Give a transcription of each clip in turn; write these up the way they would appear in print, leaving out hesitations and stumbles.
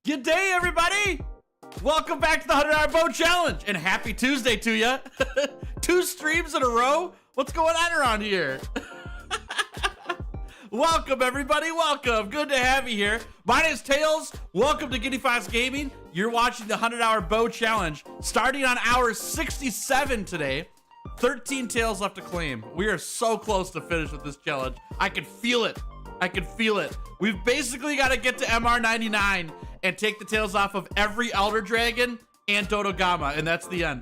Good day, everybody! Welcome back to the $100 Bow Challenge, and happy Tuesday to ya. 2 streams in a row? What's going on around here? Welcome, everybody, welcome. Good to have you here. My name's Tails. Welcome to Giddy Fox Gaming. You're watching the $100 Bow Challenge, starting on hour 67 today. 13 tails left to claim. We are so close to finish with this challenge. I can feel it. I can feel it. We've basically got to get to MR99 and take the tails off of every Elder Dragon and Dodogama, and that's the end.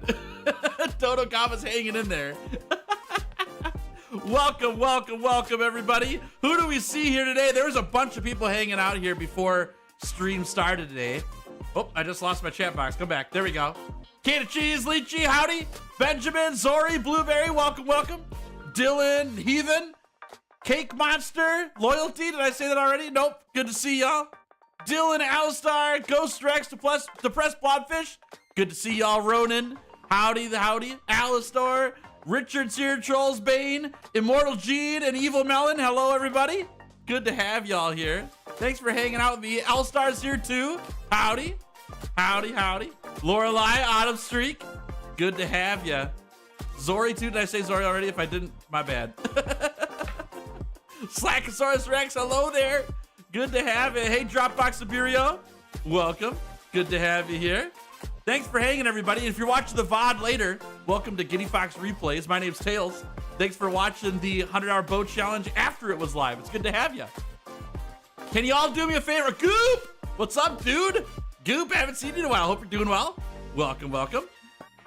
Dodogama's hanging in there. Welcome, welcome, welcome, everybody. Who do we see here today? There was a bunch of people hanging out here before stream started today. Oh, I just lost my chat box. Come back. There we go. Can of Cheese, Lychee, howdy. Benjamin, Zori, Blueberry, welcome, welcome. Dylan, Heathen, Cake Monster, Loyalty. Did I say that already? Nope. Good to see y'all. Dylan, Alistar, Ghost Rex, Depressed Blobfish. Good to see y'all. Ronan, howdy, the howdy. Alistar, Richard Sear, Trolls Bane, Immortal Gene, and Evil Melon. Hello, everybody. Good to have y'all here. Thanks for hanging out with me. Alistar's here too. Howdy, howdy, howdy. Lorelei, Autumn Streak. Good to have ya. Zori too. Did I say Zori already? If I didn't, my bad. Slackosaurus Rex, hello there. Good to have you. Hey, Dropbox Siberio, welcome. Good to have you here. Thanks for hanging, everybody. And if you're watching the VOD later, welcome to Giddy Fox Replays. My name's Tails. Thanks for watching the $100 Bow Challenge after it was live. It's good to have you. Can you all do me a favor? Goop! What's up, dude? Goop, haven't seen you in a while. Hope you're doing well. Welcome, welcome.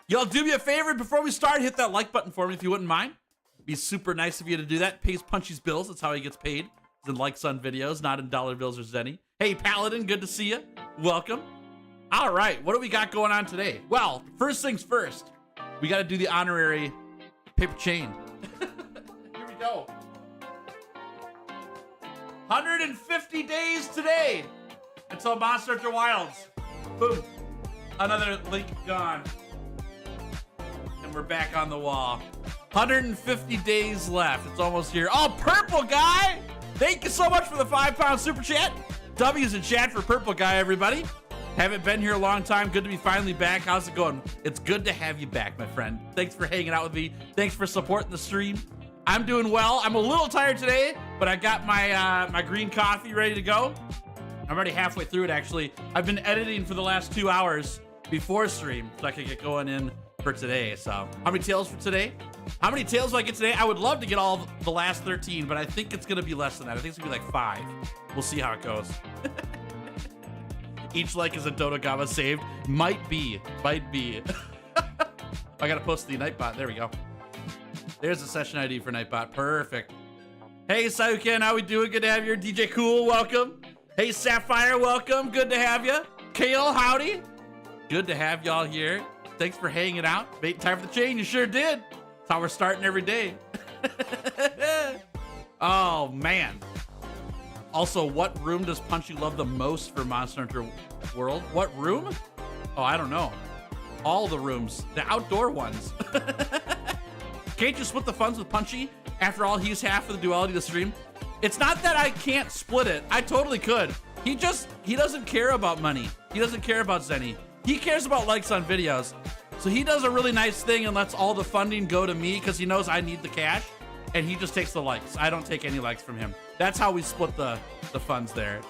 Y'all do me a favor before we start. Hit that like button for me if you wouldn't mind. Be super nice of you to do that. Pays Punchy's bills. That's how he gets paid. It's in likes on videos, not in dollar bills or zenny. Hey, Paladin, good to see you. Welcome. All right, what do we got going on today? Well, first things first, we got to do the honorary paper chain. Here we go. 150 days today until Monster Hunter Wilds. Boom. Another link gone. And we're back on the wall. 150 days left. It's almost here. Oh, Purple Guy! Thank you so much for the £5 super chat. W's in chat for Purple Guy, everybody. Haven't been here a long time. Good to be finally back. How's it going? It's good to have you back, my friend. Thanks for hanging out with me. Thanks for supporting the stream. I'm doing well. I'm a little tired today, but I got my my green coffee ready to go. I'm already halfway through it, actually. I've been editing for the last 2 hours before stream so I could get going in for today. So how many tails for today? How many tails do I get today? I would love to get all the last 13, but I think it's gonna be less than that. I think it's gonna be like 5. We'll see how it goes. Each like is a Dodogama saved. Might be. I gotta post the Nightbot. There we go. There's the session ID for Nightbot. Perfect. Hey, Sayuken, how we doing? Good to have you here. DJ Cool, welcome. Hey, Sapphire, welcome. Good to have you. Kale, howdy. Good to have y'all here. Thanks for hanging out. Made time for the chain. You sure did. That's how we're starting every day. Oh, man. Also, what room does Punchy love the most for Monster Hunter World? What room? Oh, I don't know. All the rooms. The outdoor ones. Can't you split the funds with Punchy? After all, he's half of the duality of the stream. It's not that I can't split it. I totally could. He doesn't care about money. He doesn't care about Zenny. He cares about likes on videos. So he does a really nice thing and lets all the funding go to me because he knows I need the cash. And he just takes the likes. I don't take any likes from him. That's how we split the funds there.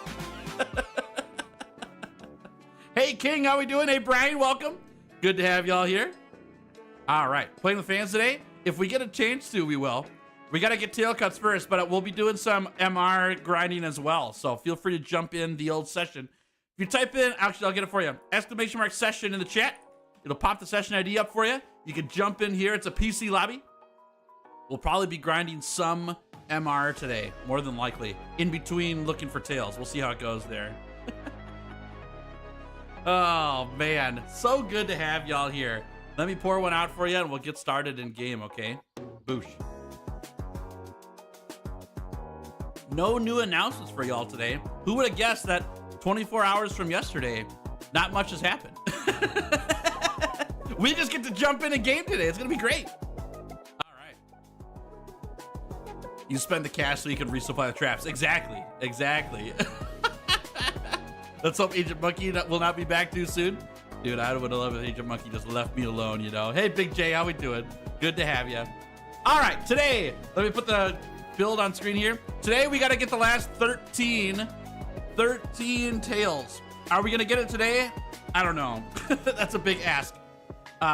Hey, King, how we doing? Hey, Brian, welcome. Good to have y'all here. All right, playing with fans today. If we get a chance to, we will. We got to get tail cuts first, but we'll be doing some MR grinding as well. So feel free to jump in the old session. If you type in, actually, I'll get it for you. ! session in the chat. It'll pop the session ID up for you. You can jump in here. It's a PC lobby. We'll probably be grinding some MR today, more than likely. In between looking for tails. We'll see how it goes there. Oh, man. So good to have y'all here. Let me pour one out for you, and we'll get started in game, okay? Boosh. No new announcements for y'all today. Who would have guessed that 24 hours from yesterday, not much has happened? We just get to jump in a game today. It's going to be great. You spend the cash so you can resupply the traps. Exactly. Let's hope Agent Monkey will not be back too soon. Dude, I would have loved if Agent Monkey just left me alone, you know. Hey, Big J, how we doing? Good to have you. All right, today, let me put the build on screen here. Today, we got to get the last 13 tails. Are we going to get it today? I don't know. That's a big ask.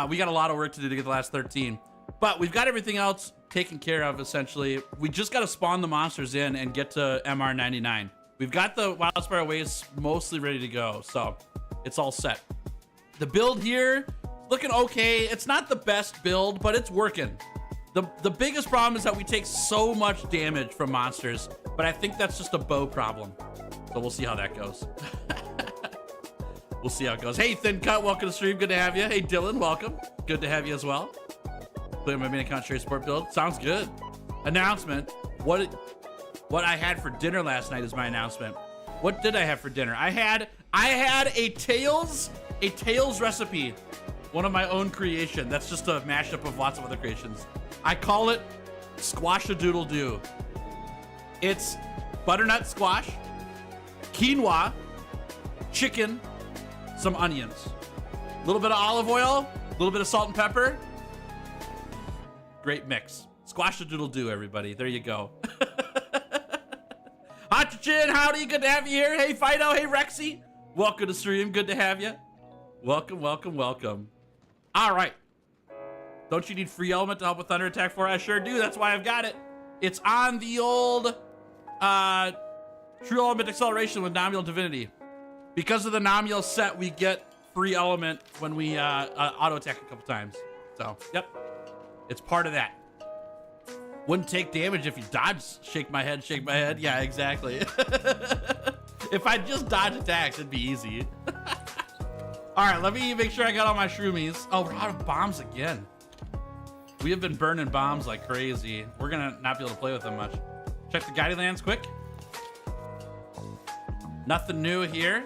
We got a lot of work to do to get the last 13. But we've got everything else taken care of, essentially. We just got to spawn the monsters in and get to MR99. We've got the Wildspire Waste mostly ready to go, so it's all set. The build here, looking okay. It's not the best build, but it's working. The biggest problem is that we take so much damage from monsters, but I think that's just a bow problem. So we'll see how that goes. We'll see how it goes. Hey, Thin Cut, welcome to the stream. Good to have you. Hey, Dylan, welcome. Good to have you as well. Play my main account trade support build. Sounds good. Announcement. What I had for dinner last night is my announcement. What did I have for dinner? I had a tails recipe. One of my own creation. That's just a mashup of lots of other creations. I call it Squash-a-Doodle-Doo. It's butternut squash, quinoa, chicken, some onions, a little bit of olive oil, a little bit of salt and pepper. Great mix. Squash-a-doodle-doo, everybody. There you go. Hot-chin, howdy. Good to have you here. Hey, Fido. Hey, Rexy. Welcome to the stream. Good to have you. Welcome. All right. Don't you need free element to help with Thunder Attack 4? I sure do. That's why I've got it. It's on the old True Element Acceleration with Nominal Divinity. Because of the Nominal set, we get free element when we auto attack a couple times. So, yep. It's part of that. Wouldn't take damage if you dodge, shake my head. Yeah, exactly. If I just dodge attacks, it'd be easy. All right, let me make sure I got all my shroomies. Oh, we're out of bombs again. We have been burning bombs like crazy. We're gonna not be able to play with them much. Check the guiding lands quick. Nothing new here.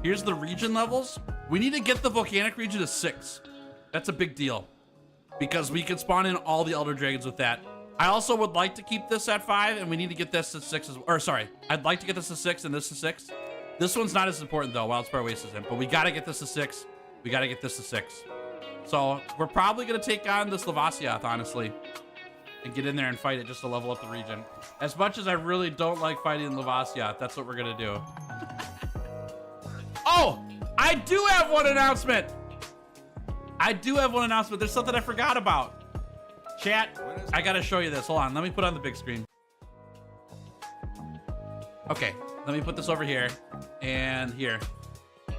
Here's the region levels. We need to get the volcanic region to 6. That's a big deal because we can spawn in all the Elder Dragons with that. I also would like to keep this at 5, and we need to get this to 6 as well. Or sorry, I'd like to get this to 6 and this to 6. This one's not as important though. Wildspire Waste isn't, but we gotta get this to 6. We gotta get this to 6. So we're probably gonna take on this Lavasiath, honestly, and get in there and fight it just to level up the region. As much as I really don't like fighting Lavasiath, that's what we're gonna do. Oh, I do have one announcement. There's something I forgot about. Chat, I gotta show you this. Hold on, let me put on the big screen. Okay, let me put this over here and here.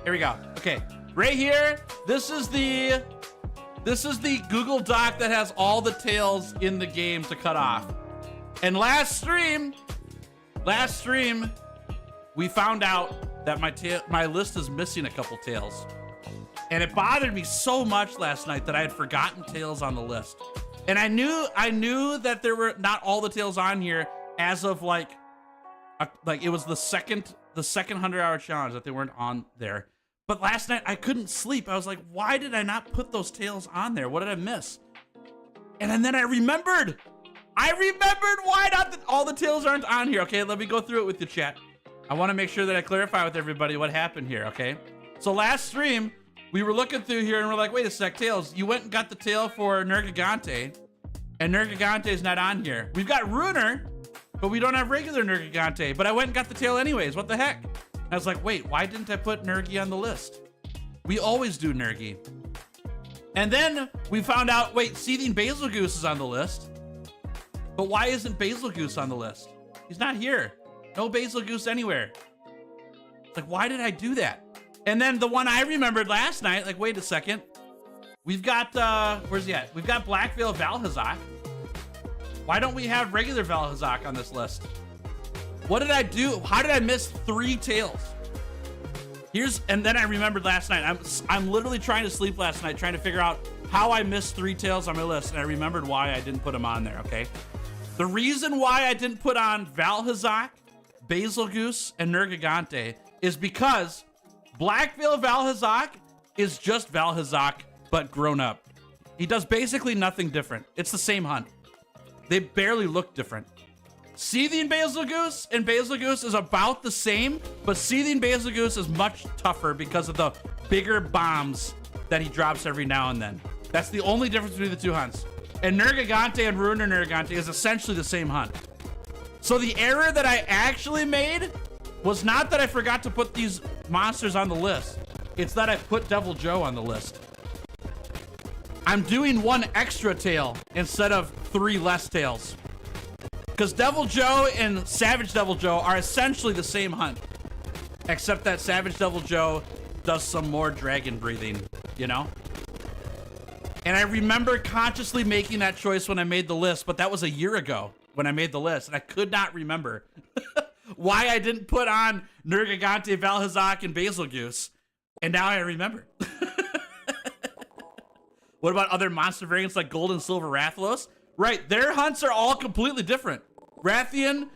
Here we go. Okay, right here, this is the Google Doc that has all the tails in the game to cut off. And last stream, we found out that my list is missing a couple tails. And it bothered me so much last night that I had forgotten tails on the list. And I knew that there were not all the tails on here as of like it was the second 100-hour challenge that they weren't on there. But last night I couldn't sleep. I was like, why did I not put those tails on there? What did I miss? And then I remembered why not all the tails aren't on here. Okay, let me go through it with the chat. I want to make sure that I clarify with everybody what happened here, okay? So last stream, we were looking through here and we're like, wait a sec, tails. You went and got the tail for Nergigante, and Nergigante is not on here. We've got Runer, but we don't have regular Nergigante, but I went and got the tail anyways. What the heck? I was like, wait, why didn't I put Nergi on the list? We always do Nergi. And then we found out, wait, Seething Basil Goose is on the list. But why isn't Basil Goose on the list? He's not here. No Basil Goose anywhere. It's like, why did I do that? And then the one I remembered last night, like, wait a second. We've got, where's he at? We've got Blackveil Valhazak. Why don't we have regular Valhazak on this list? What did I do? How did I miss 3 tails? And then I remembered last night. I'm literally trying to sleep last night, trying to figure out how I missed 3 tails on my list, and I remembered why I didn't put them on there, okay? The reason why I didn't put on Valhazak, Basil Goose, and Nergigante is because Blackveil Valhazak is just Valhazak, but grown up. He does basically nothing different. It's the same hunt. They barely look different. Seething Basil Goose and Basil Goose is about the same, but Seething Basil Goose is much tougher because of the bigger bombs that he drops every now and then. That's the only difference between the 2 hunts. And Nergigante and Ruiner Nergigante is essentially the same hunt. So the error that I actually made was not that I forgot to put these monsters on the list. It's that I put Devil Joe on the list. I'm doing 1 extra tail instead of 3 less tails. Because Devil Joe and Savage Devil Joe are essentially the same hunt. Except that Savage Devil Joe does some more dragon breathing, you know? And I remember consciously making that choice when I made the list, but that was a year ago when I made the list, and I could not remember why I didn't put on Nergigante, Valhazak, and Basil Goose. And now I remember. What about other monster variants like Gold and Silver Rathalos? Right, their hunts are all completely different. Rathian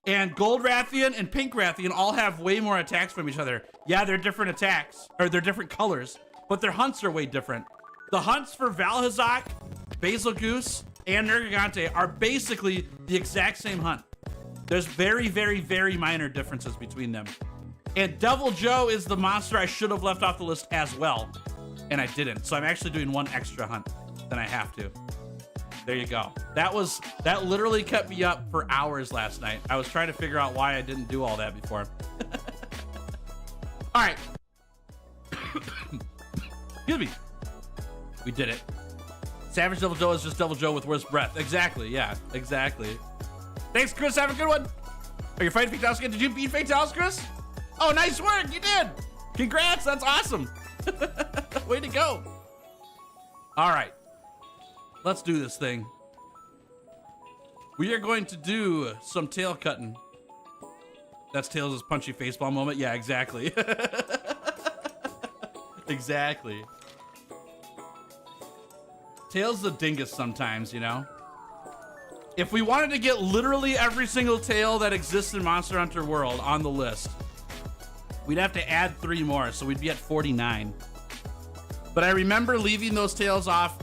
and Gold Rathian and Pink Rathian all have way more attacks from each other. Yeah, they're different attacks, or they're different colors, but their hunts are way different. The hunts for Valhazak, Basil Goose, and Nergigante are basically the exact same hunt. There's very, very, very minor differences between them. And Devil Joe is the monster I should have left off the list as well, and I didn't. So I'm actually doing 1 extra hunt than I have to. There you go. That literally kept me up for hours last night. I was trying to figure out why I didn't do all that before. All right. Excuse me. We did it. Savage Devil Joe is just Devil Joe with worse breath. Exactly. Yeah, exactly. Thanks, Chris. Have a good one. Are you fighting Fatalis again? Did you beat Fatalis, Chris? Oh, nice work. You did. Congrats. That's awesome. Way to go. All right. Let's do this thing. We are going to do some tail cutting. That's Tails' punchy facepalm moment. Yeah, exactly. Exactly. Tails the dingus sometimes, you know? If we wanted to get literally every single tail that exists in Monster Hunter World on the list, we'd have to add 3 more, so we'd be at 49. But I remember leaving those tails off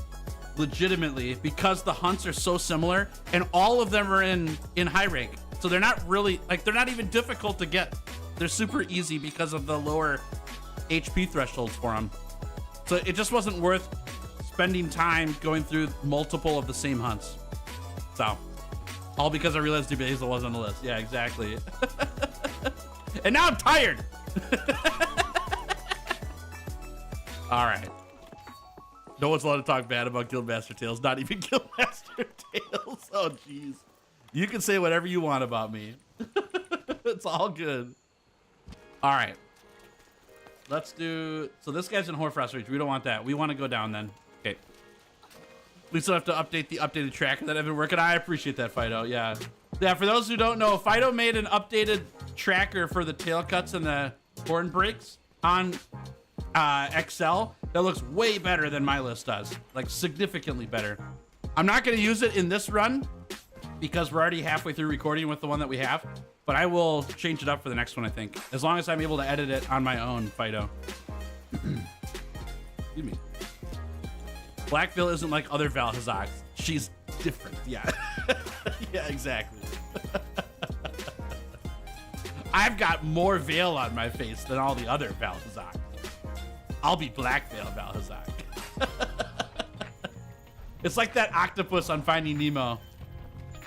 legitimately because the hunts are so similar and all of them are in high rank. So they're not really, like, they're not even difficult to get. They're super easy because of the lower HP thresholds for them. So it just wasn't worth spending time going through multiple of the same hunts. So, all because I realized Debazel wasn't on the list. Yeah, exactly. And now I'm tired. All right. No one's allowed to talk bad about Guildmaster Tales, not even Guildmaster Tales. Oh, jeez. You can say whatever you want about me. It's all good. All right. Let's do... So this guy's in Hoarfrost Reach. We don't want that. We want to go down then. Okay. We still have to update the updated tracker that I've been working on. I appreciate that, Fido. Yeah. Yeah, for those who don't know, Fido made an updated tracker for the tail cuts and the horn breaks on Excel that looks way better than my list does. Like, significantly better. I'm not going to use it in this run because we're already halfway through recording with the one that we have. But I will change it up for the next one, I think. As long as I'm able to edit it on my own, Fido. Excuse me. Blackville isn't like other Valhazogs. She's different. Yeah. Yeah, exactly. I've got more veil on my face than all the other Valhazogs. I'll be Blackville Valhazog. It's like that octopus on Finding Nemo.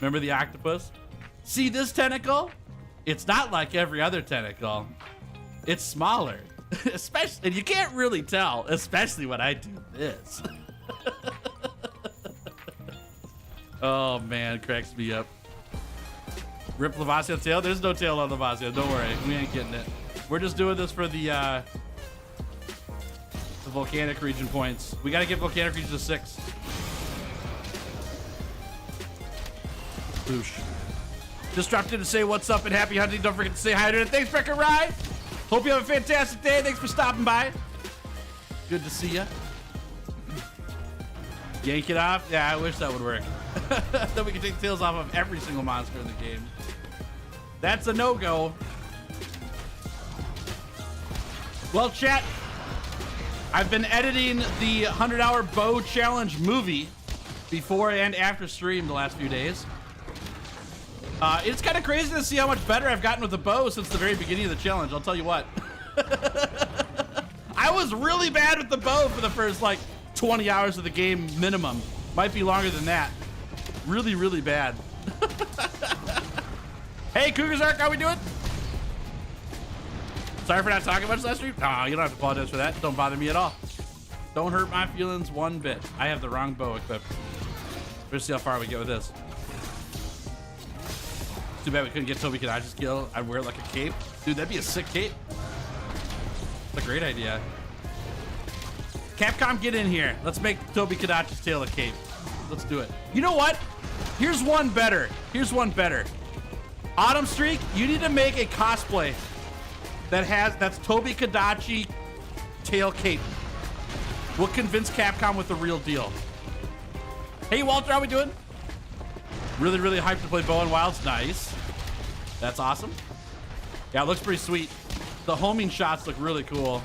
Remember the octopus? See this tentacle? It's not like every other tentacle. It's smaller. Especially, and you can't really tell, especially when I do this. Oh man, it cracks me up. Rip Lavasion tail? There's no tail on Lavasion, don't worry. We ain't getting it. We're just doing this for the volcanic region points. We gotta get volcanic region to 6. Boosh. Just dropped in to say what's up and happy hunting. Don't forget to say hi to it. Thanks, Brecker Rye. Hope you have a fantastic day. Thanks for stopping by. Good to see ya. Yank it off? Yeah, I wish that would work. Then we can take tails off of every single monster in the game. That's a no-go. Well, chat, I've been editing the 100-hour bow challenge movie before and after stream the last few days. It's kind of crazy to see how much better I've gotten with the bow since the very beginning of the challenge. I'll tell you what. I was really bad with the bow for the first, like, 20 hours of the game minimum. Might be longer than that. Really, really bad. Hey, Cougars Arc, how we doing? Sorry for not talking much last stream. Oh, you don't have to apologize for that. Don't bother me at all. Don't hurt my feelings one bit. I have the wrong bow equipped. Let's see how far we get with this. Too bad we couldn't get Toby Kadachi's kill. I'd wear it like a cape. Dude, that'd be a sick cape. That's a great idea. Capcom, get in here. Let's make Toby Kadachi's tail a cape. Let's do it. You know what? Here's one better. Here's one better. Autumn Streak, you need to make a cosplay that's Toby Kadachi tail cape. We'll convince Capcom with the real deal. Hey, Walter, how we doing? Really, really hyped to play Bow and Wilds. Nice. That's awesome. Yeah, it looks pretty sweet. The homing shots look really cool.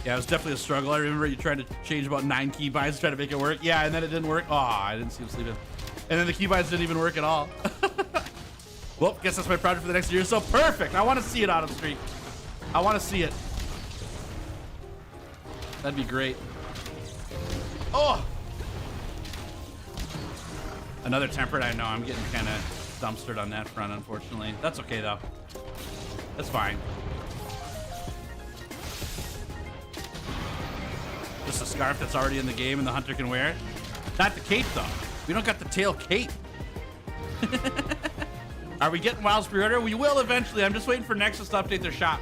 Yeah, it was definitely a struggle. I remember you tried to change about 9 keybinds to try to make it work. Yeah, and then it didn't work. Oh, I didn't see him sleeping. And then the keybinds didn't even work at all. Well, guess that's my project for the next year. So perfect. I want to see it, Autumn Streak. I want to see it. That'd be great. Oh! Another tempered. I know I'm getting kind of dumpstered on that front, unfortunately. That's okay, though. That's fine. Just a scarf that's already in the game and the hunter can wear it. Not the cape, though. We don't got the tail cape. Are we getting Wilds pre-order? We will eventually. I'm just waiting for Nexus to update their shop.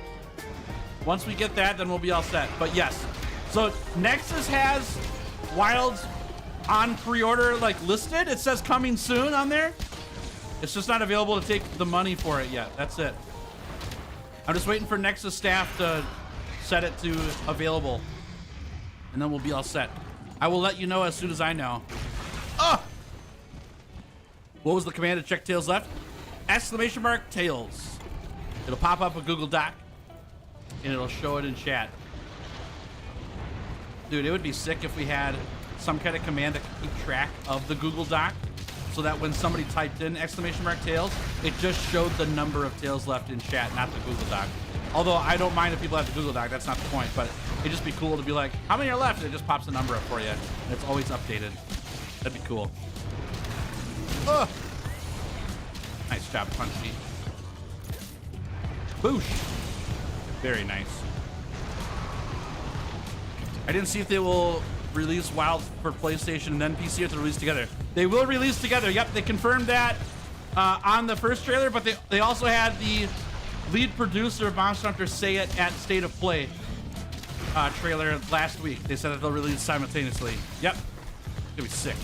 Once we get that, then we'll be all set. But yes. So Nexus has Wilds on pre-order, like, listed. It says coming soon on there. It's just not available to take the money for it yet. That's it. I'm just waiting for Nexus staff to set it to available. And then we'll be all set. I will let you know as soon as I know. Oh! What was the command to check tails left? Exclamation mark tails. It'll pop up a Google Doc. And it'll show it in chat. Dude, it would be sick if we had some kind of command that could keep track of the Google Doc so that when somebody typed in !tails, it just showed the number of tails left in chat, not the Google Doc. Although I don't mind if people have the Google Doc, that's not the point, but it'd just be cool to be like, how many are left? And it just pops the number up for you. And it's always updated. That'd be cool. Ugh. Nice job, Punchy. Boosh. Very nice. I didn't see if they will release Wilds for PlayStation and then PC, if they're released together. They will release together. Yep, they confirmed that on the first trailer, but they also had the lead producer of Monster Hunter say it at State of Play trailer last week. They said that they'll release simultaneously. Yep. It's gonna be sick.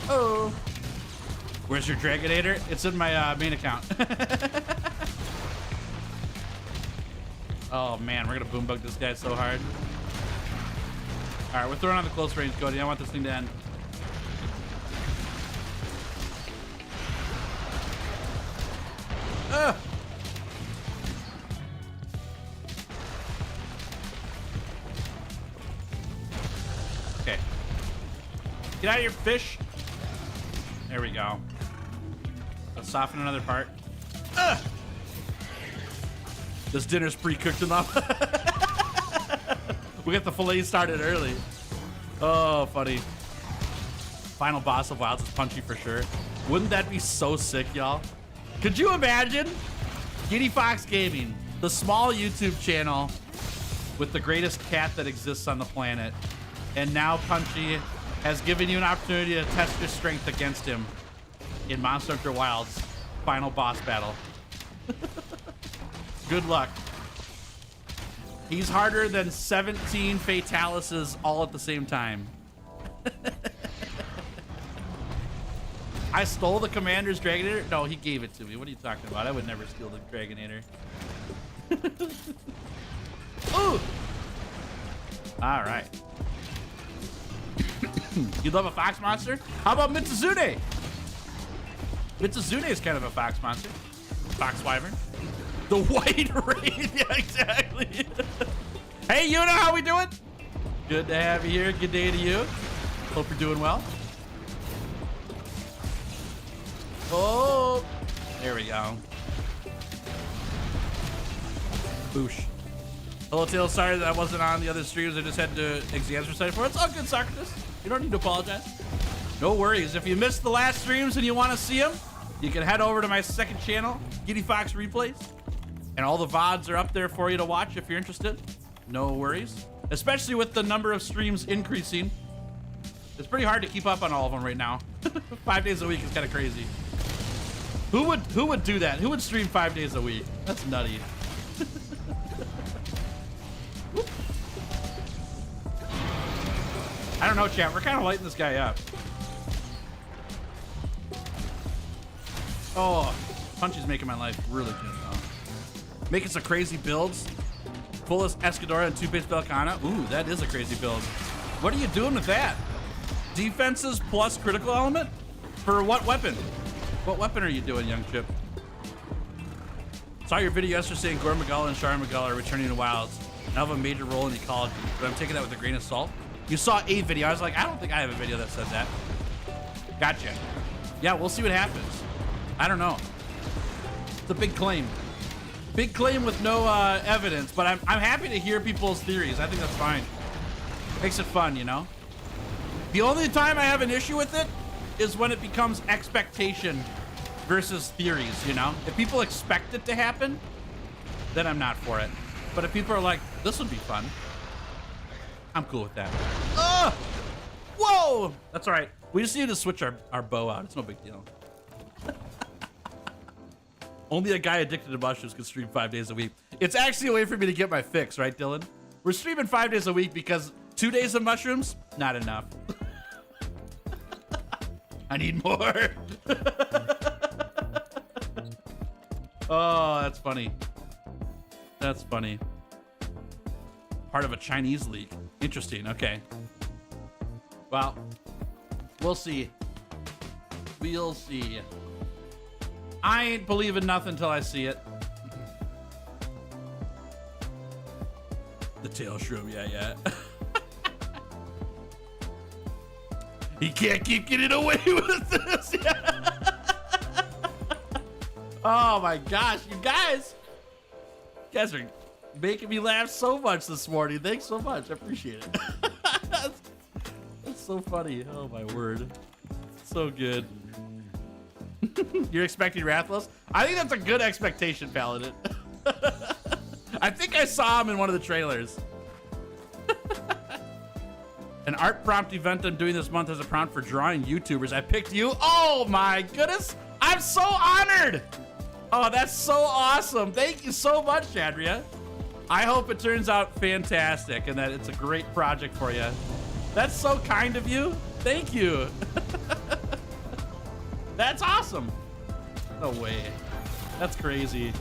Oh. Where's your Dragonator? It's in my main account. Oh man, we're gonna boom bug this guy so hard. All right, we're throwing on the close range, Cody. I want this thing to end. Ugh. Okay. Get out of your fish. There we go. Let's soften another part. Ugh. This dinner's pre-cooked enough. We got the filet started early. Oh, funny. Final boss of Wilds is Punchy for sure. Wouldn't that be so sick, y'all? Could you imagine? Giddy Fox Gaming, the small YouTube channel with the greatest cat that exists on the planet. And now Punchy has given you an opportunity to test your strength against him in Monster Hunter Wilds final boss battle. Good luck. He's harder than 17 Fatalises all at the same time. I stole the Commander's Dragonator? No, he gave it to me. What are you talking about? I would never steal the Dragonator. Ooh! All right. You love a fox monster? How about Mitsuzune? Mitsuzune is kind of a fox monster. Fox wyvern. The white raid. Yeah, exactly. Hey, Yuna, how we doing? Good to have you here. Good day to you. Hope you're doing well. Oh, there we go. Boosh. Hello, Tail. Sorry that I wasn't on the other streams. I just had to exams for study for it. It's all good, Socrates. You don't need to apologize. No worries. If you missed the last streams and you want to see them, you can head over to my second channel, Giddy Fox Replays. And all the VODs are up there for you to watch if you're interested. No worries. Especially with the number of streams increasing. It's pretty hard to keep up on all of them right now. 5 days a week is kind of crazy. Who would do that? Who would stream 5 days a week? That's nutty. I don't know, chat. We're kind of lighting this guy up. Oh, Punchy's making my life really good. Making some crazy builds. Fullest Escadora and 2-base Belcana. Ooh, that is a crazy build. What are you doing with that? Defenses plus critical element? For what weapon? What weapon are you doing, young chip? Saw your video yesterday saying Gore Magala and Shara Magala are returning to Wilds. Now have a major role in ecology, but I'm taking that with a grain of salt. You saw a video. I was like, I don't think I have a video that said that. Gotcha. Yeah, we'll see what happens. I don't know. It's a big claim. Big claim with no evidence, but I'm happy to hear people's theories. I think that's fine. Makes it fun, you know? The only time I have an issue with it is when it becomes expectation versus theories, you know? If people expect it to happen, then I'm not for it. But if people are like, this would be fun, I'm cool with that. Whoa! That's all right. We just need to switch our bow out. It's no big deal. Only a guy addicted to mushrooms can stream 5 days a week. It's actually a way for me to get my fix, right, Dylan? We're streaming 5 days a week because 2 days of mushrooms, not enough. I need more. Oh, that's funny. That's funny. Part of a Chinese league. Interesting, okay. Well, we'll see. We'll see. I ain't believing nothing till I see it. The tail shroom, yeah. He can't keep getting away with this. Oh my gosh, you guys are making me laugh so much this morning. Thanks so much. I appreciate it. That's so funny. Oh my word. So good. You're expecting Rathalos? I think that's a good expectation, Paladin. I think I saw him in one of the trailers. An art prompt event I'm doing this month as a prompt for drawing YouTubers. I picked you. Oh my goodness. I'm so honored. Oh, that's so awesome. Thank you so much, Andrea. I hope it turns out fantastic and that it's a great project for you. That's so kind of you. Thank you. That's awesome. No way. That's crazy.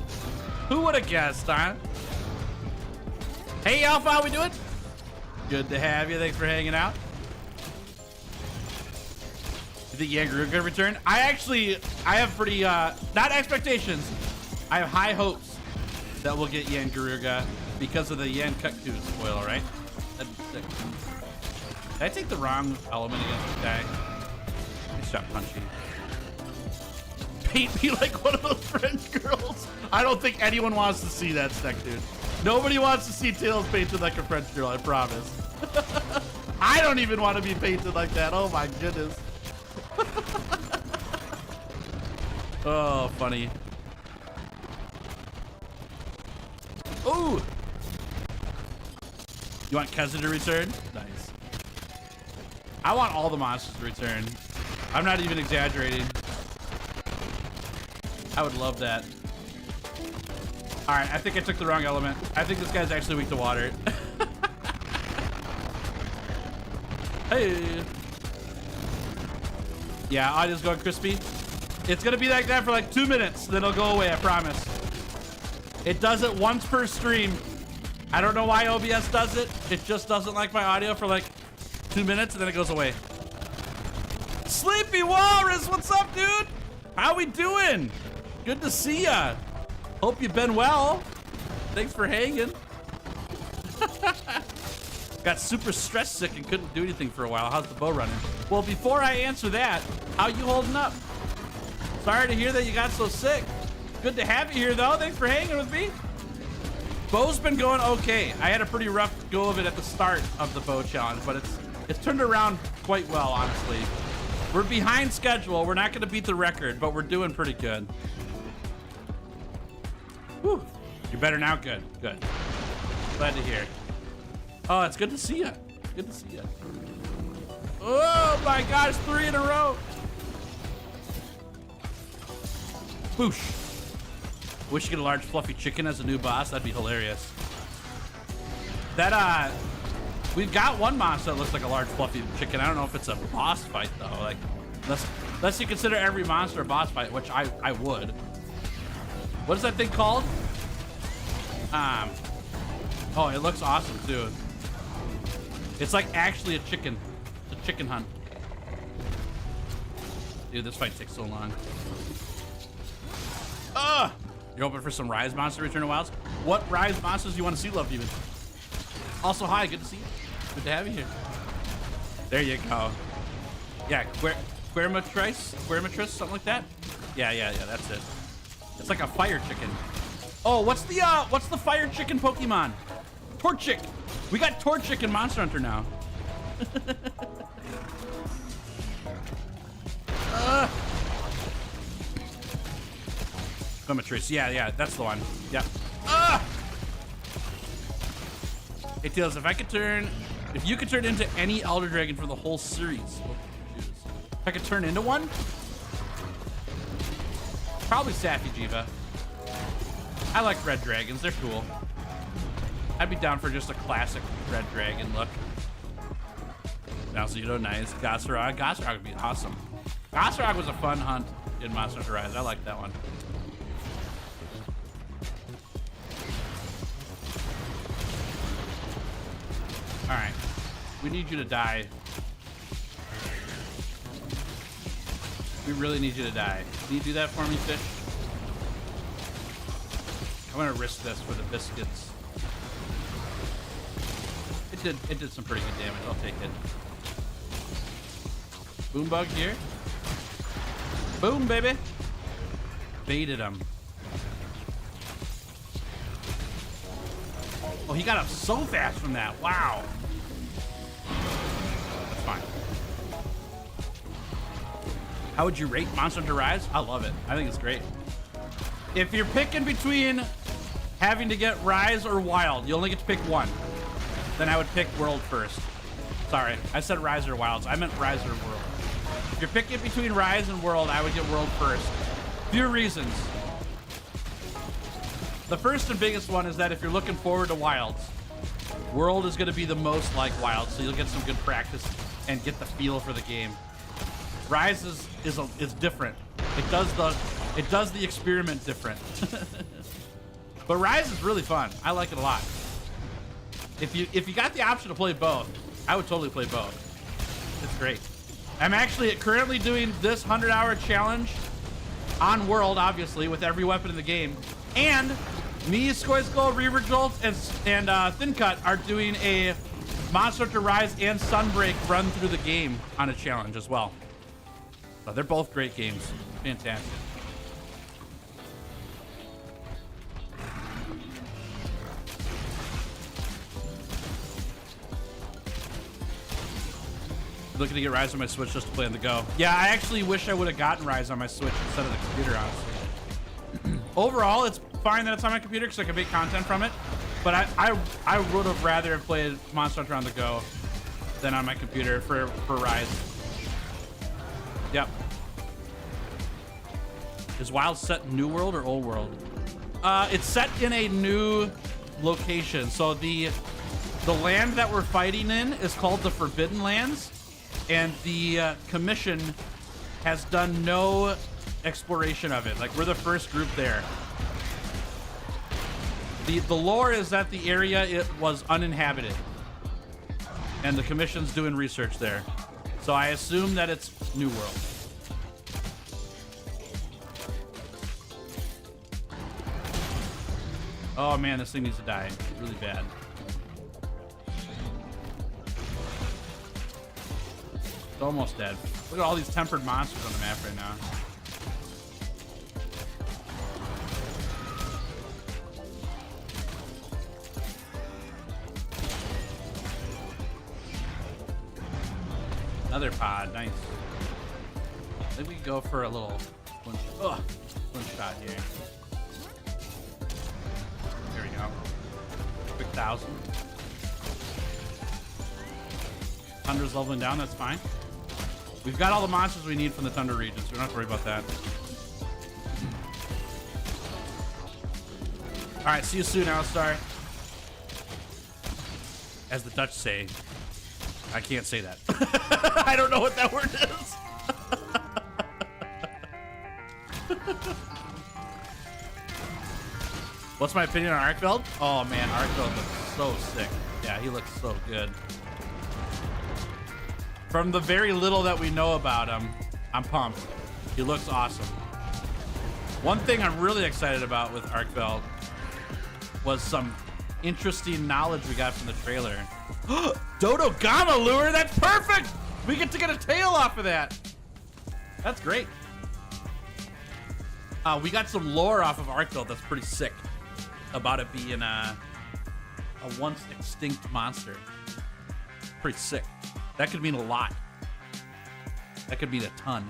Who would have guessed, huh? Hey, Alpha, how we doing? Good to have you. Thanks for hanging out. You think Yen Garuga gonna return? I have pretty, not expectations. I have high hopes that we'll get Yen Garuga because of the Yen Kutku spoil, right? That'd be sick. Did I take the wrong element against the guy? Nice shot, Punchy. Paint me like one of those French girls. I don't think anyone wants to see that, Steck, dude. Nobody wants to see Tails painted like a French girl, I promise. I don't even want to be painted like that. Oh my goodness. Oh, funny. Ooh. You want Keza to return? Nice. I want all the monsters to return. I'm not even exaggerating. I would love that. All right, I think I took the wrong element. I think this guy's actually weak to water. Hey. Yeah, audio's going crispy. It's gonna be like that for like 2 minutes, then it'll go away, I promise. It does it once per stream. I don't know why OBS does it. It just doesn't like my audio for like 2 minutes and then it goes away. Sleepy Walrus, what's up, dude? How we doing? Good to see ya. Hope you've been well. Thanks for hanging. Got super stress sick and couldn't do anything for a while. How's the bow running? Well, before I answer that, how you holding up? Sorry to hear that you got so sick. Good to have you here, though. Thanks for hanging with me. Bow's been going okay. I had a pretty rough go of it at the start of the bow challenge, but it's turned around quite well, honestly. We're behind schedule. We're not going to beat the record, but we're doing pretty good. Whew. You're better now? Good, good. Glad to hear. Oh, it's good to see you. Good to see you. Oh my gosh, 3 in a row. Boosh. Wish you get a large fluffy chicken as a new boss. That'd be hilarious. That, we've got one monster that looks like a large fluffy chicken. I don't know if it's a boss fight though. Like, unless you consider every monster a boss fight, which I would. What is that thing called? Oh, it looks awesome too. It's like actually a chicken. It's a chicken hunt. Dude, this fight takes so long. Ugh! You're hoping for some Rise monster return to Wilds? What Rise monsters do you want to see, Love Demon? Also, hi, good to see you. Good to have you here. There you go. Yeah, Squirmatris, something like that? Yeah, that's it. It's like a fire chicken. Oh, what's the fire chicken Pokemon? Torchic. We got Torchic in Monster Hunter now. Squirmatris, yeah, that's the one. Yeah. Hey Tails, if you could turn into any Elder Dragon for the whole series, what would you choose? If I could turn into one? Probably Safijiva. I like red dragons, they're cool. I'd be down for just a classic red dragon look. Nalcedo, nice. Gossarog would be awesome. Gossarog was a fun hunt in Monster Hunter Rise. I like that one. All right, we need you to die. We really need you to die. Can you do that for me, fish? I'm gonna risk this for the biscuits. It did some pretty good damage. I'll take it. Boom bug here. Boom, baby. Baited him. Oh, he got up so fast from that. Wow. That's fine. How would you rate Monster Hunter Rise? I love it. I think it's great. If you're picking between having to get Rise or Wild, you only get to pick one. Then I would pick World first. Sorry, I said Rise or Wilds. I meant Rise or World. If you're picking between Rise and World, I would get World first. Few reasons. The first and biggest one is that if you're looking forward to Wilds, World is going to be the most like Wilds, so you'll get some good practice and get the feel for the game. Rise is different. It does the experiment different. But Rise is really fun. I like it a lot. If you got the option to play both, I would totally play both. It's great. I'm actually currently doing this 100-hour challenge on World, obviously, with every weapon in the game. And me, Skoyskull, Reaver Jolt, and Thin Cut are doing a Monster Hunter Rise and Sunbreak run through the game on a challenge as well. So they're both great games. Fantastic. Looking to get Rise on my Switch just to play on the go. Yeah, I actually wish I would have gotten Rise on my Switch instead of the computer, honestly. Overall, it's fine that it's on my computer because I can make content from it. But I would have rather have played Monster Hunter on the go than on my computer for Rise. Yep. Is Wild set in New World or Old World? It's set in a new location. So the land that we're fighting in is called the Forbidden Lands. And the commission has done no exploration of it. Like, we're the first group there. The lore is that the area, it was uninhabited. And the commission's doing research there. So I assume that it's New World. Oh man, this thing needs to die really bad. It's almost dead. Look at all these tempered monsters on the map right now. Another pod, nice. I think we can go for a little one shot here. There we go. Quick 1,000. Thunder's leveling down, that's fine. We've got all the monsters we need from the Thunder region, so we don't have to worry about that. All right, see you soon, Alistar. As the Dutch say, I can't say that. I don't know what that word is. What's my opinion on Arkveld? Oh man, Arkveld looks so sick. Yeah, he looks so good. From the very little that we know about him, I'm pumped. He looks awesome. One thing I'm really excited about with Arkveld was some interesting knowledge we got from the trailer. Dodo Gamma lure, that's perfect! We get to get a tail off of that. That's great. We got some lore off of Arkveld that's pretty sick about it being a once extinct monster. Pretty sick. That could mean a lot. That could mean a ton.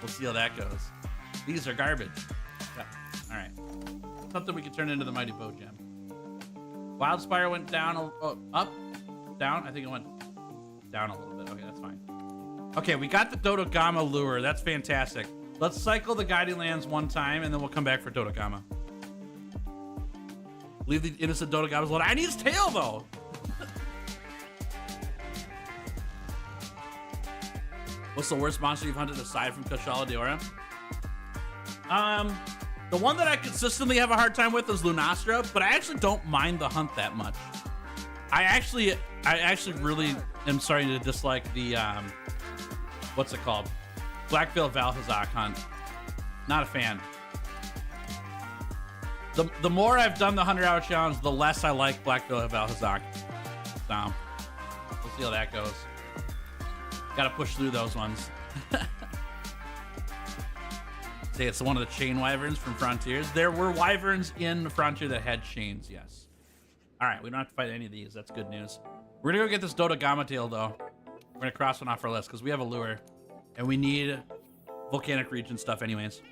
We'll see how that goes. These are garbage. Yeah. All right. Something we could turn into the Mighty Bow Gem. Wildspire went down, up, down. I think it went down a little bit. Okay, that's fine. Okay, we got the Dodo Gamma lure. That's fantastic. Let's cycle the Guiding Lands one time, and then we'll come back for Dodo Gamma. Leave the innocent Dodo Gammas alone. I need his tail, though. What's the worst monster you've hunted aside from Kushala Daora? The one that I consistently have a hard time with is Lunastra, but I actually don't mind the hunt that much. I actually really am starting to dislike the what's it called? Black-Veiled Valhazak hunt. Not a fan. The more I've done the 100-hour challenge, the less I like Black-Veiled Valhazak. So we'll see how that goes. Gotta push through those ones. Say it's one of the chain wyverns from Frontiers. There were wyverns in Frontier that had chains, yes. All right, we don't have to fight any of these. That's good news. We're gonna go get this Dodogama tail, though. We're gonna cross one off our list because we have a lure. And we need volcanic region stuff anyways.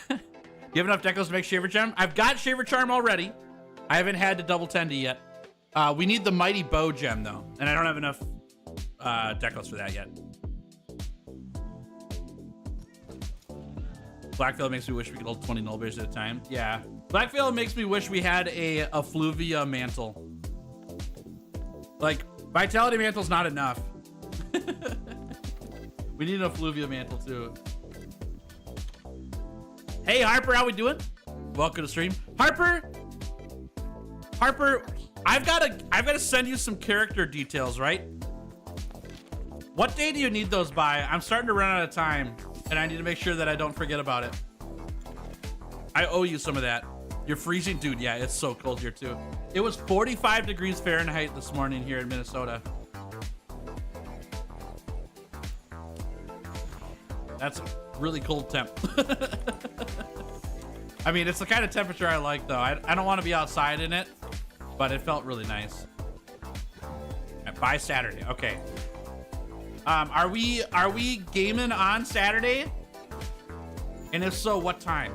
You have enough decals to make Shaver Charm? I've got Shaver Charm already. I haven't had to double tendy yet. We need the Mighty Bow Gem, though. And I don't have enough decals for that yet. Blackveil makes me wish we could hold 20 nullbears at a time. Yeah. Blackveil makes me wish we had a Fluvia mantle. Like, Vitality Mantle's not enough. We need a Fluvia mantle, too. Hey, Harper, how we doing? Welcome to stream. Harper, I've got to send you some character details, right? What day do you need those by? I'm starting to run out of time, and I need to make sure that I don't forget about it. I owe you some of that. You're freezing, dude. Yeah, it's so cold here too. It was 45 degrees Fahrenheit this morning here in Minnesota. That's a really cold temp. I mean, it's the kind of temperature I like, though. I don't want to be outside in it, but it felt really nice. By Saturday, okay. Are we gaming on Saturday? And if so, what time?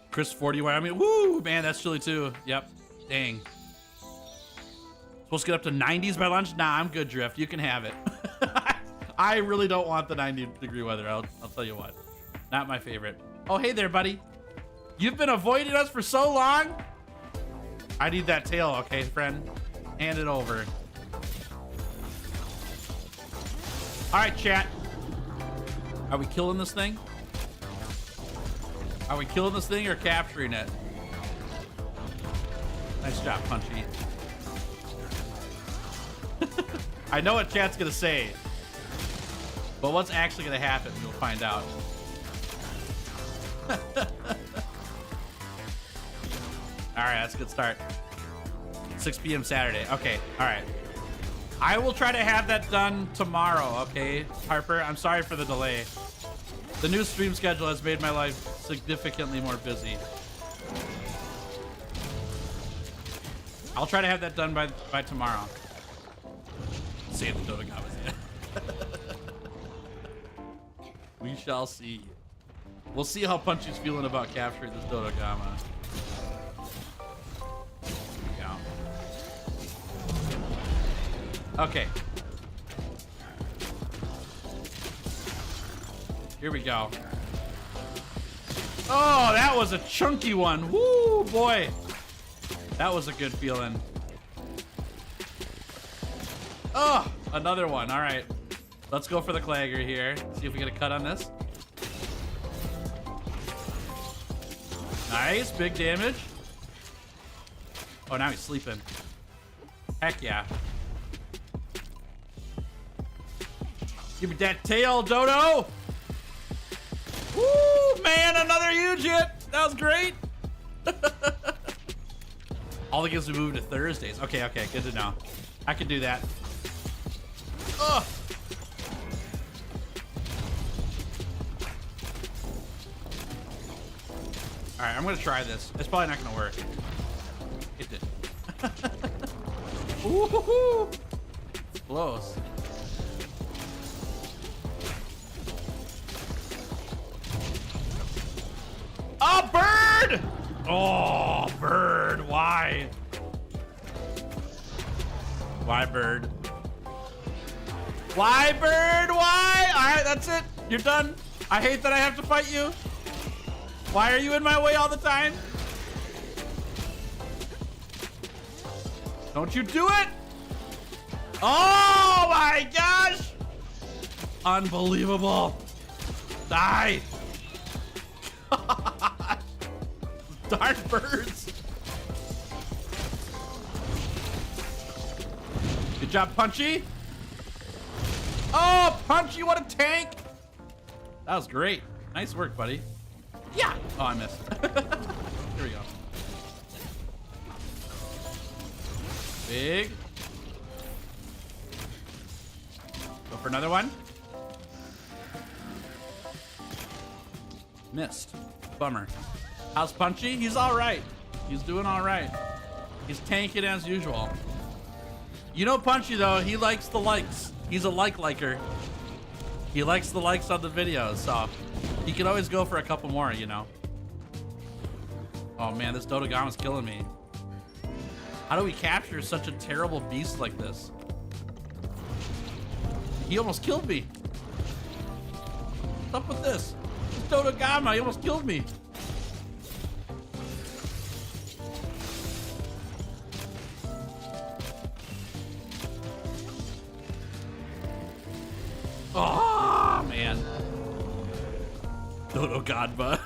Chris 40, Wyoming. Woo, man, that's chilly too. Yep. Dang. Supposed to get up to 90s by lunch? Nah, I'm good, Drift. You can have it. I really don't want the 90-degree weather. I'll tell you what. Not my favorite. Oh, hey there, buddy. You've been avoiding us for so long. I need that tail, okay, friend? Hand it over. All right, chat. Are we killing this thing? Are we killing this thing or capturing it? Nice job, Punchy. I know what chat's gonna say, but what's actually gonna happen, we'll find out. All right, that's a good start. 6 p.m. Saturday. Okay, all right. I will try to have that done tomorrow, okay, Harper? I'm sorry for the delay. The new stream schedule has made my life significantly more busy. I'll try to have that done by tomorrow. Save the Dodogamas. We shall see. We'll see how Punchy's feeling about capturing this Dodogama. Yeah. Okay. Here we go. Oh, that was a chunky one. Woo, boy. That was a good feeling. Oh, another one. All right. Let's go for the Clagger here. See if we get a cut on this. Nice. Big damage. Oh, now he's sleeping. Heck yeah. Give me that tail, Dodo. Woo, man, another huge hit. That was great. All the games we moved to Thursdays. Okay, okay, good to know. I can do that. Ugh. All right, I'm gonna try this. It's probably not gonna work. It did. Ooh, close. Oh, bird! Oh, bird, why? Why, bird? Why, bird, why? All right, that's it. You're done. I hate that I have to fight you. Why are you in my way all the time? Don't you do it! Oh my gosh! Unbelievable. Die. Darn birds. Good job, Punchy. Oh, Punchy, what a tank. That was great. Nice work, buddy. Yeah. Oh, I missed. Here we go. Big. Go for another one. Missed. Bummer. How's Punchy? He's all right. He's doing all right. He's tanking as usual. You know Punchy, though, he likes the likes. He's a liker. He likes the likes on the videos, so he can always go for a couple more, you know. Oh, man, this Dodogama's killing me. How do we capture such a terrible beast like this? He almost killed me. What's up with this? This Dodogama, he almost killed me. Oh, man. Dodogama.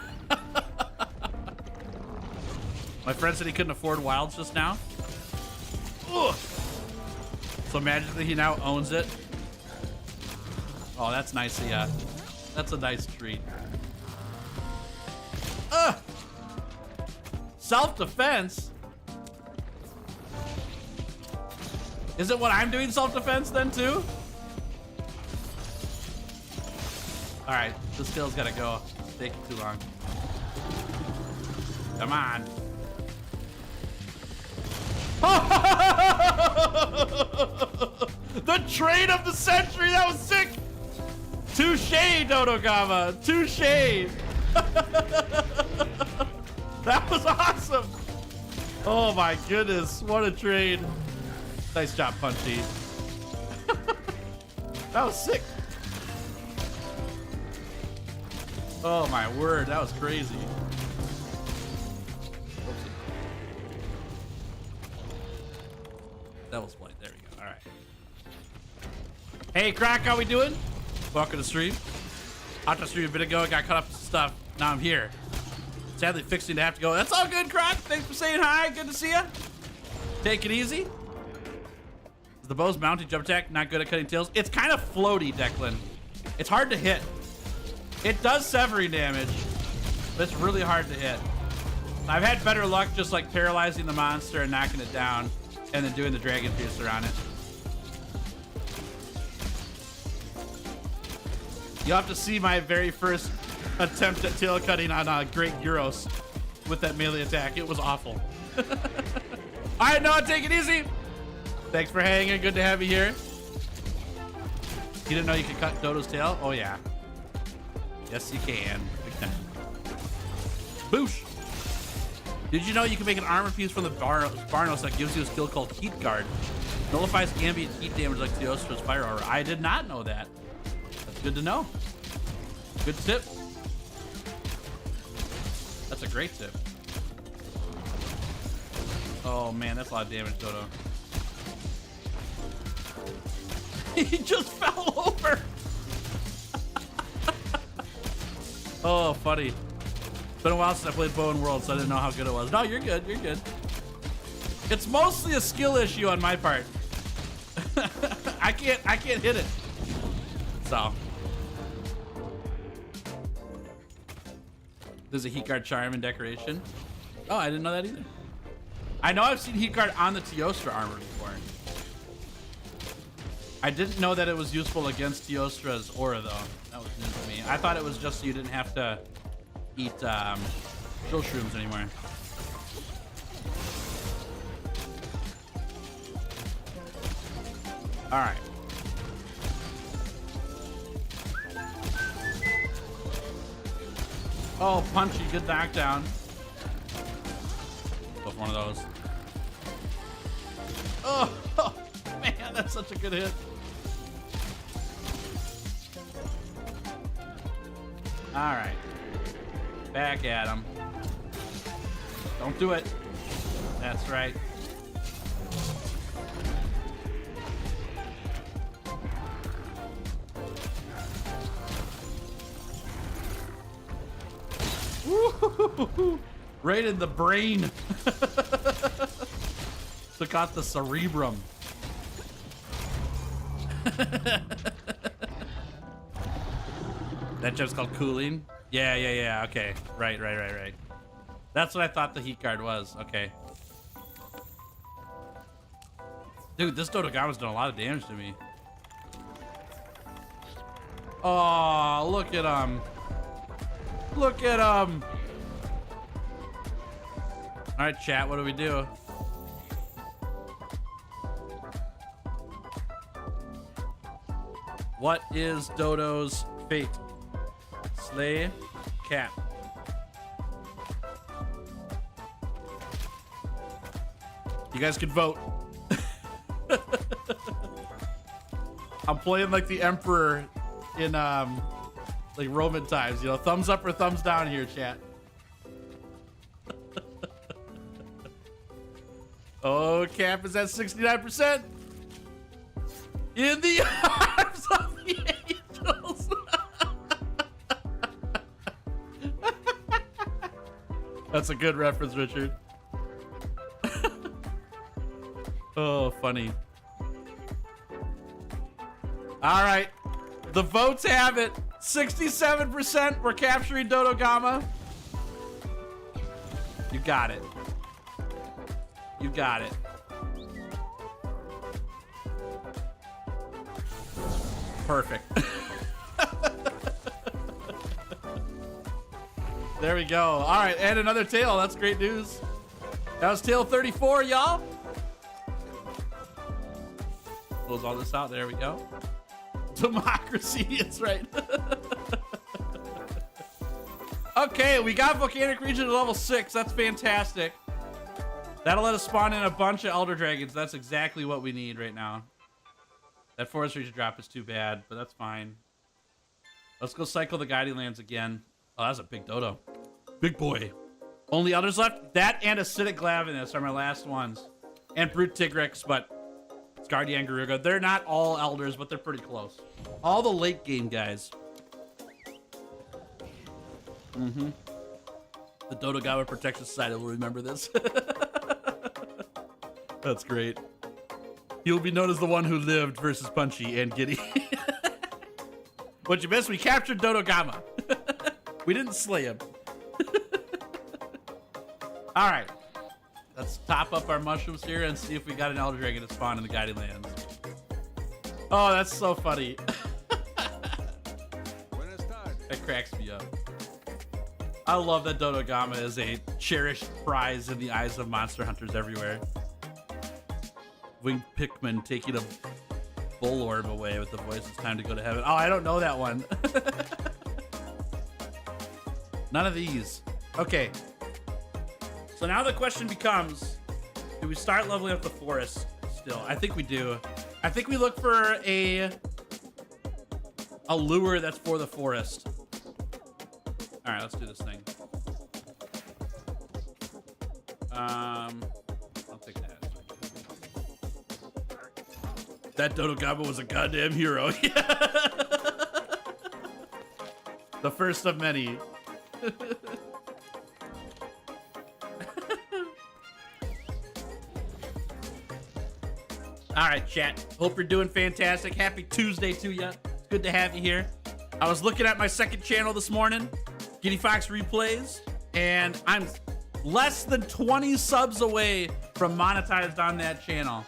My friend said he couldn't afford wilds just now. Ugh. So magically he now owns it. Oh, that's nice. Yeah, that's a nice treat. Ugh. Self-defense? Is it what I'm doing self-defense then too? All right, this kill's gotta go. It's taking too long. Come on. The trade of the century, that was sick. Touche, Dodogama, touche. That was awesome. Oh my goodness, what a trade. Nice job, Punchy. That was sick. Oh my word, that was crazy. Devil's Blight, there we go, all right. Hey, Crack, how we doing? Welcome to stream. Out to stream a bit ago, got caught up with stuff. Now I'm here. Sadly fixing to have to go. That's all good, Crack. Thanks for saying hi, good to see ya. Take it easy. Is the bow's mounting jump attack not good at cutting tails? It's kind of floaty, Declan. It's hard to hit. It does severing damage, but it's really hard to hit. I've had better luck just like paralyzing the monster and knocking it down and then doing the dragon piercer on it. You'll have to see my very first attempt at tail cutting on Great Euros with that melee attack. It was awful. All right, Noah, take it easy. Thanks for hanging. Good to have you here. You didn't know you could cut Dodo's tail? Oh, yeah. Yes, you can. Big time. Boosh. Did you know you can make an armor piece from the Barnos that gives you a skill called Heat Guard? Nullifies ambient heat damage like Teostra's Fire Aura. I did not know that. That's good to know. Good tip. That's a great tip. Oh man, that's a lot of damage, Dodo. He just fell over. Oh, funny. It's been a while since I played Bow and World, so I didn't know how good it was. No, you're good. You're good. It's mostly a skill issue on my part. I can't hit it. So there's a Heat Guard charm and decoration. Oh, I didn't know that either. I know I've seen Heat Guard on the Teostra armor before. I didn't know that it was useful against Teostra's aura though. That was new to me. I thought it was just so you didn't have to eat chill shrooms anymore. All right. Oh, Punchy, good knockdown. Go for one of those. Oh, man, that's such a good hit. All right. Back at him. Don't do it. That's right. Woo-hoo-hoo-hoo. Right in the brain. Took out the cerebrum. That job's called cooling? Yeah. Okay. Right. That's what I thought the Heat Guard was. Okay. Dude, this Dodogama's done a lot of damage to me. Oh, look at him. Look at him. All right, chat, what do we do? What is Dodo's fate? Slay Cap. You guys can vote. I'm playing like the Emperor in like Roman times, you know, thumbs up or thumbs down here, chat. Oh, Cap is at 69%. In the arms of the angels. That's a good reference, Richard. Oh, funny. All right. The votes have it. 67% we're capturing Dodogama. You got it. You got it. Perfect. There we go. All right, and another tail. That's great news. That was tail 34, y'all. Close all this out. There we go. Democracy is right. Okay, we got Volcanic Region at level 6. That's fantastic. That'll let us spawn in a bunch of Elder Dragons. That's exactly what we need right now. That Forest Region drop is too bad, but that's fine. Let's go cycle the Guiding Lands again. Oh, that's a big Dodo. Big boy. Only Elders left? That and Acidic Glavenus are my last ones. And Brute Tigrex, but it's Guardian Garuga. They're not all Elders, but they're pretty close. All the late game guys. Mm-hmm. The Dodogama Protection Society will remember this. That's great. He'll be known as the one who lived versus Punchy and Giddy. What you missed? We captured Dodogama. We didn't slay him. All right. Let's top up our mushrooms here and see if we got an Elder Dragon to spawn in the Guiding Lands. Oh, that's so funny. That cracks me up. I love that Dodogama is a cherished prize in the eyes of monster hunters everywhere. Winged Pikmin taking a bull orb away with the voice, it's time to go to heaven. Oh, I don't know that one. None of these. Okay. So now the question becomes, do we start leveling up the forest still? I think we do. I think we look for a lure that's for the forest. All right, let's do this thing. I'll take that. That Dodogama was a goddamn hero. The first of many. All right, chat. Hope you're doing fantastic. Happy Tuesday to you. It's good to have you here. I was looking at my second channel this morning, Giddy Fox Replays, and I'm less than 20 subs away from monetized on that channel.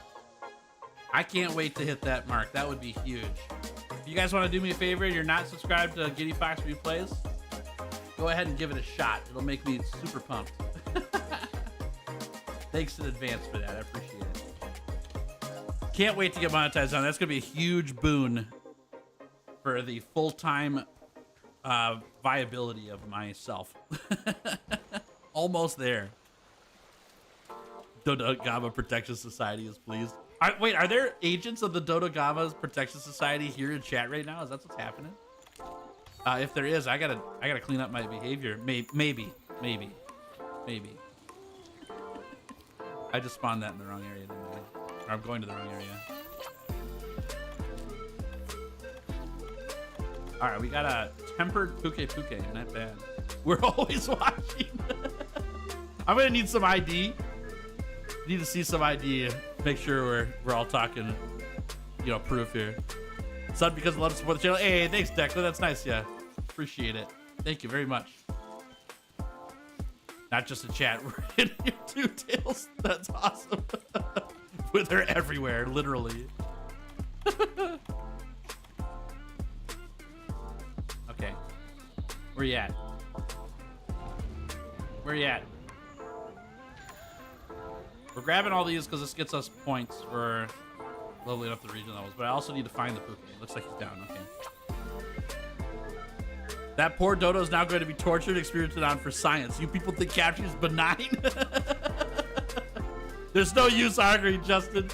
I can't wait to hit that mark. That would be huge. If you guys want to do me a favor and you're not subscribed to Giddy Fox Replays, go ahead and give it a shot. It'll make me super pumped. Thanks in advance for that. I appreciate it. Can't wait to get monetized on. That's going to be a huge boon for the full-time viability of myself. Almost there. Dodogama Protection Society is pleased. Wait, are there agents of the Dodogama's Protection Society here in chat right now? Is that what's happening? If there is, I gotta clean up my behavior. Maybe. I just spawned that in the wrong area, didn't I? Or I'm going to the wrong area. All right, we got a tempered Puke, not bad. We're always watching. I'm gonna need some ID. Need to see some ID. Make sure we're all talking, you know, proof here. Son, because I love to support the channel. Hey, thanks, Declan. That's nice, yeah. Appreciate it. Thank you very much. Not just a chat. We're in here too, Tails. That's awesome. They're everywhere, literally. Okay. Where you at? Where you at? We're grabbing all these because this gets us points for leveling up the region levels, but I also need to find the Puke. Looks like he's down. Okay. That poor dodo is now going to be tortured and experimented on for science. You people think capture is benign? There's no use arguing, Justin.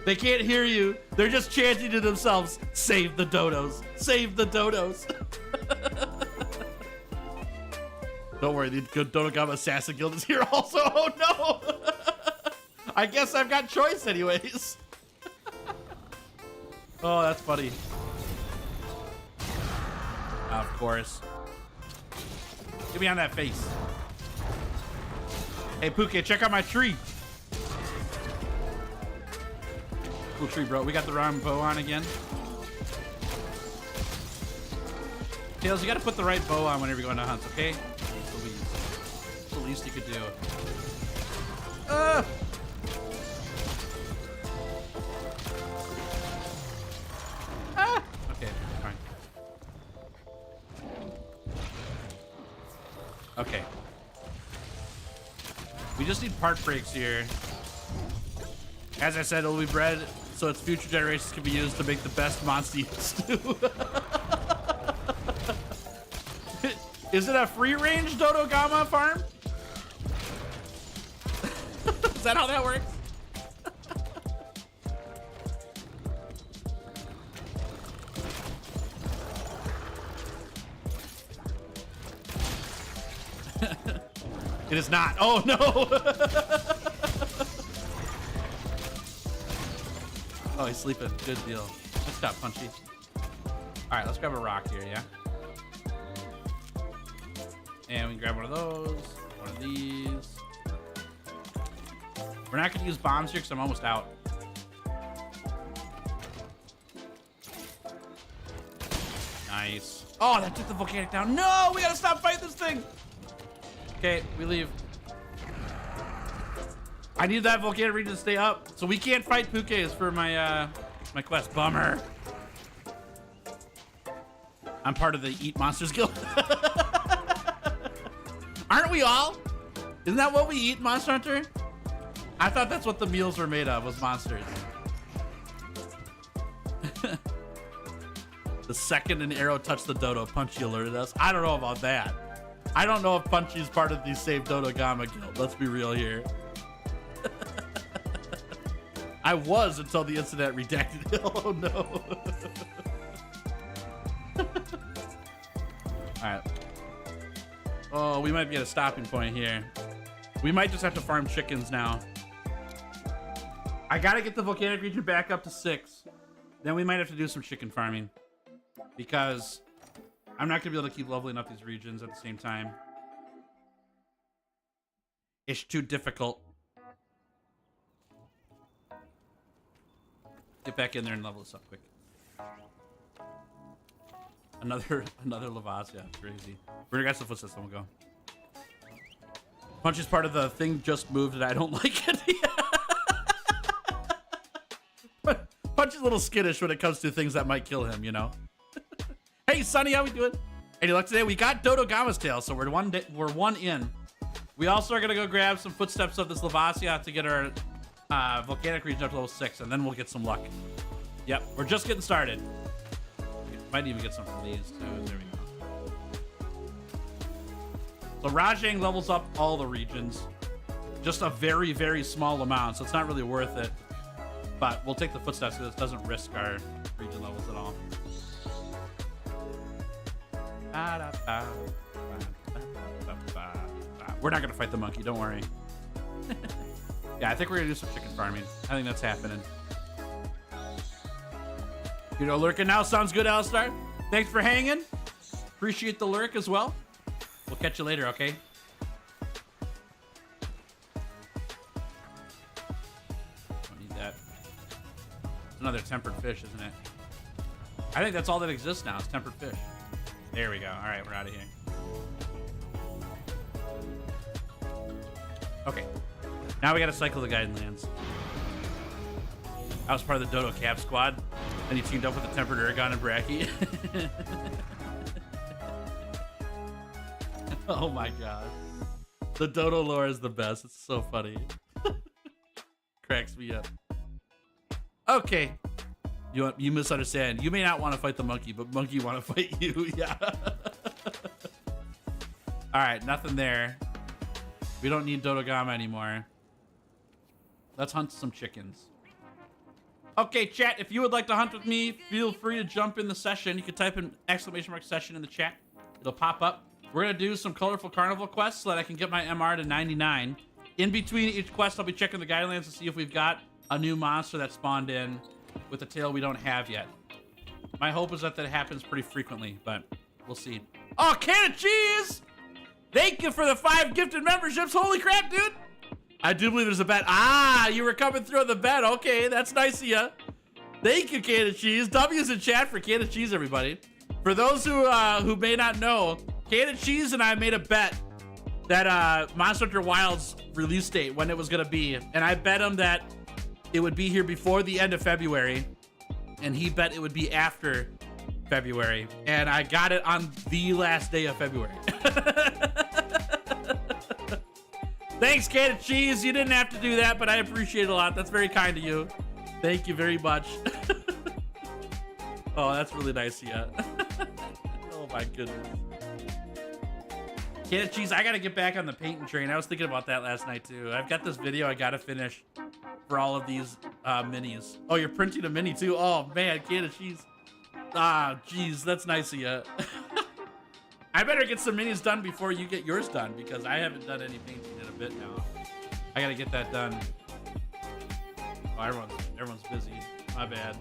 They can't hear you. They're just chanting to themselves, save the dodos. Save the dodos. Don't worry, the good Dodogama Assassin Guild is here also. Oh no! I guess I've got choice anyways. Oh, that's funny. Of course. Get me on that face. Hey, Puke, check out my tree. Cool tree, bro. We got the wrong bow on again. Tails, you gotta put the right bow on whenever you're going to hunt, okay? Please. It's the least you could do. Okay, fine. Okay. We just need part breaks here. As I said, it'll be bred so its future generations can be used to make the best monster stew. Is it a free-range Dodogama farm? Is that how that works? It is not. Oh no! Oh, he's sleeping. Good deal. That's got punchy. All right, let's grab a rock here, yeah? And we can grab one of those, one of these. We're not gonna use bombs here because I'm almost out. Nice. Oh, that took the volcanic down. No, we gotta stop fighting this thing. Okay, we leave. I need that volcanic region to stay up, so we can't fight Pukes for my my quest. Bummer. I'm part of the Eat Monsters Guild. Aren't we all? Isn't that what we eat, Monster Hunter? I thought that's what the meals were made of, was monsters. The second an arrow touched the dodo, Punchy alerted us. I don't know about that. I don't know if Punchy's part of the Save Dodogama Guild. Let's be real here. I was until the incident redacted it. Oh no. Alright. Oh, we might be at a stopping point here. We might just have to farm chickens now. I gotta get the volcanic region back up to 6. Then we might have to do some chicken farming. Because I'm not gonna be able to keep leveling up these regions at the same time. It's too difficult. Get back in there and level this up quick. Another Lavazia. Crazy. We're gonna get some footsteps, then we'll go. Punch is part of the thing just moved and I don't like it. Punch is a little skittish when it comes to things that might kill him, you know. Hey Sonny, how we doing? Any luck today? We got Dodogama's tail, so we're one in. We also are gonna go grab some footsteps of this Lavazia to get our volcanic region up to level 6, and then we'll get some luck. Yep, we're just getting started. Might even get some from these too. There we go. So Rajang levels up all the regions. Just a very, very small amount, so it's not really worth it. But we'll take the footsteps because it doesn't risk our region levels at all. We're not gonna fight the monkey, don't worry. Yeah, I think we're gonna do some chicken farming. I think that's happening. You know, lurking now sounds good, Alistar. Thanks for hanging. Appreciate the lurk as well. We'll catch you later, okay? Don't need that. It's another tempered fish, isn't it? I think that's all that exists now, is tempered fish. There we go. All right, we're out of here. Okay. Now we gotta cycle the Guiding Lands. I was part of the Dodo Cap squad, and he teamed up with the Tempered Aragon and Bracky. Oh my god. The Dodo lore is the best. It's so funny. Cracks me up. Okay. You misunderstand. You may not want to fight the monkey, but monkey want to fight you. Yeah. All right, nothing there. We don't need Dodogama anymore. Let's hunt some chickens. Okay, chat, if you would like to hunt with me, feel free to jump in the session. You can type in !session in the chat. It'll pop up. We're going to do some colorful carnival quests so that I can get my MR to 99. In between each quest, I'll be checking the guidelines to see if we've got a new monster that spawned in with a tail we don't have yet. My hope is that happens pretty frequently, but we'll see. Oh, can of cheese! Thank you for the 5 gifted memberships. Holy crap, dude! I do believe there's a bet. Ah, you were coming through on the bet. Okay, that's nice of you. Thank you, Can of Cheese. W's in chat for Can of Cheese, everybody. For those who may not know, Can of Cheese and I made a bet that Monster Hunter Wild's release date, when it was going to be. And I bet him that it would be here before the end of February. And he bet it would be after February. And I got it on the last day of February. Thanks, Can of Cheese. You didn't have to do that, but I appreciate it a lot. That's very kind of you. Thank you very much. Oh, that's really nice of you. Oh my goodness. Can of Cheese, I gotta get back on the painting train. I was thinking about that last night too. I've got this video I gotta finish for all of these minis. Oh, you're printing a mini too? Oh man, Can of Cheese. Ah, geez, that's nice of you. I better get some minis done before you get yours done, because I haven't done any painting in a bit now. I gotta get that done. Oh, everyone's busy. My bad.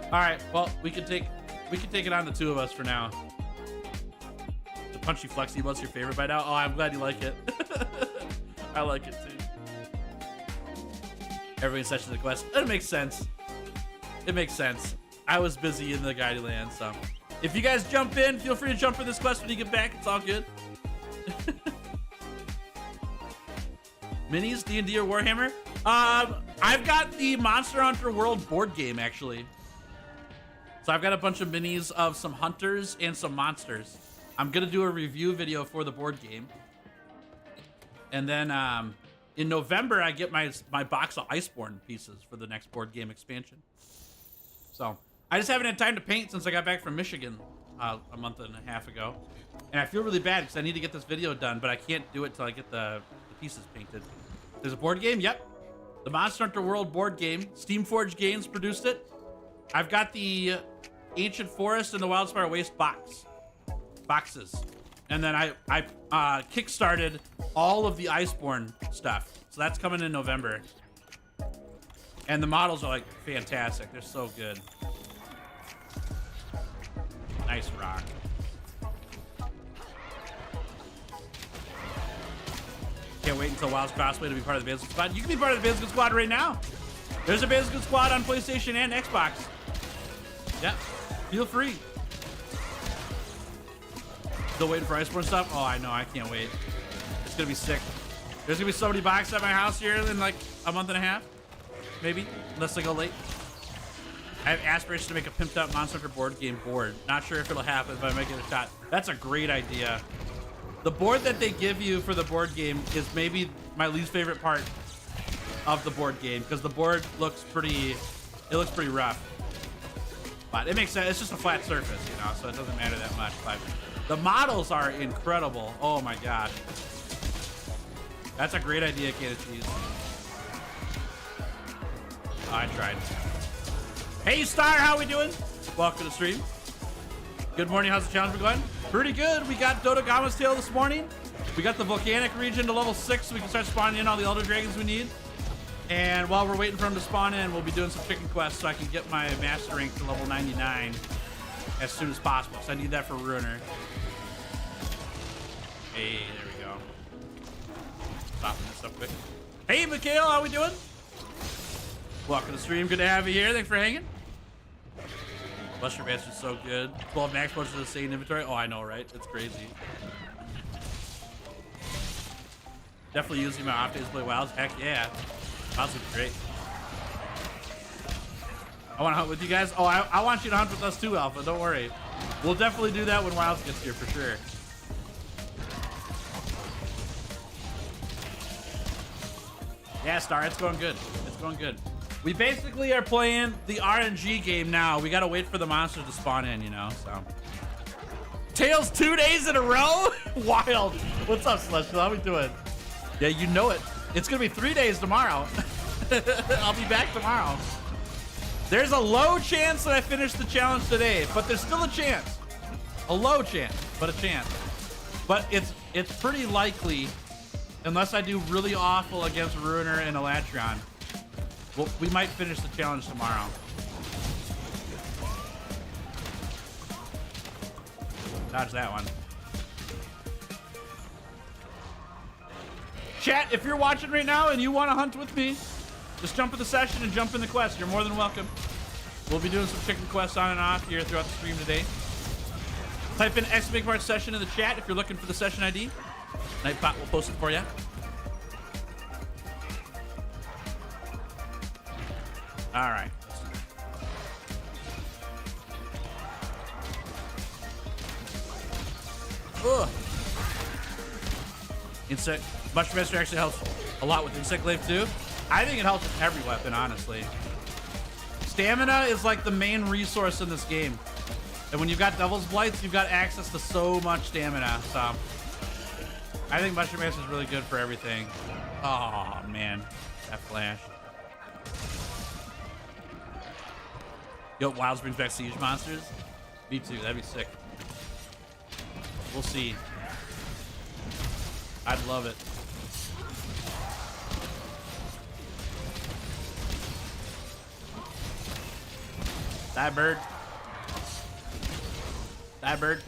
All right, well, we can take it on, the two of us for now. The Punchy Flexi, what's your favorite by now? Oh, I'm glad you like it. I like it too. Every session of the quest. It makes sense. It makes sense. I was busy in the Guided Land, so. If you guys jump in, feel free to jump in this quest when you get back. It's all good. Minis, D&D or Warhammer? I've got the Monster Hunter World board game, actually. So I've got a bunch of minis of some hunters and some monsters. I'm going to do a review video for the board game. And then in November, I get my box of Iceborne pieces for the next board game expansion. So I just haven't had time to paint since I got back from Michigan a month and a half ago. And I feel really bad because I need to get this video done, but I can't do it till I get the pieces painted. There's a board game? Yep. The Monster Hunter World board game. Steamforge Games produced it. I've got the Ancient Forest and the Wildspire Waste boxes. And then I kickstarted all of the Iceborne stuff. So that's coming in November. And the models are like fantastic. They're so good. Nice rock. Can't wait until WoW's Crossplay to be part of the Bandicoot Squad. You can be part of the Bandicoot Squad right now. There's a Bandicoot Squad on PlayStation and Xbox. Yeah, feel free. Still waiting for Iceborne stuff? Oh, I know. I can't wait. It's going to be sick. There's going to be so many boxes at my house here in like a month and a half. Maybe, unless I go late. I have aspirations to make a pimped out Monster Hunter board game board. Not sure if it'll happen, but I might give it a shot. That's a great idea. The board that they give you for the board game is maybe my least favorite part of the board game, because the board looks pretty rough. But it makes sense. It's just a flat surface, you know, so it doesn't matter that much. But the models are incredible. Oh my gosh. That's a great idea, Can of Cheese. Oh, I tried. Hey, Star, how we doing? Welcome to the stream. Good morning. How's the challenge been going? Pretty good. We got Dodogama's tail this morning. We got the volcanic region to level 6 so we can start spawning in all the Elder Dragons we need. And while we're waiting for them to spawn in, we'll be doing some chicken quests so I can get my master rank to level 99 as soon as possible. So I need that for Ruiner. Hey, there we go. Stopping this up quick. Hey, Mikhail, how we doing? Welcome to the stream. Good to have you here. Thanks for hanging. Buster Bastard's so good. 12 max punches in the same inventory. Oh, I know, right? It's crazy. Definitely using my off days to play Wilds. Heck yeah. Wilds would be great. I want to hunt with you guys. Oh, I want you to hunt with us too, Alpha. Don't worry. We'll definitely do that when Wilds gets here for sure. Yeah, Star, it's going good. It's going good. We basically are playing the RNG game now. We got to wait for the monsters to spawn in, you know, so. Tails 2 days in a row? Wild. What's up, Celestial? How we doing? Yeah, you know it. It's going to be 3 days tomorrow. I'll be back tomorrow. There's a low chance that I finish the challenge today, but there's still a chance. A low chance, but a chance. But it's pretty likely, unless I do really awful against Ruiner and Elatreon, well, we might finish the challenge tomorrow. Dodge that one. Chat, if you're watching right now and you want to hunt with me, just jump in the session and jump in the quest. You're more than welcome. We'll be doing some chicken quests on and off here throughout the stream today. Type in !session in the chat if you're looking for the session ID. Nightbot will post it for you. All right. Ugh. Insect Mushroom Master actually helps a lot with Insect Glaive too. I think it helps with every weapon, honestly. Stamina is like the main resource in this game. And when you've got Devil's Blights, you've got access to so much stamina. So I think Mushroom Master is really good for everything. Oh man, that flash. Yo, Wilds brings back siege monsters. Me too, that'd be sick. We'll see. I'd love it. Die, bird. Die, bird.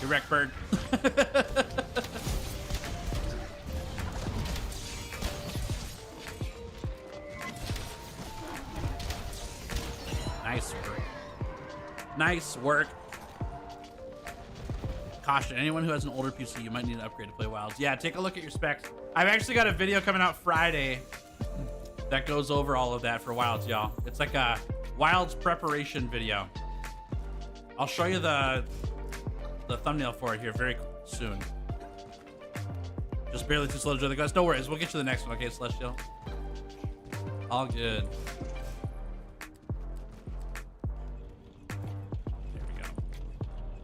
You wreck, bird. Nice work. Nice work. Caution, anyone who has an older PC, you might need an upgrade to play Wilds. Yeah, take a look at your specs. I've actually got a video coming out Friday that goes over all of that for Wilds, y'all. It's like a Wilds preparation video. I'll show you the thumbnail for it here very soon. Just barely too slow to join the quest. No worries, we'll get you the next one, okay, Celestial? All good.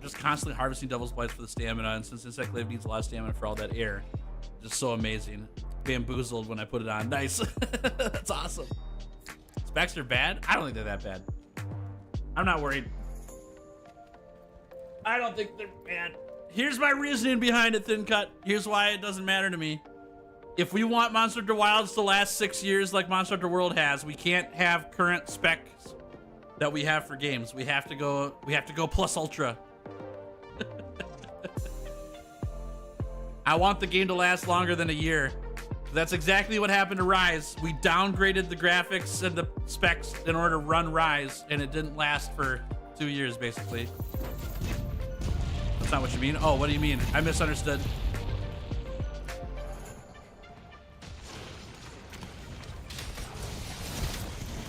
Just constantly harvesting Devil's Blights for the stamina, and since Insect Glaive needs a lot of stamina for all that air, just so amazing. Bamboozled when I put it on. Nice. That's awesome. Specs are bad? I don't think they're that bad. I'm not worried. I don't think they're bad. Here's my reasoning behind it, Thin Cut. Here's why it doesn't matter to me. If we want Monster Hunter Wilds to last 6 years like Monster Hunter World has, we can't have current specs that we have for games. We have to go plus ultra. I want the game to last longer than a year. That's exactly what happened to Rise. We downgraded the graphics and the specs in order to run Rise, and it didn't last for 2 years, basically. That's not what you mean. Oh, what do you mean? I misunderstood.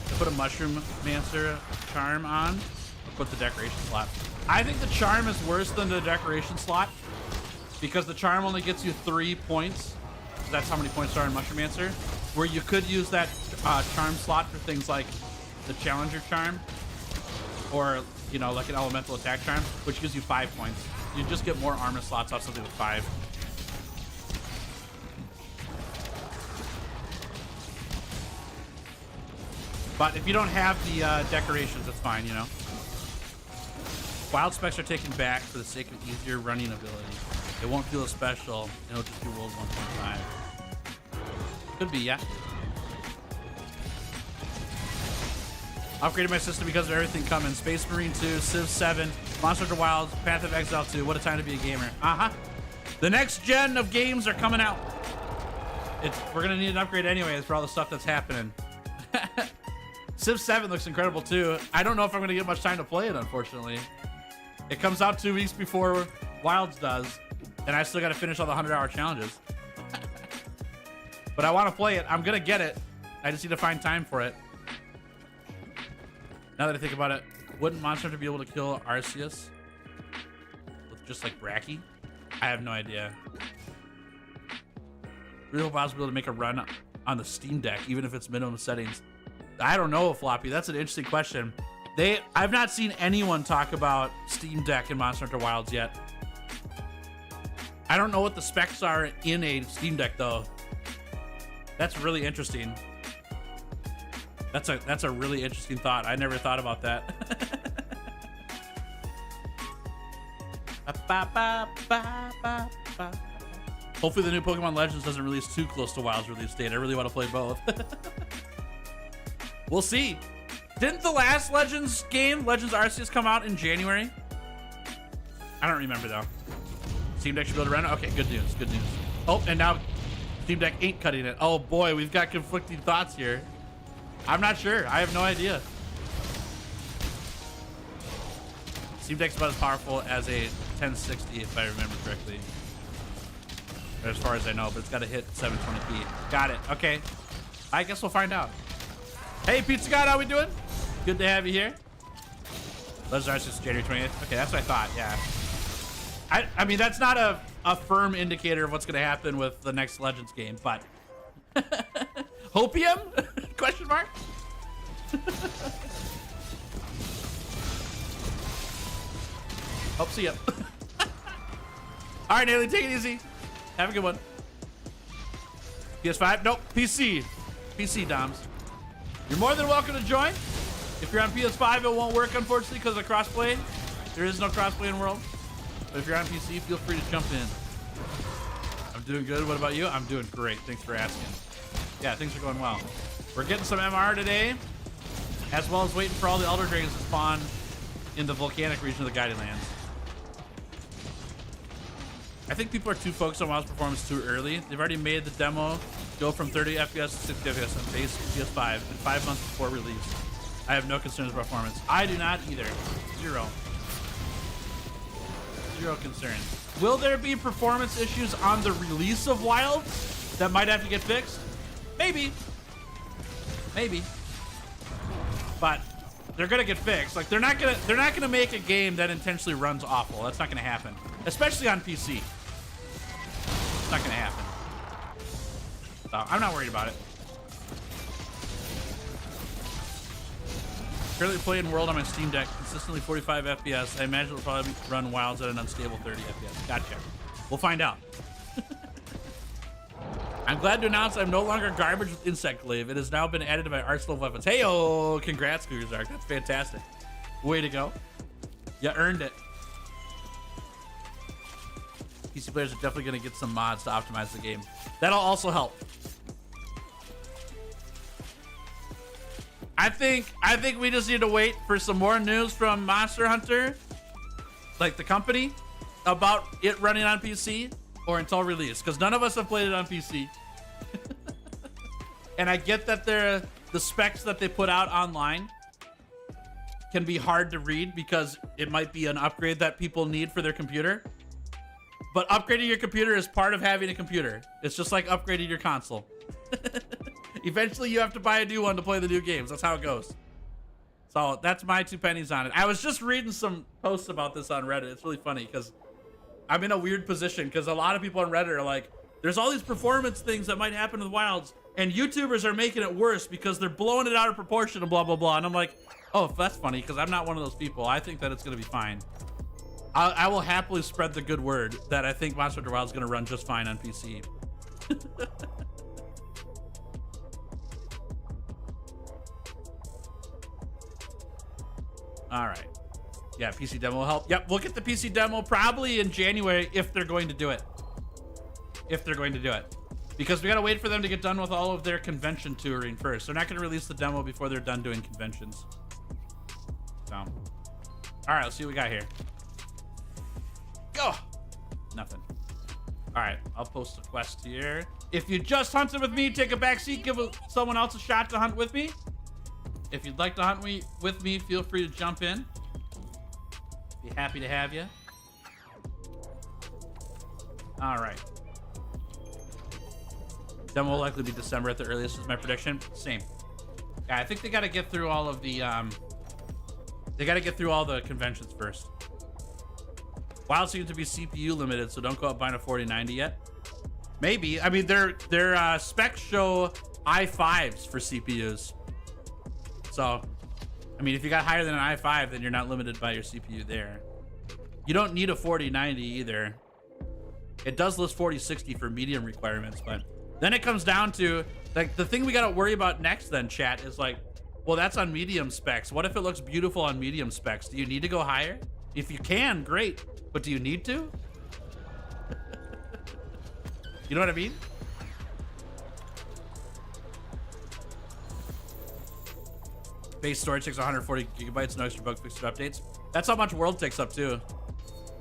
I put a Mushroom Mancer charm on. I'll put the decoration slot. I think the charm is worse than the decoration slot because the charm only gets you 3 points. That's how many points are in Mushroom Mancer. Where you could use that charm slot for things like the Challenger charm or, you know, like an elemental attack charm, which gives you 5 points. You just get more armor slots off something with 5. But if you don't have the decorations, that's fine, you know. Wild specs are taken back for the sake of easier running ability. It won't feel as special, and it'll just be World 1.5. Could be, yeah. Upgraded my system because of everything coming. Space Marine 2, Civ 7, Monster Hunter Wilds, Path of Exile 2. What a time to be a gamer. Uh-huh. The next gen of games are coming out. We're gonna need an upgrade anyways for all the stuff that's happening. Civ 7 looks incredible too. I don't know if I'm gonna get much time to play it, unfortunately. It comes out 2 weeks before Wilds does, and I still gotta finish all the 100-hour challenges. but I want to play it. I'm gonna get it. I just need to find time for it. Now that I think about it, wouldn't Monster Hunter be able to kill Arceus with just like Bracky? I have no idea. Real possibility to make a run on the Steam Deck, even if it's minimum settings. I don't know, Floppy. That's an interesting question. I've not seen anyone talk about Steam Deck in Monster Hunter Wilds yet. I don't know what the specs are in a Steam Deck though. That's really interesting. That's a really interesting thought. I never thought about that. Hopefully the new Pokemon Legends doesn't release too close to Wild's release date. I really want to play both. We'll see. Didn't the last Legends game, Legends Arceus, come out in January? I don't remember though. Steam Deck should be able to run it? Okay, good news, good news. Oh, and now Steam Deck ain't cutting it. Oh boy, we've got conflicting thoughts here. I'm not sure, I have no idea. Steam Deck's about as powerful as a 1060 if I remember correctly. As far as I know, but it's gotta hit 720p. Got it, okay. I guess we'll find out. Hey, Pizza God, how we doing? Good to have you here. Legends Arceus January 20th. Okay, that's what I thought, yeah. I mean, that's not a firm indicator of what's gonna happen with the next Legends game, but Hopium? Question mark? Hope see ya. All right, Haley, take it easy. Have a good one. PS5? Nope. PC. PC, Doms. You're more than welcome to join. If you're on PS5, it won't work, unfortunately, because of crossplay. There is no crossplay in World. But if you're on PC, feel free to jump in. I'm doing good. What about you? I'm doing great. Thanks for asking. Yeah, things are going well. We're getting some MR today, as well as waiting for all the Elder Dragons to spawn in the volcanic region of the Guided Lands. I think people are too focused on WoW's performance too early. They've already made the demo go from 30 FPS to 60 FPS on base PS5 in 5 months before release. I have no concerns about performance. I do not either. Zero. Zero concerns. Will there be performance issues on the release of Wilds that might have to get fixed? Maybe. Maybe. But they're gonna get fixed. Like they're not gonna make a game that intentionally runs awful. That's not gonna happen. Especially on PC. It's not gonna happen. So I'm not worried about it. Currently playing World on my Steam Deck, consistently 45 FPS. I imagine it'll probably run Wilds at an unstable 30 FPS. Gotcha. We'll find out. I'm glad to announce I'm no longer garbage with Insect Glaive. It has now been added to my arsenal of weapons. Hey-oh! Congrats, Cougarzark. That's fantastic. Way to go. You earned it. PC players are definitely going to get some mods to optimize the game. That'll also help. I think we just need to wait for some more news from Monster Hunter, like the company, about it running on PC or until release, because none of us have played it on PC. And I get that the specs that they put out online can be hard to read because it might be an upgrade that people need for their computer. But upgrading your computer is part of having a computer. It's just like upgrading your console. Eventually you have to buy a new one to play the new games. That's how it goes. So that's my 2 pennies on it. I was just reading some posts about this on Reddit. It's really funny because I'm in a weird position because a lot of people on Reddit are like, there's all these performance things that might happen with Wilds and YouTubers are making it worse because they're blowing it out of proportion and blah, blah, blah. And I'm like, oh, that's funny because I'm not one of those people. I think that it's going to be fine. I will happily spread the good word that I think Monster Hunter Wild is going to run just fine on PC. All right. Yeah, PC demo will help. Yep, we'll get the PC demo probably in January if they're going to do it. If they're going to do it. Because we got to wait for them to get done with all of their convention touring first. They're not going to release the demo before they're done doing conventions. So. All right, let's see what we got here. Go! Nothing. All right, I'll post a quest here. If you just hunted with me, take a back seat, give someone else a shot to hunt with me. If you'd like to hunt with me, feel free to jump in. Be happy to have you. All right. Then will likely be December at the earliest is my prediction. Same. Yeah, I think they got to get through all of the they got to get through all the conventions first. WoW seems to be CPU limited, so don't go out buying a 4090 yet. Maybe. I mean, their specs show i5s for CPUs. So, I mean, if you got higher than an i5, then you're not limited by your CPU there. You don't need a 4090 either. It does list 4060 for medium requirements, but then it comes down to, like, the thing we got to worry about next then, chat, is like, well, that's on medium specs. What if it looks beautiful on medium specs? Do you need to go higher? If you can, great. But do you need to? You know what I mean? Base storage takes 140 gigabytes, no extra bug fixes or updates. That's how much World takes up too.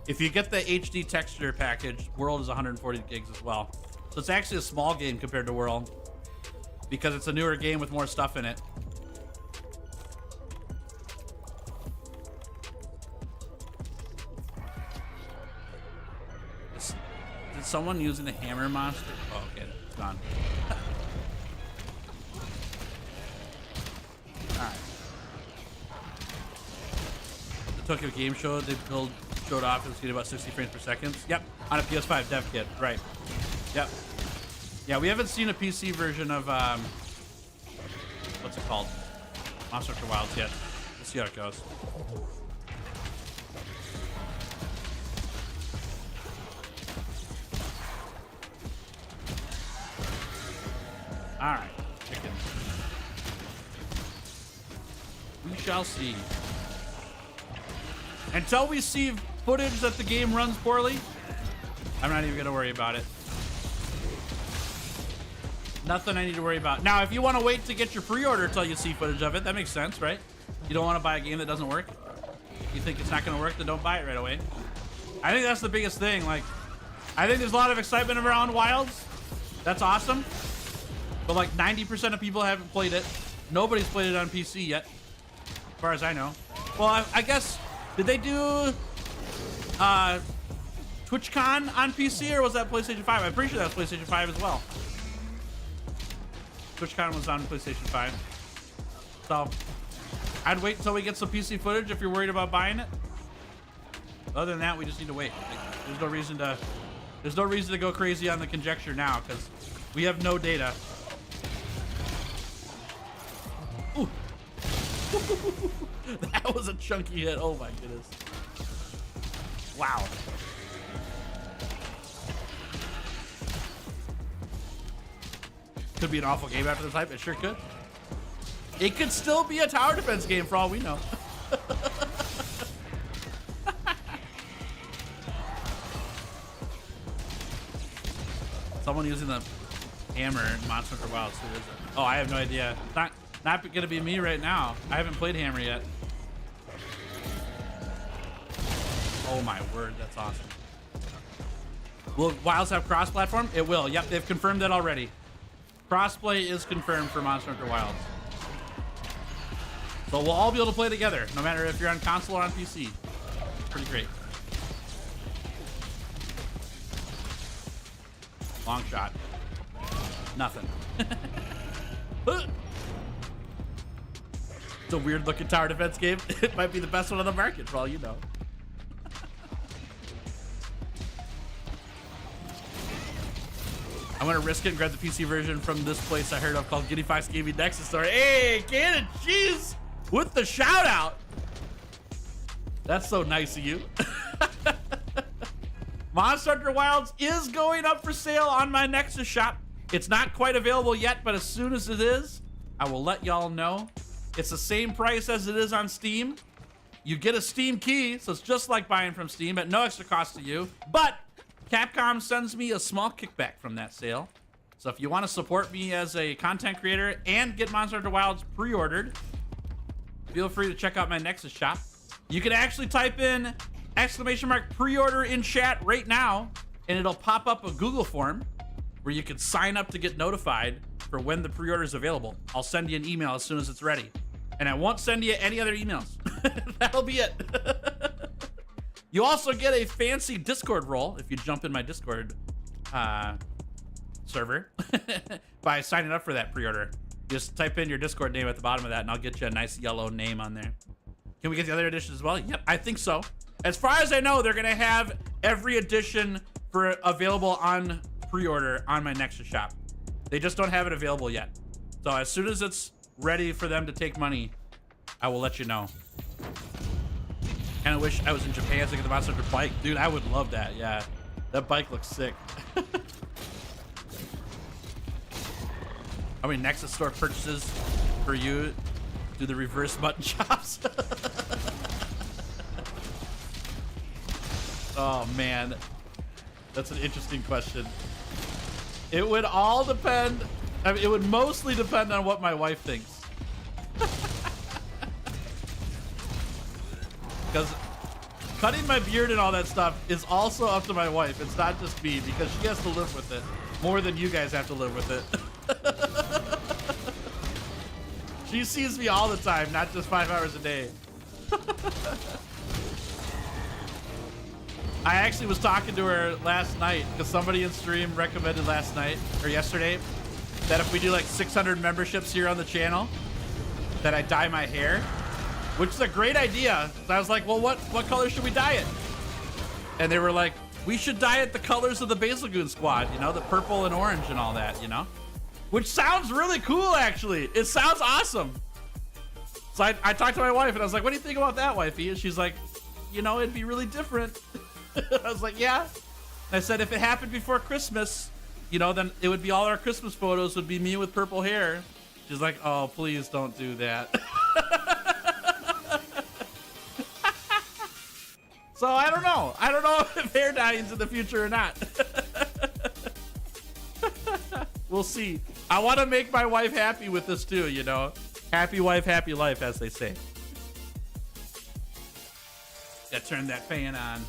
If you get the HD texture package, World is 140 gigs as well. So it's actually a small game compared to World because it's a newer game with more stuff in it. Is someone using a hammer monster? Oh, okay, it's gone. Alright. The Tokyo Game Show, they showed off, it was getting about 60 frames per second. Yep, on a PS5 dev kit, right. Yep. Yeah, we haven't seen a PC version of, what's it called? Monster Hunter Wilds yet. We'll see how it goes. All right, chicken. We shall see. Until we see footage that the game runs poorly, I'm not even gonna worry about it. Nothing I need to worry about. Now, if you want to wait to get your pre-order until you see footage of it, that makes sense, right? You don't want to buy a game that doesn't work. You think it's not gonna work, then don't buy it right away. I think that's the biggest thing. Like, I think there's a lot of excitement around Wilds. That's awesome. But like 90% of people haven't played it. Nobody's played it on PC yet, as far as I know. Well, I guess, did they do TwitchCon on PC, or was that PlayStation 5? I'm pretty sure that was PlayStation 5 as well. TwitchCon was on PlayStation 5. So, I'd wait until we get some PC footage if you're worried about buying it. Other than that, we just need to wait. Like, there's no reason to go crazy on the conjecture now, because we have no data. Ooh. That was a chunky hit. Oh my goodness. Wow. Could be an awful game after the type. It sure could. It could still be a tower defense game for all we know. Someone using the hammer in Monster Hunter Wilds. Who is it? Oh, I have no idea. Not gonna be me right now. I haven't played Hammer yet. Oh my word, that's awesome. Will Wilds have cross-platform? It will. Yep, they've confirmed that already. Crossplay is confirmed for Monster Hunter Wilds. So we'll all be able to play together, no matter if you're on console or on PC. Pretty great. Long shot. Nothing. It's a weird looking tower defense game. It might be the best one on the market for all you know. I'm gonna risk it and grab the PC version from this place I heard of called Guinea Fox Gaming Nexus Store. Hey, Cannon Cheese with the shout out. That's so nice of you. Monster Hunter Wilds is going up for sale on my Nexus shop. It's not quite available yet, but as soon as it is, I will let y'all know. It's the same price as it is on Steam. You get a Steam key, so it's just like buying from Steam at no extra cost to you. But Capcom sends me a small kickback from that sale. So if you want to support me as a content creator and get Monster Hunter Wilds pre-ordered, feel free to check out my Nexus shop. You can actually type in !pre-order in chat right now, and it'll pop up a Google form where you can sign up to get notified for when the pre-order is available. I'll send you an email as soon as it's ready. And I won't send you any other emails. That'll be it. You also get a fancy Discord role if you jump in my Discord server by signing up for that pre-order. Just type in your Discord name at the bottom of that and I'll get you a nice yellow name on there. Can we get the other editions as well? Yep, I think so. As far as I know, they're gonna have every edition for available on pre-order on my Nexus shop. They just don't have it available yet. So as soon as it's ready for them to take money, I will let you know. Kinda wish I was in Japan so I could get the Monster Hunter bike. Dude, I would love that, yeah. That bike looks sick. How many Nexus store purchases for you do the reverse mutton chops? Oh man, that's an interesting question. It would all depend. I mean, it would mostly depend on what my wife thinks. Because cutting my beard and all that stuff is also up to my wife. It's not just me, because she has to live with it more than you guys have to live with it. She sees me all the time, not just 5 hours a day. I actually was talking to her last night because somebody in stream recommended last night or yesterday that if we do like 600 memberships here on the channel, that I dye my hair, which is a great idea. So I was like, well, what color should we dye it? And they were like, we should dye it the colors of the Basilgoon squad, you know, the purple and orange and all that, you know, which sounds really cool. Actually, it sounds awesome. So I talked to my wife and I was like, what do you think about that, wifey? And she's like, you know, it'd be really different. I was like, yeah. And I said, if it happened before Christmas, you know, then it would be all our Christmas photos would be me with purple hair. She's like, oh, please don't do that. So I don't know. I don't know if hair dyeing's in the future or not. We'll see. I want to make my wife happy with this too, you know. Happy wife, happy life, as they say. Gotta turn that fan on.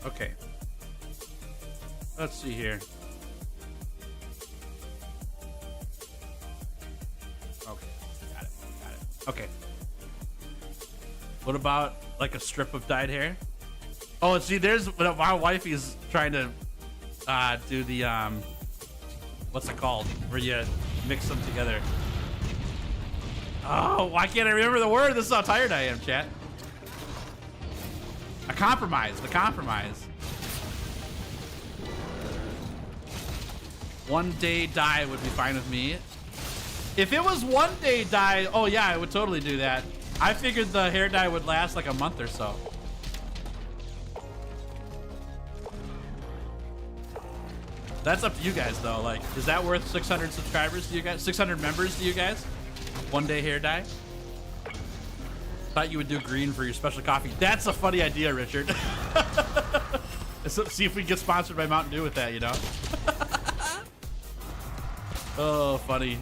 Okay. Let's see here. Okay, got it. Okay. What about like a strip of dyed hair? Oh, and see, there's my wifey's trying to do the what's it called? Where you mix them together. Oh, why can't I remember the word? This is how tired I am, chat. A compromise. The compromise. One day dye would be fine with me. If it was one day dye, oh yeah, I would totally do that. I figured the hair dye would last like a month or so. That's up to you guys though. Like, is that worth 600 subscribers to you guys? 600 members to you guys? One day hair dye? Thought you would do green for your special coffee. That's a funny idea, Richard. So, see if we get sponsored by Mountain Dew with that, you know? Oh, funny.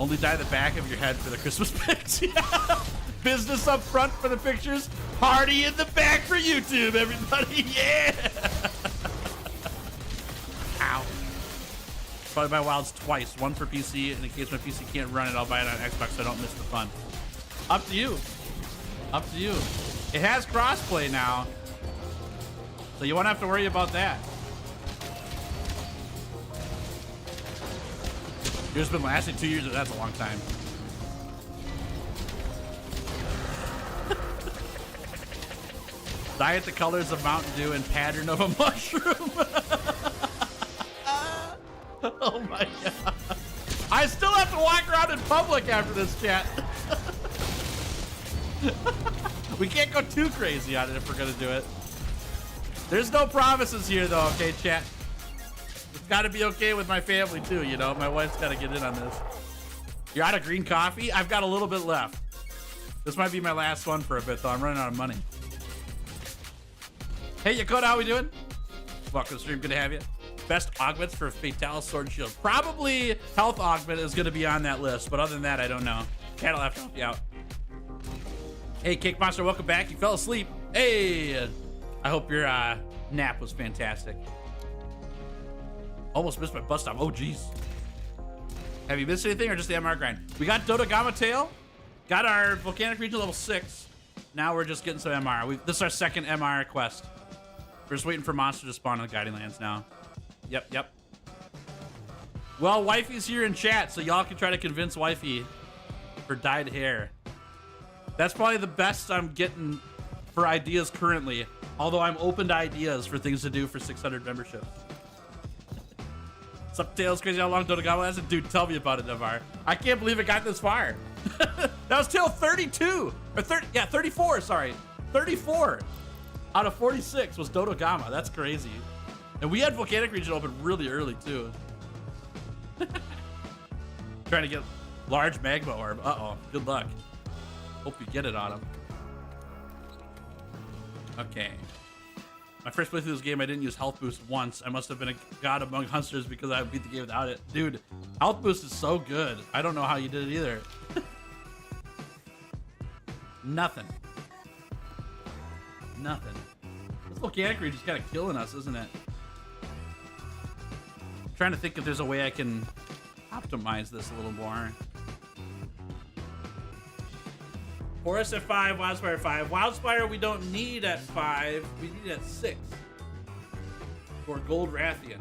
Only dye the back of your head for the Christmas pics. Yeah. Business up front for the pictures. Party in the back for YouTube, everybody. Yeah. Ow. Probably buy Wilds twice. One for PC, and in case my PC can't run it, I'll buy it on Xbox so I don't miss the fun. Up to you. Up to you. It has crossplay now, so you won't have to worry about that. Yours been lasting 2 years, that's a long time. Dye it the colors of Mountain Dew and pattern of a mushroom. Oh my god. I still have to walk around in public after this, chat. We can't go too crazy on it if we're gonna do it. There's no promises here though, okay, chat? It's gotta be okay with my family too, you know? My wife's gotta get in on this. You're out of green coffee? I've got a little bit left. This might be my last one for a bit though. I'm running out of money. Hey, Yakota, how we doing? Welcome to the stream, good to have you. Best augments for Fatalis Sword and Shield. Probably Health Augment is gonna be on that list, but other than that, I don't know. Cat will have to help you out. Hey, Cake Monster, welcome back. You fell asleep. Hey, I hope your nap was fantastic. Almost missed my bus stop. Oh, jeez. Have you missed anything or just the MR grind? We got Dodogama Tail. Got our Volcanic Region level 6. Now we're just getting some MR. This is our second MR quest. We're just waiting for monsters to spawn in the Guiding Lands now. Yep, yep. Well, Wifey's here in chat, so y'all can try to convince Wifey for dyed hair. That's probably the best I'm getting for ideas currently. Although I'm open to ideas for things to do for 600 memberships. What's up, Tails? Crazy how long Dodogama lasted? Dude, tell me about it, Navar. I can't believe it got this far. That was tail 32. Or 30, yeah, 34, sorry. 34 out of 46 was Dodogama. That's crazy. And we had Volcanic Region open really early, too. Trying to get large magma orb. Uh-oh. Good luck. Hope you get it on him. Okay. My first playthrough of this game, I didn't use health boost once. I must have been a god among hunters because I beat the game without it. Dude, health boost is so good. I don't know how you did it either. Nothing. Nothing. This Volcanic Region is kind of killing us, isn't it? I'm trying to think if there's a way I can optimize this a little more. Forest at 5, Wildspire at 5. Wildspire we don't need at 5. We need it at 6. For Gold Rathian.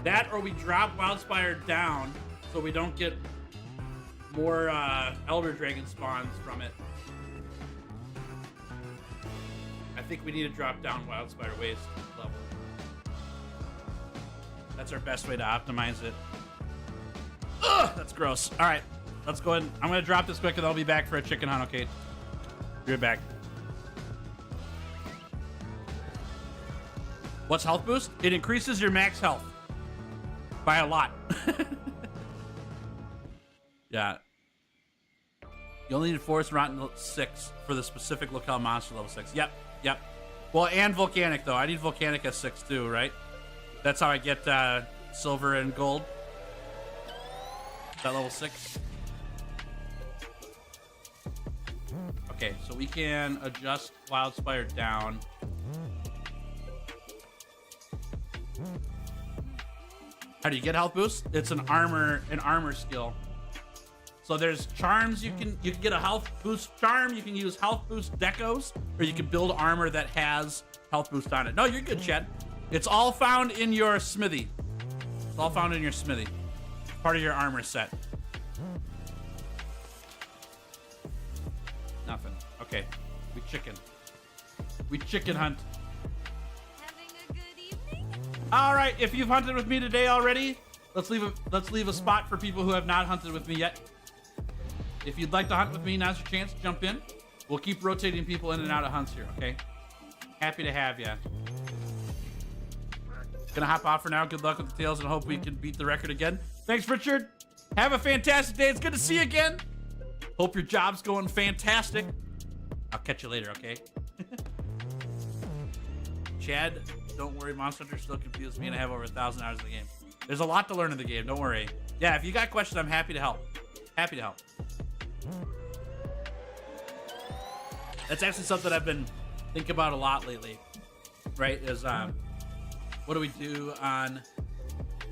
That or we drop Wildspire down so we don't get more Elder Dragon spawns from it. I think we need to drop down Wildspire waste level. That's our best way to optimize it. Ugh, that's gross. All right, let's go ahead. I'm gonna drop this quick and I'll be back for a chicken hunt, okay? Be right back. What's health boost? It increases your max health by a lot. Yeah. You only need Forest Rotten 6 for the specific locale monster level 6. Yep, yep. Well, and Volcanic though. I need Volcanic at 6 too, right? That's how I get silver and gold. That level 6. Okay, so we can adjust Wildspire down. How do you get health boost? It's an armor skill. So there's charms you can get a health boost charm. You can use health boost decos, or you can build armor that has health boost on it. No, you're good, Chad. It's all found in your smithy. It's all found in your smithy. Part of your armor set. Nothing. Okay. We chicken. We chicken hunt. Having a good evening? All right. If you've hunted with me today already, let's leave a spot for people who have not hunted with me yet. If you'd like to hunt with me, now's your chance. Jump in. We'll keep rotating people in and out of hunts here. Okay. Happy to have you. Gonna hop off for now. Good luck with the tails and hope we can beat the record again. Thanks, Richard. Have a fantastic day. It's good to see you again. Hope your job's going fantastic. I'll catch you later, okay? Chad, don't worry. Monster Hunter still confuses me and I have over 1,000 hours in the game. There's a lot to learn in the game. Don't worry. Yeah, if you got questions, I'm happy to help. Happy to help. That's actually something I've been thinking about a lot lately, right? Is what do we do on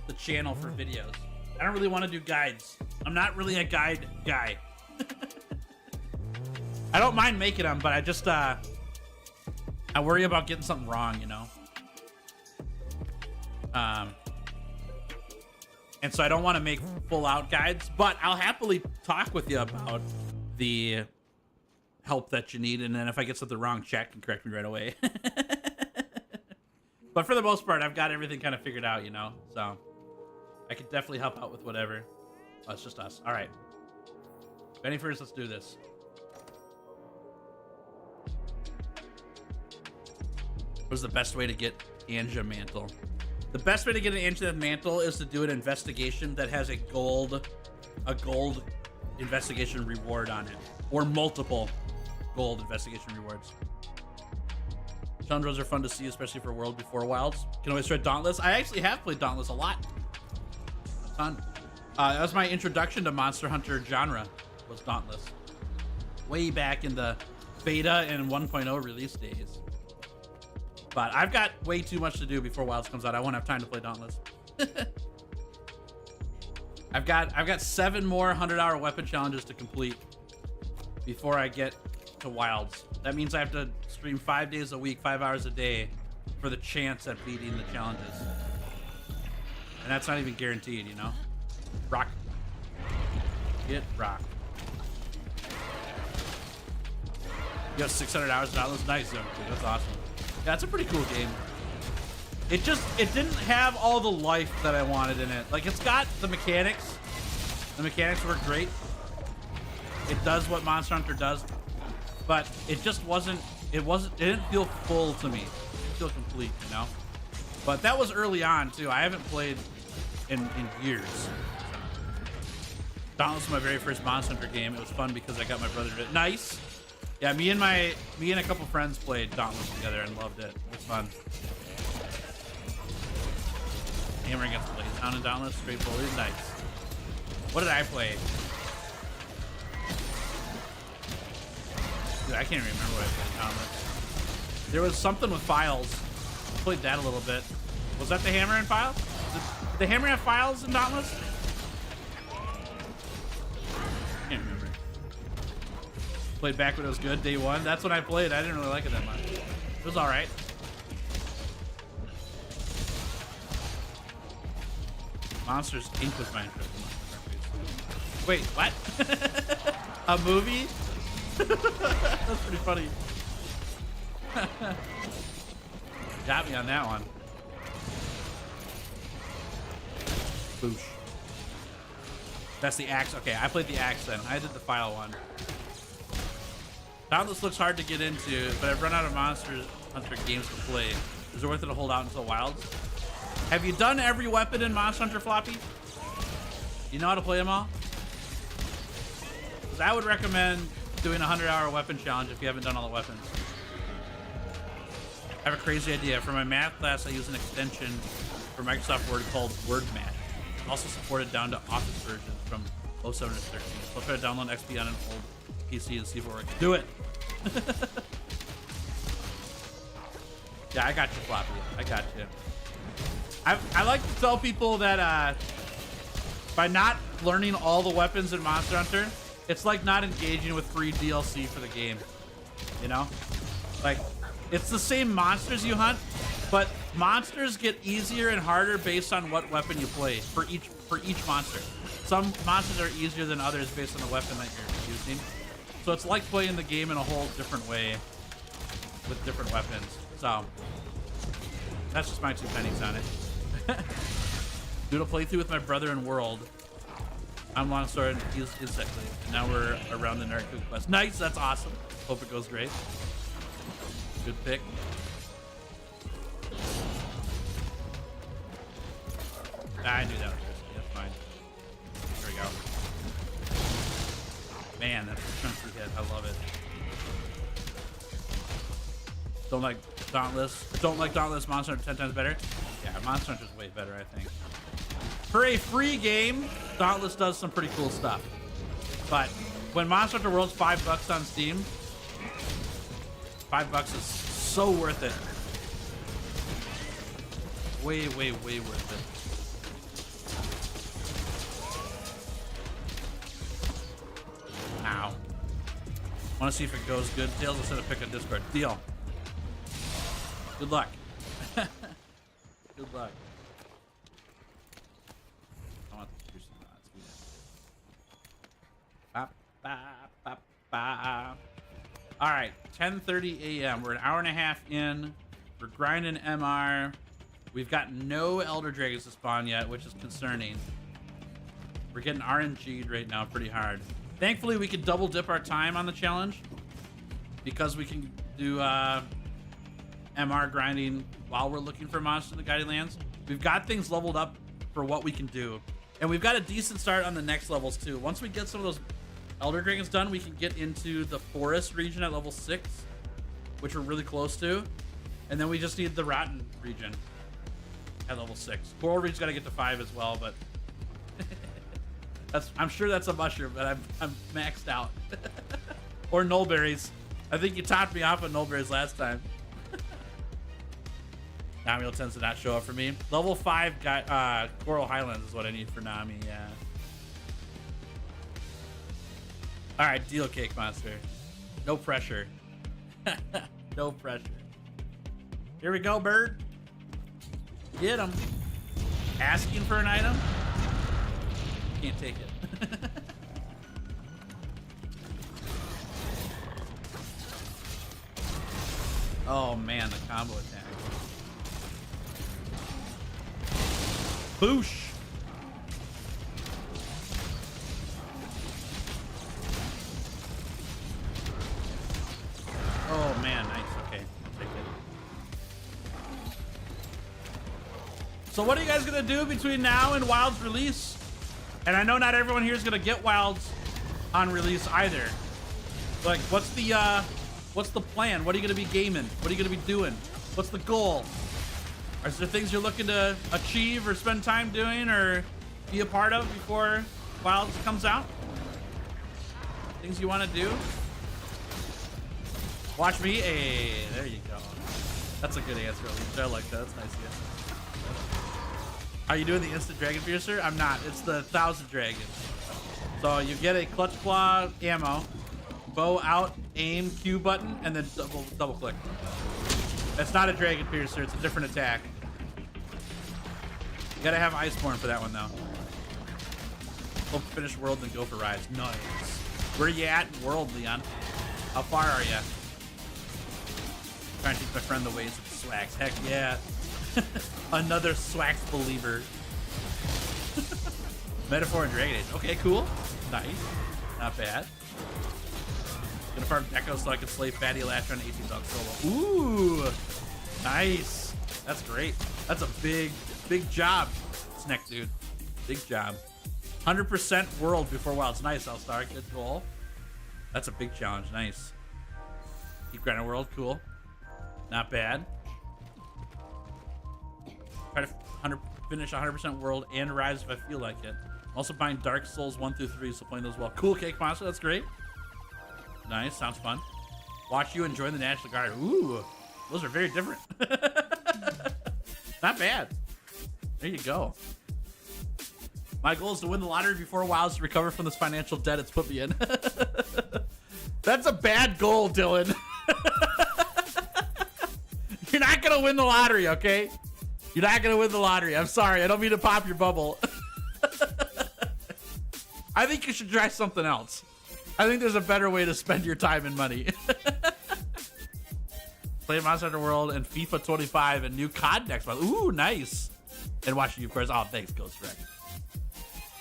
the channel for videos? I don't really want to do guides. I'm not really a guide guy. I don't mind making them, but I just I worry about getting something wrong, you know. And so I don't want to make full out guides, but I'll happily talk with you about the help that you need, and then if I get something wrong, chat can correct me right away. But for the most part, I've got everything kind of figured out, you know, so I could definitely help out with whatever. Oh, it's just us. All right. Benny first, let's do this. What's the best way to get Anja Mantle? The best way to get an Anja Mantle is to do an investigation that has a gold investigation reward on it, or multiple gold investigation rewards. Chandras are fun to see, especially for World Before Wilds. Can always try Dauntless. I actually have played Dauntless a lot. A ton. That was my introduction to Monster Hunter genre, was Dauntless. Way back in the beta and 1.0 release days. But I've got way too much to do before Wilds comes out. I won't have time to play Dauntless. I've got 7 more 100-hour weapon challenges to complete before I get to Wilds. That means I have to stream 5 days a week, 5 hours a day for the chance at beating the challenges. And that's not even guaranteed, you know? Rock. Get rocked. You got 600 hours now. That's nice, though. That's awesome. Yeah, it's a pretty cool game. It didn't have all the life that I wanted in it. Like, it's got the mechanics. The mechanics work great. It does what Monster Hunter does, but it just wasn't. It didn't feel full to me. It didn't feel complete, you know. But that was early on too. I haven't played in years. Dauntless was my very first Monster Hunter game. It was fun because I got my brother to. Nice. Yeah, me and a couple friends played Dauntless together and loved it. It was fun. Hammer against Blaze Hound and Dauntless, straightforward, nice. What did I play? Dude, I can't even remember what I played Dauntless. There was something with files. I played that a little bit. Was that the Hammer and File? Did the Hammer have files in Dauntless? I can't remember. Played back when it was good, day one. That's when I played. I didn't really like it that much. It was all right. Monsters Inc. was my interest. Wait, what? A movie? That's pretty funny. Got me on that one. Boosh. That's the axe. Okay, I played the axe then. I did the file one. Dauntless looks hard to get into, but I've run out of Monster Hunter games to play. Is it worth it to hold out until Wilds? Have you done every weapon in Monster Hunter, Floppy? You know how to play them all? Because I would recommend doing a 100-hour weapon challenge if you haven't done all the weapons. I have a crazy idea. For my math class, I use an extension for Microsoft Word called WordMath. Also supported down to Office versions from 07 to 13. So I'll try to download XP on an old PC and see if it works. Do it! Yeah, I got you, Floppy. I got you. I like to tell people that by not learning all the weapons in Monster Hunter, it's like not engaging with free DLC for the game. You know? Like, it's the same monsters you hunt, but monsters get easier and harder based on what weapon you play for each monster. Some monsters are easier than others based on the weapon that you're using. So it's like playing the game in a whole different way with different weapons. So that's just my 2 pennies on it. Doing a playthrough with my brother in World. I'm Longsword, he's Insect League. And now we're around the Narcoon quest. Nice, that's awesome. Hope it goes great. Good pick. I knew that was risky. That's fine. There we go. Man, that's a chunky hit. I love it. Don't like Dauntless. Don't like Dauntless. Monster Hunter 10 times better. Yeah, Monster Hunter's way better, I think. For a free game, Dauntless does some pretty cool stuff. But when Monster Hunter World's $5 on Steam, $5 is so worth it. Way, way, way worth it. Ow. Want to see if it goes good, Tails, instead of pick a Discord. Deal. Good luck. Good luck. I want to do some dots. All right, 10:30 a.m. We're an hour and a half in. We're grinding MR. We've got no Elder Dragons to spawn yet, which is concerning. We're getting RNG'd right now pretty hard. Thankfully, we can double dip our time on the challenge because we can do MR grinding while we're looking for monsters in the Guiding Lands. We've got things leveled up for what we can do. And we've got a decent start on the next levels too. Once we get some of those Elder Dragons done, we can get into the Forest region at level 6, which we're really close to. And then we just need the Rotten region at level 6. Coral Reed's got to get to 5 as well, but I'm sure that's a mushroom, but I'm maxed out. Or Nullberries. I think you topped me off with Nullberries last time. Nami tends to not show up for me. Level 5 guy, Coral Highlands is what I need for Nami, yeah. All right, deal, Cake Monster. No pressure. No pressure. Here we go, bird. Get him. Asking for an item? Can't take it. Oh man, the combo attack. Boosh. Oh man, nice. Okay, I'll take it. So what are you guys gonna do between now and Wild's release? And I know not everyone here is gonna get Wild's on release either. Like, what's the plan? What are you gonna be gaming? What are you gonna be doing? What's the goal? Is there things you're looking to achieve or spend time doing or be a part of before Wilds comes out? Things you want to do? Watch me. Hey, there you go. That's a good answer. I like that. That's nice. Yeah. Are you doing the instant Dragon Piercer? I'm not. It's the 1,000 Dragons. So you get a Clutch Claw ammo, bow out, aim, Q button, and then double click. That's not a Dragon Piercer. It's a different attack. You gotta have Iceborne for that one though. Hope to finish World, then go for Rise. Nice. Where are you at in World, Leon? How far are you? Trying to teach my friend the ways of Swax. Heck yeah. Another Swax believer. Metaphor and Dragon Age. Okay, cool. Nice. Not bad. Gonna farm Deco so I can slay Fatty Elatron 18 dog solo. Ooh. Nice. That's great. That's a big job, Snack dude. Big job. 100% World before Wild's. Nice, L-Star. Good goal. That's a big challenge. Nice. Keep grinding World. Cool. Not bad. Try to finish 100% World and Rise if I feel like it. I'm also buying Dark Souls 1 through 3, so playing those well. Cool, Cake Monster. That's great. Nice. Sounds fun. Watch you and join the National Guard. Ooh. Those are very different. Not bad. There you go. My goal is to win the lottery before Wilds to recover from this financial debt it's put me in. That's a bad goal, Dylan. You're not going to win the lottery, okay? You're not going to win the lottery. I'm sorry. I don't mean to pop your bubble. I think you should try something else. I think there's a better way to spend your time and money. Play Monster Hunter World and FIFA 25 and new COD next month. Ooh, nice. And watching you, of course. Oh, thanks, Ghost Wreck.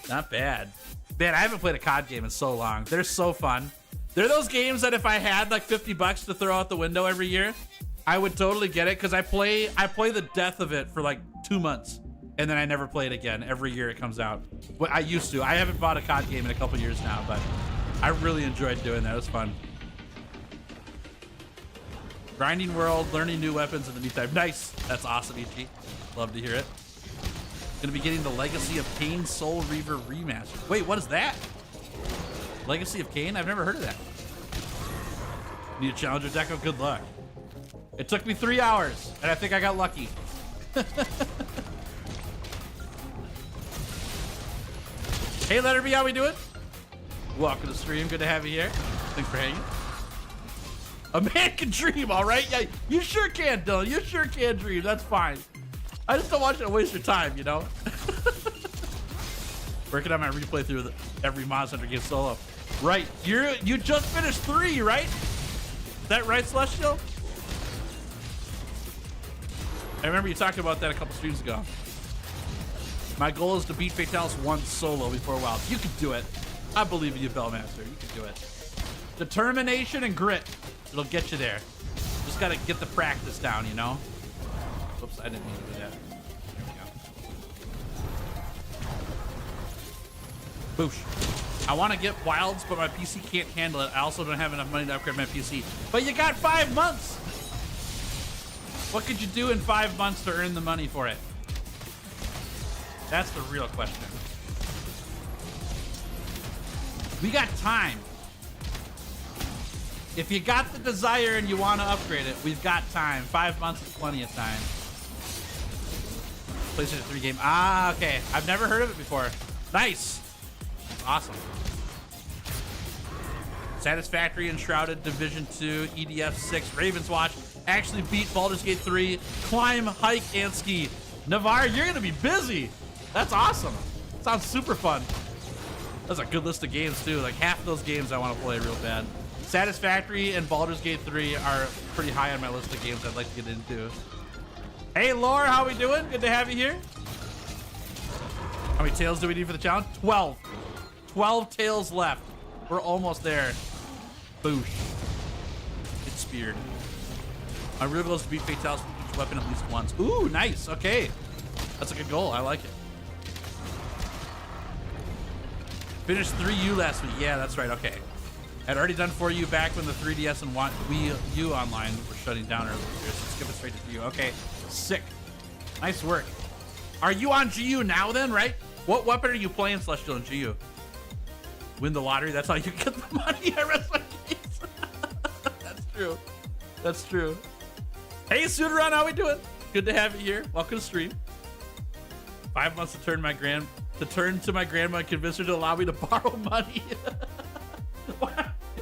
Not bad. Man, I haven't played a COD game in so long. They're so fun. They're those games that if I had like 50 bucks to throw out the window every year, I would totally get it because I play the death of it for like 2 months. And then I never play it again every year it comes out. Well, I used to. I haven't bought a COD game in a couple years now, but I really enjoyed doing that. It was fun. Grinding World, learning new weapons in the meantime. Nice. That's awesome, EG. Love to hear it. Gonna be getting the Legacy of Kain Soul Reaver remaster. Wait, what is that? Legacy of Kain? I've never heard of that. Need a challenger deco? Good luck. It took me 3 hours, and I think I got lucky. Hey, Letterby, how we doing? Welcome to the stream. Good to have you here. Thanks for hanging. A man can dream, all right? Yeah, you sure can, Dylan. You sure can dream. That's fine. I just don't want you to waste your time, you know? Working on my replay through every Monster Hunter game solo. Right. You just finished 3, right? Is that right, Celestial? I remember you talking about that a couple streams ago. My goal is to beat Fatalis 1 solo before Wilds. You can do it. I believe in you, Bellmaster. You can do it. Determination and grit. It'll get you there. Just gotta get the practice down, you know? Whoops, I didn't mean to do that. There we go. Boosh. I want to get Wilds, but my PC can't handle it. I also don't have enough money to upgrade my PC. But you got 5 months! What could you do in 5 months to earn the money for it? That's the real question. We got time. If you got the desire and you want to upgrade it, we've got time. 5 months is plenty of time. PlayStation 3 game. Ah, okay. I've never heard of it before. Nice. Awesome. Satisfactory, Enshrouded, Division 2, EDF 6, Ravens Watch, actually beat Baldur's Gate 3, Climb, Hike, and Ski. Navarre, you're gonna be busy. That's awesome. Sounds super fun. That's a good list of games too. Like half of those games I want to play real bad. Satisfactory and Baldur's Gate 3 are pretty high on my list of games I'd like to get into. Hey Laura, how we doing? Good to have you here. How many tails do we need for the challenge? 12. 12 tails left. We're almost there. Boosh. Get speared. My real goal is to beat fatalities with each weapon at least once. Ooh, nice. Okay. That's a good goal. I like it. Finished 3U last week. Yeah, that's right. Okay. I'd already done 4U back when the 3DS and Wii U online were shutting down earlier. So skip it straight to 3U. Okay. Sick. Nice work. Are you on GU now then, right? What weapon are you playing, Celestial, in GU? Win the lottery. That's how you get the money. I rest my case. That's true. That's true. Hey, Sudaron, how we doing? Good to have you here. Welcome to stream. 5 months to turn to my grandma and convince her to allow me to borrow money.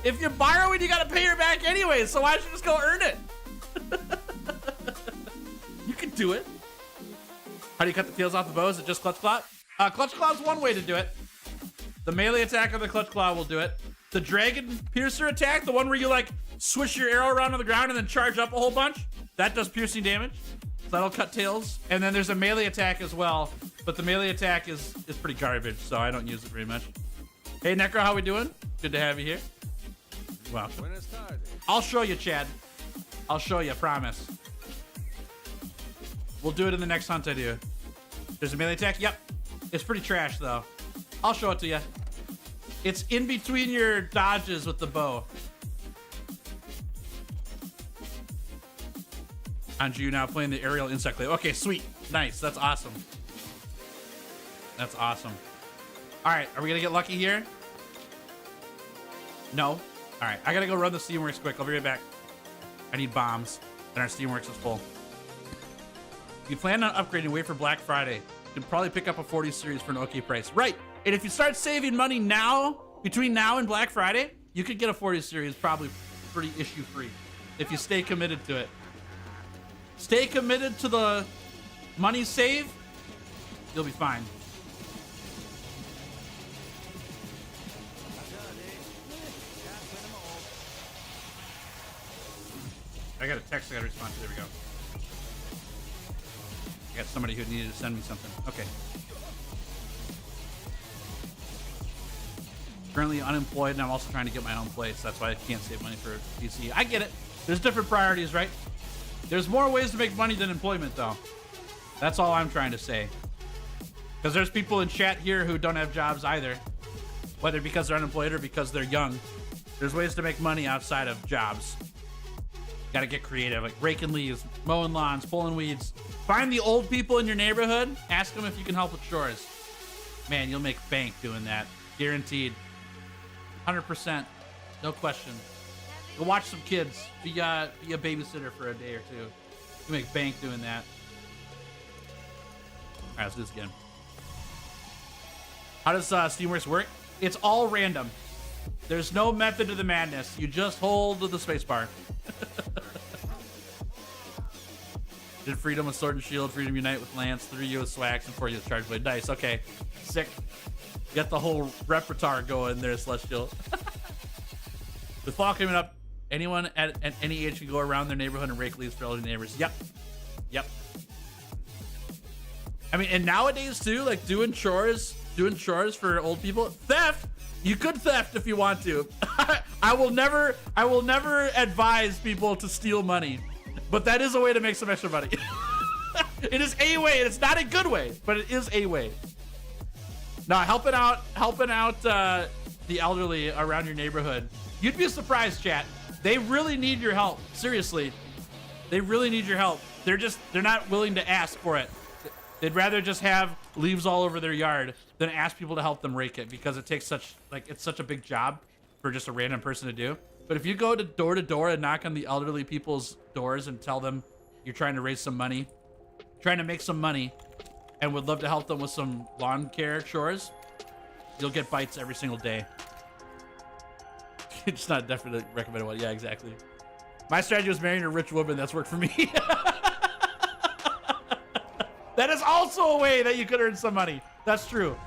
If you're borrowing, you gotta pay her back anyway. So why don't you just go earn it? You can do it. How do you cut the tails off the bow? Is it just Clutch Claw? Clutch Claw is one way to do it. The melee attack of the Clutch Claw will do it. The Dragon Piercer attack, the one where you like swish your arrow around on the ground and then charge up a whole bunch, that does piercing damage. So that'll cut tails. And then there's a melee attack as well, but the melee attack is pretty garbage, so I don't use it very much. Hey Necro, how we doing? Good to have you here. Welcome. I'll show you, Chad. I'll show you, I promise. We'll do it in the next hunt I do. There's a melee attack? Yep. It's pretty trash though. I'll show it to you. It's in between your dodges with the bow. Anju now playing the aerial insect glaive. Okay, sweet. Nice. That's awesome. That's awesome. All right, are we gonna get lucky here? No. All right, I gotta go run the Steamworks quick. I'll be right back. I need bombs, and our Steamworks is full. If you plan on upgrading, wait for Black Friday. You can probably pick up a 40 series for an okay price. Right, and if you start saving money now, between now and Black Friday, you could get a 40 series probably pretty issue-free if you stay committed to it. Stay committed to the money save, you'll be fine. I got a text I gotta respond to. There we go. I got somebody who needed to send me something. Okay. Currently unemployed, and I'm also trying to get my own place. That's why I can't save money for PC. I get it. There's different priorities, right? There's more ways to make money than employment, though. That's all I'm trying to say. Because there's people in chat here who don't have jobs either. Whether because they're unemployed or because they're young. There's ways to make money outside of jobs. Gotta get creative, like raking leaves, mowing lawns, pulling weeds. Find the old people in your neighborhood. Ask them if you can help with chores. Man, you'll make bank doing that. Guaranteed. 100%. No question. Go watch some kids. Be a babysitter for a day or two. You make bank doing that. All right, let's do this again. How does Steamworks work? It's all random. There's no method to the madness. You just hold the spacebar. Did Freedom with Sword and Shield, Freedom Unite with Lance, 3U with Swax, and 4U with Charge Blade. Nice, okay. Sick. Get the whole repertoire going there, Celestial. With fall coming up, anyone at any age can go around their neighborhood and rake leaves for elderly neighbors. Yep. Yep. I mean, and nowadays too, like doing chores for old people. Theft. You could theft if you want to. I will never advise people to steal money, but that is a way to make some extra money. It is a way, and it's not a good way, but it is a way. Now, helping out the elderly around your neighborhood. You'd be surprised, chat. They really need your help. Seriously, they really need your help. They're not willing to ask for it. They'd rather just have leaves all over their yard than ask people to help them rake it, because it takes it's such a big job for just a random person to do. But if you go to door and knock on the elderly people's doors and tell them you're trying to raise some money, trying to make some money, and would love to help them with some lawn care chores, you'll get bites every single day. It's not definitely recommended one. Yeah, exactly. My strategy was marrying a rich woman. That's worked for me. That is also a way that you could earn some money. That's true.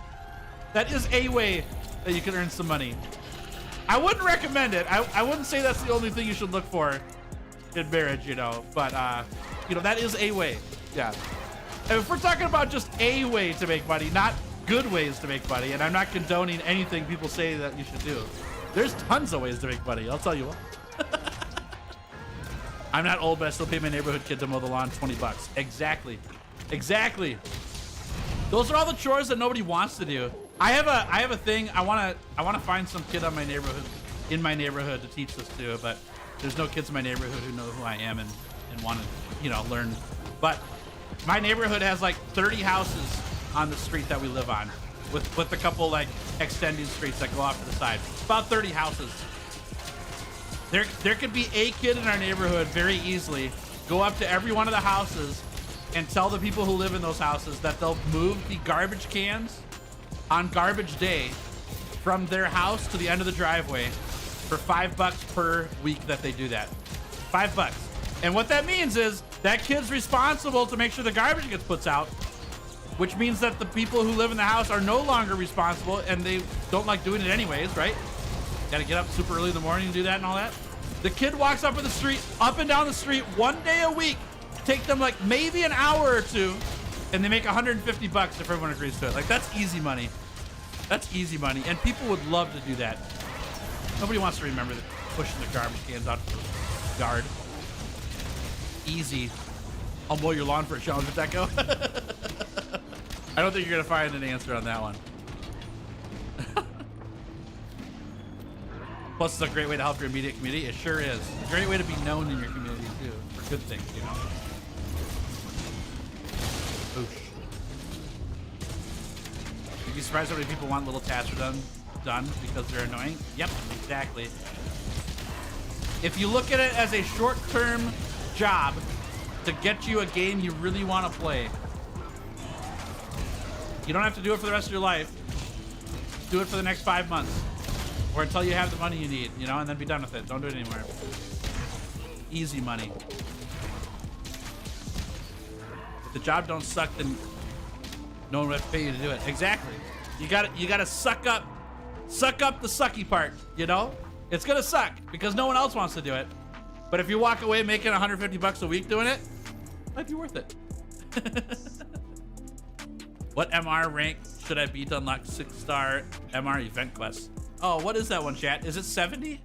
That is a way that you can earn some money. I wouldn't recommend it. I wouldn't say that's the only thing you should look for in marriage, you know, but you know, that is a way. Yeah. And if we're talking about just a way to make money, not good ways to make money, and I'm not condoning anything people say that you should do. There's tons of ways to make money, I'll tell you what. I'm not old, but I still pay my neighborhood kid to mow the lawn $20. Exactly. Exactly. Those are all the chores that nobody wants to do. I have a thing. I wanna find some kid in my neighborhood to teach this to, but there's no kids in my neighborhood who know who I am and want to, you know, learn. But my neighborhood has like 30 houses on the street that we live on, with a couple like extending streets that go off to the side. About 30 houses. There could be a kid in our neighborhood very easily go up to every one of the houses and tell the people who live in those houses that they'll move the garbage cans on garbage day from their house to the end of the driveway for $5 per week that they do that. $5. And what that means is that kid's responsible to make sure the garbage gets put out, which means that the people who live in the house are no longer responsible, and they don't like doing it anyways, right? Gotta get up super early in the morning and do that and all that. The kid walks up and down the street one day a week, take them like maybe an hour or two, and they make $150 if everyone agrees to it. Like, that's easy money. That's easy money, and people would love to do that. Nobody wants to remember pushing the garbage cans out to the yard. Easy. I'll mow your lawn for a challenge with that go. I don't think you're gonna find an answer on that one. Plus, it's a great way to help your immediate community. It sure is. It's a great way to be known in your community too, for good things, you know. Oosh. You'd be surprised how many people want little tasks done because they're annoying. Yep, exactly. If you look at it as a short-term job to get you a game you really want to play, you don't have to do it for the rest of your life. Do it for the next 5 months, or until you have the money you need, you know, and then be done with it. Don't do it anymore. Easy money. If the job don't suck, then no one will have to pay you to do it. Exactly. You gotta suck up the sucky part, you know? It's gonna suck because no one else wants to do it. But if you walk away making $150 a week doing it, it might be worth it. What MR rank should I be to unlock 6-star MR event quests? Oh, what is that one, chat? Is it 70?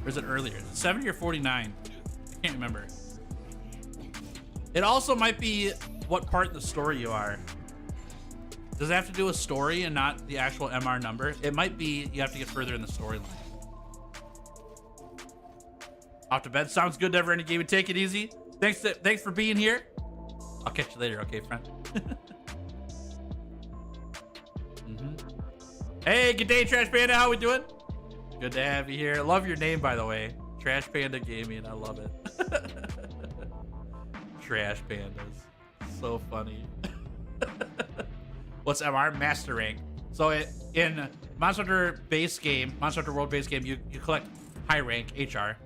Or is it earlier? 70 or 49? I can't remember. It also might be what part of the story you are. Does it have to do with story and not the actual MR number? It might be you have to get further in the storyline. Off to bed. Sounds good, Never Ending Gaming. Take it easy. Thanks for being here. I'll catch you later, okay, friend? Hey, good day, Trash Panda. How we doing? Good to have you here. Love your name, by the way. Trash Panda Gaming. I love it. Trash Pandas. So funny. What's MR? Master rank. So in Monster Hunter base game, Monster Hunter World base game, you collect high rank, HR.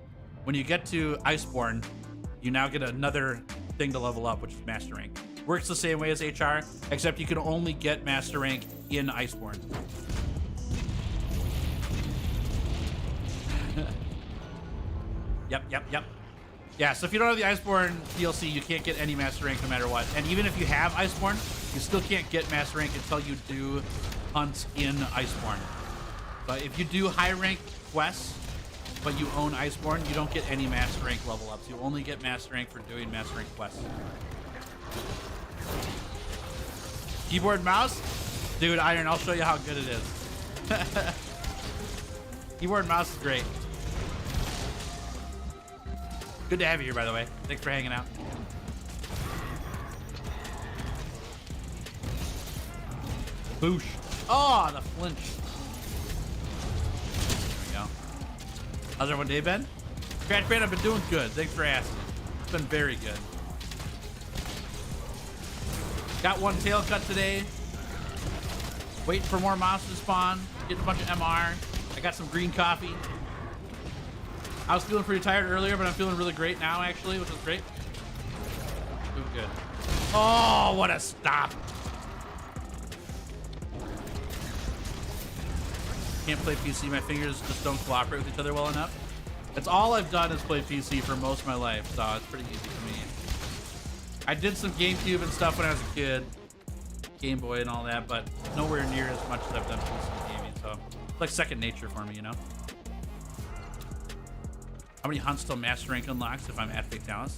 When you get to Iceborne, you now get another thing to level up, which is Master rank. Works the same way as HR, except you can only get Master rank in Iceborne. Yep. Yeah, so if you don't have the Iceborne DLC, you can't get any Master rank no matter what. And even if you have Iceborne, you still can't get Master rank until you do hunts in Iceborne. But if you do high rank quests, but you own Iceborne, you don't get any Master rank level ups. You only get Master rank for doing Master rank quests. Keyboard mouse? Dude, Iron, I'll show you how good it is. Keyboard mouse is great. Good to have you here, by the way. Thanks for hanging out. Boosh. Oh, the flinch. There we go. How's everyone day been? Trash Band, I've been doing good. Thanks for asking. It's been very good. Got one tail cut today. Waiting for more monsters to spawn. Getting a bunch of MR. I got some green coffee. I was feeling pretty tired earlier, but I'm feeling really great now, actually, which is great. Doing good. Oh, what a stop. Can't play PC. My fingers just don't cooperate with each other well enough. That's all I've done is play PC for most of my life, so it's pretty easy for me. I did some GameCube and stuff when I was a kid. Game Boy and all that, but nowhere near as much as I've done PC gaming, so it's like second nature for me, you know? How many hunts till Master Rank unlocks if I'm at Fatalis?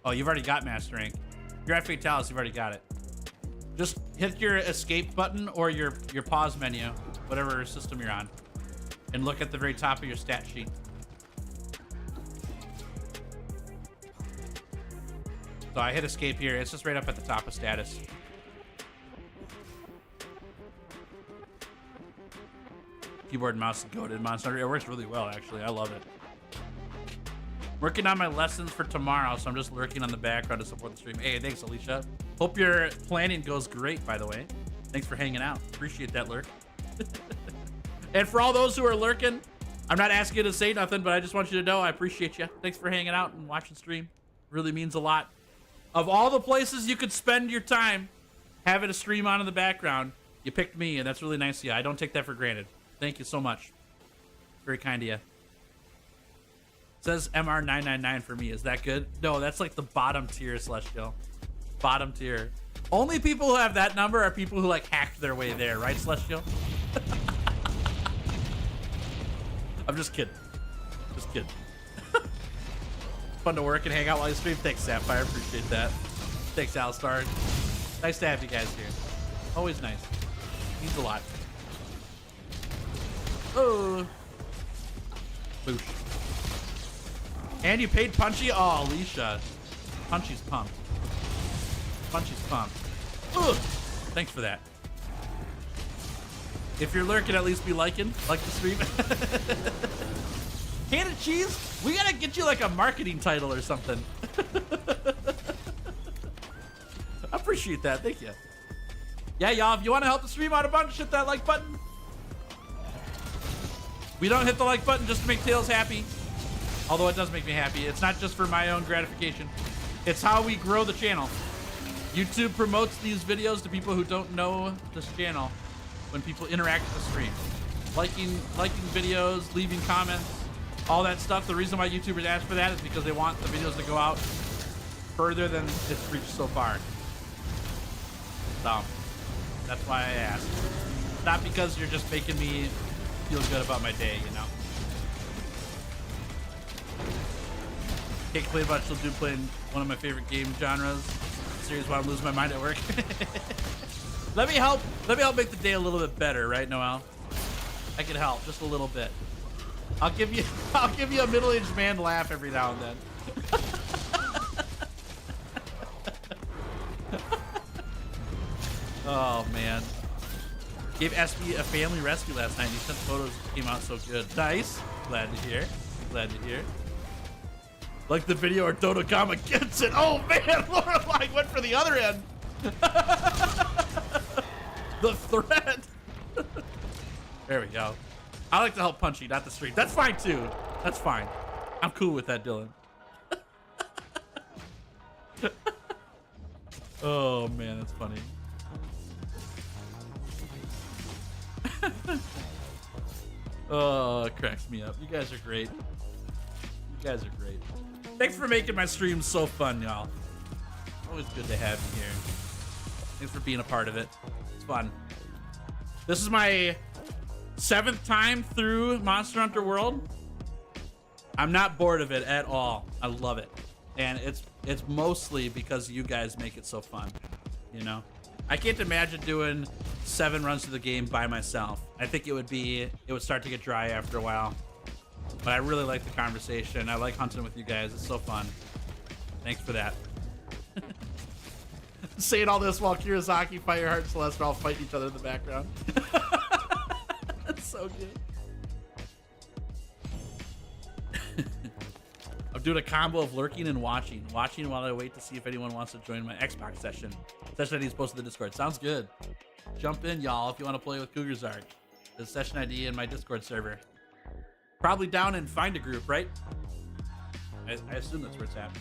Oh, you've already got Master Rank. If you're at Fatalis, you've already got it. Just hit your escape button or your pause menu, whatever system you're on, and look at the very top of your stat sheet. So I hit escape here. It's just right up at the top of status. Keyboard and mouse is goated. Monster Hunter. It works really well, actually. I love it. Working on my lessons for tomorrow, so I'm just lurking on the background to support the stream. Hey, thanks, Alicia. Hope your planning goes great, by the way. Thanks for hanging out. Appreciate that lurk. And for all those who are lurking, I'm not asking you to say nothing, but I just want you to know I appreciate you. Thanks for hanging out and watching stream. Really means a lot. Of all the places you could spend your time having a stream on in the background, you picked me, and that's really nice of you. I don't take that for granted. Thank you so much. Very kind of you. It says MR999 for me. Is that good? No, that's like the bottom tier, Celestial. Bottom tier. Only people who have that number are people who like hacked their way there, right, Celestial? I'm just kidding. Just kidding. Fun to work and hang out while you stream. Thanks, Sapphire. Appreciate that. Thanks, Alistar. Nice to have you guys here. Always nice. Means a lot. Oh. Boosh. And you paid Punchy? Oh, Alicia. Punchy's pumped. Punchy's pumped. Ugh. Thanks for that. If you're lurking, at least be liking. Like the stream. Can of cheese? We gotta get you like a marketing title or something. I appreciate that. Thank you. Yeah, y'all, if you want to help the stream out a bunch, hit that like button. We don't hit the like button just to make Tails happy. Although it does make me happy. It's not just for my own gratification. It's how we grow the channel. YouTube promotes these videos to people who don't know this channel when people interact with the stream. Liking videos, leaving comments, all that stuff. The reason why YouTubers ask for that is because they want the videos to go out further than it's reached so far. So that's why I ask. Not because you're just making me feel good about my day, you know. Can't complain about still do playing one of my favorite game genres. Series why I'm losing my mind at work. Let me help make the day a little bit better, right, Noel? I can help just a little bit. I'll give you a middle-aged man laugh every now and then. Oh man. Gave SB a family rescue last night. He sent photos, came out so good. Nice. Glad to hear. Glad to hear. Like the video or Dodokama gets it. Oh man, Lorelai went for the other end. The threat. There we go. I like to help Punchy, not the stream. That's fine too. That's fine. I'm cool with that, Dylan. Oh man, that's funny. Oh, it cracks me up. You guys are great. You guys are great. Thanks for making my streams so fun, y'all. Always good to have you here. Thanks for being a part of it. It's fun. This is my 7th time through Monster Hunter World. I'm not bored of it at all. I love it. And it's mostly because you guys make it so fun, you know? I can't imagine doing 7 runs through the game by myself. I think it would start to get dry after a while. But I really like the conversation. I like hunting with you guys. It's so fun. Thanks for that. Saying all this while Kirizaki, Fireheart, and Celeste are all fighting each other in the background. That's so good. I'm doing a combo of lurking and watching. Watching while I wait to see if anyone wants to join my Xbox session. Session ID is posted to the Discord. Sounds good. Jump in, y'all, if you want to play with Cougarzark. The session ID in my Discord server. Probably down in Find a Group, right? I assume that's where it's at.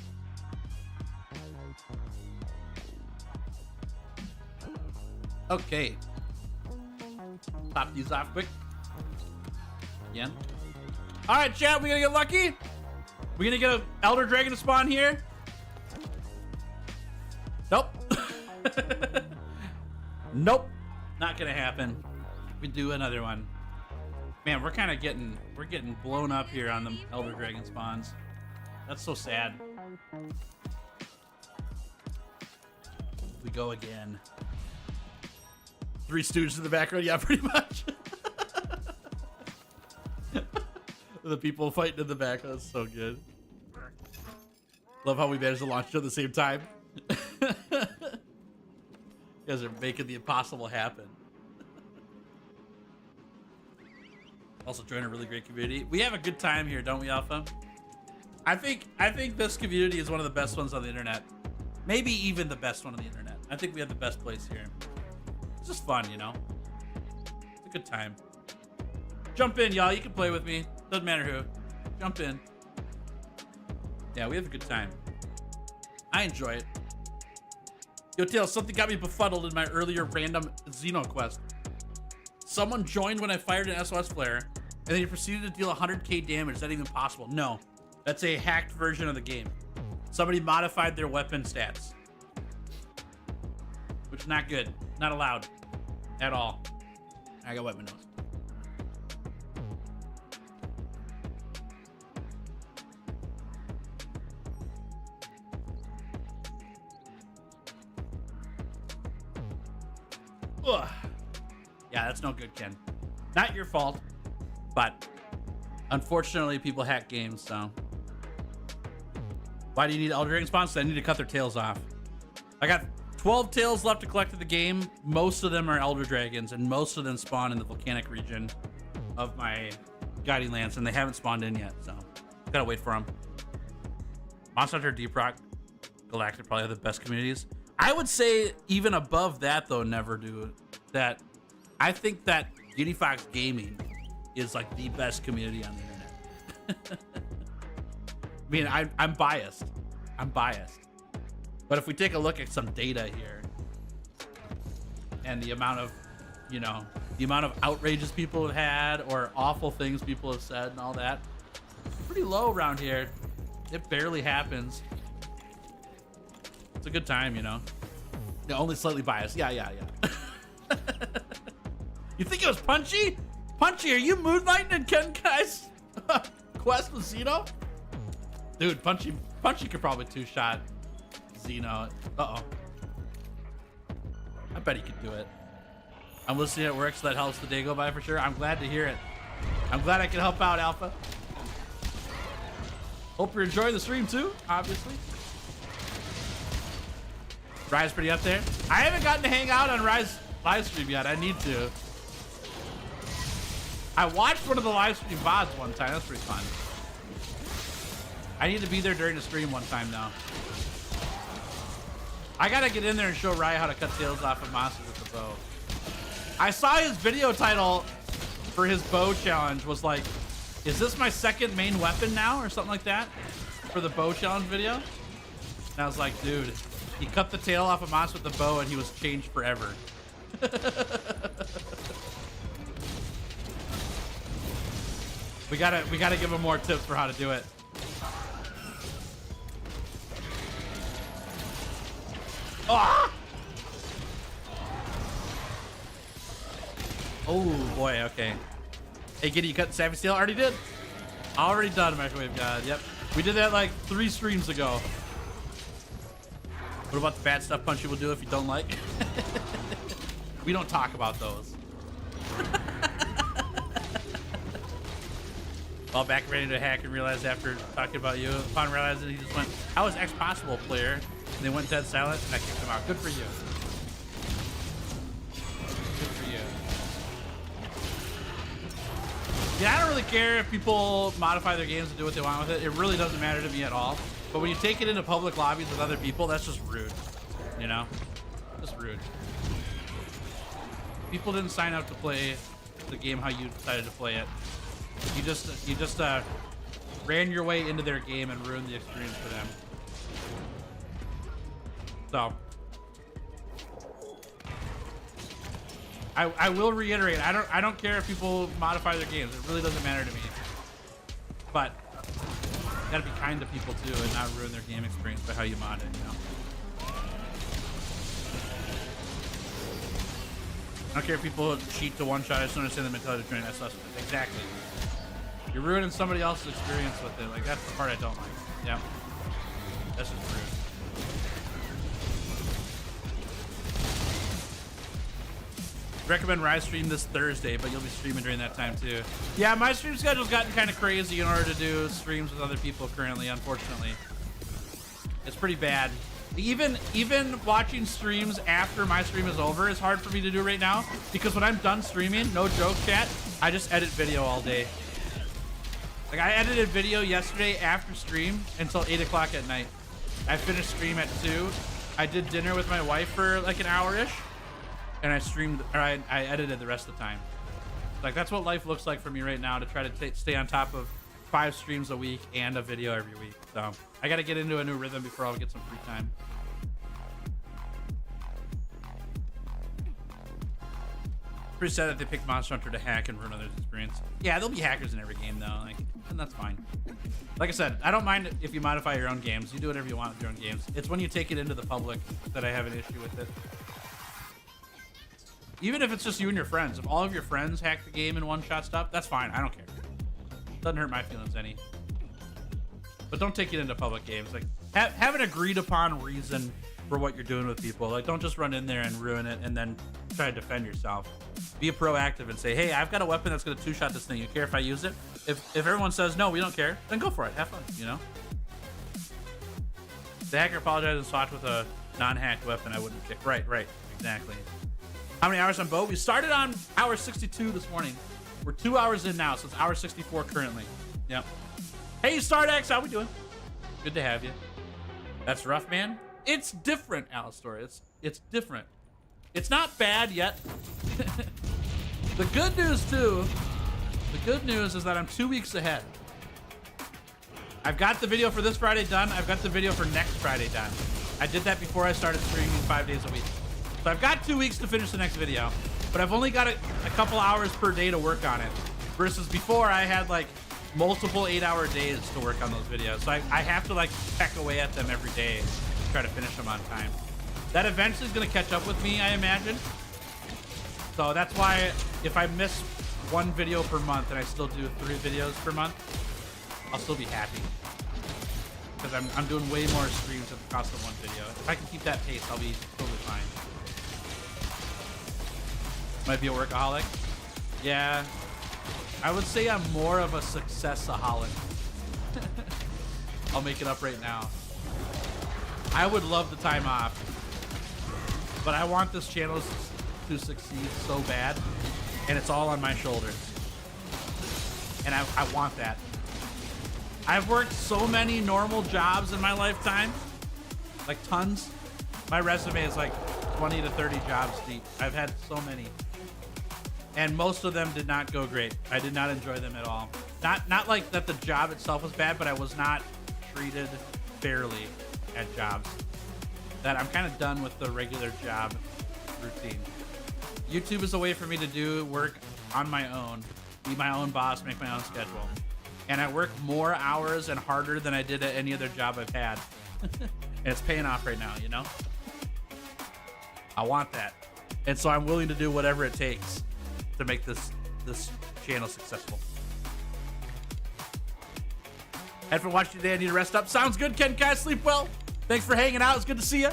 Okay. Pop these off quick. Again. All right, chat, we gonna get lucky? We gonna get an Elder Dragon to spawn here? Nope. Nope. Not gonna happen. We do another one. Man, we're kind of getting blown up here on the Elder Dragon spawns. That's so sad. We go again. 3 Stooges in the background, yeah, pretty much. The people fighting in the back, that's so good. Love how we managed to launch it at the same time. You guys are making the impossible happen. Also join a really great community. We have a good time here, don't we, Alpha? I think this community is one of the best ones on the internet. Maybe even the best one on the internet. I think we have the best place here. It's just fun, you know? It's a good time. Jump in, y'all. You can play with me. Doesn't matter who. Jump in. Yeah, we have a good time. I enjoy it. Yo, Tails, something got me befuddled in my earlier random Xeno quest. Someone joined when I fired an SOS flare, and then he proceeded to deal 100k damage. Is that even possible? No. That's a hacked version of the game. Somebody modified their weapon stats. Which is not good. Not allowed. At all. I got weapon nose. Ugh. Yeah, that's no good, Ken. Not your fault, but unfortunately people hack games, so. Why do you need Elder Dragon spawns? I need to cut their tails off. I got 12 tails left to collect in the game. Most of them are Elder Dragons, and most of them spawn in the volcanic region of my Guiding Lance, and they haven't spawned in yet, so gotta wait for them. Monster Hunter, Deep Rock, Galactic probably have the best communities. I would say even above that, though, never do that. I think that Giddy Fox Gaming is like the best community on the internet. I mean, I'm biased. I'm biased. But if we take a look at some data here and the amount of, you know, the amount of outrages people have had or awful things people have said and all that, it's pretty low around here. It barely happens. It's a good time, you know. Yeah, only slightly biased. Yeah. You think it was Punchy? Punchy, are you moonlighting in Ken Kai's quest with Xeno? Dude, Punchy could probably two-shot Xeno. Uh-oh. I bet he could do it. I'm listening at work, so that helps the day go by for sure. I'm glad to hear it. I'm glad I can help out, Alpha. Hope you're enjoying the stream too, obviously. Rise pretty up there. I haven't gotten to hang out on Rise live stream yet. I need to. I watched one of the live stream VODs one time. That's pretty fun. I need to be there during the stream one time now. I gotta get in there and show Rye how to cut tails off of monsters with the bow. I saw his video title for his bow challenge was like, is this my second main weapon now? Or something like that for the bow challenge video. And I was like, dude, he cut the tail off a monster with the bow and he was changed forever. We gotta give him more tips for how to do it. Ah! Oh boy, okay. Hey, Giddy, you cut Savage Steel? Already did. Already done, Microwave God. Yep. We did that like 3 streams ago. What about the bad stuff Punchy will do if you don't like? We don't talk about those. All back ready to hack and realized after talking about you, upon realizing he just went, how is X possible, player? And they went dead silent and I kicked him out. Good for you. Good for you. Yeah, I don't really care if people modify their games and do what they want with it. It really doesn't matter to me at all. But when you take it into public lobbies with other people, that's just rude. You know? Just rude. People didn't sign up to play the game how you decided to play it. You just ran your way into their game and ruined the experience for them. So I will reiterate, I don't care if people modify their games. It really doesn't matter to me. But you gotta be kind to people too and not ruin their game experience by how you mod it, you know. I don't care if people cheat to one shot. I just don't understand the mentality of training SS. Exactly. You're ruining somebody else's experience with it. Like, that's the part I don't like. Yeah. That's just rude. Recommend Rise stream this Thursday, but you'll be streaming during that time too. Yeah, my stream schedule's gotten kind of crazy in order to do streams with other people currently, unfortunately. It's pretty bad. Even watching streams after my stream is over is hard for me to do right now, because when I'm done streaming, no joke chat, I just edit video all day. Like, I edited video yesterday after stream until 8 o'clock at night. I finished stream at 2. I did dinner with my wife for like an hour-ish, and I streamed, or I edited the rest of the time. Like, that's what life looks like for me right now, to try to stay on top of 5 streams a week and a video every week. So I got to get into a new rhythm before I'll get some free time. Pretty sad that they picked Monster Hunter to hack and ruin others' experience. Yeah, there'll be hackers in every game though, like, and that's fine. Like I said, I don't mind if you modify your own games. You do whatever you want with your own games. It's when you take it into the public that I have an issue with it. Even if it's just you and your friends. If all of your friends hack the game and one-shot stuff, that's fine. I don't care. Doesn't hurt my feelings any. But don't take it into public games. Like, have an agreed upon reason for what you're doing with people. Like, don't just run in there and ruin it and then try to defend yourself. Be proactive and say, hey, I've got a weapon that's going to two-shot this thing. You care if I use it? If everyone says, no, we don't care, then go for it. Have fun, you know? The hacker apologized and swatched with a non-hacked weapon I wouldn't kick. Right, exactly. How many hours on boat? We started on hour 62 this morning. We're 2 hours in now, so it's hour 64 currently. Yep. Hey, Stardex, how we doing? Good to have you. That's rough, man. It's different, Alistor. It's different. It's not bad yet. The good news, too, is that I'm 2 weeks ahead. I've got the video for this Friday done. I've got the video for next Friday done. I did that before I started streaming 5 days a week. So I've got 2 weeks to finish the next video, but I've only got a couple hours per day to work on it. Versus before, I had like multiple 8-hour days to work on those videos. So I have to like peck away at them every day to try to finish them on time. That eventually is going to catch up with me, I imagine. So that's why if I miss one video per month and I still do 3 videos per month, I'll still be happy. Because I'm doing way more streams at the cost of one video. If I can keep that pace, I'll be totally fine. Might be a workaholic. Yeah. I would say I'm more of a successaholic. I'll make it up right now. I would love the time off, but I want this channel to succeed so bad, and it's all on my shoulders. And I want that. I've worked so many normal jobs in my lifetime, like tons. My resume is like 20 to 30 jobs deep. I've had so many. And most of them did not go great. I did not enjoy them at all. Not like that the job itself was bad, but I was not treated fairly at jobs. That I'm kind of done with the regular job routine. YouTube is a way for me to do work on my own, be my own boss, make my own schedule. And I work more hours and harder than I did at any other job I've had. And it's paying off right now, you know? I want that. And so I'm willing to do whatever it takes to make this channel successful. Head for watching today. I need to rest up. Sounds good, Ken. Guys, sleep well. Thanks for hanging out. It's good to see you.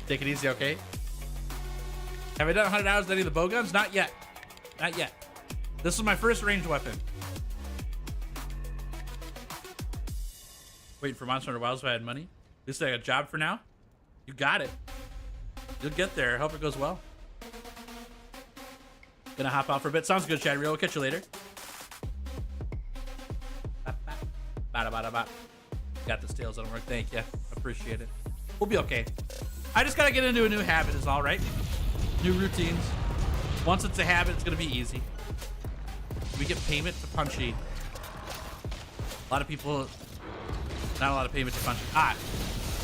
Take it easy, okay? Have I done 100 hours with any of the bow guns? Not yet. Not yet. This is my first ranged weapon. Waiting for Monster Hunter Wilds if I had money. At least I got a job for now. You got it. You'll get there. I hope it goes well. Gonna hop out for a bit. Sounds good, Chattery. We'll catch you later. Bada, bada, bada. Got the tails don't work. Thank you. Appreciate it. We'll be okay. I just gotta get into a new habit is all right. New routines. Once it's a habit, it's gonna be easy. We get payment to Punchy. A lot of people, not a lot of payment to Punchy.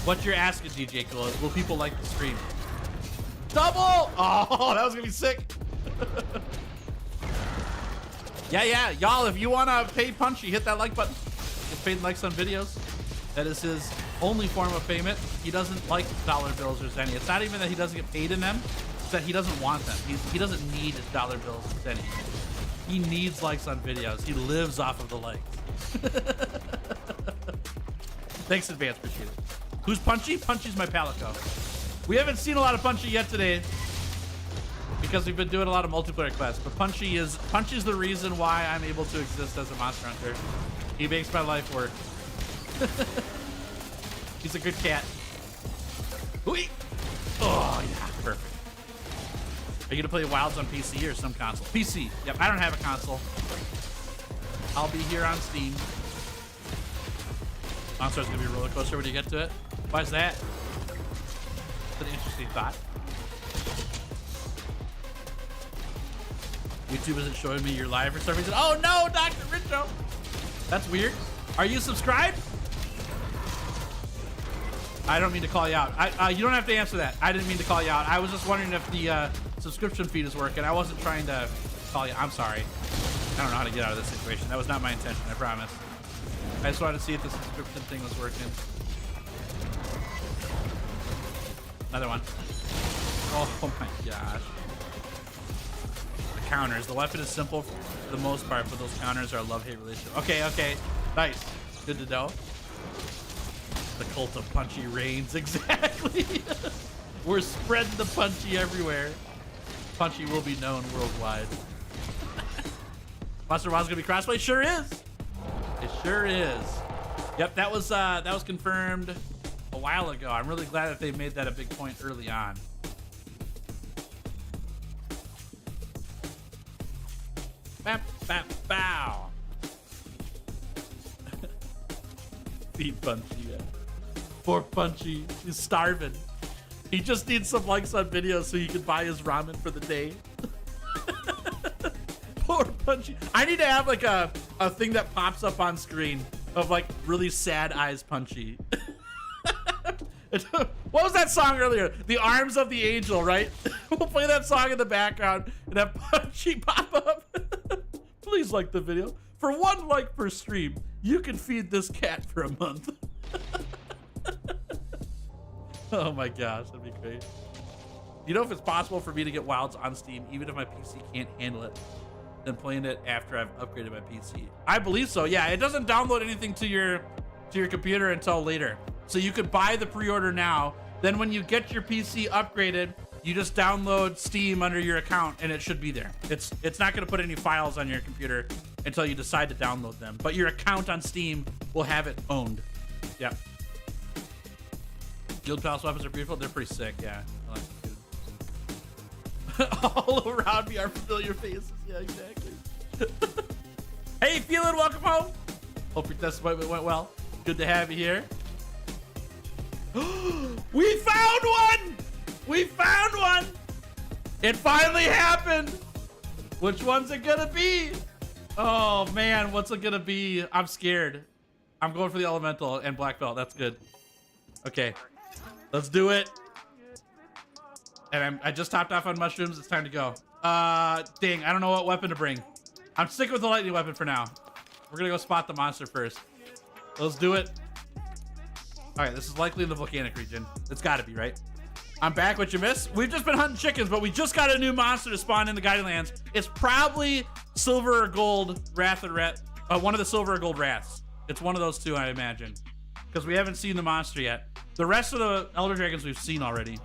What you're asking, DJ Cool, is will people like the stream? Double! Oh, that was gonna be sick. Yeah. Y'all, if you wanna pay Punchy, hit that like button. Get paid in likes on videos. That is his only form of payment. He doesn't like dollar bills or zenny. It's not even that he doesn't get paid in them. It's that he doesn't want them. He doesn't need dollar bills or zenny. He needs likes on videos. He lives off of the likes. Thanks in advance, appreciate it. Who's Punchy? Punchy's my Palico. We haven't seen a lot of Punchy yet today because we've been doing a lot of multiplayer quests, but Punchy's the reason why I'm able to exist as a monster hunter. He makes my life work. He's a good cat. Whee! Oh yeah, perfect. Are you gonna play Wilds on PC or some console? PC. Yep, I don't have a console. I'll be here on Steam. Monster's gonna be a roller coaster when you get to it. Why is that? It's an interesting thought. YouTube isn't showing me your live for some reason. Oh no, Dr. Richo! That's weird. Are you subscribed? I don't mean to call you out. You don't have to answer that. I didn't mean to call you out. I was just wondering if the subscription feed is working. I wasn't trying to call you. I'm sorry. I don't know how to get out of this situation. That was not my intention, I promise. I just wanted to see if the subscription thing was working. Another one. Oh my gosh. The counters. The weapon is simple for the most part, but those counters are a love-hate relationship. Okay. Nice. Good to know. The cult of Punchy reigns. Exactly. We're spreading the Punchy everywhere. Punchy will be known worldwide. Monster Wild's gonna be crossplay? Sure is. It sure is. Yep, that was confirmed a while ago. I'm really glad that they made that a big point early on. Bap, bap, bow. Feed Punchy, yeah. Poor Punchy. He's starving. He just needs some likes on videos so he can buy his ramen for the day. Poor Punchy. I need to have like a thing that pops up on screen of like really sad eyes Punchy. What was that song earlier? The Arms of the Angel, right? We'll play that song in the background and have Punchy pop up. Please like the video. For 1 like per stream, you can feed this cat for a month. Oh my gosh, that'd be great. You know if it's possible for me to get Wilds on Steam, even if my PC can't handle it, then playing it after I've upgraded my PC? I believe so, yeah. It doesn't download anything to your computer until later. So you could buy the pre-order now, then when you get your PC upgraded, you just download Steam under your account and it should be there. It's not gonna put any files on your computer until you decide to download them, but your account on Steam will have it owned. Yeah. Guild Palace weapons are beautiful. They're pretty sick, yeah. I like it. All around me are familiar faces. Yeah, exactly. Hey, Feelin', welcome home. Hope your test appointment went well. Good to have you here. We found one! We found one! It finally happened! Which one's it gonna be? Oh man, what's it gonna be? I'm scared. I'm going for the elemental and black belt. That's good. Okay, let's do it. And I just topped off on mushrooms. It's time to go. Dang, I don't know what weapon to bring. I'm sticking with the lightning weapon for now. We're gonna go spot the monster first. Let's do it. All right, this is likely in the volcanic region. It's gotta be, right? I'm back. What you miss? We've just been hunting chickens, but we just got a new monster to spawn in the Guiding Lands. It's probably silver or gold wrath or one of the silver or gold wraths. It's one of those two, I imagine, because we haven't seen the monster yet. The rest of the elder dragons we've seen already.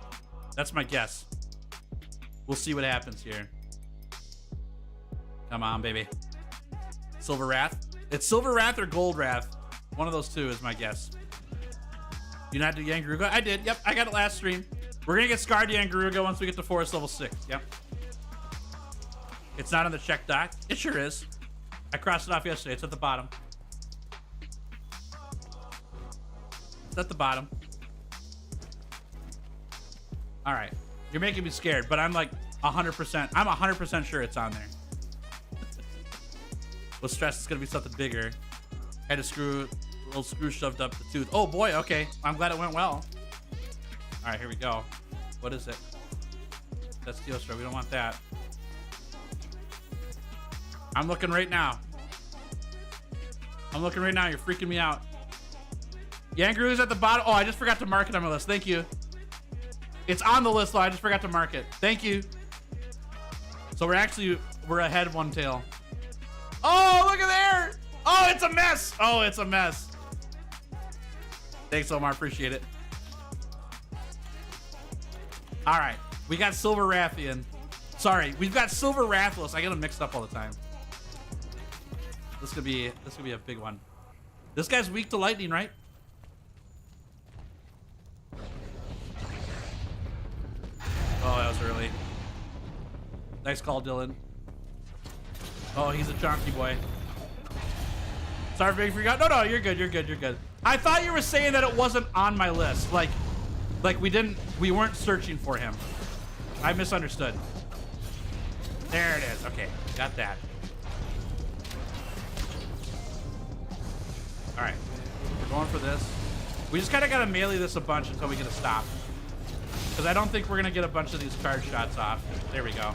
That's my guess. We'll see what happens here. Come on, baby. Silver wrath. It's silver wrath or gold wrath. One of those two is my guess. You not do Yangaruga? I did. Yep, I got it last stream. We're gonna get Scarred Yangaruga once we get to forest level 6. Yep. It's not on the check dock. It sure is. I crossed it off yesterday. It's at the bottom. It's at the bottom. All right. You're making me scared, but I'm like 100%. I'm 100% sure it's on there. With stress, it's going to be something bigger. Had a little screw shoved up the tooth. Oh boy, okay. I'm glad it went well. All right, here we go. What is it? That's steel strap. We don't want that. I'm looking right now. I'm looking right now. You're freaking me out. Yangaroo's at the bottom. Oh, I just forgot to mark it on my list. Thank you. It's on the list though. I just forgot to mark it. Thank you. So we're ahead one tail. Oh, look at there. Oh, it's a mess. Oh, it's a mess. Thanks, Omar. Appreciate it. All right. We got Silver Rathian. Sorry, we've got Silver Rathalos. I get them mixed up all the time. This could be a big one. This guy's weak to lightning, right? Oh, that was early. Nice call, Dylan. Oh, he's a chunky boy. Sorry for being forgot. No, you're good. You're good. You're good. I thought you were saying that it wasn't on my list. Like we weren't searching for him. I misunderstood. There it is. Okay, got that. All right, we're going for this. We just kind of gotta melee this a bunch until we get a stop. Because I don't think we're gonna get a bunch of these charge shots off. There we go.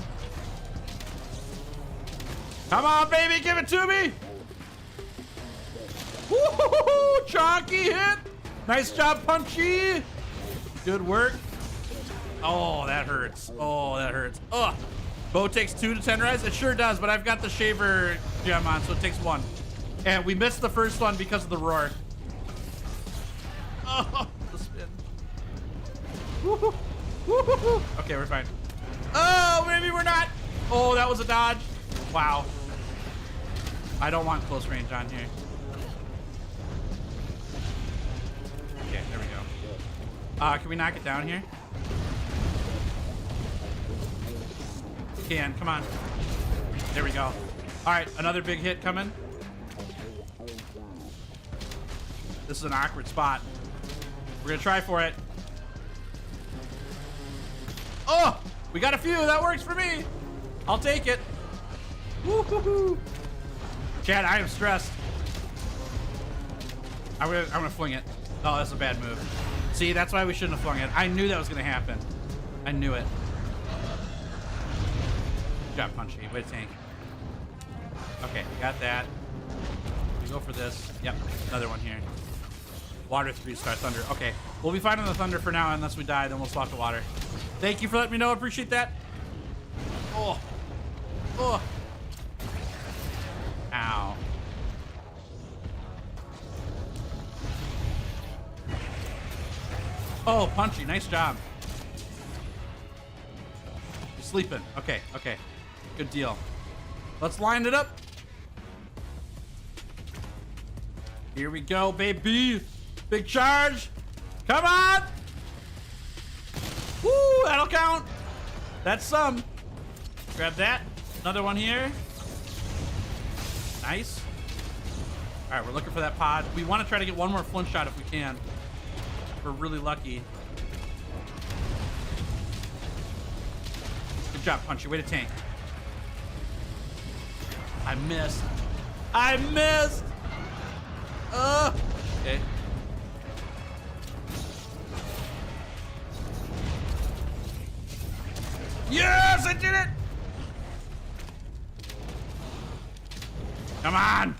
Come on, baby, give it to me. Woo-hoo-hoo-hoo! Chonky hit. Nice job, Punchy. Good work. Oh, that hurts. Oh, that hurts. Ugh. Bow takes 2 to 10 rise. It sure does, but I've got the Shaver gem on, so it takes 1. And we missed the first one because of the roar. Oh, the spin. Woo-hoo. Woo-hoo-hoo. Okay, we're fine. Oh, maybe we're not. Oh, that was a dodge. Wow. I don't want close range on here. Okay, there we go. Can we knock it down here? Can. Come on. There we go. All right, another big hit coming. This is an awkward spot. We're gonna try for it. Oh, we got a few. That works for me. I'll take it. Woo-hoo-hoo. Chad, I am stressed. I'm gonna fling it. Oh, that's a bad move. See, that's why we shouldn't have flung it. I knew that was gonna happen. I knew it. Good job, Punchy. Way to tank. Okay, got that. We go for this. Yep, another one here. Water 3-star thunder. Okay, we'll be fine on the thunder for now unless we die, then we'll swap to water. Thank you for letting me know. Appreciate that. Oh. Oh. Ow. Oh, Punchy. Nice job. You're sleeping. Okay, okay. Good deal. Let's line it up. Here we go, baby. Big charge. Come on. Woo, that'll count. That's some. Grab that. Another one here. Nice. All right, we're looking for that pod. We want to try to get one more flint shot if we can. If we're really lucky. Good job, Punchy. Way to tank. I missed. I missed. Okay. Yes, I did it. Come on.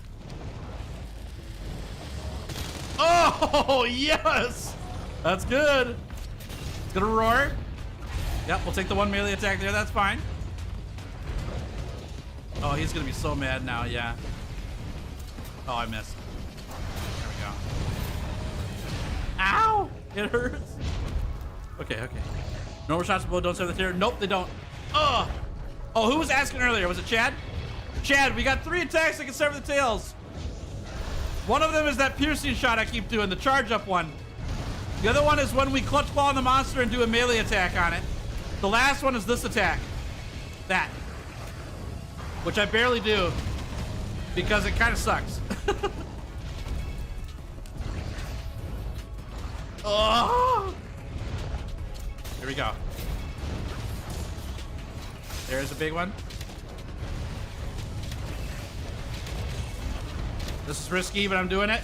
Oh, yes. That's good. It's gonna roar. Yep, we'll take the 1 melee attack there. That's fine. Oh, he's gonna be so mad now. Yeah. Oh, I missed. There we go. Ow! It hurts. Okay, okay. No more shots below. Don't save the tier. Nope, they don't. Ugh. Oh, who was asking earlier? Was it Chad? Chad, we got 3 attacks that can sever the tails. One of them is that piercing shot I keep doing, the charge up one. The other one is when we clutch claw on the monster and do a melee attack on it. The last one is this attack. That. Which I barely do because it kind of sucks. Oh! Here we go. There's a big one. This is risky, but I'm doing it.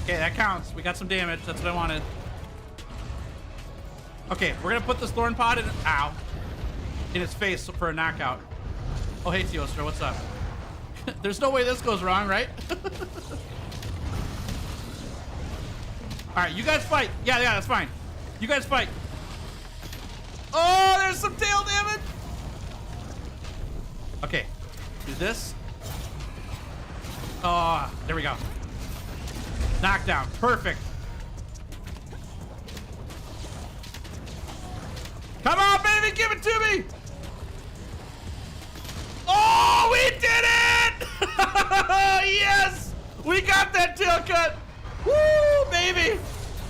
Okay, that counts. We got some damage. That's what I wanted. Okay, we're gonna put this thorn pod in his face for a knockout. Oh, hey, Teostra, what's up? There's no way this goes wrong, right? All right, you guys fight. Yeah, that's fine. You guys fight. Oh, there's some tail damage. Okay, do this. Oh, there we go. Knockdown, perfect. Come on, baby, give it to me. Oh, we did it! Yes, we got that tail cut. Woo, baby,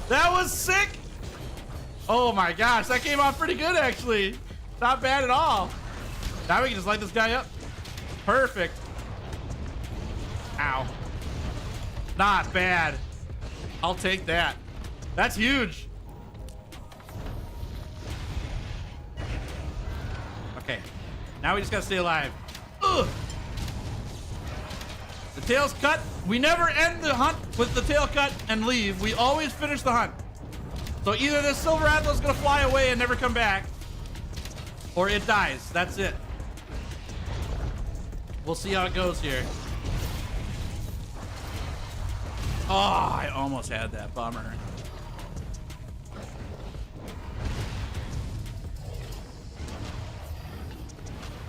that was sick. Oh my gosh, that came out pretty good actually. Not bad at all. Now we can just light this guy up. Perfect. Ow. Not bad. I'll take that. That's huge. Okay. Now we just gotta stay alive. Ugh. The tail's cut. We never end the hunt with the tail cut and leave. We always finish the hunt. So either this silver antler's gonna fly away and never come back, or it dies. That's it. We'll see how it goes here. Oh, I almost had that. Bummer.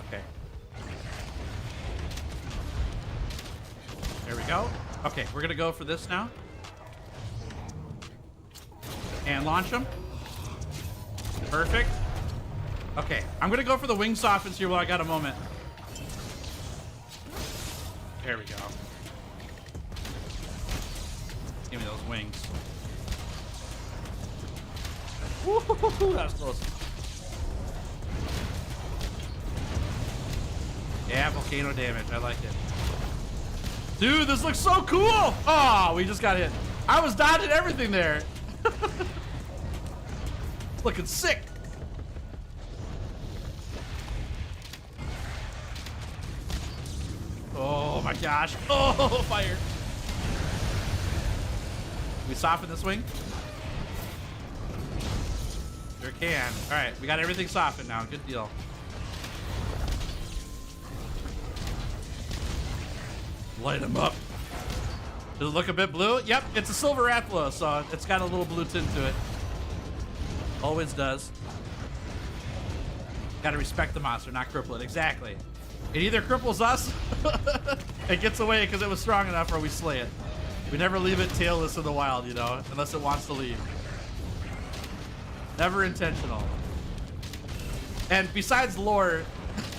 Okay. There we go. Okay, we're gonna go for this now. And launch them. Perfect. Okay, I'm gonna go for the wing softens here while I got a moment. There we go. Give me those wings. Woo-hoo-hoo-hoo, that was close. Yeah, volcano damage. I like it. Dude, this looks so cool. Oh, we just got hit. I was dodging everything there. Looking sick. Oh my gosh. Oh, fire. We soften this wing? Sure can. All right, we got everything softened now. Good deal. Light them up. Does it look a bit blue? Yep, it's a silver Rathalos, so it's got a little blue tint to it. Always does. Gotta respect the monster, not cripple it. Exactly. It either cripples us, it gets away because it was strong enough, or we slay it. We never leave it tailless in the wild, you know, unless it wants to leave. Never intentional. And besides lore,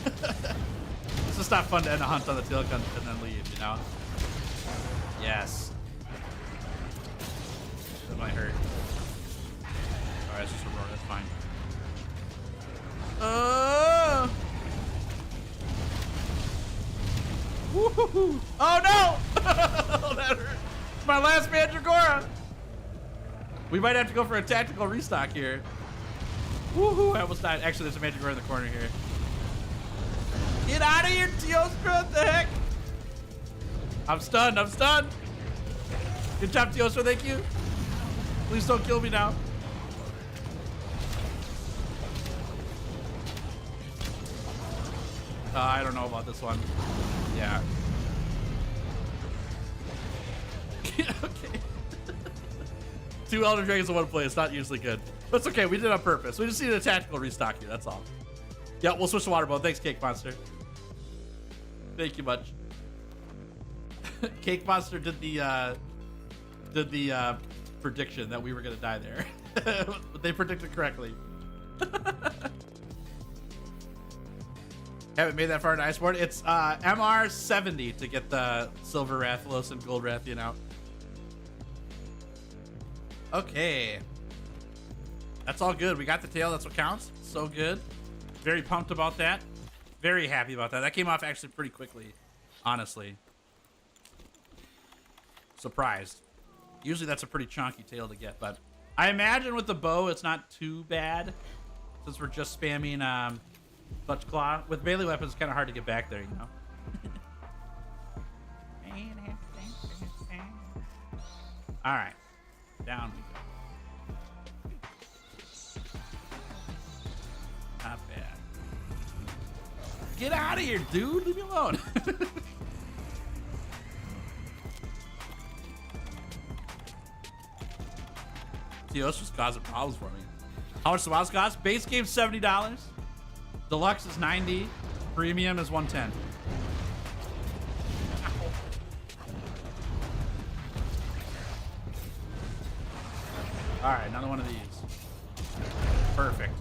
it's just not fun to end a hunt on the tail gun and then leave, you know? Yes. That might hurt. Alright, it's just a roar, that's fine. Woo-hoo-hoo. Oh no! That hurt. It's my last Mandragora. We might have to go for a tactical restock here. Woohoo! I almost died. Actually, there's a Mandragora in the corner here. Get out of here, Teostra! What the heck? I'm stunned. I'm stunned. Good job, Teostra. Thank you. Please don't kill me now. I don't know about this one. Yeah. Okay. 2 Elder Dragons in one play. It's not usually good. But it's okay. We did it on purpose. We just needed a tactical restock here. That's all. Yeah, we'll switch the water boat. Thanks, Cake Monster. Thank you much. Cake Monster did the prediction that we were gonna die there. But they predicted correctly. Haven't made that far in Iceborne. It's MR 70 to get the Silver Rathalos and Gold Rathian out. Okay. That's all good. We got the tail. That's what counts. So good. Very pumped about that. Very happy about that. That came off actually pretty quickly, honestly. Surprised. Usually that's a pretty chunky tail to get, but I imagine with the bow it's not too bad since we're just spamming Clutch Claw. With melee weapons, it's kind of hard to get back there, you know? All right, down we go. Not bad. Get out of here, dude. Leave me alone. TOS just causing problems for me. How much the WoWs cost? Base game $70. Deluxe is $90. Premium is $110. All right, another one of these. Perfect.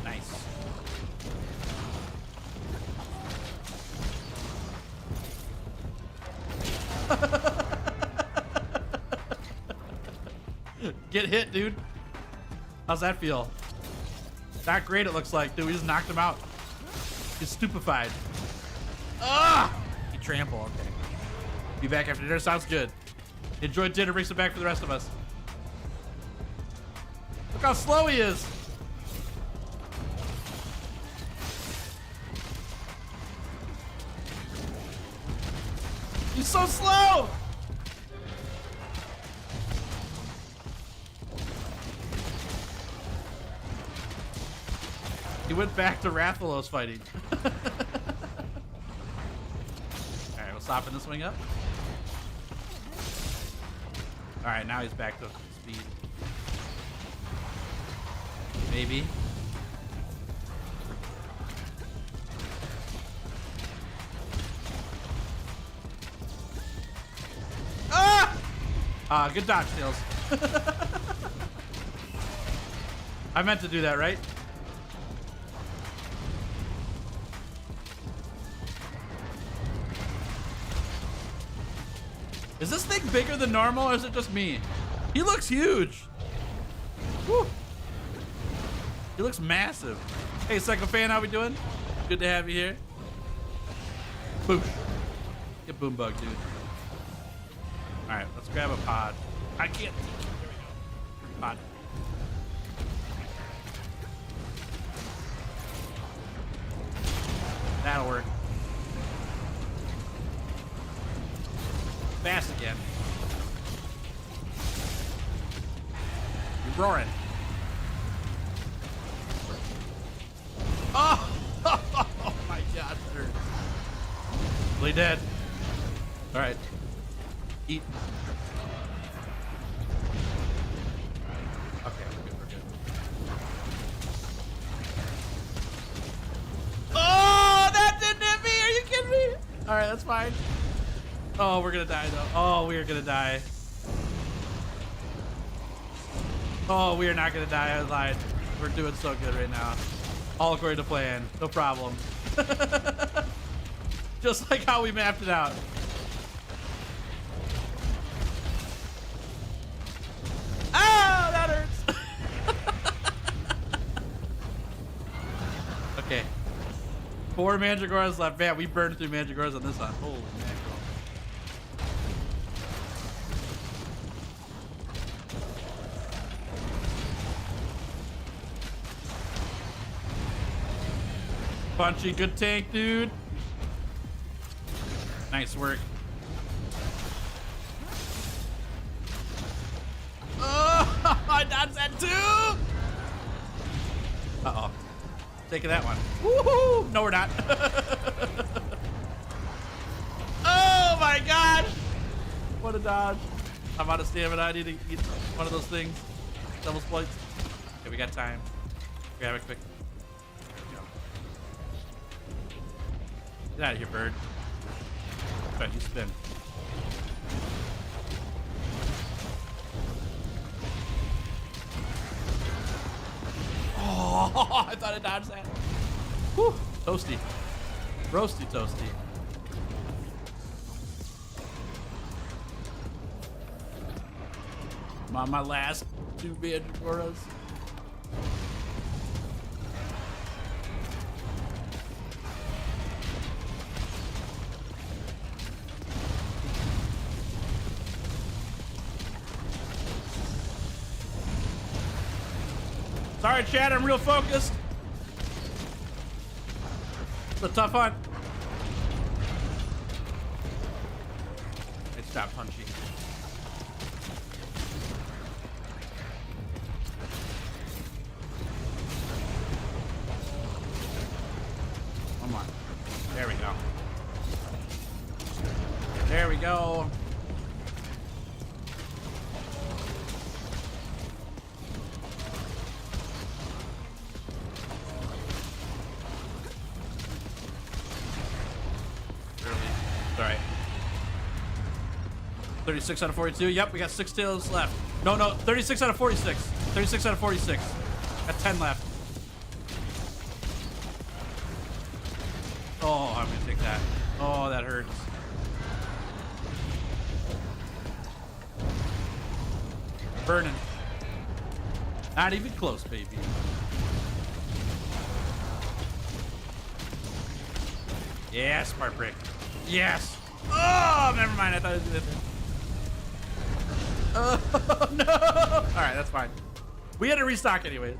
Nice. Get hit, dude. How's that feel? Not great, it looks like. Dude, we just knocked him out. He's stupefied. Ah! He trampled. Okay. Be back after dinner. Sounds good. Enjoy dinner. Bring some back for the rest of us. Look how slow he is. He's so slow. He went back to Rathalos fighting. Alright, we'll soften this wing up. Alright, now he's back to speed. Maybe. Ah! Good dodge, Tails. I meant to do that, right? Is this thing bigger than normal, or is it just me? He looks huge. Woo. He looks massive. Hey, Psycho Fan, how we doing? Good to have you here. Boosh. Get boom bug, dude. All right, let's grab a pod. I can't. There we go. Pod. That'll work. Fast again. You're roaring. Oh! Oh my God, sir. Really dead. All right. Eat. Okay, we're good. Oh, that didn't hit me. Are you kidding me? All right, that's fine. Oh, we're gonna die though. Oh, we are gonna die. Oh, we are not gonna die. I lied. We're doing so good right now. All according to plan. No problem. Just like how we mapped it out. Oh, that hurts. Okay. 4 Mandragoras left. Man, we burned through Mandragoras on this one. Holy mackerel. Punchy, good tank, dude. Nice work. Oh, I dodged that too. Uh-oh. Taking that one. Woohoo! No, we're not. Oh my gosh! What a dodge. I'm out of stamina. I need to eat one of those things. Double exploits. Okay, we got time. Grab it quick. Get out of here, bird. But you spin. Oh, I thought I dodged that. Whew. Toasty. Roasty toasty. I'm on my last 2 Mandragoras. Sorry, Chad, I'm real focused. It's a tough hunt. It's not punchy. Come on. There we go. There we go. Alright. 36 out of 42. Yep, we got 6 tails left. No, 36 out of 46. 36 out of 46. Got 10 left. Oh, I'm gonna take that. Oh, that hurts. Burning. Not even close, baby. Yeah, smart break. Yes. Oh, never mind. I thought it was this. Oh, no. All right, that's fine. We had to restock anyways.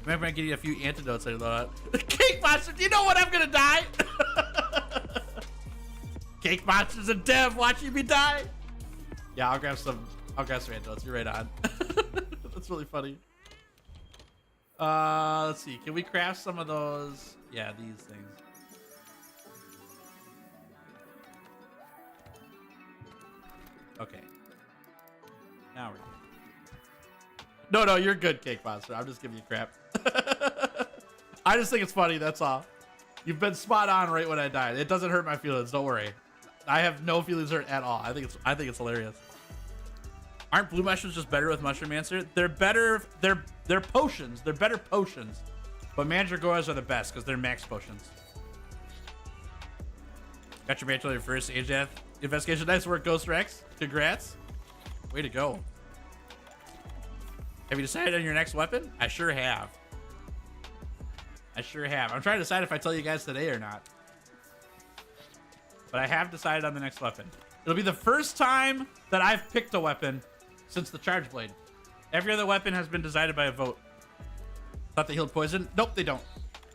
Maybe I can get you a few antidotes. I load out. Cake monster, do you know what? I'm gonna die. Cake monster's a dev watching me die. Yeah, I'll grab some antidotes. You're right on. That's really funny. Let's see. Can we craft some of those? Yeah, these things. Okay. Now we're good. No, you're good, Cake Monster. I'm just giving you crap. I just think it's funny, that's all. You've been spot on right when I died. It doesn't hurt my feelings, don't worry. I have no feelings hurt at all. I think it's hilarious. Aren't blue mushrooms just better with Mushroom Mancer? They're better. They're potions. They're better potions. But Mandragoras are the best because they're max potions. Got your mantle your first age death investigation. Nice work, Ghost Rex. Congrats. Way to go. Have you decided on your next weapon? I sure have. I'm trying to decide if I tell you guys today or not. But I have decided on the next weapon. It'll be the first time that I've picked a weapon since the Charge Blade. Every other weapon has been decided by a vote. Thought they healed poison? Nope, they don't.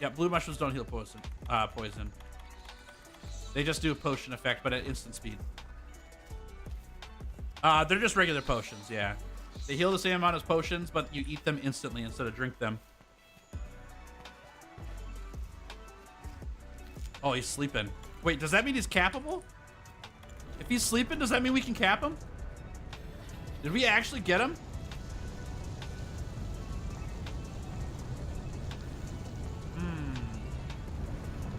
Yeah, blue mushrooms don't heal poison. They just do a potion effect, but at instant speed. They're just regular potions, yeah. They heal the same amount as potions, but you eat them instantly instead of drink them. Oh, he's sleeping. Wait, does that mean he's cappable? If he's sleeping, does that mean we can cap him? Did we actually get him?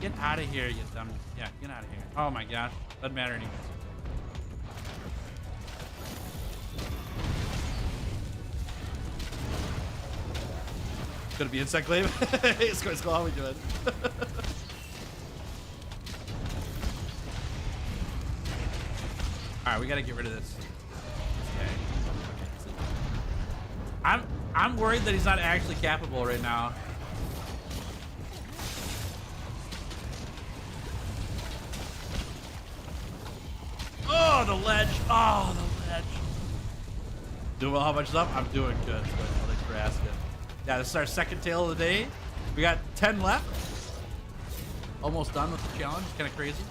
Get out of here, you dumb. Yeah, get out of here. Oh my gosh. Doesn't matter anyways. Gonna be insect glaive? Hey, Squid Skull, how we doing? Alright, we gotta get rid of this. Okay. I'm worried that he's not actually capable right now. Oh, the ledge. Oh, the ledge. Doing well. How much is up? I'm doing good. Thanks for asking. Yeah, this is our second tail of the day. We got 10 left. Almost done with the challenge. Kind of crazy.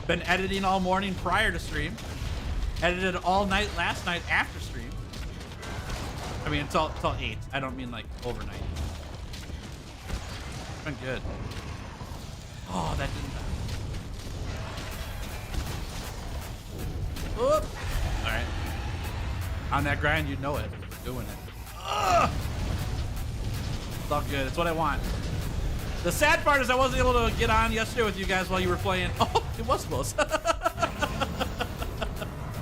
Been editing all morning prior to stream. Edited all night last night after stream. I mean, until 8. I don't mean like overnight. It's been good. Oh, that didn't die. All right. On that grind, you know it. We're doing it. Ugh! It's all good. It's what I want. The sad part is I wasn't able to get on yesterday with you guys while you were playing. Oh, it was close.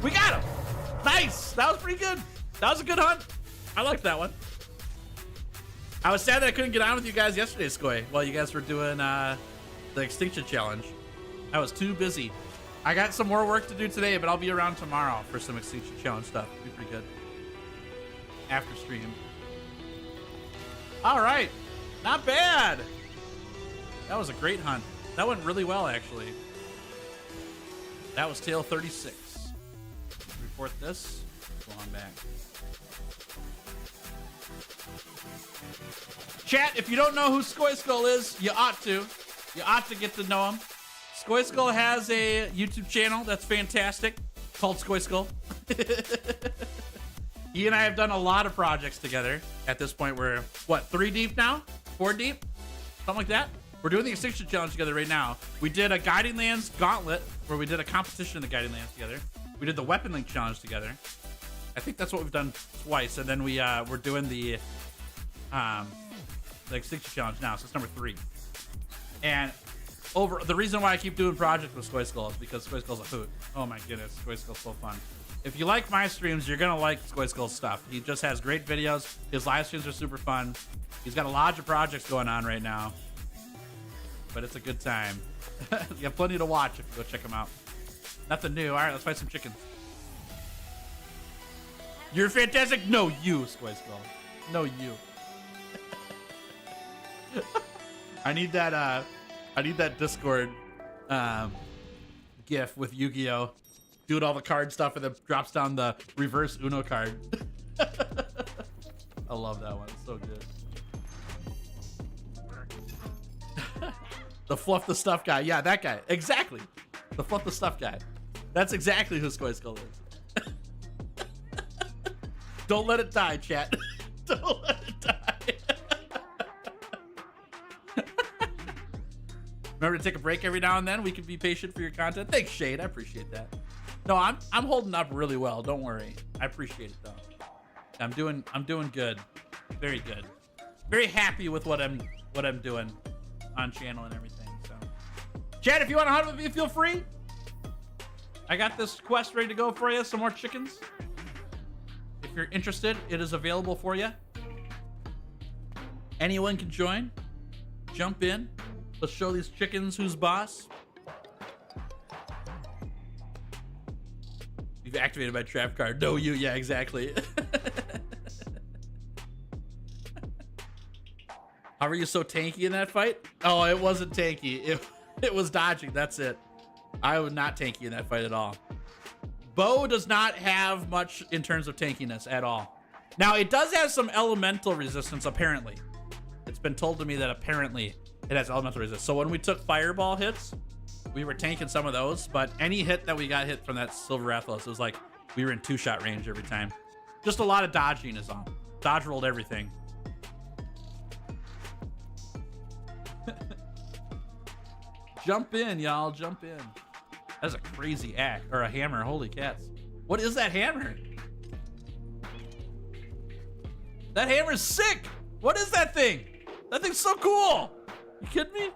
We got him. Nice. That was pretty good. That was a good hunt. I liked that one. I was sad that I couldn't get on with you guys yesterday, Skoy, while you guys were doing the Extinction Challenge. I was too busy. I got some more work to do today, but I'll be around tomorrow for some Extinction Challenge stuff. It'll be pretty good. After stream. All right. Not bad. That was a great hunt. That went really well, actually. That was tail 36. Report this. Go on back. Chat, if you don't know who Skoy Skull is, you ought to. You ought to get to know him. Skoy Skull has a YouTube channel that's fantastic called Skoy Skull. He and I have done a lot of projects together. At this point, we're, what, 3 deep now? 4 deep? Something like that? We're doing the Extinction Challenge together right now. We did a Guiding Lands Gauntlet, where we did a competition in the Guiding Lands together. We did the Weapon Link Challenge together. I think that's what we've done twice. And then we're doing the Extinction Challenge now, so it's number 3. And the reason why I keep doing projects with Skoy Skull is because Skoy Skull's a hoot. Oh my goodness, Skoy Skull's so fun. If you like my streams, you're gonna like Skoy Skull's stuff. He just has great videos. His live streams are super fun. He's got a lot of projects going on right now, but it's a good time. You have plenty to watch if you go check him out. Nothing new. All right, let's fight some chickens. You're fantastic. No, you, Skoy Skull. No, you. I need that Discord GIF with Yu-Gi-Oh! Doing all the card stuff and then drops down the reverse Uno card. I love that one. It's so good. The fluff the stuff guy. Yeah, that guy. Exactly. The fluff the stuff guy. That's exactly who Skoy Skull is. Don't let it die, chat. Don't let it die. Remember to take a break every now and then. We can be patient for your content. Thanks, Shade. I appreciate that. No, I'm holding up really well. Don't worry. I appreciate it though. I'm doing good. Very good. Very happy with what I'm doing on channel and everything. So, chat, if you want to hunt with me, feel free. I got this quest ready to go for you. Some more chickens. If you're interested, it is available for you. Anyone can join. Jump in. Let's show these chickens who's boss. You've activated my trap card. No, you. Yeah, exactly. How are you so tanky in that fight? Oh, it wasn't tanky. It was dodging. That's it. I was not tanky in that fight at all. Bow does not have much in terms of tankiness at all. Now, it does have some elemental resistance, apparently. It's been told to me that apparently it has elemental resistance. So when we took fireball hits, we were tanking some of those, but any hit that we got hit from that Silver Rathalos, it was like we were in 2-shot range every time. Just a lot of dodging is all. Dodge rolled everything. Jump in, y'all. Jump in. That's a crazy axe or a hammer. Holy cats. What is that hammer? That hammer's sick. What is that thing? That thing's so cool. You kidding me?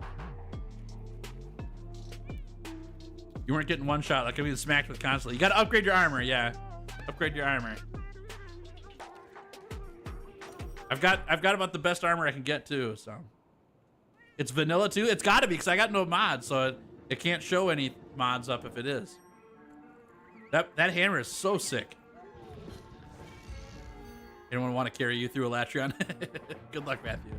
You weren't getting one shot. Like I'm being smacked with constantly. You gotta upgrade your armor. Yeah, upgrade your armor. I've got about the best armor I can get too. So it's vanilla too. It's gotta be because I got no mods, so it can't show any mods up if it is. That hammer is so sick. Anyone want to carry you through Elatrion? Good luck, Matthew.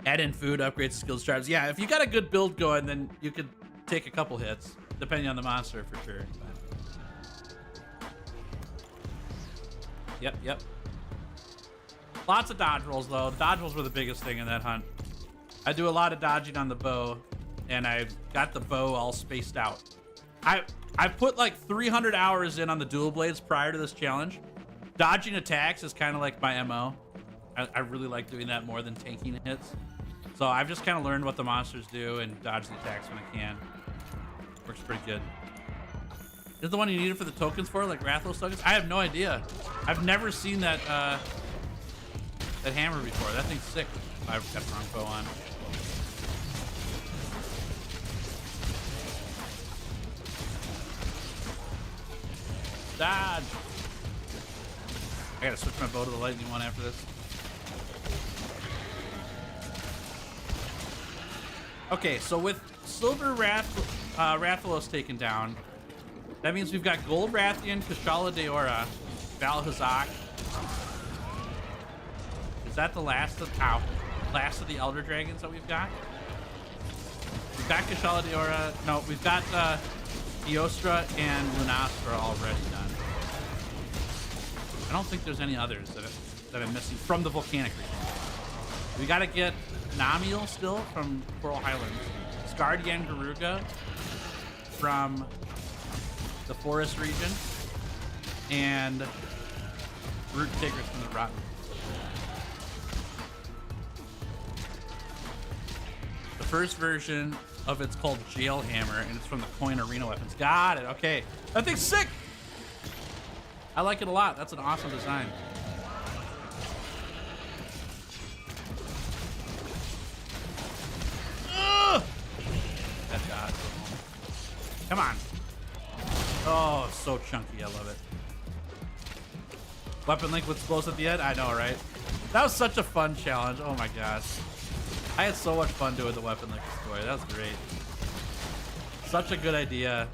Add in food, upgrades, skills, tribes. Yeah, if you got a good build going, then you could take a couple hits, depending on the monster for sure. Yep. Lots of dodge rolls though. Dodge rolls were the biggest thing in that hunt. I do a lot of dodging on the bow, and I got the bow all spaced out. I put like 300 hours in on the dual blades prior to this challenge. Dodging attacks is kind of like my MO. I really like doing that more than tanking hits. So I've just kind of learned what the monsters do and dodge the attacks when I can. Works pretty good. Is the one you needed for the tokens for, like Rathalos tokens? I have no idea. I've never seen that that hammer before. That thing's sick. I've got the wrong bow on. Dodge. I gotta switch my bow to the lightning one after this. Okay, so with Silver Rathalos taken down, that means we've got Gold Rathian, Kashala Deora, Valhazak. Is that the last of the Elder Dragons that we've got? We've got Kashala Deora. No, we've got Eostra and Lunastra are already done. I don't think there's any others that I'm missing from the volcanic region. We gotta get Namiel still from Coral Highlands. Scardian Garuga from the forest region. And Root Tigris from the Rotten. The first version of it's called Jailhammer, and it's from the Coin Arena weapons. Got it. Okay. That thing's sick. I like it a lot. That's an awesome design. Ugh! That dodge. Come on. Oh, so chunky. I love it. Weapon link with explosive at the end? I know, right? That was such a fun challenge. Oh my gosh. I had so much fun doing the weapon link story. That was great. Such a good idea.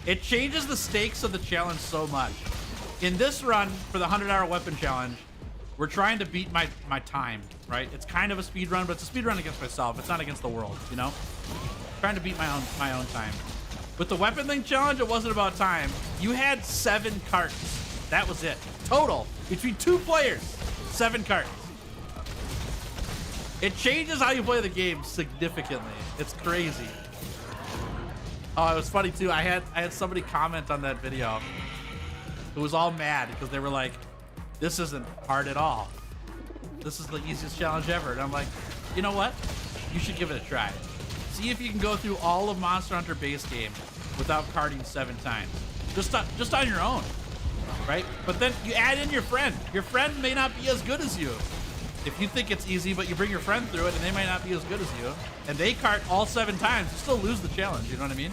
It changes the stakes of the challenge so much. In this run, for the 100-hour weapon challenge, we're trying to beat my time, right? It's kind of a speed run, but it's a speed run against myself. It's not against the world, you know? Trying to beat my own time. With the weapon link challenge, it wasn't about time. You had 7 carts. That was it. Total. Between 2 players, 7 carts. It changes how you play the game significantly. It's crazy. Oh, it was funny too. I had somebody comment on that video who was all mad because they were like, this isn't hard at all. This is the easiest challenge ever. And I'm like, you know what? You should give it a try. See if you can go through all of Monster Hunter base game without carding 7 times. Just on your own, right? But then you add in your friend. Your friend may not be as good as you. If you think it's easy, but you bring your friend through it and they might not be as good as you, and they cart all 7 times, you still lose the challenge, you know what I mean?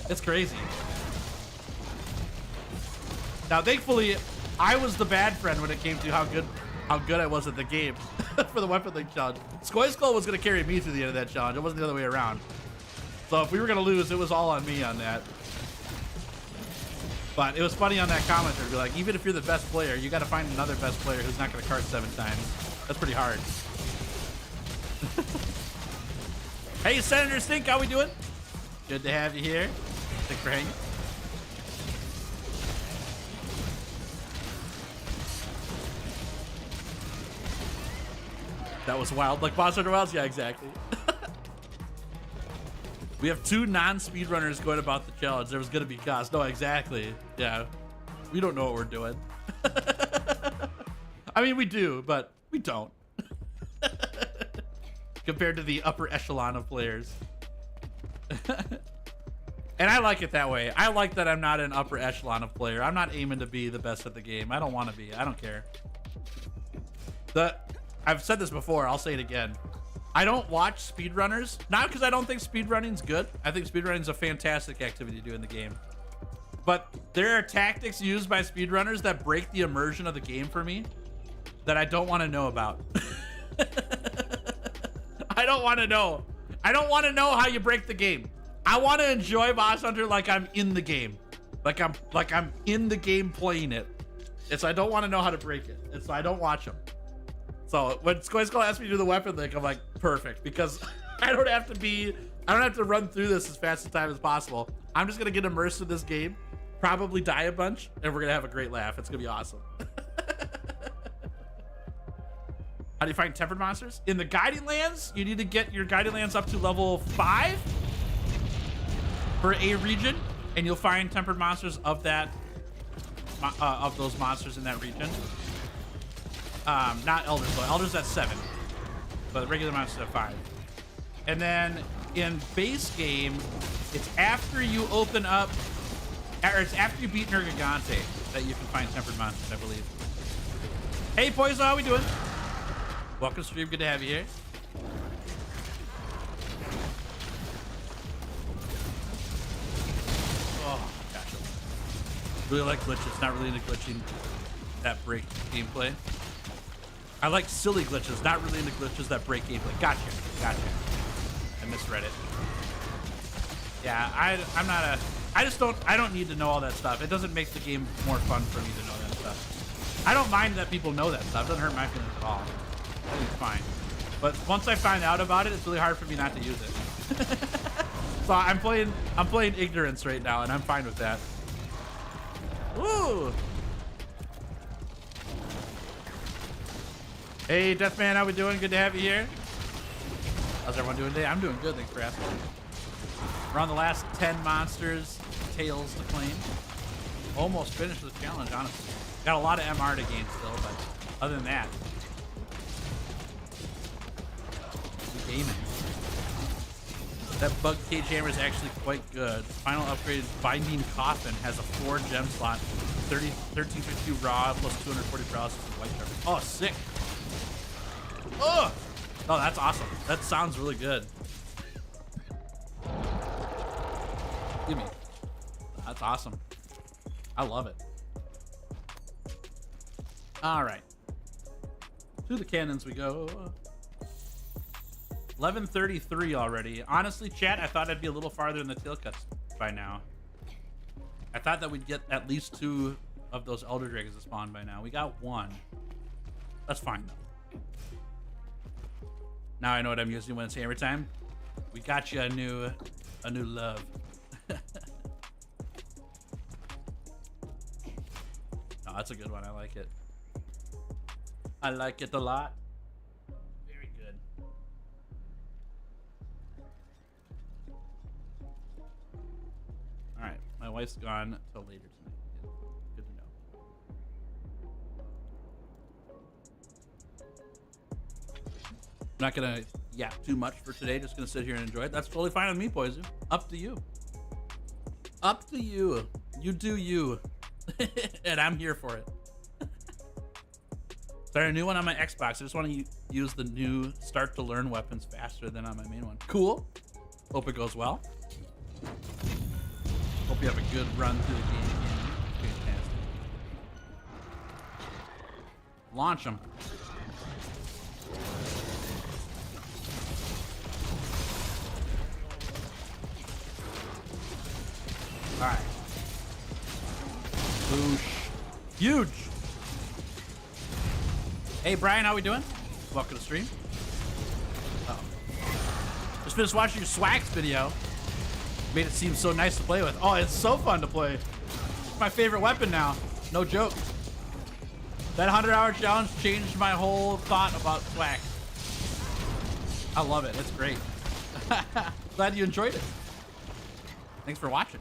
It's crazy. Now, thankfully, I was the bad friend when it came to how good I was at the game for the weapon link challenge. Skoyskull was gonna carry me through the end of that challenge. It wasn't the other way around. So if we were gonna lose, it was all on me on that. But it was funny on that commenter to be like, even if you're the best player, you got to find another best player who's not going to cart 7 times. That's pretty hard. Hey, Senator Stink, how we doing? Good to have you here. Thanks for hanging. That was wild. Like Monster Hunter Wilds? Yeah, exactly. We have 2 non-speedrunners going about the challenge. There was going to be cost. No, exactly. Yeah. We don't know what we're doing. I mean, we do, but we don't. Compared to the upper echelon of players. And I like it that way. I like that I'm not an upper echelon of player. I'm not aiming to be the best at the game. I don't want to be. I don't care. I've said this before. I'll say it again. I don't watch speedrunners, not because I don't think speedrunning's good. I think speedrunning's a fantastic activity to do in the game. But there are tactics used by speedrunners that break the immersion of the game for me that I don't want to know about. I don't want to know. I don't want to know how you break the game. I want to enjoy Boss Hunter like I'm in the game. Like I'm in the game playing it. And so I don't want to know how to break it. And so I don't watch them. So when Skoyskull asked me to do the weapon link, I'm like, perfect, because I don't have to run through this as fast as time as possible. I'm just gonna get immersed in this game, probably die a bunch, and we're gonna have a great laugh. It's gonna be awesome. How do you find tempered monsters? In the Guiding Lands, you need to get your Guiding Lands up to level 5 for a region, and you'll find tempered monsters of that, of those monsters in that region. Not elders though. Elders at 7, but regular monsters at 5. And then in base game, it's after you open up, or it's after you beat Nergigante that you can find tempered monsters, I believe. Hey Poison, how we doing? Welcome to stream. Good to have you here. Oh gosh, really like glitches. Not really into glitching that break gameplay. I like silly glitches, not really into glitches that break gameplay. Gotcha. I misread it. Yeah, I don't need to know all that stuff. It doesn't make the game more fun for me to know that stuff. I don't mind that people know that stuff. It doesn't hurt my feelings at all. I think it's fine. But once I find out about it, it's really hard for me not to use it. So I'm playing ignorance right now, and I'm fine with that. Ooh. Hey, Deathman, how we doing? Good to have you here. How's everyone doing today? I'm doing good, thanks for asking. We're on the last 10 monsters, tails to claim. Almost finished the challenge, honestly. Got a lot of MR to gain still, but other than that, gaming. That bug cage hammer is actually quite good. Final upgrade, Binding Coffin, has a 4 gem slot, 1352 raw plus 240 paralysis and white sharp. Oh, sick. Oh, that's awesome. That sounds really good. Give me. That's awesome. I love it. All right. To the cannons we go. 11:33 already. Honestly, chat, I thought I'd be a little farther in the tail cuts by now. I thought that we'd get at least 2 of those Elder Dragons to spawn by now. We got 1. That's fine though. Now I know what I'm using when it's hammer time. We got you a new love. Oh, that's a good one. I like it. I like it a lot. Very good. All right, my wife's gone till later tonight. Good to know. I'm not gonna yap too much for today. Just gonna sit here and enjoy it. That's totally fine with me, Poison. Up to you. Up to you. You do you. And I'm here for it. Start a new one on my Xbox. I just want to use the new start to learn weapons faster than on my main one. Cool. Hope it goes well. Hope you have a good run through the game again. Fantastic. Launch them. All right. Boosh. Huge. Hey, Brian, how we doing? Welcome to the stream. Uh-oh. Just finished watching your Swags video. Made it seem so nice to play with. Oh, it's so fun to play. It's my favorite weapon now. No joke. That 100-hour challenge changed my whole thought about Swags. I love it. It's great. Glad you enjoyed it. Thanks for watching.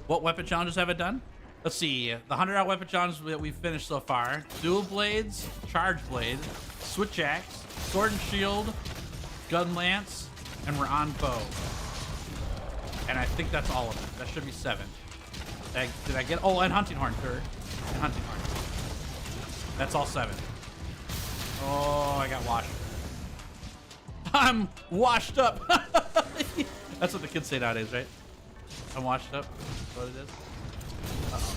What weapon challenges have I done? Let's see. The 100-hour weapon challenge that we've finished so far. Dual blades, charge blade, switch axe, sword and shield, gunlance, and we're on bow. And I think that's all of them. That should be 7. Did I get? Oh, and hunting horn third. And hunting horn. That's all 7. Oh, I got washed. I'm washed up. That's what the kids say nowadays, right? I'm washed up. That's what it is. Uh-oh.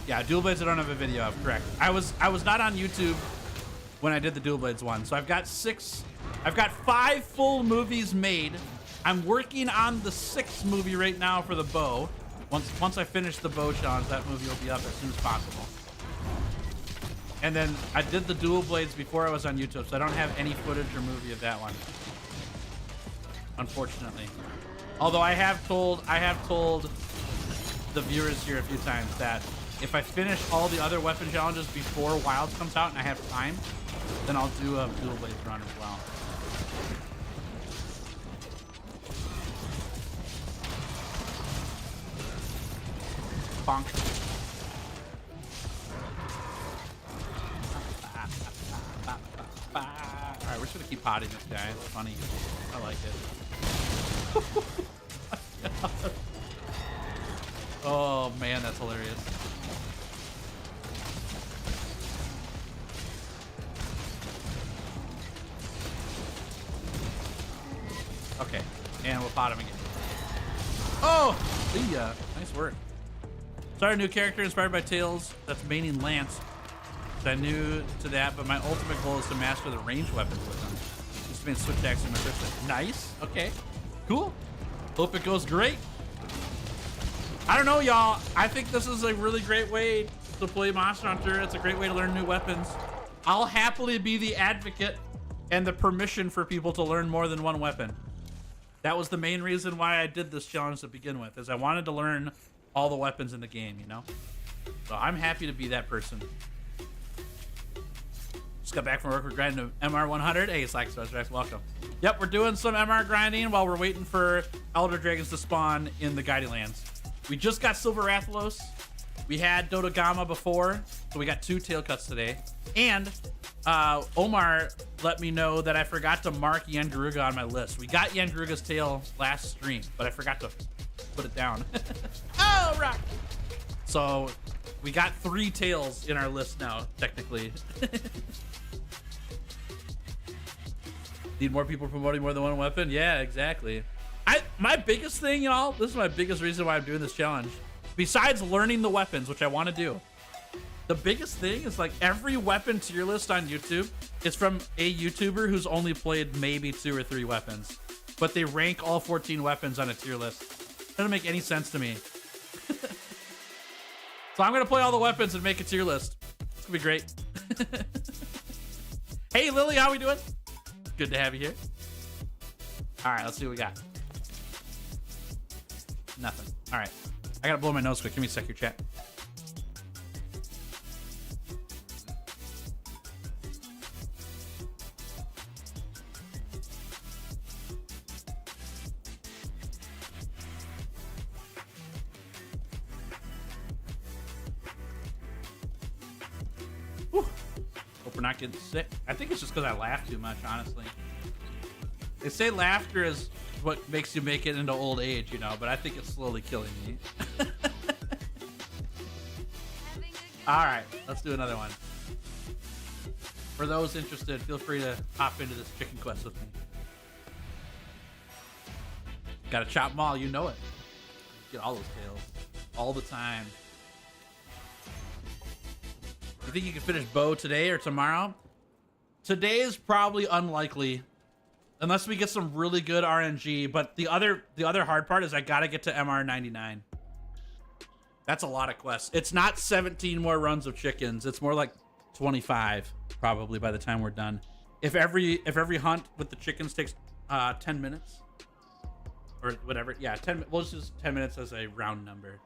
Yeah, dual blades I don't have a video of, correct. I was not on YouTube when I did the dual blades one. So I've got 5 full movies made. I'm working on the 6th movie right now for the bow. Once I finish the bow challenge, that movie will be up as soon as possible. And then I did the dual blades before I was on YouTube, so I don't have any footage or movie of that one. Unfortunately. Although I have told the viewers here a few times that if I finish all the other weapon challenges before Wilds comes out and I have time, then I'll do a dual blades run as well. Bonk. Alright, we're just gonna keep potting this guy. It's funny. I like it. Oh man, that's hilarious. Okay, and we'll pot him again. Oh! See ya. Nice work. Started a new character inspired by Tails that's maining Lance. So I'm new to that, but my ultimate goal is to master the ranged weapons with them. Just made switch axe in my first. Nice. Okay. Cool. Hope it goes great. I don't know, y'all. I think this is a really great way to play Monster Hunter. It's a great way to learn new weapons. I'll happily be the advocate and the permission for people to learn more than one weapon. That was the main reason why I did this challenge to begin with, is I wanted to learn all the weapons in the game, you know? So I'm happy to be that person. Just got back from work. We're grinding to MR 100. Hey, Slack Stars, welcome. Yep, we're doing some MR grinding while we're waiting for Elder Dragons to spawn in the Guiding Lands. We just got Silver Rathalos. We had Dodogama before, so we got 2 tail cuts today. And Omar let me know that I forgot to mark Yangaruga on my list. We got Yangaruga's tail last stream, but I forgot to put it down. Oh, rock! So we got 3 tails in our list now, technically. Need more people promoting more than one weapon? Yeah, exactly. My biggest thing, y'all, this is my biggest reason why I'm doing this challenge. Besides learning the weapons, which I want to do, the biggest thing is like every weapon tier list on YouTube is from a YouTuber who's only played maybe 2 or 3 weapons, but they rank all 14 weapons on a tier list. Doesn't make any sense to me. So I'm gonna play all the weapons and make a tier list. It's gonna be great. Hey Lily, how we doing? Good to have you here. All right, let's see what we got. Nothing. All right, I gotta blow my nose quick. Give me a sec here, chat. Whew. Hope we're not getting sick. I think it's just because I laugh too much, honestly. They say laughter is what makes you make it into old age, you know, but I think it's slowly killing me. All right, let's do another one. For those interested, feel free to hop into this chicken quest with me. Gotta chop them all, you know it. Get all those tails all the time. You think you can finish Bow today or tomorrow? Today is probably unlikely, unless we get some really good RNG. But the other hard part is I gotta get to MR 99. That's a lot of quests. It's not 17 more runs of chickens. It's more like 25 probably by the time we're done. If every hunt with the chickens takes 10 minutes or whatever, yeah, 10. We'll just use 10 minutes as a round number.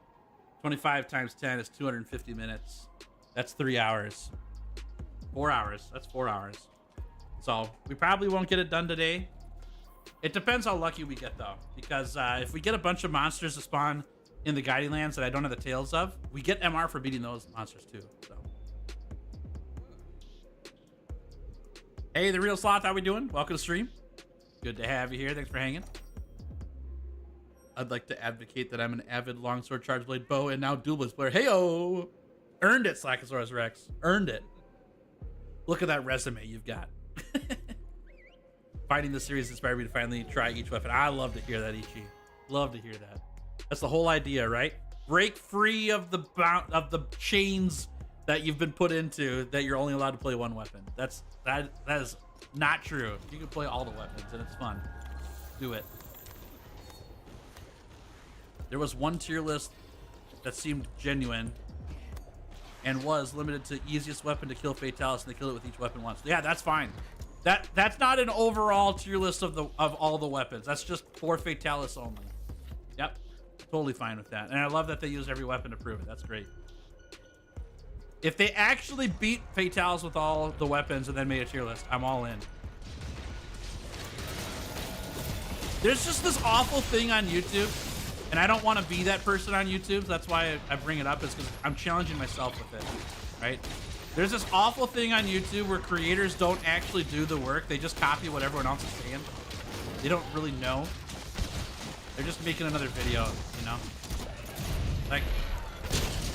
25 times 10 is 250 minutes. That's 3 hours. 4 hours. That's 4 hours. So we probably won't get it done today. It depends how lucky we get though, because if we get a bunch of monsters to spawn in the Guiding Lands that I don't have the tails of, we get MR for beating those monsters too. So, hey, the real sloth, how we doing? Welcome to stream. Good to have you here. Thanks for hanging. I'd like to advocate that I'm an avid longsword charge blade bow and now dual blades player. Heyo, earned it, Slackosaurus Rex. Earned it. Look at that resume you've got. Finding the series inspired me to finally try each weapon. I love to hear that, Ichi. Love to hear that. That's the whole idea, right? Break free of the chains that you've been put into, that you're only allowed to play one weapon. That is not true. You can play all the weapons and it's fun. Do it. There was one tier list that seemed genuine and was limited to easiest weapon to kill Fatalis, and they kill it with each weapon once. Yeah, that's fine. That's not an overall tier list of all the weapons. That's just for Fatalis only. Yep. Totally fine with that. And I love that they use every weapon to prove it. That's great. If they actually beat Fatalis with all the weapons and then made a tier list, I'm all in. There's just this awful thing on YouTube, and I don't want to be that person on YouTube. That's why I bring it up, is because I'm challenging myself with it, right? There's this awful thing on YouTube where creators don't actually do the work. They just copy what everyone else is saying. They don't really know. They're just making another video, you know? Like,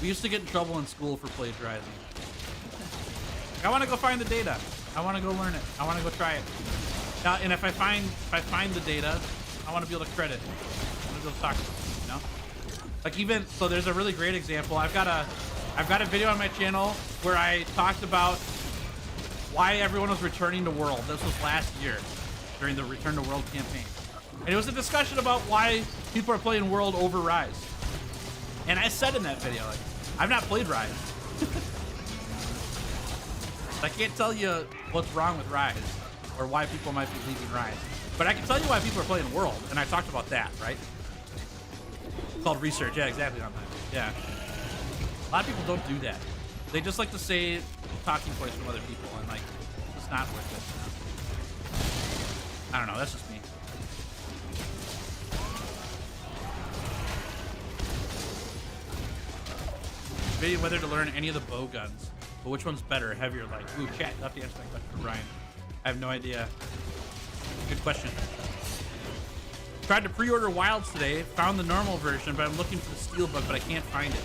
we used to get in trouble in school for plagiarizing. I want to go find the data. I want to go learn it. I want to go try it. Now, and if I find the data, I want to be able to credit. I want to be able to talk about it, you know? Like, even so, there's a really great example. I've got a video on my channel where I talked about why everyone was returning to World. This was last year during the Return to World campaign. And it was a discussion about why people are playing World over Rise. And I said in that video, like, I've not played Rise. I can't tell you what's wrong with Rise or why people might be leaving Rise. But I can tell you why people are playing World, and I talked about that, right? It's called research. Yeah, exactly on that. Yeah. A lot of people don't do that. They just like to say talking points from other people, and like, it's not worth it. I don't know. That's just me. Debating whether to learn any of the bow guns, but which one's better, heavy or light? Ooh, chat. You'll have to answer that question for Brian. I have no idea. Good question. Tried to pre-order Wilds today. Found the normal version, but I'm looking for the Steelbook, but I can't find it.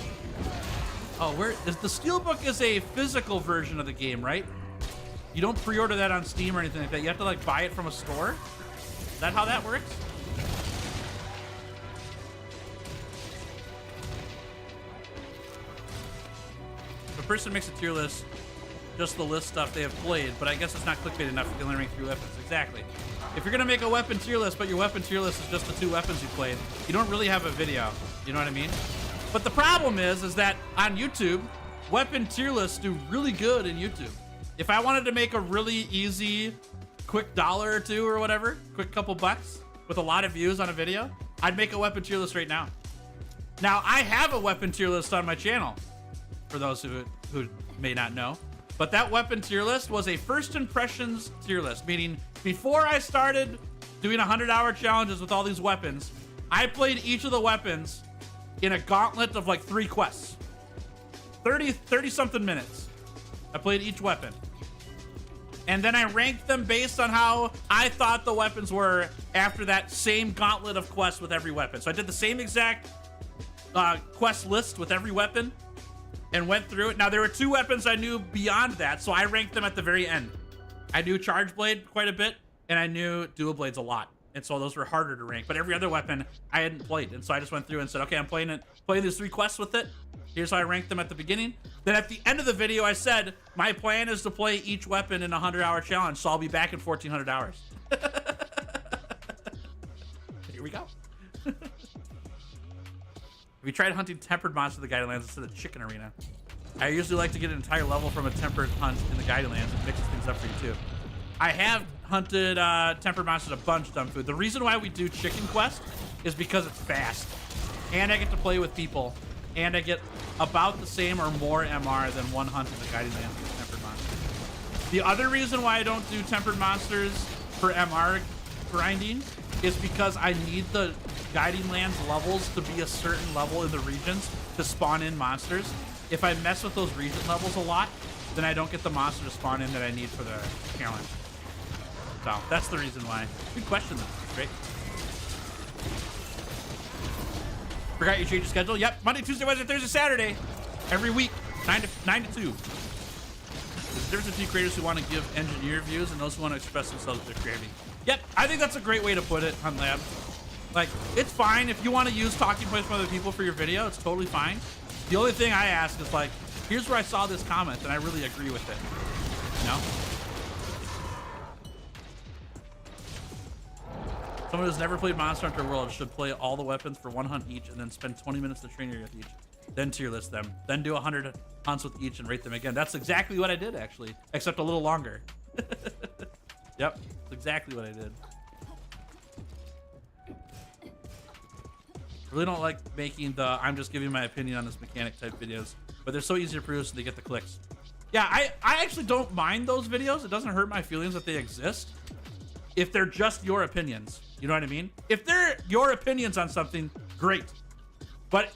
Oh, where is the Steelbook? Is a physical version of the game, right? You don't pre-order that on Steam or anything like that. You have to like buy it from a store. Is that how that works? If a person makes a tier list, just the list stuff they have played, but I guess it's not clickbait enough if you only rank 3 weapons. Exactly. If you're gonna make a weapon tier list, but your weapon tier list is just the 2 weapons you played, you don't really have a video. You know what I mean? But the problem is that on YouTube, weapon tier lists do really good in YouTube. If I wanted to make a really easy, quick $1 or $2 or whatever, quick couple bucks with a lot of views on a video, I'd make a weapon tier list right now. Now, I have a weapon tier list on my channel, for those who may not know. But that weapon tier list was a first impressions tier list, meaning before I started doing 100-hour challenges with all these weapons, I played each of the weapons in a gauntlet of like 3 quests. 30 something minutes. I played each weapon. And then I ranked them based on how I thought the weapons were after that same gauntlet of quests with every weapon. So I did the same exact quest list with every weapon and went through it. Now, there were 2 weapons I knew beyond that, so I ranked them at the very end. I knew Charge Blade quite a bit, and I knew Dual Blades a lot. And so those were harder to rank. But every other weapon I hadn't played. And so I just went through and said, okay, I'm playing these 3 quests with it. Here's how I ranked them at the beginning. Then at the end of the video, I said, my plan is to play each weapon in a 100-hour challenge, so I'll be back in 1,400 hours. Here we go. Have you tried hunting tempered monsters in the Guided Lands instead of Chicken Arena? I usually like to get an entire level from a tempered hunt in the Guided Lands. It mixes things up for you, too. I have hunted tempered monsters a bunch, Dumb Food. The reason why we do Chicken Quest is because it's fast. And I get to play with people. And I get about the same or more MR than one hunt in the Guided Lands with tempered monsters. The other reason why I don't do tempered monsters for MR grinding is because I need the Guiding Lands levels to be a certain level in the regions to spawn in monsters. If I mess with those region levels a lot, then I don't get the monster to spawn in that I need for the challenge. So that's the reason why. Good question though. Great. Forgot you changed your schedule? Yep. Monday, Tuesday, Wednesday, Thursday, Saturday. Every week. 9 to 2. There's a difference between creators who want to give engineer views and those who want to express themselves with their creating. Yep. I think that's a great way to put it, Hunt Lab. Like, it's fine. If you want to use talking points from other people for your video, it's totally fine. The only thing I ask is like, here's where I saw this comment and I really agree with it. You know? Someone who's never played Monster Hunter World should play all the weapons for 1 hunt each and then spend 20 minutes to train with each. Then tier list them. Then do 100 hunts with each and rate them again. That's exactly what I did, actually. Except a little longer. Yep. That's exactly what I did. Really don't like making the I'm just giving my opinion on this mechanic type videos. But they're so easy to produce and they get the clicks. Yeah, I actually don't mind those videos. It doesn't hurt my feelings that they exist. If they're just your opinions. You know what I mean? If they're your opinions on something, great. But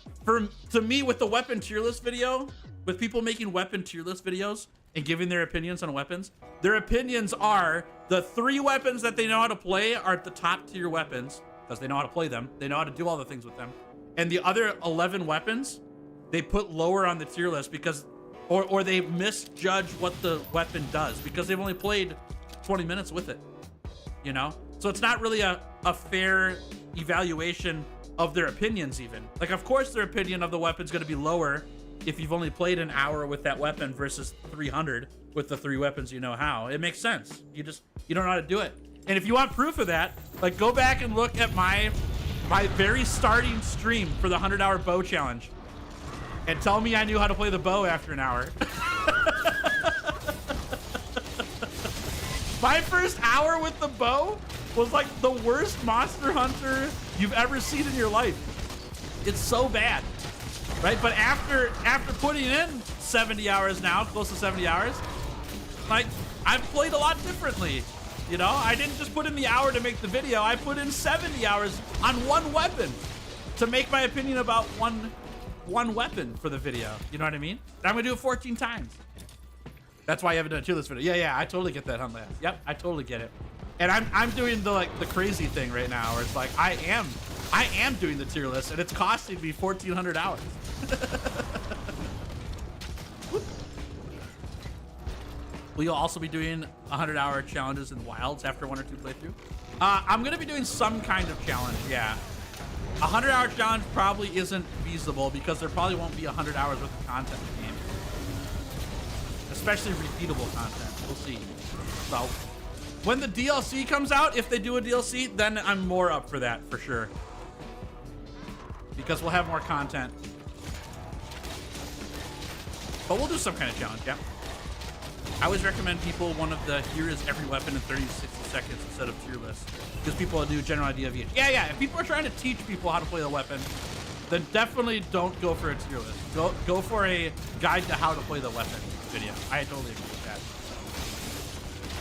to me, with the weapon tier list video, with people making weapon tier list videos and giving their opinions on weapons, their opinions are the 3 weapons that they know how to play are at the top tier weapons because they know how to play them. They know how to do all the things with them. And the other 11 weapons, they put lower on the tier list because, or they misjudge what the weapon does because they've only played 20 minutes with it. You know? So it's not really a fair evaluation of their opinions even. Like, of course their opinion of the weapon's gonna be lower if you've only played an hour with that weapon versus 300 with the 3 weapons you know how. It makes sense. You don't know how to do it. And if you want proof of that, like, go back and look at my very starting stream for the 100-hour bow challenge and tell me I knew how to play the bow after an hour. My first hour with the bow was like the worst Monster Hunter you've ever seen in your life. It's so bad, right? But after putting in 70 hours now, close to 70 hours, like I've played a lot differently. You know, I didn't just put in the hour to make the video. I put in 70 hours on one weapon to make my opinion about one weapon for the video. You know what I mean? I'm gonna do it 14 times. That's why I haven't done a tier list video. Yeah, I totally get that, Gunlance. Yep, I totally get it. And I'm doing the crazy thing right now, where it's like I am doing the tier list, and it's costing me 1,400 hours. Will you also be doing 100-hour challenges in wilds after 1 or 2 playthrough? I'm gonna be doing some kind of challenge, yeah. 100-hour challenge probably isn't feasible because there probably won't be 100 hours worth of content in the game. Especially repeatable content, we'll see. So, when the DLC comes out, if they do a DLC, then I'm more up for that, for sure. Because we'll have more content. But we'll do some kind of challenge, yeah. I always recommend people one of the here is every weapon in 30 to 60 seconds instead of tier lists. Because people do a general idea of each. Yeah, if people are trying to teach people how to play the weapon, then definitely don't go for a tier list. Go for a guide to how to play the weapon video. I totally agree with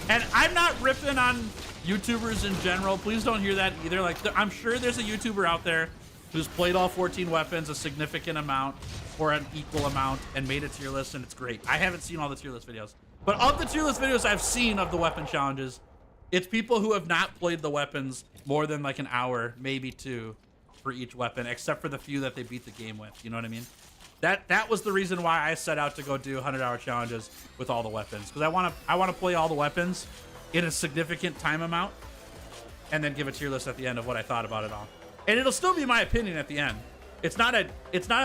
that. And I'm not ripping on YouTubers in general. Please don't hear that either. Like, I'm sure there's a YouTuber out there who's played all 14 weapons a significant amount or an equal amount and made a tier list, and it's great. I haven't seen all the tier list videos. But of the tier list videos I've seen of the weapon challenges, it's people who have not played the weapons more than like an hour, maybe 2 for each weapon, except for the few that they beat the game with. You know what I mean? That was the reason why I set out to go do 100-hour challenges with all the weapons, because I want to play all the weapons in a significant time amount, and then give a tier list at the end of what I thought about it all. And it'll still be my opinion at the end. It's not a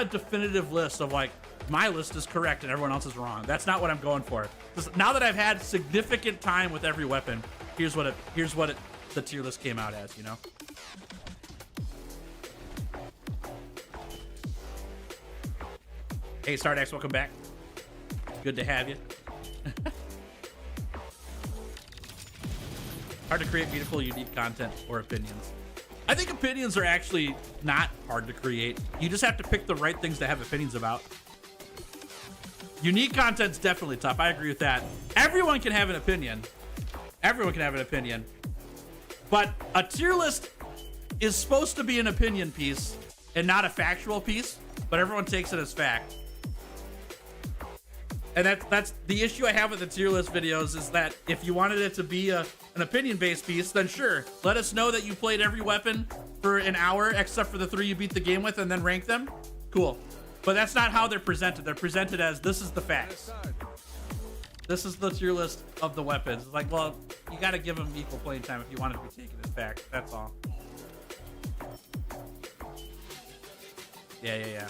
definitive list of like my list is correct and everyone else is wrong. That's not what I'm going for. Now that I've had significant time with every weapon, here's what the tier list came out as, you know? Hey, Stardax, welcome back. Good to have you. Hard to create beautiful, unique content or opinions. I think opinions are actually not hard to create. You just have to pick the right things to have opinions about. Unique content's definitely tough. I agree with that. Everyone can have an opinion. Everyone can have an opinion. But a tier list is supposed to be an opinion piece and not a factual piece, but everyone takes it as fact. And that's the issue I have with the tier list videos, is that if you wanted it to be an opinion-based piece, then sure, let us know that you played every weapon for an hour except for the 3 you beat the game with and then rank them. Cool. But that's not how they're presented. They're presented as, this is the facts. This is the tier list of the weapons. It's like, well, you got to give them equal playing time if you want it to be taken as fact. That's all. Yeah.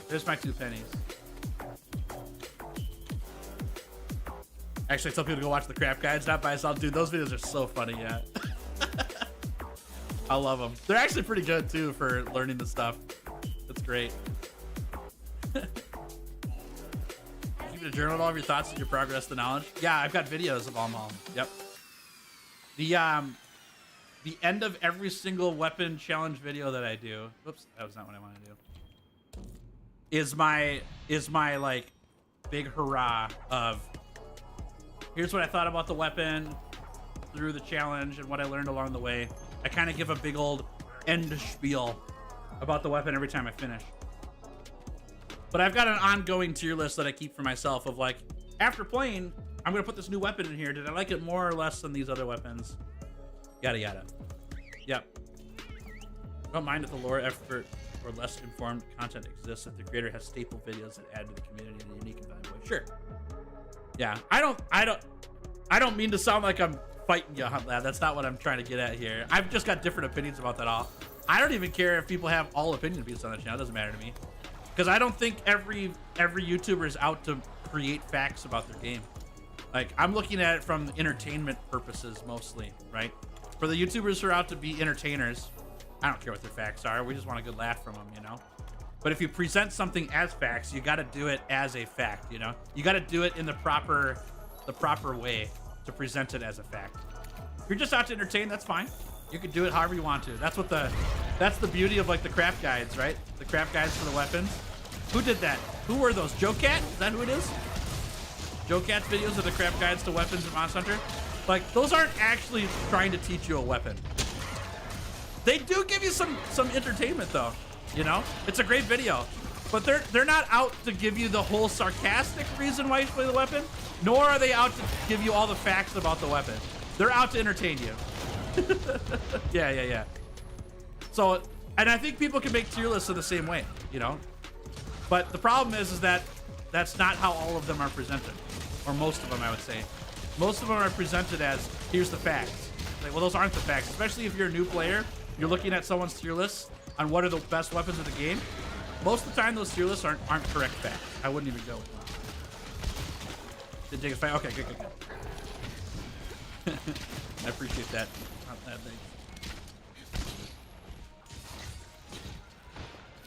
There's my 2 pennies. Actually, I tell people to go watch the crap guides, not by myself. Dude, those videos are so funny, yeah. I love them. They're actually pretty good, too, for learning the stuff. That's great. Keep a journal of all of your thoughts and your progress, the knowledge. Yeah, I've got videos of all of them. Yep. The end of every single weapon challenge video that I do. Whoops, that was not what I want to do. Is my like big hurrah of here's what I thought about the weapon through the challenge and what I learned along the way. I kind of give a big old end spiel about the weapon every time I finish. But I've got an ongoing tier list that I keep for myself of like, after playing, I'm going to put this new weapon in here. Did I like it more or less than these other weapons? Yada, yada. Yep. I don't mind if the lore effort or less informed content exists if the creator has staple videos that add to the community in a unique and valuable way. Sure. Yeah, I don't mean to sound like I'm fighting you, Hunt Lab. That's not what I'm trying to get at here. I've just got different opinions about that all. I don't even care if people have all opinion pieces on the channel. It doesn't matter to me. Because I don't think every YouTuber is out to create facts about their game. Like, I'm looking at it from entertainment purposes mostly, right? For the YouTubers who are out to be entertainers, I don't care what their facts are. We just want a good laugh from them, you know? But if you present something as facts, you got to do it as a fact, you know? You got to do it in the proper way to present it as a fact. If you're just out to entertain, that's fine. You can do it however you want to. That's the beauty of like the craft guides, right? The craft guides for the weapons. Who did that? Who were those? Joe Cat? Is that who it is? Joe Cat's videos of the craft guides to weapons in Monster Hunter? Like, those aren't actually trying to teach you a weapon. They do give you some entertainment though, you know? It's a great video. But they're not out to give you the whole sarcastic reason why you play the weapon, nor are they out to give you all the facts about the weapon. They're out to entertain you. Yeah. So, and I think people can make tier lists in the same way, you know? But the problem is that that's not how all of them are presented. Or most of them, I would say. Most of them are presented as, here's the facts. Like, well, those aren't the facts. Especially if you're a new player, you're looking at someone's tier list on what are the best weapons of the game. Most of the time, those tier lists aren't correct facts. I wouldn't even go with them. Did Jacob's fight? Okay, good. I appreciate that. Not bad, thanks.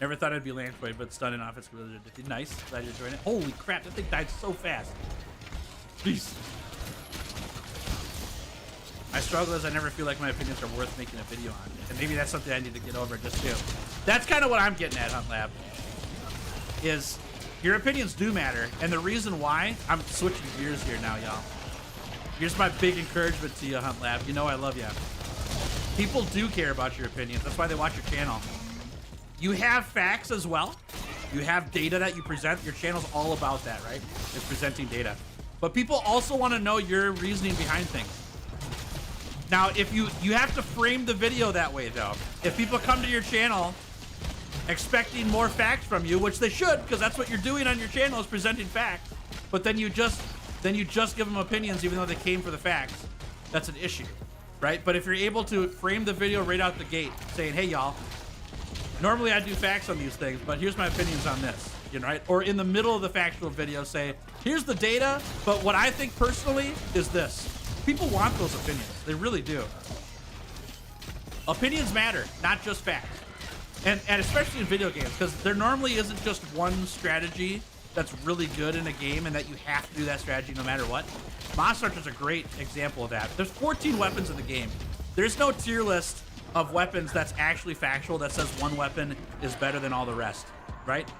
Never thought I'd be Lanceboy, but stunning offense. Nice. Glad you're enjoying it. Holy crap, that thing died so fast. Jeez. I struggle as I never feel like my opinions are worth making a video on. And maybe that's something I need to get over just too. That's kind of what I'm getting at, Hunt Lab. Is your opinions do matter. And the reason why, I'm switching gears here now, y'all. Here's my big encouragement to you, Hunt Lab. You know I love you. People do care about your opinions. That's why they watch your channel. You have facts as well. You have data that you present. Your channel's all about that, right? It's presenting data. But people also want to know your reasoning behind things. Now, if you have to frame the video that way, though. If people come to your channel expecting more facts from you, which they should, because that's what you're doing on your channel is presenting facts. But then you just give them opinions even though they came for the facts. That's an issue, right? But if you're able to frame the video right out the gate, saying, hey, y'all, normally I do facts on these things, but here's my opinions on this, you know, right? Or in the middle of the factual video, say, here's the data, but what I think personally is this. People want those opinions. They really do. Opinions matter, not just facts. And especially in video games, because there normally isn't just one strategy that's really good in a game and that you have to do that strategy no matter what. Monster Hunter is a great example of that. There's 14 weapons in the game. There's no tier list of weapons that's actually factual that says one weapon is better than all the rest, right?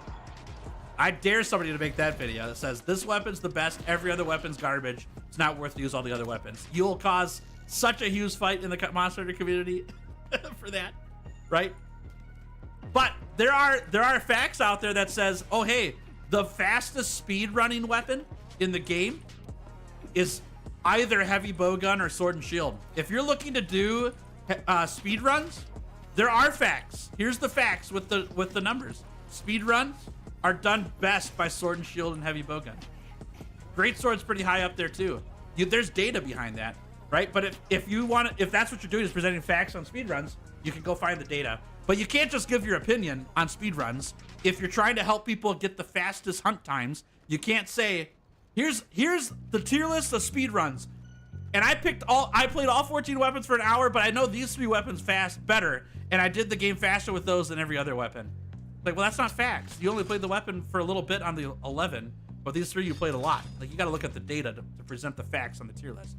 I dare somebody to make that video that says this weapon's the best, every other weapon's garbage. It's not worth to use all the other weapons. You'll cause such a huge fight in the Monster Hunter community for that, right? But there are facts out there that says, oh hey, the fastest speed running weapon in the game is either heavy bowgun or sword and shield. If you're looking to do speed runs, there are facts. Here's the facts with the numbers. Speed runs are done best by sword and shield and heavy bowgun. Great sword's pretty high up there too. There's data behind that, right? But if that's what you're doing is presenting facts on speed runs, you can go find the data. But you can't just give your opinion on speed runs. If you're trying to help people get the fastest hunt times, you can't say, here's the tier list of speed runs. And I played all 14 weapons for an hour, but I know these 3 weapons better, and I did the game faster with those than every other weapon. Like, well, that's not facts. You only played the weapon for a little bit on the 11, but these 3 you played a lot. Like, you gotta look at the data to present the facts on the tier list.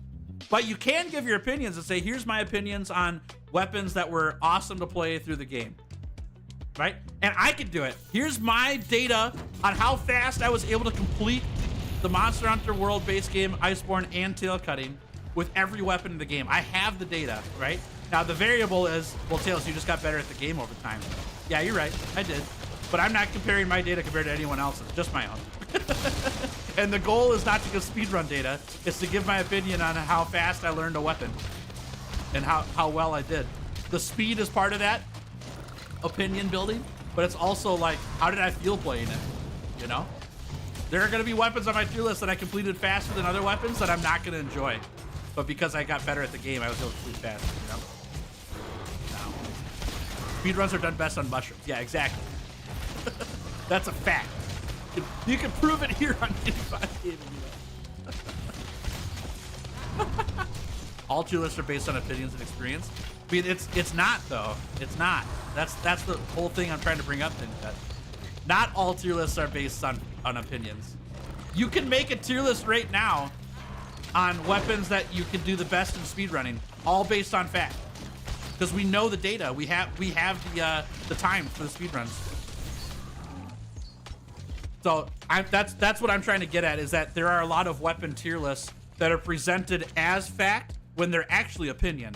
But you can give your opinions and say, here's my opinions on weapons that were awesome to play through the game, right? And I could do it. Here's my data on how fast I was able to complete the Monster Hunter World base game, Iceborne, and Tail Cutting with every weapon in the game. I have the data, right? Now, the variable is, well, Tails, you just got better at the game over time. Yeah, you're right. I did. But I'm not comparing my data compared to anyone else's, just my own. And the goal is not to give speedrun data. It's to give my opinion on how fast I learned a weapon and how well I did. The speed is part of that opinion building, but it's also like, how did I feel playing it? You know? There are going to be weapons on my tier list that I completed faster than other weapons that I'm not going to enjoy. But because I got better at the game, I was able to complete faster, you know? No. Speedruns are done best on mushrooms. Yeah, exactly. That's a fact. You can prove it here on Inside Gaming. All tier lists are based on opinions and experience. I mean, it's not though. It's not. That's the whole thing I'm trying to bring up. Not all tier lists are based on opinions. You can make a tier list right now on weapons that you can do the best in speedrunning, all based on fact. Because we know the data. We have the time for the speedruns. So that's what I'm trying to get at, is that there are a lot of weapon tier lists that are presented as fact when they're actually opinion.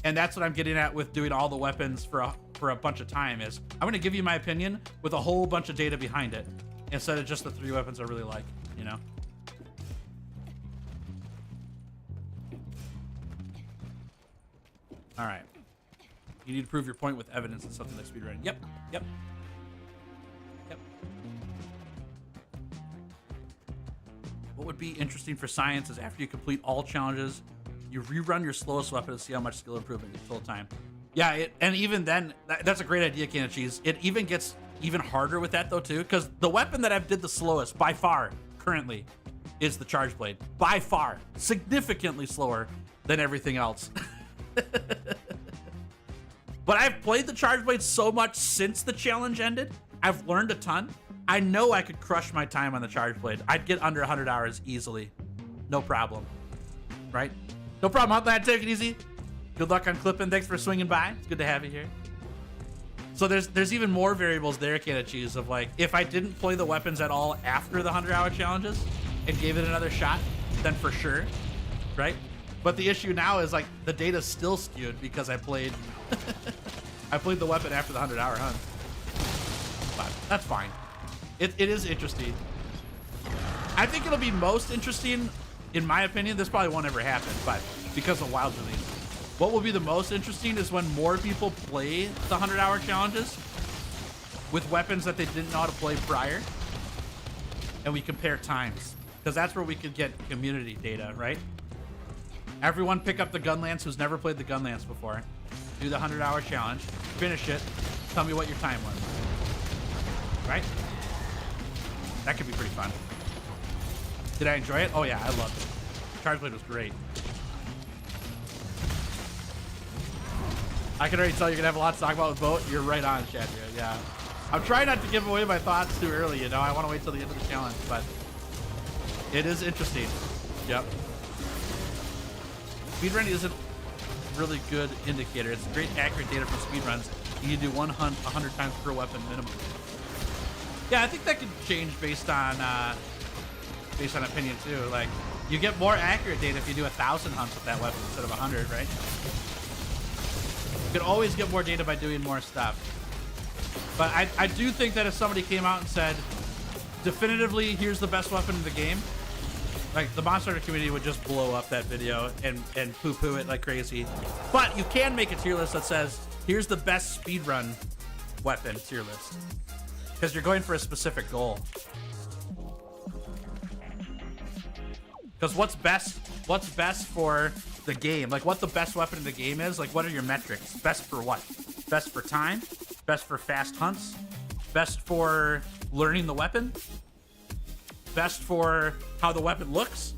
And that's what I'm getting at with doing all the weapons for a bunch of time, is I'm going to give you my opinion with a whole bunch of data behind it, instead of just the 3 weapons I really like, you know? All right. You need to prove your point with evidence and something like speedrunning. Yep. What would be interesting for science is after you complete all challenges, you rerun your slowest weapon to see how much skill improvement you total time. Yeah, and even then, that's a great idea, Can of Cheese. It even gets even harder with that though too, because the weapon that I've did the slowest by far currently is the Charge Blade. By far, significantly slower than everything else. But I've played the Charge Blade so much since the challenge ended. I've learned a ton. I know I could crush my time on the Charge Blade. I'd get under 100 hours easily. No problem. Right? No problem. Out there. Take it easy. Good luck on clipping. Thanks for swinging by. It's good to have you here. So there's even more variables there, Can of Cheese, of like, if I didn't play the weapons at all after the 100-hour challenges and gave it another shot, then for sure, right? But the issue now is like the data's still skewed because I played I played the weapon after the 100-hour hunt. But that's fine. It is interesting. I think it'll be most interesting, in my opinion. This probably won't ever happen, but because of Wild's release. What will be the most interesting is when more people play the 100-hour challenges with weapons that they didn't know how to play prior, and we compare times, because that's where we could get community data, right? Everyone pick up the Gunlance who's never played the Gunlance before. Do the 100-hour challenge, finish it, tell me what your time was. Right? That could be pretty fun. Did I enjoy it? Oh yeah, I loved it. Charge Blade was great. I can already tell you're gonna have a lot to talk about with Boat. You're right on, Chad. Yeah. I'm trying not to give away my thoughts too early, you know. I want to wait till the end of the challenge, but it is interesting. Yep. Speedrunning isn't a really good indicator. It's great accurate data for speedruns. You can do one hunt 100 times per weapon minimum. Yeah, I think that could change based on opinion too. Like, you get more accurate data if you do 1,000 hunts with that weapon instead of 100, right? You could always get more data by doing more stuff. But I do think that if somebody came out and said, definitively, here's the best weapon in the game, like, the Monster Hunter community would just blow up that video and poo-poo it like crazy. But you can make a tier list that says, here's the best speedrun weapon tier list. Because you're going for a specific goal. Because what's best for the game? Like, what the best weapon in the game is? Like, what are your metrics? Best for what? Best for time? Best for fast hunts? Best for learning the weapon? Best for how the weapon looks?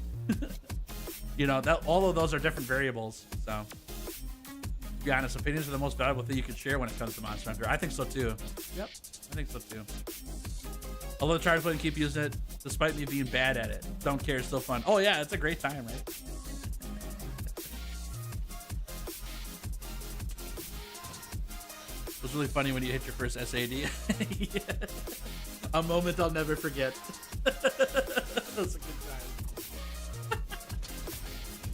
You know, that all of those are different variables. So, to be honest, opinions are the most valuable thing you can share when it comes to Monster Hunter. I think so too. Yep, I think so too. Although the Charge Blade and keep using it, despite me being bad at it. Don't care, it's still fun. Oh yeah, it's a great time, right? It was really funny when you hit your first SAD. Yeah. A moment I'll never forget. That was a good time.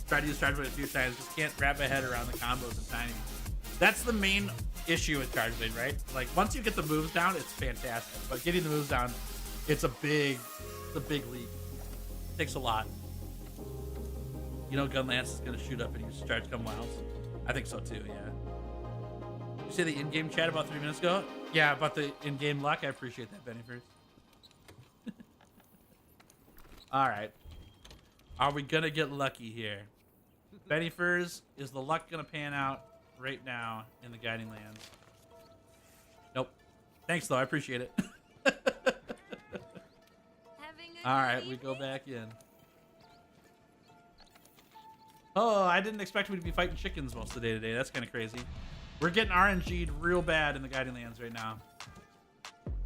Tried to use Charge Blade a few times, just can't wrap my head around the combos and timing. That's the main issue with Charge Blade, right? Like, once you get the moves down, it's fantastic. But getting the moves down, it's a big leap. It takes a lot. You know Gunlance is gonna shoot up and use charge come wilds. I think so too, yeah. You say the in-game chat about 3 minutes ago? Yeah, about the in-game luck. I appreciate that, Benny first. All right. Are we gonna get lucky here? Benny Furs, is the luck gonna pan out right now in the Guiding Lands? Nope. Thanks though, I appreciate it. All right, we go back in. Oh, I didn't expect we to be fighting chickens most of the day today. That's kind of crazy. We're getting RNG'd real bad in the Guiding Lands right now.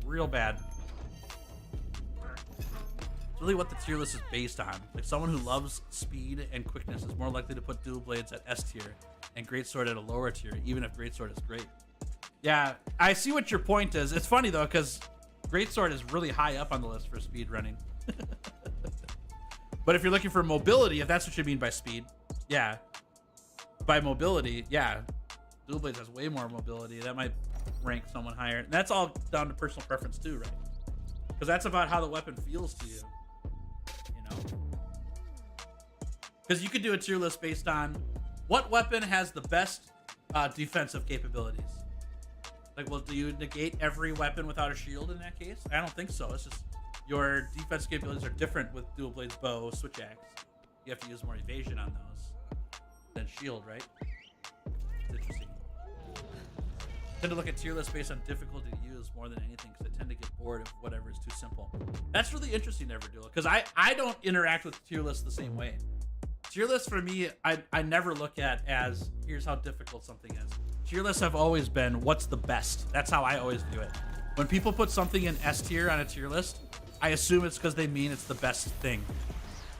Real bad. It's really what the tier list is based on. Like someone who loves speed and quickness is more likely to put dual blades at S tier and greatsword at a lower tier, even if greatsword is great. Yeah, I see what your point is. It's funny though, because greatsword is really high up on the list for speed running. But if you're looking for mobility, if that's what you mean by speed, yeah. By mobility, yeah. Dual blades has way more mobility. That might rank someone higher. And that's all down to personal preference too, right? Because that's about how the weapon feels to you. You know? Because you could do a tier list based on what weapon has the best defensive capabilities. Like, well, do you negate every weapon without a shield in that case? I don't think so. It's just your defense capabilities are different with dual blades, bow, switch axe. You have to use more evasion on those than shield, right? It's interesting. I tend to look at tier lists based on difficulty to use more than anything because I tend to get bored of whatever is too simple. That's really interesting, Neverduel, because I don't interact with tier lists the same way. Tier lists for me, I never look at as here's how difficult something is. Tier lists have always been what's the best. That's how I always view it. When people put something in S tier on a tier list, I assume it's because they mean it's the best thing,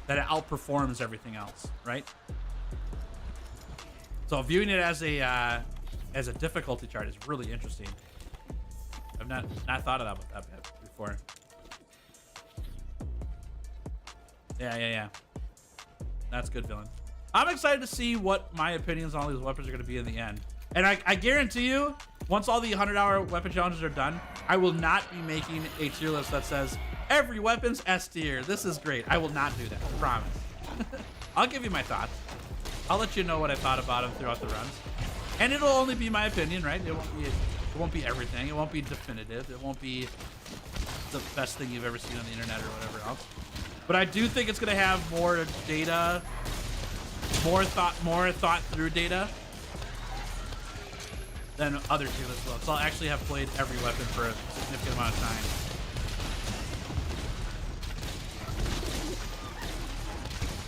that it outperforms everything else, right? So viewing it as a difficulty chart is really interesting. I've not thought of that before. Yeah. That's good, villain. I'm excited to see what my opinions on all these weapons are going to be in the end. And I guarantee you, once all the 100-hour weapon challenges are done, I will not be making a tier list that says every weapon's S tier. This is great. I will not do that. I promise. I'll give you my thoughts. I'll let you know what I thought about them throughout the runs. And it'll only be my opinion, right? It won't be everything. It won't be definitive. It won't be the best thing you've ever seen on the internet or whatever else. But I do think it's going to have more data, more thought through data than other tier lists will. So I'll actually have played every weapon for a significant amount of time.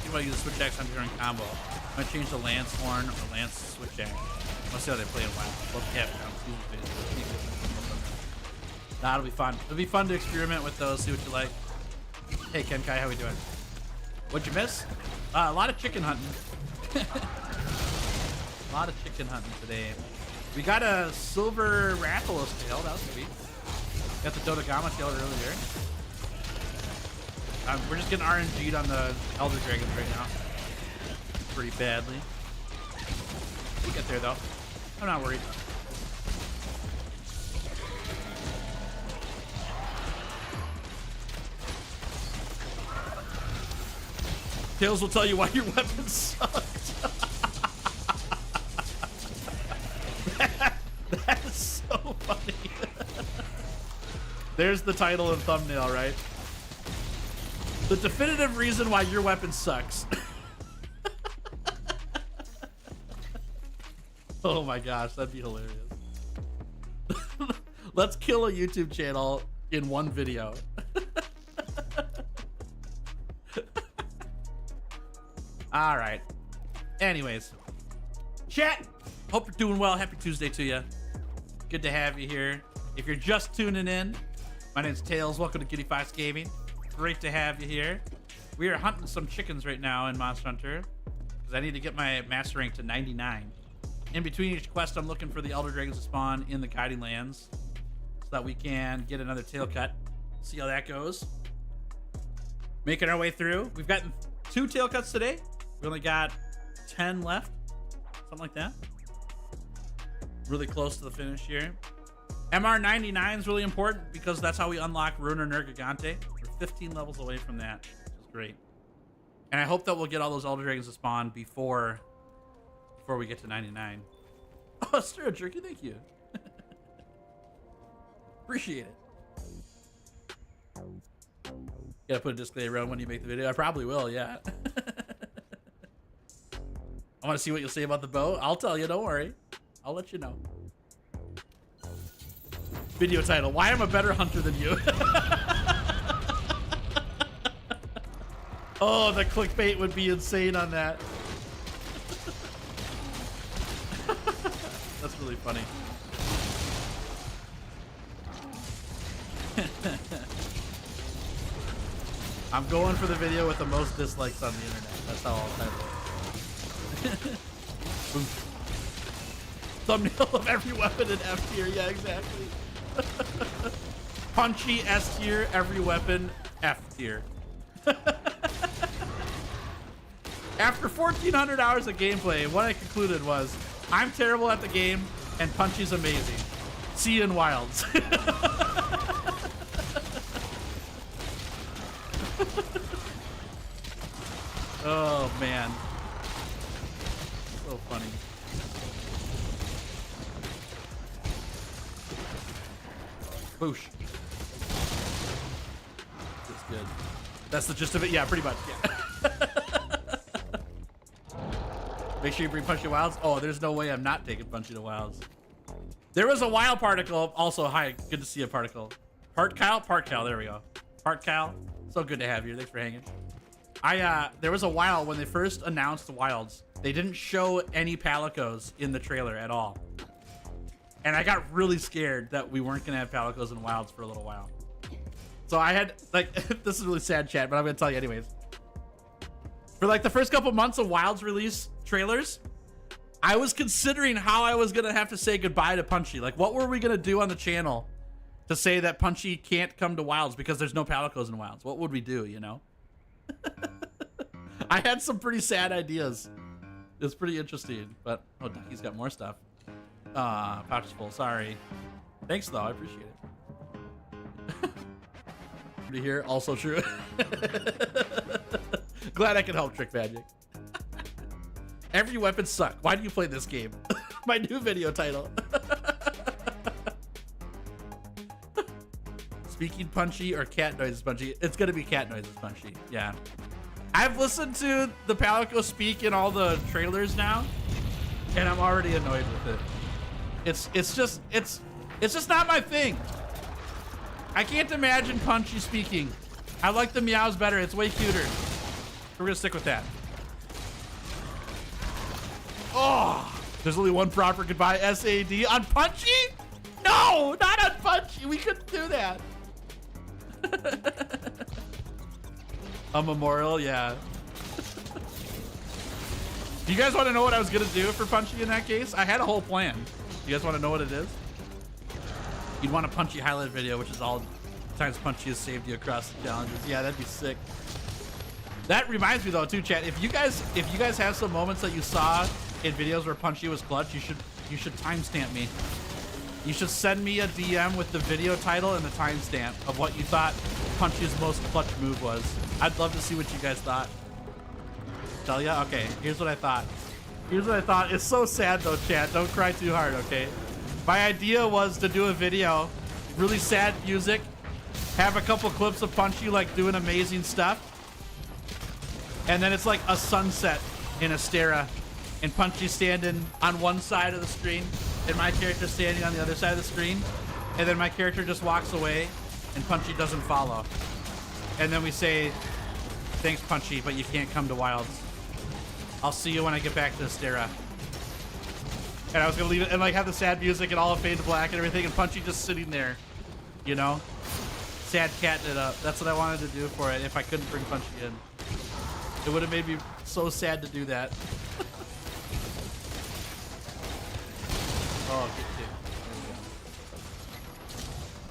You want to use a switch axe on during combo. I'm going to change the lance horn or lance switch axe. Let's see how they play in a while. Both cap That'll be fun. It'll be fun to experiment with those, see what you like. Hey Kenkai, how we doing? What'd you miss? A lot of chicken hunting. A lot of chicken hunting today. We got a silver Rathalos tail. That was sweet. Got the Dodogama tail earlier. We're just getting RNG'd on the Elder Dragons right now. Pretty badly. We'll get there though. I'm not worried. Tails will tell you why your weapon sucks. That is so funny. There's the title and thumbnail, right? The definitive reason why your weapon sucks. Oh my gosh, that'd be hilarious. Let's kill a YouTube channel in one video. All right. Anyways, chat. Hope you're doing well. Happy Tuesday to you. Good to have you here. If you're just tuning in, my name's Tails. Welcome to Kitty Fox Gaming. Great to have you here. We are hunting some chickens right now in Monster Hunter because I need to get my master rank to 99. In between each quest, I'm looking for the Elder Dragons to spawn in the Guiding Lands so that we can get another tail cut. See how that goes. Making our way through. We've gotten 2 tail cuts today. We only got 10 left. Something like that. Really close to the finish here. MR99 is really important because that's how we unlock Ruiner Nergigante. We're 15 levels away from that, which is great. And I hope that we'll get all those Elder Dragons to spawn before we get to 99. Oh, Stir Jerky, thank you. Appreciate it. Gotta put a disclaimer on when you make the video. I probably will, yeah. I want to see what you'll say about the bow. I'll tell you, don't worry. I'll let you know. Video title, why I'm a better hunter than you. Oh, the clickbait would be insane on that. That's really funny. I'm going for the video with the most dislikes on the internet. That's how I'll title it. Thumbnail of every weapon in F tier. Yeah, exactly. Punchy S tier, every weapon F tier. After 1,400 hours of gameplay, what I concluded was, I'm terrible at the game, and Punchy's amazing. See you in Wilds. Oh, man. So funny. Boosh. That's good. That's the gist of it? Yeah, pretty much. Yeah. Make sure you bring Punchy to Wilds. Oh, there's no way I'm not taking Punchy to Wilds. There was a wild particle. Also, hi. Good to see a particle. Part Kyle? Part Kyle. There we go. Part Kyle. So good to have you. Thanks for hanging. There was a while when they first announced the Wilds. They didn't show any Palicos in the trailer at all. And I got really scared that we weren't going to have Palicos in Wilds for a little while. So I had, like, this is really sad, chat, but I'm going to tell you anyways. For like the first couple months of Wilds release trailers, I was considering how I was going to have to say goodbye to Punchy. Like, what were we going to do on the channel to say that Punchy can't come to Wilds because there's no Palicos in Wilds? What would we do, you know? I had some pretty sad ideas. It was pretty interesting, but oh, Ducky's got more stuff. Pouch is full. Sorry. Thanks though. I appreciate it. To hear, also true. Glad I could help, Trick Magic. Every weapon suck. Why do you play this game? My new video title. Speaking Punchy or cat noises Punchy? It's gonna be cat noises Punchy. Yeah. I've listened to the Palico speak in all the trailers now, and I'm already annoyed with it. It's just not my thing. I can't imagine Punchy speaking. I like the meows better. It's way cuter. We're gonna stick with that. Oh, there's only one proper goodbye SAD on Punchy? No, not on Punchy. We couldn't do that. A memorial, yeah. Do you guys want to know what I was gonna do for Punchy in that case? I had a whole plan. You guys want to know what it is? You'd want a Punchy highlight video, which is all the times Punchy has saved you across the challenges. Yeah, that'd be sick. That reminds me though, too, chat. If you guys have some moments that you saw in videos where Punchy was clutch, you should timestamp me. You should send me a DM with the video title and the timestamp of what you thought Punchy's most clutch move was. I'd love to see what you guys thought. Tell ya? Okay, here's what I thought. Here's what I thought. It's so sad though, chat. Don't cry too hard, okay? My idea was to do a video, really sad music, have a couple clips of Punchy like doing amazing stuff, and then it's like a sunset in Astera, and Punchy standing on one side of the screen, and my character standing on the other side of the screen, and then my character just walks away, and Punchy doesn't follow. And then we say, thanks Punchy, but you can't come to Wilds. I'll see you when I get back to Astera. And I was gonna leave it and like have the sad music and all of fade to black and everything, and Punchy just sitting there, you know? Sad catting it up. That's what I wanted to do for it if I couldn't bring Punchy in. It would have made me so sad to do that. Oh, good too.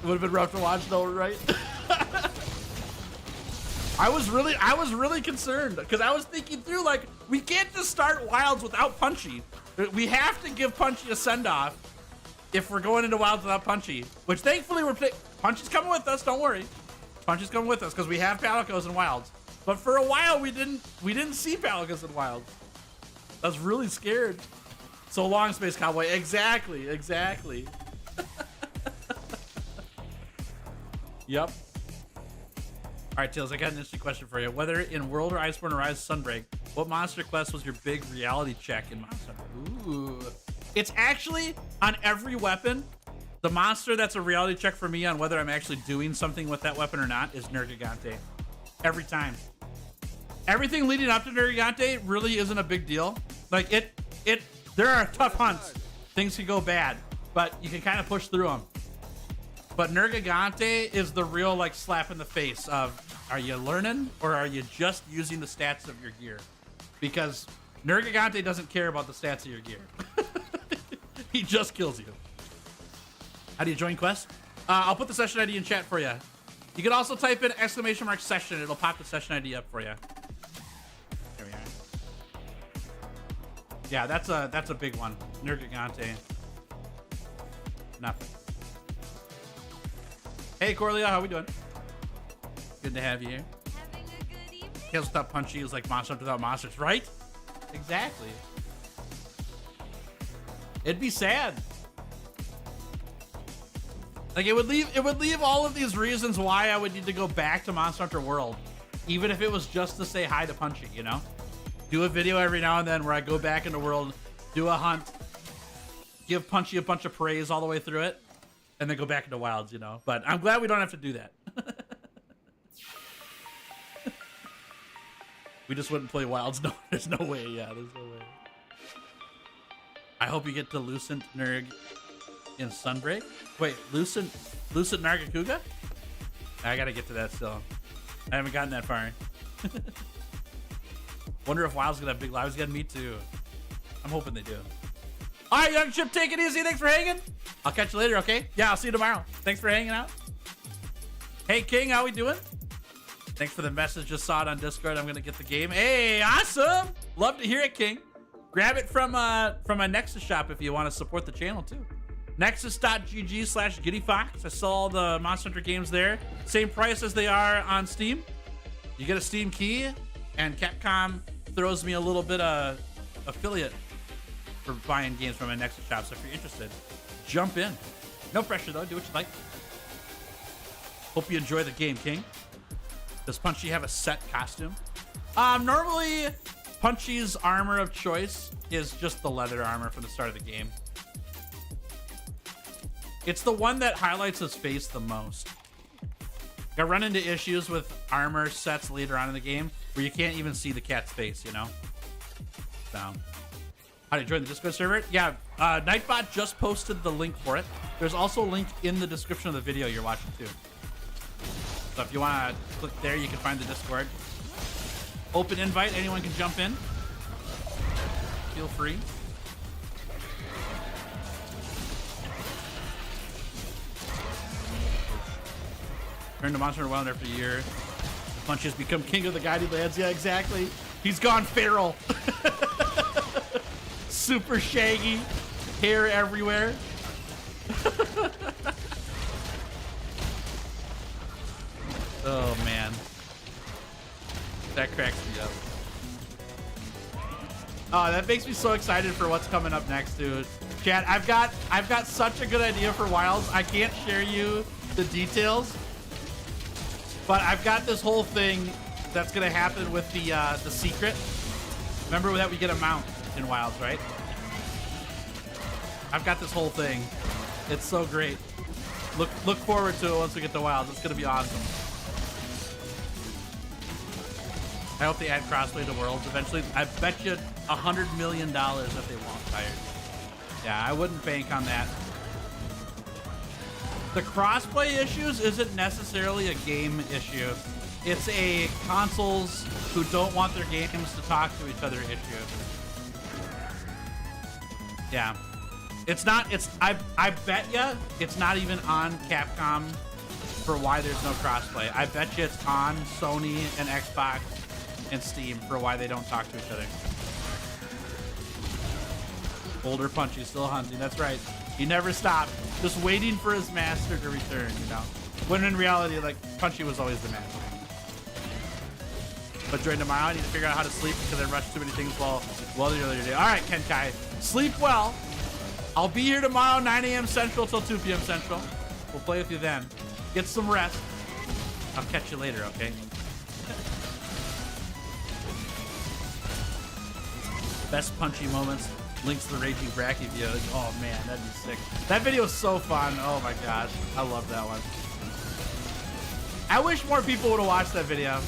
It would have been rough to watch though, right? I was really concerned because I was thinking through like we can't just start Wilds without Punchy. We have to give Punchy a send-off if we're going into Wilds without Punchy. Which thankfully Punchy's coming with us. Don't worry, Punchy's coming with us because we have Palicos in Wilds. But for a while we didn't see Palicos in Wilds. I was really scared. So long, Space Cowboy. Exactly. Yep. All right, Tails, I got an interesting question for you. Whether in World or Iceborne or Rise Sunbreak, what monster quest was your big reality check in Monster? Ooh. It's actually on every weapon. The monster that's a reality check for me on whether I'm actually doing something with that weapon or not is Nergigante. Every time. Everything leading up to Nergigante really isn't a big deal. Like there are tough hunts. Things can go bad, but you can kind of push through them. But Nergigante is the real like slap in the face of Are you learning, or are you just using the stats of your gear? Because Nergigante doesn't care about the stats of your gear. He just kills you. How do you join quest? I'll put the session ID in chat for you. You can also type in !session. It'll pop the session ID up for you. There we are. Yeah, that's a big one. Nergigante. Nothing. Hey, Corleone, how we doing? Good to have you here. Having a good evening? Kills without punchy is like Monster Hunter without monsters, right? Exactly. It'd be sad. Like it would leave all of these reasons why I would need to go back to Monster Hunter World, even if it was just to say hi to Punchy, you know? Do a video every now and then where I go back into World, do a hunt, give Punchy a bunch of praise all the way through it, and then go back into Wilds, you know? But I'm glad we don't have to do that. We just wouldn't play Wilds. No, there's no way. Yeah, there's no way. I hope you get to Lucent Nerg in Sunbreak. Wait, Lucent Nargacuga? I gotta get to that still. I haven't gotten that far. Wonder if Wild's gonna have big lives again. Me too. I'm hoping they do. All right, Young Chip, take it easy. Thanks for hanging. I'll catch you later, okay? Yeah, I'll see you tomorrow. Thanks for hanging out. Hey, King, how we doing? Thanks for the message. Just saw it on Discord. I'm gonna get the game. Hey, awesome! Love to hear it, King. Grab it from a Nexus shop if you want to support the channel too. Nexus.gg/GiddyFox. I saw all the Monster Hunter games there. Same price as they are on Steam. You get a Steam key, and Capcom throws me a little bit of affiliate for buying games from a Nexus shop. So if you're interested, jump in. No pressure though. Do what you like. Hope you enjoy the game, King. Does Punchy have a set costume? Normally, Punchy's armor of choice is just the leather armor from the start of the game. It's the one that highlights his face the most. I run into issues with armor sets later on in the game where you can't even see the cat's face, you know? So, how do you join the Discord server? Yeah, Nightbot just posted the link for it. There's also a link in the description of the video you're watching too. So if you want to click there, you can find the Discord. Open invite, anyone can jump in. Feel free. Turn to Monster Hunter Wild after a year. Punch has become king of the guided lands. Yeah, exactly. He's gone feral. Super shaggy. Hair everywhere. Oh man, that cracks me up. Oh, that makes me so excited for what's coming up next, dude. Chat, I've got such a good idea for Wilds. I can't share you the details, but I've got this whole thing that's gonna happen with the secret. Remember that we get a mount in Wilds, right? I've got this whole thing. It's so great. Look forward to it once we get to Wilds. It's gonna be awesome. I hope they add crossplay to Worlds eventually. I bet you $100 million if they won't, Tired. Yeah, I wouldn't bank on that. The crossplay issues isn't necessarily a game issue. It's a consoles who don't want their games to talk to each other issue. Yeah. It's not, I bet you it's not even on Capcom for why there's no crossplay. I bet you it's on Sony and Xbox and Steam for why they don't talk to each other. Older Punchy still hunting. That's right. He never stopped. Just waiting for his master to return, you know. When in reality, like, Punchy was always the master. But during tomorrow, I need to figure out how to sleep because I rushed too many things while the other day. All right, Kenkai. Sleep well. I'll be here tomorrow, 9 a.m. Central till 2 p.m. Central. We'll play with you then. Get some rest. I'll catch you later, okay? Best Punchy moments. Links to the Raging Bracky video. Oh man, that'd be sick. That video is so fun. Oh my gosh. I love that one. I wish more people would have watched that video.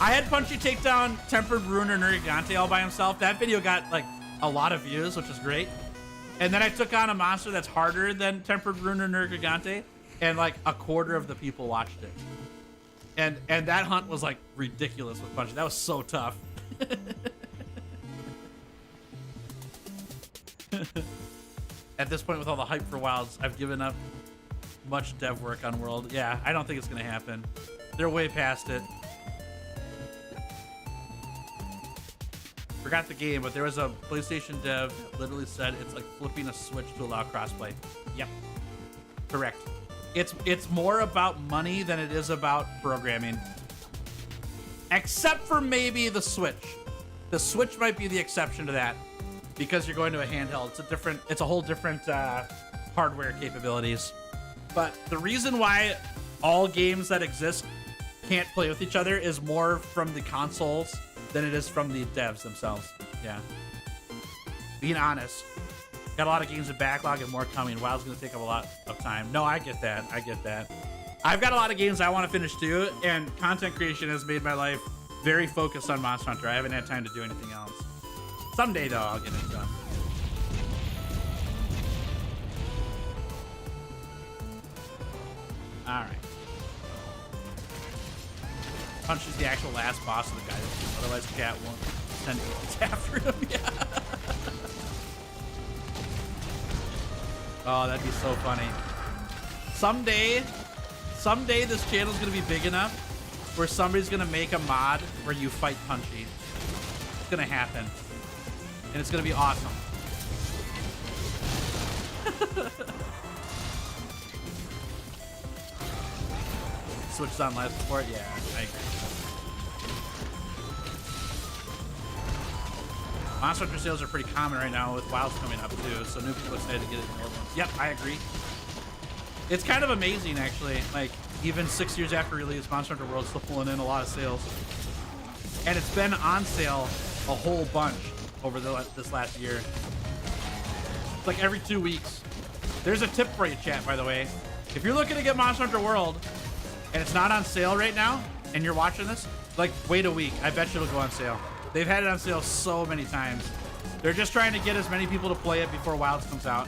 I had Punchy take down Tempered Ruiner Nergigante all by himself. That video got like a lot of views, which is great. And then I took on a monster that's harder than Tempered Ruiner Nergigante, and like a quarter of the people watched it. And that hunt was like ridiculous with Punchy. That was so tough. At this point, with all the hype for Wilds, I've given up much dev work on World. Yeah, I don't think it's gonna happen. They're way past it. Forgot the game, but there was a PlayStation dev that literally said it's like flipping a switch to allow crossplay. Yep, correct. It's more about money than it is about programming. Except for maybe the Switch. The Switch might be the exception to that because you're going to a handheld. It's a whole different hardware capabilities. But the reason why all games that exist can't play with each other is more from the consoles than it is from the devs themselves. Yeah. Being honest. Got a lot of games in backlog and more coming. WoW's gonna take up a lot of time. No, I get that. I get that. I've got a lot of games I want to finish too, and content creation has made my life very focused on Monster Hunter. I haven't had time to do anything else. Someday though, I'll get it done. All right. Punch is the actual last boss of the guy. Otherwise, Cat won't send it after him. Yeah. Oh, that'd be so funny. Someday this channel's gonna be big enough where somebody's gonna make a mod where you fight Punchy. It's gonna happen. And it's gonna be awesome. Switches on live support? Yeah, I agree. Monster Hunter sales are pretty common right now with Wilds coming up too, so new people are excited to get it in old ones. Yep, I agree. It's kind of amazing actually, like even 6 years after release, Monster Hunter World's still pulling in a lot of sales. And it's been on sale a whole bunch over this last year. It's like every 2 weeks. There's a tip for you, chat, by the way. If you're looking to get Monster Hunter World and it's not on sale right now and you're watching this, like wait a week. I bet you it'll go on sale. They've had it on sale so many times. They're just trying to get as many people to play it before Wilds comes out.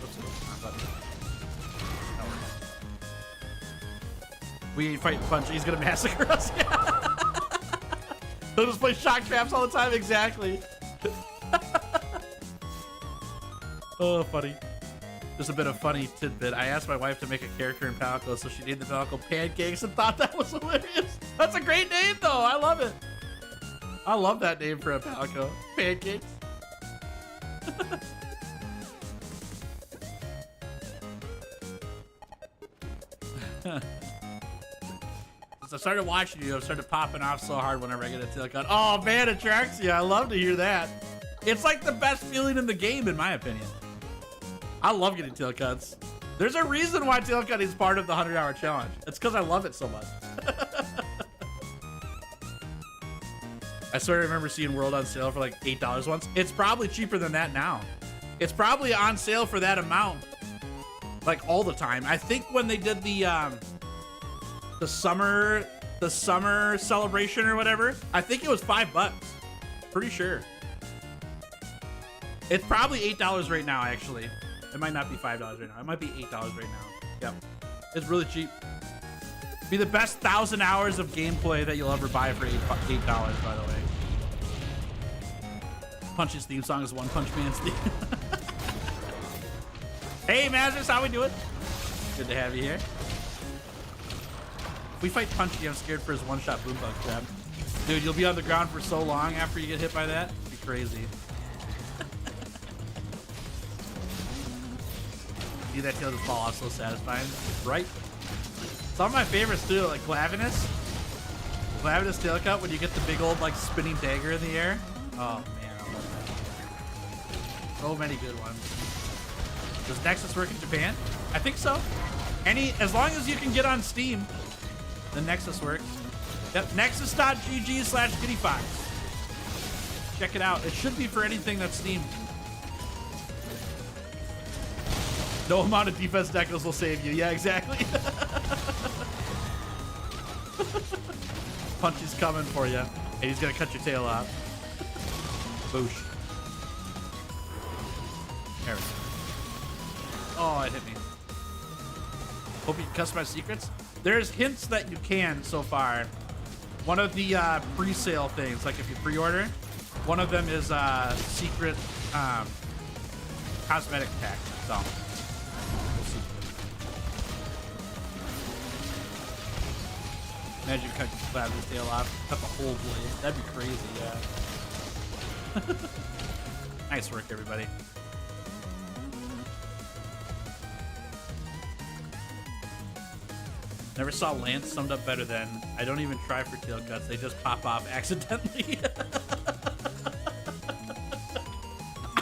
Oops, we ain't fighting Punch. He's gonna massacre us. Yeah. They'll just play shock traps all the time. Exactly. Oh, funny. Just a bit of funny tidbit. I asked my wife to make a character in Palico, so she named the Palico Pancakes and thought that was hilarious. That's a great name, though. I love it. I love that name for a Palico. Pancakes. Since I started watching you, I've started popping off so hard whenever I get a tail cut. Oh man, it tracks you. I love to hear that. It's like the best feeling in the game, in my opinion. I love getting tail cuts. There's a reason why tail cutting is part of the 100-hour challenge. It's because I love it so much. I swear I remember seeing World on sale for like $8 once. It's probably cheaper than that now. It's probably on sale for that amount, like all the time. I think when they did the summer celebration or whatever, I think it was $5. Pretty sure. It's probably $8 right now, actually. It might not be $5 right now. It might be $8 right now. Yep. It's really cheap. Be the best 1,000 hours of gameplay that you'll ever buy for $8, by the way. Punch's theme song is One Punch Man's theme. Hey, Mazers, how we doing? Good to have you here. If we fight Punchy, I'm scared for his one-shot boom bug trap. Dude, you'll be on the ground for so long after you get hit by that. It'd be crazy. See that tail just fall off, so satisfying. Right? Some of my favorites too, like Glavinus. Glavinus tail cut when you get the big old like spinning dagger in the air. Oh man, I love that. So many good ones. Does Nexus work in Japan? I think so. As long as you can get on Steam, the Nexus works. Yep, nexus.gg/GiddyFox. Check it out. It should be for anything that's Steam. No amount of defense decals will save you. Yeah, exactly. Punch is coming for you, and he's gonna cut your tail off. Boosh. There we go. Oh, it hit me. Hope you can customize secrets. There's hints that you can so far. One of the pre-sale things, like if you pre-order, one of them is secret cosmetic packs. So we'll see. Imagine you cut Gladly's tail off, cut the whole blade. That'd be crazy, yeah. Nice work, everybody. Never saw Lance summed up better than, I don't even try for tail cuts, they just pop off accidentally.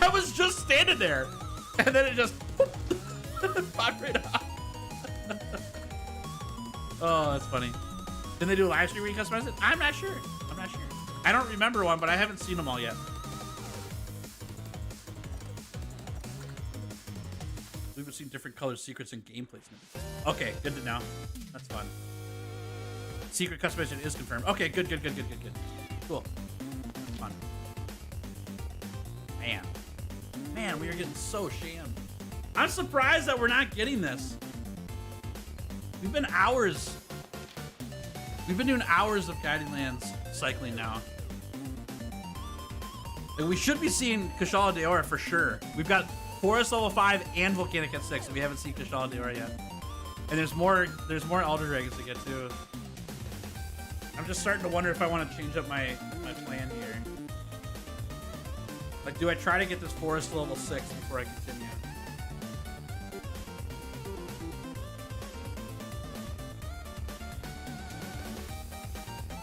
I was just standing there, and then it just popped right off. Oh, that's funny. Didn't they do a live stream where you customize it? I'm not sure. I'm not sure. I don't remember one, but I haven't seen them all yet. We've seen different color secrets and gameplays. Okay, good to know. That's fun. Secret customization is confirmed. Okay, good. Cool. Fun. Man, we are getting so shammed. I'm surprised that we're not getting this. We've been doing hours of Guiding Lands cycling now. Like, we should be seeing Kushala Daora for sure. We've got Forest level 5 and Volcanic at 6, and we haven't seen Kushala Daora yet. And there's more Elder Dragons to get too. I'm just starting to wonder if I want to change up my plan here. Like, do I try to get this Forest level 6 before I continue?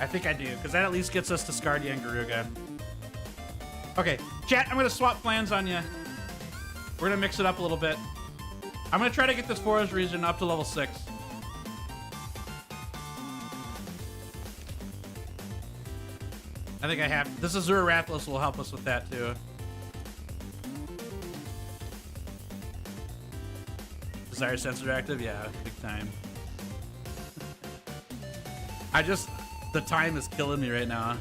I think I do, because that at least gets us to Scardia and Garuga. Okay, chat, I'm going to swap plans on you. We're going to mix it up a little bit. I'm going to try to get this Forest region up to level 6. I think I have. This Azura Rathalos will help us with that, too. Desire sensor active? Yeah, big time. The time is killing me right now.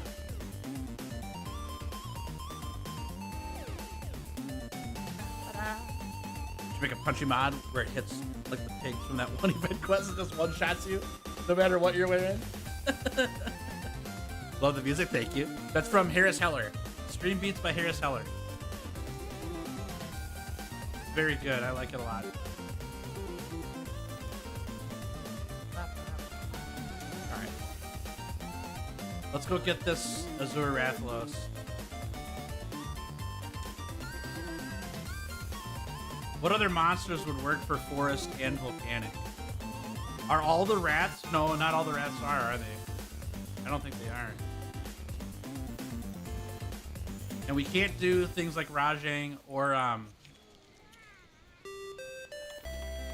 Should make a punchy mod where it hits like the pigs from that one event quest and just one-shots you, no matter what you're wearing. Love the music, thank you. That's from Harris Heller. Stream Beats by Harris Heller. Very good, I like it a lot. Let's go get this Azura Rathalos. What other monsters would work for Forest and Volcanic? Are all the rats? No, not all the rats are they? I don't think they are. And we can't do things like Rajang or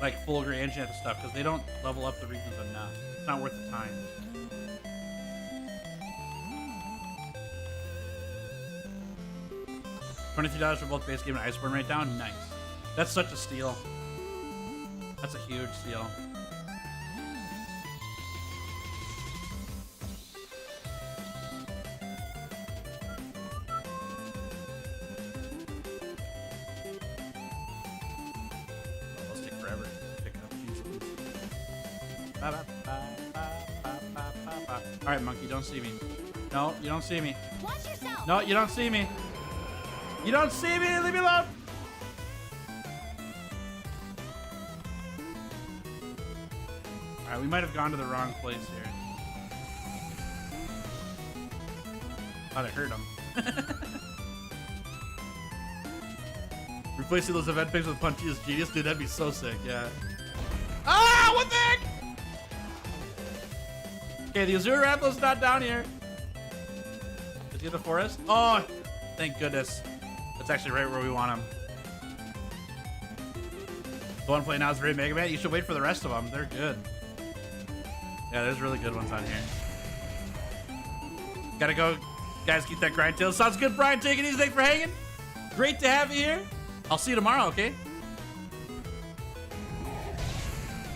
like full Grand Jet stuff because they don't level up the regions enough. It's not worth the time. $23 for both base game and Iceborne right down. Nice. That's such a steal. That's a huge steal. Let's take forever to pick up these. All right, monkey, don't see me. No, you don't see me. Watch yourself. No, you don't see me. You don't see me! Leave me alone! Alright, we might have gone to the wrong place here. Thought I heard him. Replacing those event pigs with Punchy is genius. Dude, that'd be so sick, yeah. Ah! What the heck? Okay, the Azura Rathalos not down here. Is he in the forest? Oh, thank goodness. That's actually right where we want him. The one playing now is very Mega Man. You should wait for the rest of them. They're good. Yeah, there's really good ones on here. Gotta go. Guys, keep that grind tail. Sounds good, Brian. Take it easy. Thanks for hanging. Great to have you here. I'll see you tomorrow, okay?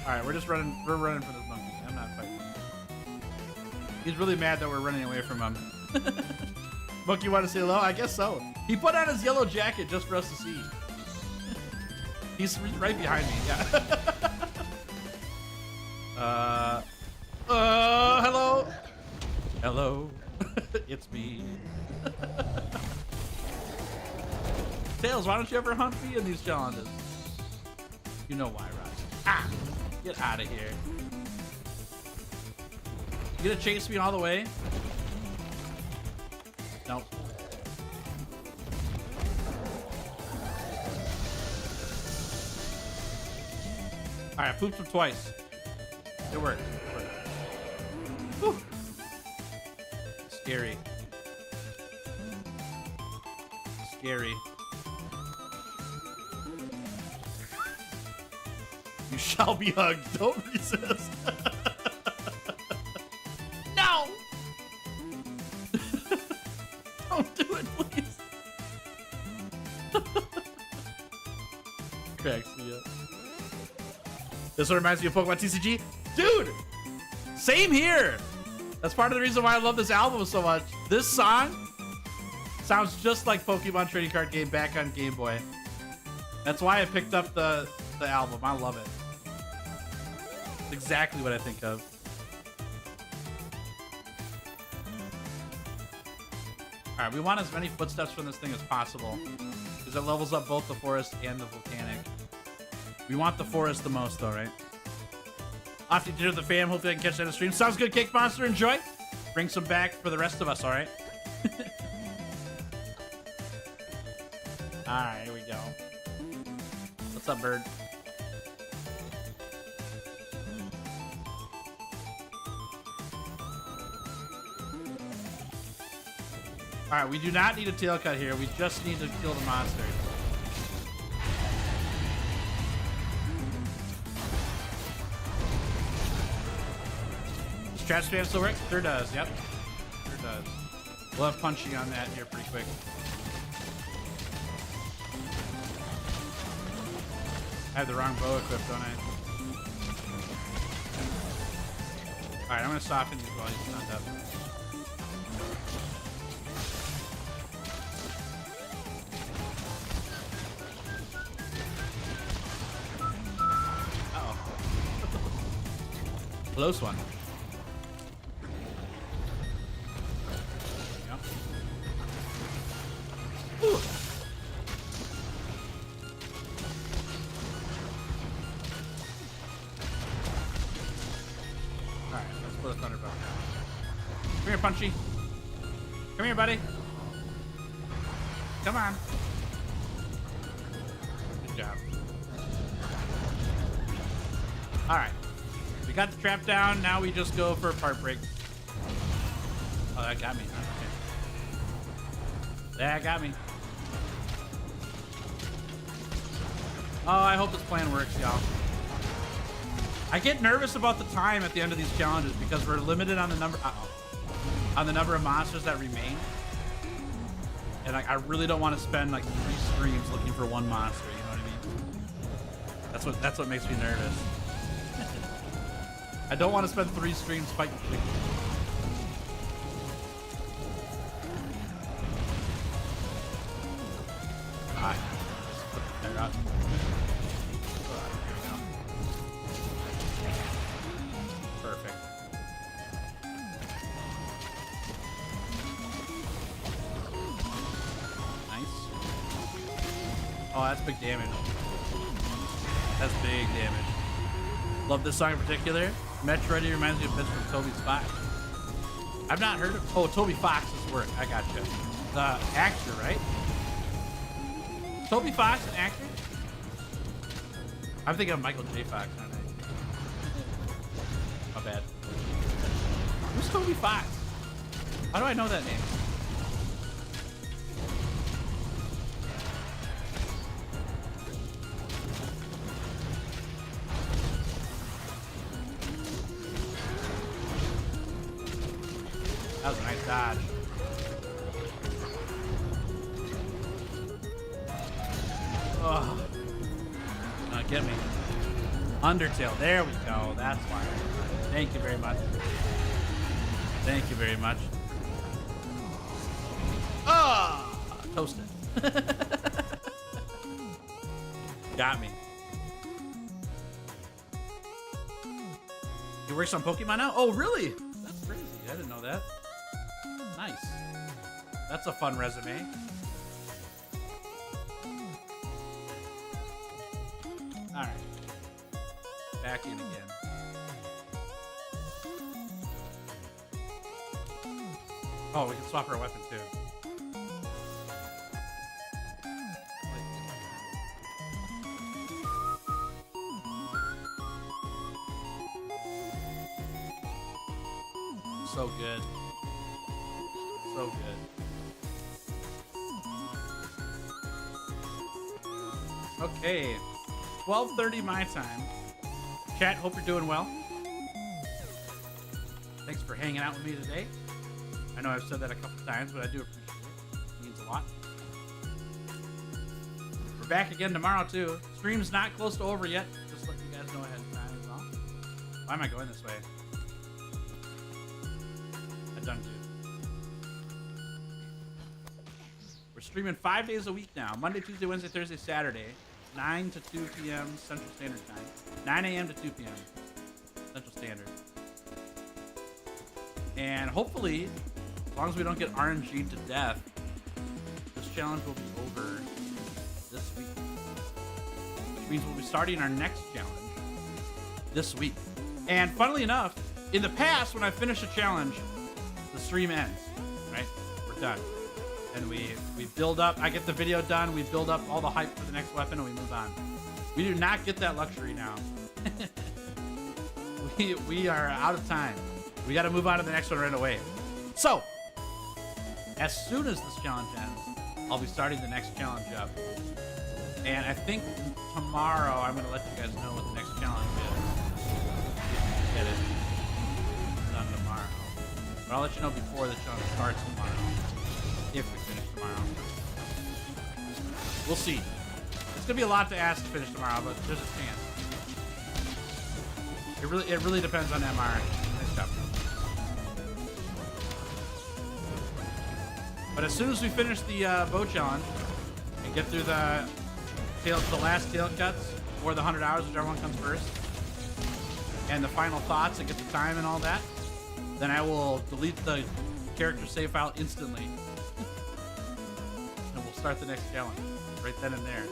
All right, we're running for this monkey. I'm not fighting. He's really mad that we're running away from him. Monkey, want to say hello? I guess so. He put on his yellow jacket just for us to see. He's right behind me, yeah. Hello. Hello. It's me. Tails, why don't you ever hunt me in these challenges? You know why, right? Ah! Get out of here. You gonna chase me all the way? Nope. Alright, I pooped him twice. It worked. Whew. Scary. Scary. You shall be hugged. Don't resist. No! Don't do it, please. Cracks me up. This one reminds me of Pokemon TCG. Dude! Same here! That's part of the reason why I love this album so much. This song sounds just like Pokemon Trading Card Game back on Game Boy. That's why I picked up the album. I love it. It's exactly what I think of. Alright, we want as many footsteps from this thing as possible, because it levels up both the forest and the volcanic. We want the forest the most, though, right? Off to dinner with the fam. Hopefully I can catch that in the stream. Sounds good, Cake Monster. Enjoy. Bring some back for the rest of us, all right? All right, here we go. What's up, bird? All right, we do not need a tail cut here. We just need to kill the monster. Trap spam still works? Sure does, yep. Sure does. We'll have Punchy on that here pretty quick. I have the wrong bow equipped, don't I? Alright, I'm gonna soften these while he's not up. Uh-oh. Close one. Punchy. Come here, buddy. Come on. Good job. Alright. We got the trap down. Now we just go for a part break. Oh, that got me. Okay. That got me. Oh, I hope this plan works, y'all. I get nervous about the time at the end of these challenges because we're limited on the number. On the number of monsters that remain, and I really don't want to spend like 3 streams looking for one monster. You know what I mean? That's what makes me nervous. I don't want to spend 3 streams fighting chickens. Alright, there up. Perfect. Oh, that's big damage. That's big damage. Love this song in particular. Metroid reminds me of bits from Toby Fox. I've not heard of. Oh, Toby Fox's work. I gotcha. The actor, right? Toby Fox, an actor? I'm thinking of Michael J. Fox, aren't I? My bad. Who's Toby Fox? How do I know that name? That was a nice dodge. Oh. Get me. Undertale. There we go. That's why. Thank you very much. Thank you very much. Oh! Toasted. Got me. He works on Pokemon now? Oh, really? That's crazy. I didn't know that. Nice. That's a fun resume. Alright. Back in again. Oh, we can swap our weapon too. So good. So good. Okay. 12:30 my time. Chat, hope you're doing well. Thanks for hanging out with me today. I know I've said that a couple times, but I do appreciate it. It means a lot. We're back again tomorrow, too. Stream's not close to over yet. Just let you guys know ahead of time as well. Why am I going this way? I've done too. We're streaming 5 days a week now. Monday, Tuesday, Wednesday, Thursday, Saturday. 9 to 2 p.m. Central Standard Time. 9 a.m. to 2 p.m. Central Standard. And hopefully, as long as we don't get RNG'd to death, this challenge will be over this week. Which means we'll be starting our next challenge this week. And funnily enough, in the past, when I finish a challenge, the stream ends, right? We're done. And we build up, I get the video done, we build up all the hype for the next weapon, and we move on. We do not get that luxury now. we are out of time. We got to move on to the next one right away. So, as soon as this challenge ends, I'll be starting the next challenge up. And I think tomorrow I'm going to let you guys know what the next challenge is. Get it done tomorrow. But I'll let you know before the challenge starts tomorrow. If we finish tomorrow. We'll see. It's going to be a lot to ask to finish tomorrow, but there's a chance. It really depends on MR. Nice job. But as soon as we finish the bow challenge and get through the last tail cuts or the 100 hours, whichever one comes first, and the final thoughts and get the time and all that, then I will delete the character save file instantly. And we'll start the next challenge right then and there.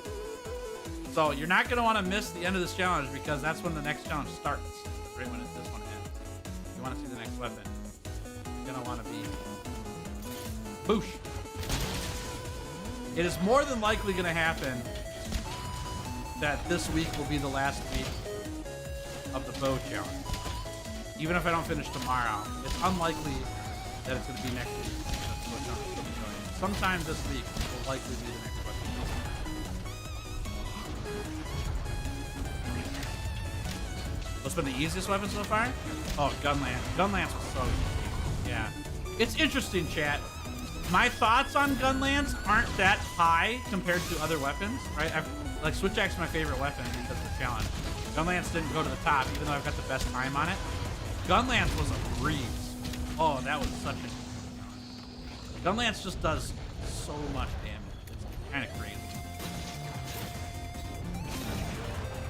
So you're not going to want to miss the end of this challenge because that's when the next challenge starts. That's right when this one ends. If you want to see the next weapon, you're going to want to be... Boosh. It is more than likely going to happen that this week will be the last week of the bow challenge. Even if I don't finish tomorrow, it's unlikely that it's going to be next week. That's what I'm doing. Sometime this week will likely be the next weapon. What's been the easiest weapon so far? Oh, Gunlance. Gunlance was so easy. Yeah. It's interesting, chat. My thoughts on Gunlance aren't that high compared to other weapons, right? Like, Switch Axe is my favorite weapon because of the challenge. Gunlance didn't go to the top, even though I've got the best time on it. Gunlance was a breeze. Oh, that was such a... Gunlance just does so much damage. It's kind of crazy.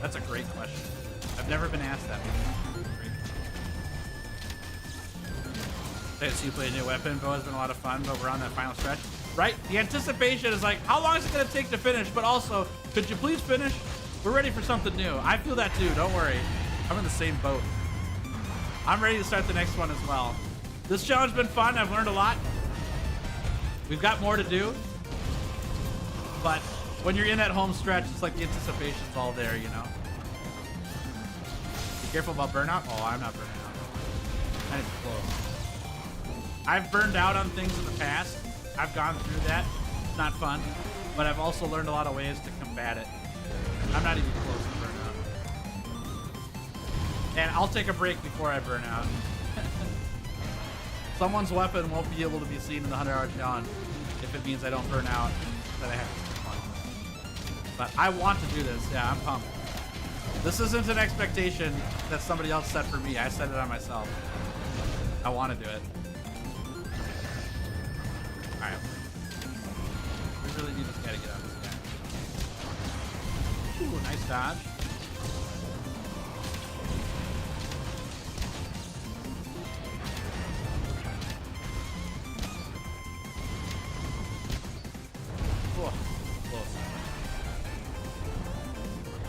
That's a great question. I've never been asked that before. Great. See you play a new weapon. Bow has been a lot of fun, but we're on that final stretch. Right? The anticipation is like, how long is it going to take to finish? But also, could you please finish? We're ready for something new. I feel that too. Don't worry. I'm in the same boat. I'm ready to start the next one as well. This challenge has been fun. I've learned a lot. We've got more to do. But when you're in that home stretch, it's like the anticipation's all there, you know? Be careful about burnout. Oh, I'm not burning out. Not even close. I've burned out on things in the past. I've gone through that. It's not fun. But I've also learned a lot of ways to combat it. I'm not even close to burnout. And I'll take a break before I burn out. Someone's weapon won't be able to be seen in the 100-hour challenge if it means I don't burn out, that I have to keep fun. But I want to do this. Yeah, I'm pumped. This isn't an expectation that somebody else set for me. I set it on myself. I want to do it. Alright. We really need this guy to get on this guy. Ooh, nice dodge.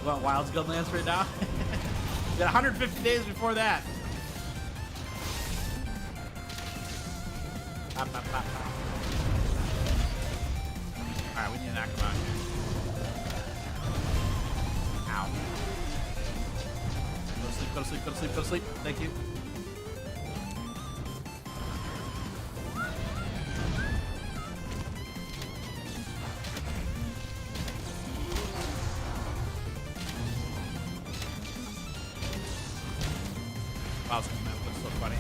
What, Wild's Gunlance right now? We got 150 days before that. Pop, pop, pop, pop. All right, we need to knock him out here. Ow. Go to sleep, go to sleep, go to sleep, go to sleep. Thank you. Wow, that's so funny.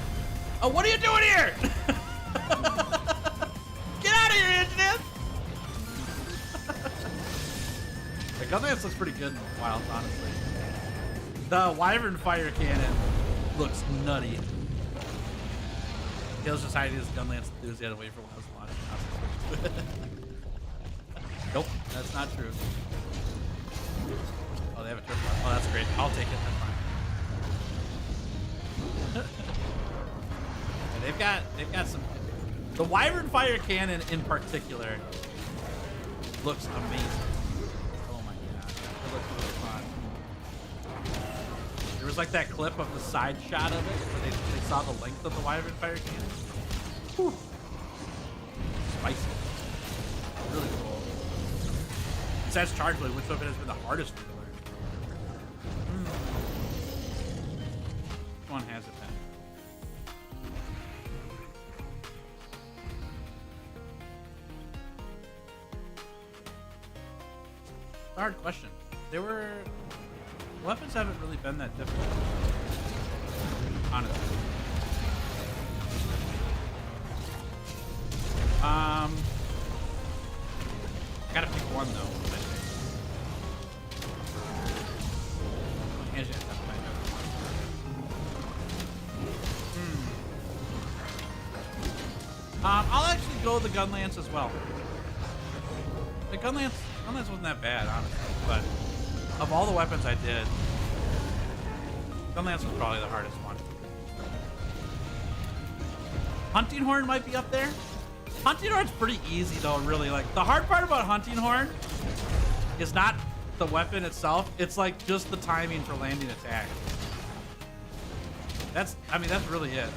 Oh, what are you doing here? Get out of here, Antonin! The Gunlance looks pretty good in the wild, honestly. The Wyvern Fire Cannon looks nutty. He was just hiding his Gunlance enthusiasm away for Wild's launch. Nope, that's not true. Oh, they have a triple. Oh, that's great. I'll take it. That's fine. Yeah, they've got some. The Wyvern Fire Cannon in particular looks amazing. Oh my god, it looks really fun. There was like that clip of the side shot of it where they saw the length of the Wyvern Fire Cannon. Whew. Spicy. Really cool. Besides Charge Blade, which weapon has been the hardest for me to learn? Which one has it been? Hard question. Weapons haven't really been that difficult, honestly. I gotta pick one though. I think. I'll actually go the Gunlance as well. The Gunlance wasn't that bad, honestly, but of all the weapons I did, Gunlance was probably the hardest one. Hunting Horn might be up there. Hunting Horn's pretty easy though, really. Like, the hard part about Hunting Horn is not the weapon itself, it's like just the timing for landing attack. That's really it.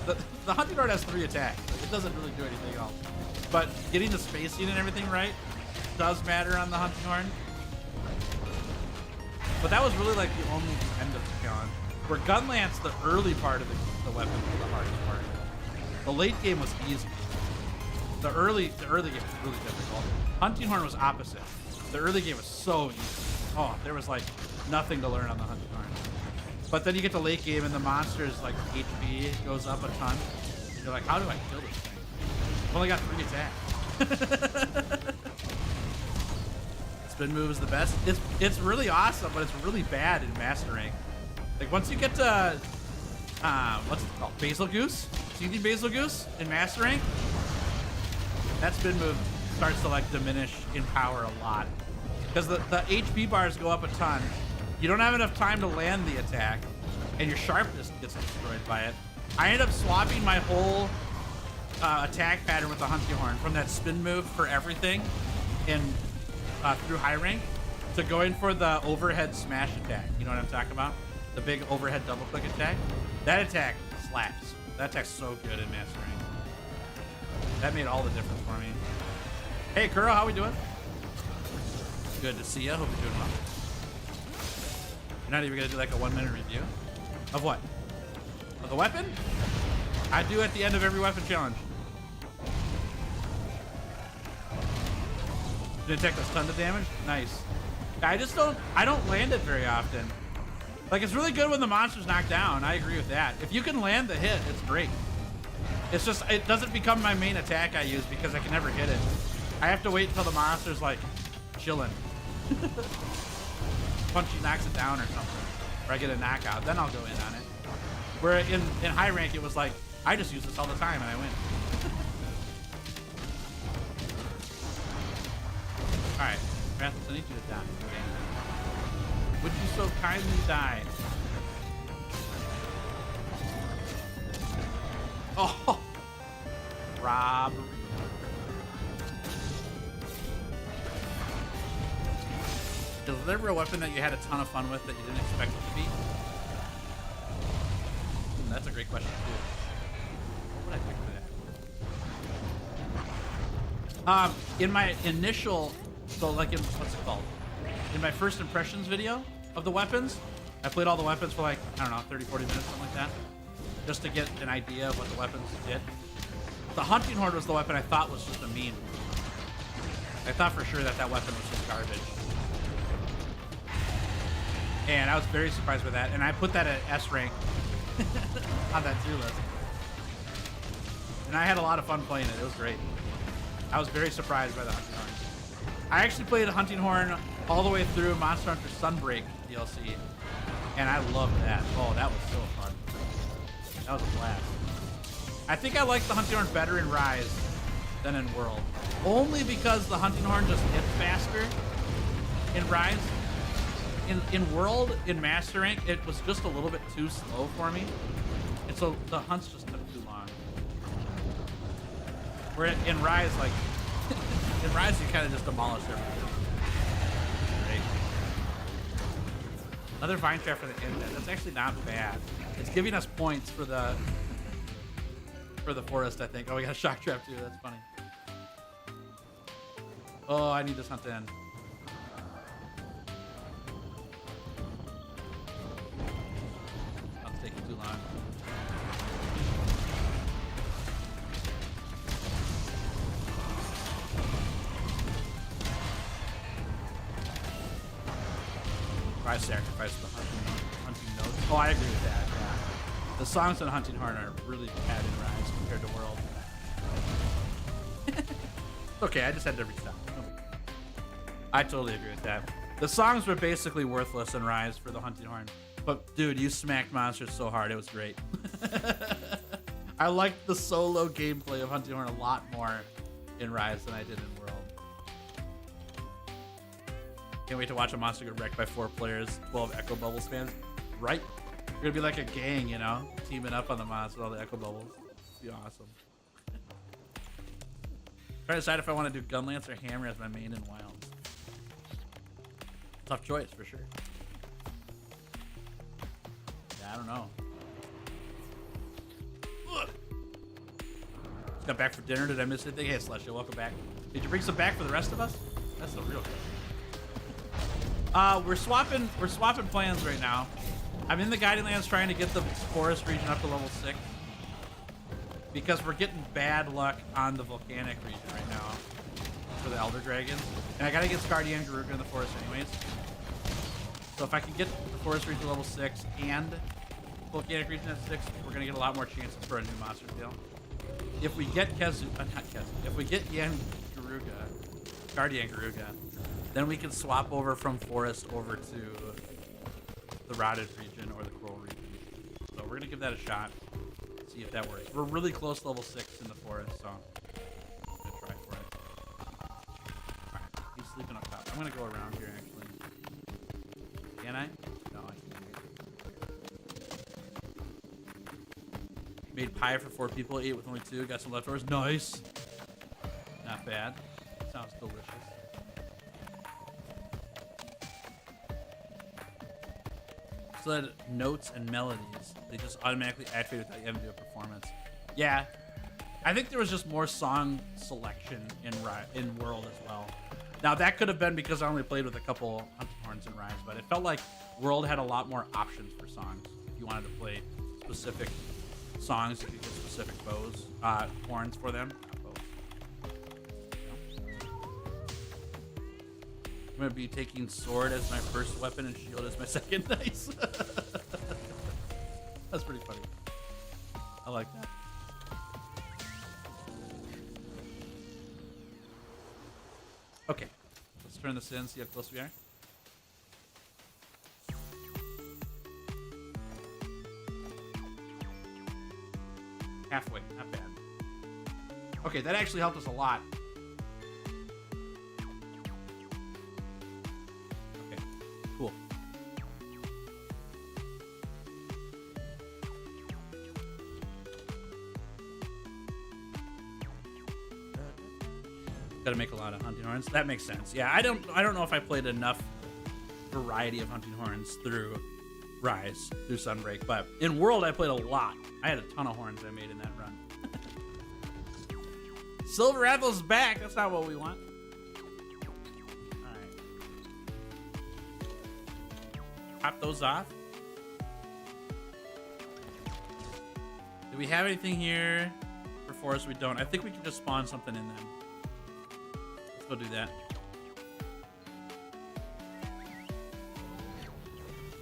The Hunting Horn has 3 attacks. It doesn't really do anything else. But getting the spacing and everything right does matter on the Hunting Horn. But that was really like the only end of the challenge. Where Gunlance, the early part of the weapon was the hardest part. The late game was easy. The early game was really difficult. Hunting Horn was opposite. The early game was so easy. Oh, there was like nothing to learn on the Hunting Horn. But then you get to late game and the monster's like HP goes up a ton. You're like, how do I kill this thing? I've only got 3 attacks. Spin move is the best. It's really awesome, but it's really bad in mastering. Like once you get to what's it called? Basil Goose? Seething Basil Goose in master rank, that spin move starts to like diminish in power a lot. Because the HP bars go up a ton. You don't have enough time to land the attack, and your sharpness gets destroyed by it. I ended up swapping my whole attack pattern with the Hunting Horn from that spin move for everything in through high rank to going for the overhead smash attack. You know what I'm talking about? The big overhead double click attack. That attack slaps. That attack's so good in master rank. That made all the difference for me. Hey, Kuro, how we doing? Good to see you. Hope you're doing well. You're not even gonna do like a 1-minute review of what? Of the weapon? I do at the end of every weapon challenge. Did it take us tons of damage? Nice. I don't land it very often. Like, it's really good when the monster's knocked down. I agree with that. If you can land the hit, it's great. It's just, it doesn't become my main attack I use because I can never hit it. I have to wait until the monster's like chilling. Punchy knocks it down or something. Or I get a knockout, then I'll go in on it. Where in high rank, it was like, I just use this all the time and I win. Alright, Rasmus, I need you to die. Would you so kindly die? Oh! Robbery. Was there ever a weapon that you had a ton of fun with that you didn't expect it to be? That's a great question too. What would I pick for that? In my initial, so like in, what's it called? In my first impressions video of the weapons, I played all the weapons for like, I don't know, 30, 40 minutes, something like that. Just to get an idea of what the weapons did. The hunting horn was the weapon I thought was just a meme. I thought for sure that weapon was just garbage. And I was very surprised by that. And I put that at S rank on that tier list. And I had a lot of fun playing it. It was great. I was very surprised by the hunting horn. I actually played the hunting horn all the way through Monster Hunter Sunbreak DLC. And I loved that. Oh, that was so fun. That was a blast. I think I like the hunting horn better in Rise than in World. Only because the hunting horn just hits faster in Rise. In World, in Master Rank, it was just a little bit too slow for me. And so the hunts just took too long. Where in Rise, like, in Rise, you kind of just demolish everything. Great. Another vine trap for the indent. That's actually not bad. It's giving us points for the forest, I think. Oh, we got a shock trap too. That's funny. Oh, I need this hunt to end. That's taking too long. I sacrificed the hunting notes. Oh, I agree with that. Yeah. The songs on Hunting Horn are really bad in Rise compared to World. Okay, I just had to restart. I totally agree with that. The songs were basically worthless in Rise for the Hunting Horn. But dude, you smacked monsters so hard, it was great. I liked the solo gameplay of Hunting Horn a lot more in Rise than I did in World. Can't wait to watch a monster get wrecked by 4 players, 12 Echo Bubbles fans. Right? We're gonna be like a gang, you know? Teaming up on the monster with all the Echo Bubbles. It'd be awesome. Trying to decide if I want to do Gunlance or Hammer as my main in Wild. Tough choice, for sure. Yeah, I don't know. Ugh. Just got back for dinner. Did I miss anything? Hey, Celestial, welcome back. Did you bring some back for the rest of us? That's the real question. We're swapping plans right now. I'm in the Guiding Lands trying to get the forest region up to level 6. Because we're getting bad luck on the volcanic region right now for the Elder Dragons. And I gotta get Scardia and Garuga in the forest anyways. So if I can get the forest region level 6 and volcanic region at 6, we're gonna get a lot more chances for a new monster deal. If we get if we get Yan Garuga, Scardia and Garuga, then we can swap over from forest over to the rotted region or the coral region. So we're gonna give that a shot. See if that works. We're really close to level 6 in the forest, so I'm gonna try for it. Alright, he's sleeping up top. I'm gonna go around here actually. Can I? No, I can't. Made pie for 4 people, ate with only 2, got some leftovers. Nice! Not bad. Sounds delicious. So that notes and melodies, they just automatically activate without you having to do a performance. Yeah, I think there was just more song selection in World as well. Now that could have been because I only played with a couple Hunting Horns in Rise, but it felt like World had a lot more options for songs. If you wanted to play specific songs, you could get specific bows, horns for them. Not bows. I'm gonna be taking sword as my first weapon and shield as my second. Nice. That's pretty funny. I like that. Okay, let's turn this in, see how close we are. Halfway, not bad. Okay, that actually helped us a lot. Okay, cool. Gotta make a lot of hunting horns. That makes sense. Yeah, I don't know if I played enough variety of hunting horns through Rise, through Sunbreak. But in World, I played a lot. I had a ton of horns I made in that run. Silver Athle's back. That's not what we want. All right. Pop those off. Do we have anything here for forest? We don't. I think we can just spawn something in them. Let's go do that.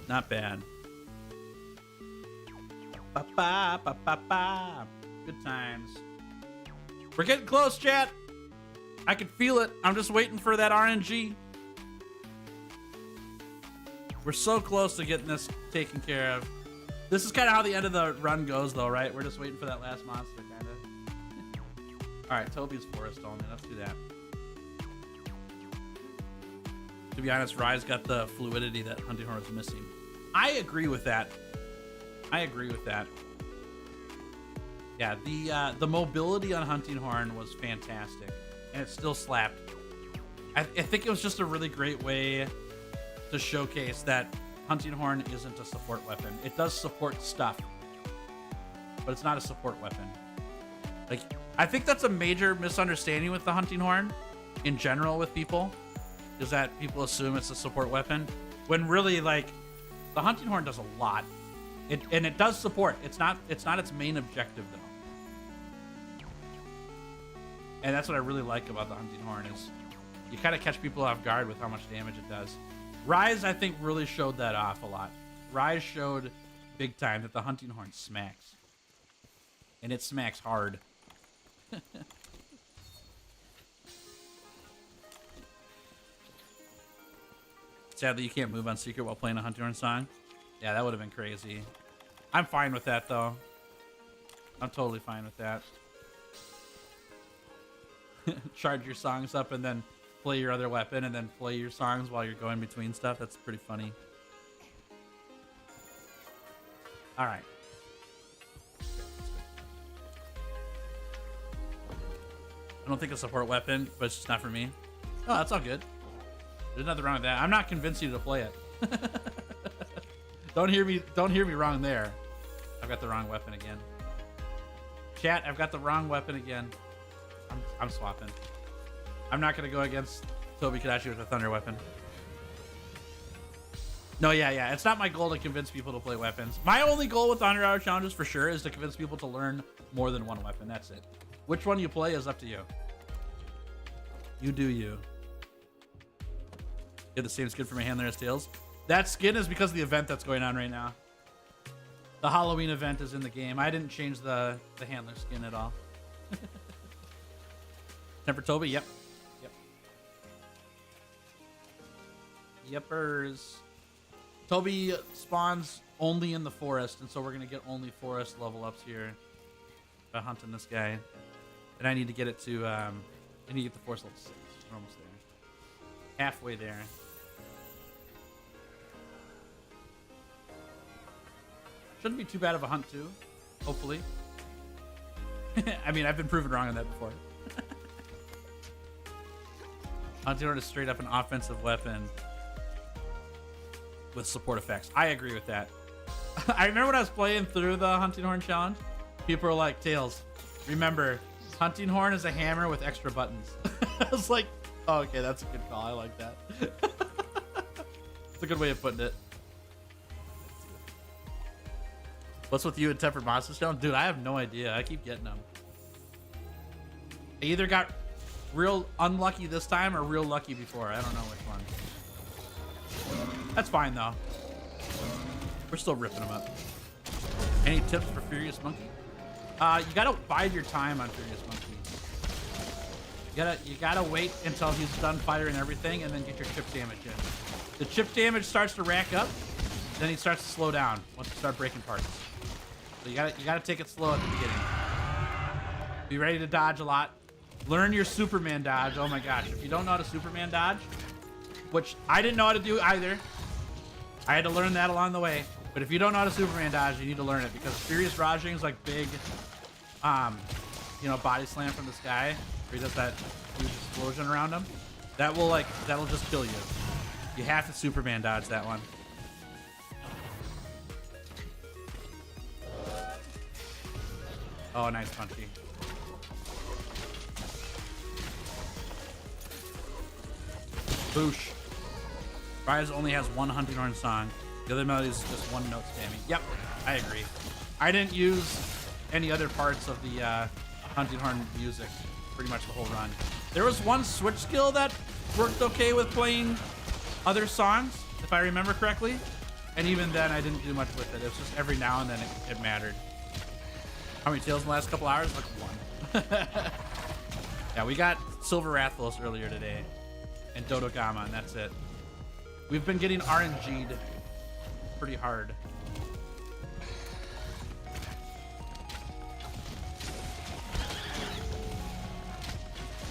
Not bad. Ba ba ba ba ba. Good times. We're getting close, chat. I can feel it. I'm just waiting for that RNG. We're so close to getting this taken care of. This is kind of how the end of the run goes, though, right? We're just waiting for that last monster, kind of. All right, Toby's forest only. Let's do that. To be honest, Rise got the fluidity that Hunting Horn was missing. I agree with that. I agree with that. Yeah, the mobility on Hunting Horn was fantastic, and it still slapped. I think it was just a really great way to showcase that Hunting Horn isn't a support weapon. It does support stuff, but it's not a support weapon. Like, I think that's a major misunderstanding with the Hunting Horn in general with people, is that people assume it's a support weapon, when really, like, the Hunting Horn does a lot. And it does support. It's not its main objective, though. And that's what I really like about the Hunting Horn, is you kind of catch people off guard with how much damage it does. Rise, I think, really showed that off a lot. Rise showed big time that the Hunting Horn smacks. And it smacks hard. Sadly, you can't move on Secret while playing a Hunting Horn song. Yeah, that would have been crazy. I'm fine with that, though. I'm totally fine with that. Charge your songs up and then play your other weapon and then play your songs while you're going between stuff. That's pretty funny. All right. I don't think it's a support weapon, but it's just not for me. Oh, that's all good. There's nothing wrong with that. I'm not convincing you to play it. Don't hear me wrong there. I've got the wrong weapon again. Chat, I've got the wrong weapon again. I'm swapping. I'm not gonna go against Toby Kadachi with a thunder weapon. No, yeah. It's not my goal to convince people to play weapons. My only goal with the 100-hour challenges, for sure, is to convince people to learn more than one weapon. That's it. Which one you play is up to you. You do you. You have the same skin for my handler as Tails. That skin is because of the event that's going on right now. The Halloween event is in the game. I didn't change the handler skin at all. 10 for Toby? Yep. Yepers. Toby spawns only in the forest, and so we're going to get only forest level ups here by hunting this guy. And I need to get it to, I need to get the forest level 6. We're almost there. Halfway there. Shouldn't be too bad of a hunt, too. Hopefully. I mean, I've been proven wrong on that before. Hunting Horn is straight up an offensive weapon with support effects. I agree with that. I remember when I was playing through the Hunting Horn challenge, people were like, Tails, remember, Hunting Horn is a hammer with extra buttons. I was like, oh, okay, that's a good call. I like that. It's a good way of putting it. What's with you and Tempered Monster Stone? Dude, I have no idea. I keep getting them. I either got real unlucky this time or real lucky before. I don't know which one. That's fine, though. We're still ripping them up. Any tips for Furious Monkey? You gotta bide your time on Furious Monkey. You gotta wait until he's done firing everything and then get your chip damage in. The chip damage starts to rack up, then he starts to slow down once you start breaking parts. So you gotta take it slow at the beginning. Be ready to dodge a lot. Learn your Superman dodge. Oh my gosh, if you don't know how to Superman dodge, which I didn't know how to do either. I had to learn that along the way. But if you don't know how to Superman dodge, you need to learn it, because Furious Rajing's like big, body slam from the sky, where he does that huge explosion around him. That'll just kill you. You have to Superman dodge that one. Oh, nice punchy. Boosh. Rise only has one hunting horn song. The other melody is just one note spamming. Yep, I agree. I didn't use any other parts of the hunting horn music pretty much the whole run. There was one switch skill that worked okay with playing other songs, if I remember correctly. And even then, I didn't do much with it. It was just every now and then it mattered. How many tails in the last couple hours? Like one. Yeah, we got Silver Rathalos earlier today. And Dodogama, and that's it. We've been getting RNG'd pretty hard.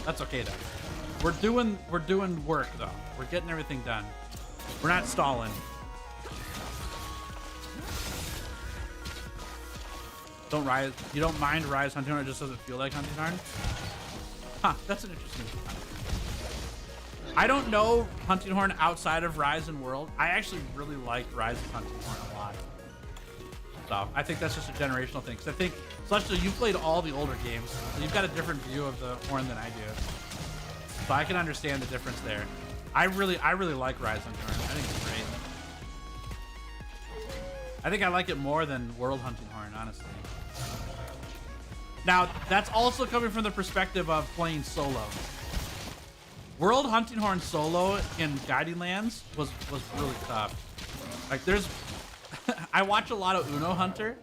That's okay though. We're doing work though. We're getting everything done. We're not stalling. Don't Rise. You don't mind Rise Hunting Horn, it just doesn't feel like Hunting Horn? Huh, that's an interesting one. I don't know Hunting Horn outside of Rise and World. I actually really like Rise of Hunting Horn a lot. So I think that's just a generational thing. Because I think, Celestial, you've played all the older games. So you've got a different view of the horn than I do. So I can understand the difference there. I really like Rise Hunting Horn. I think it's great. I think I like it more than World Hunting Horn, honestly. Now, that's also coming from the perspective of playing solo. World Hunting Horn solo in Guiding Lands was really tough. Like there's, I watch a lot of Uno Hunter.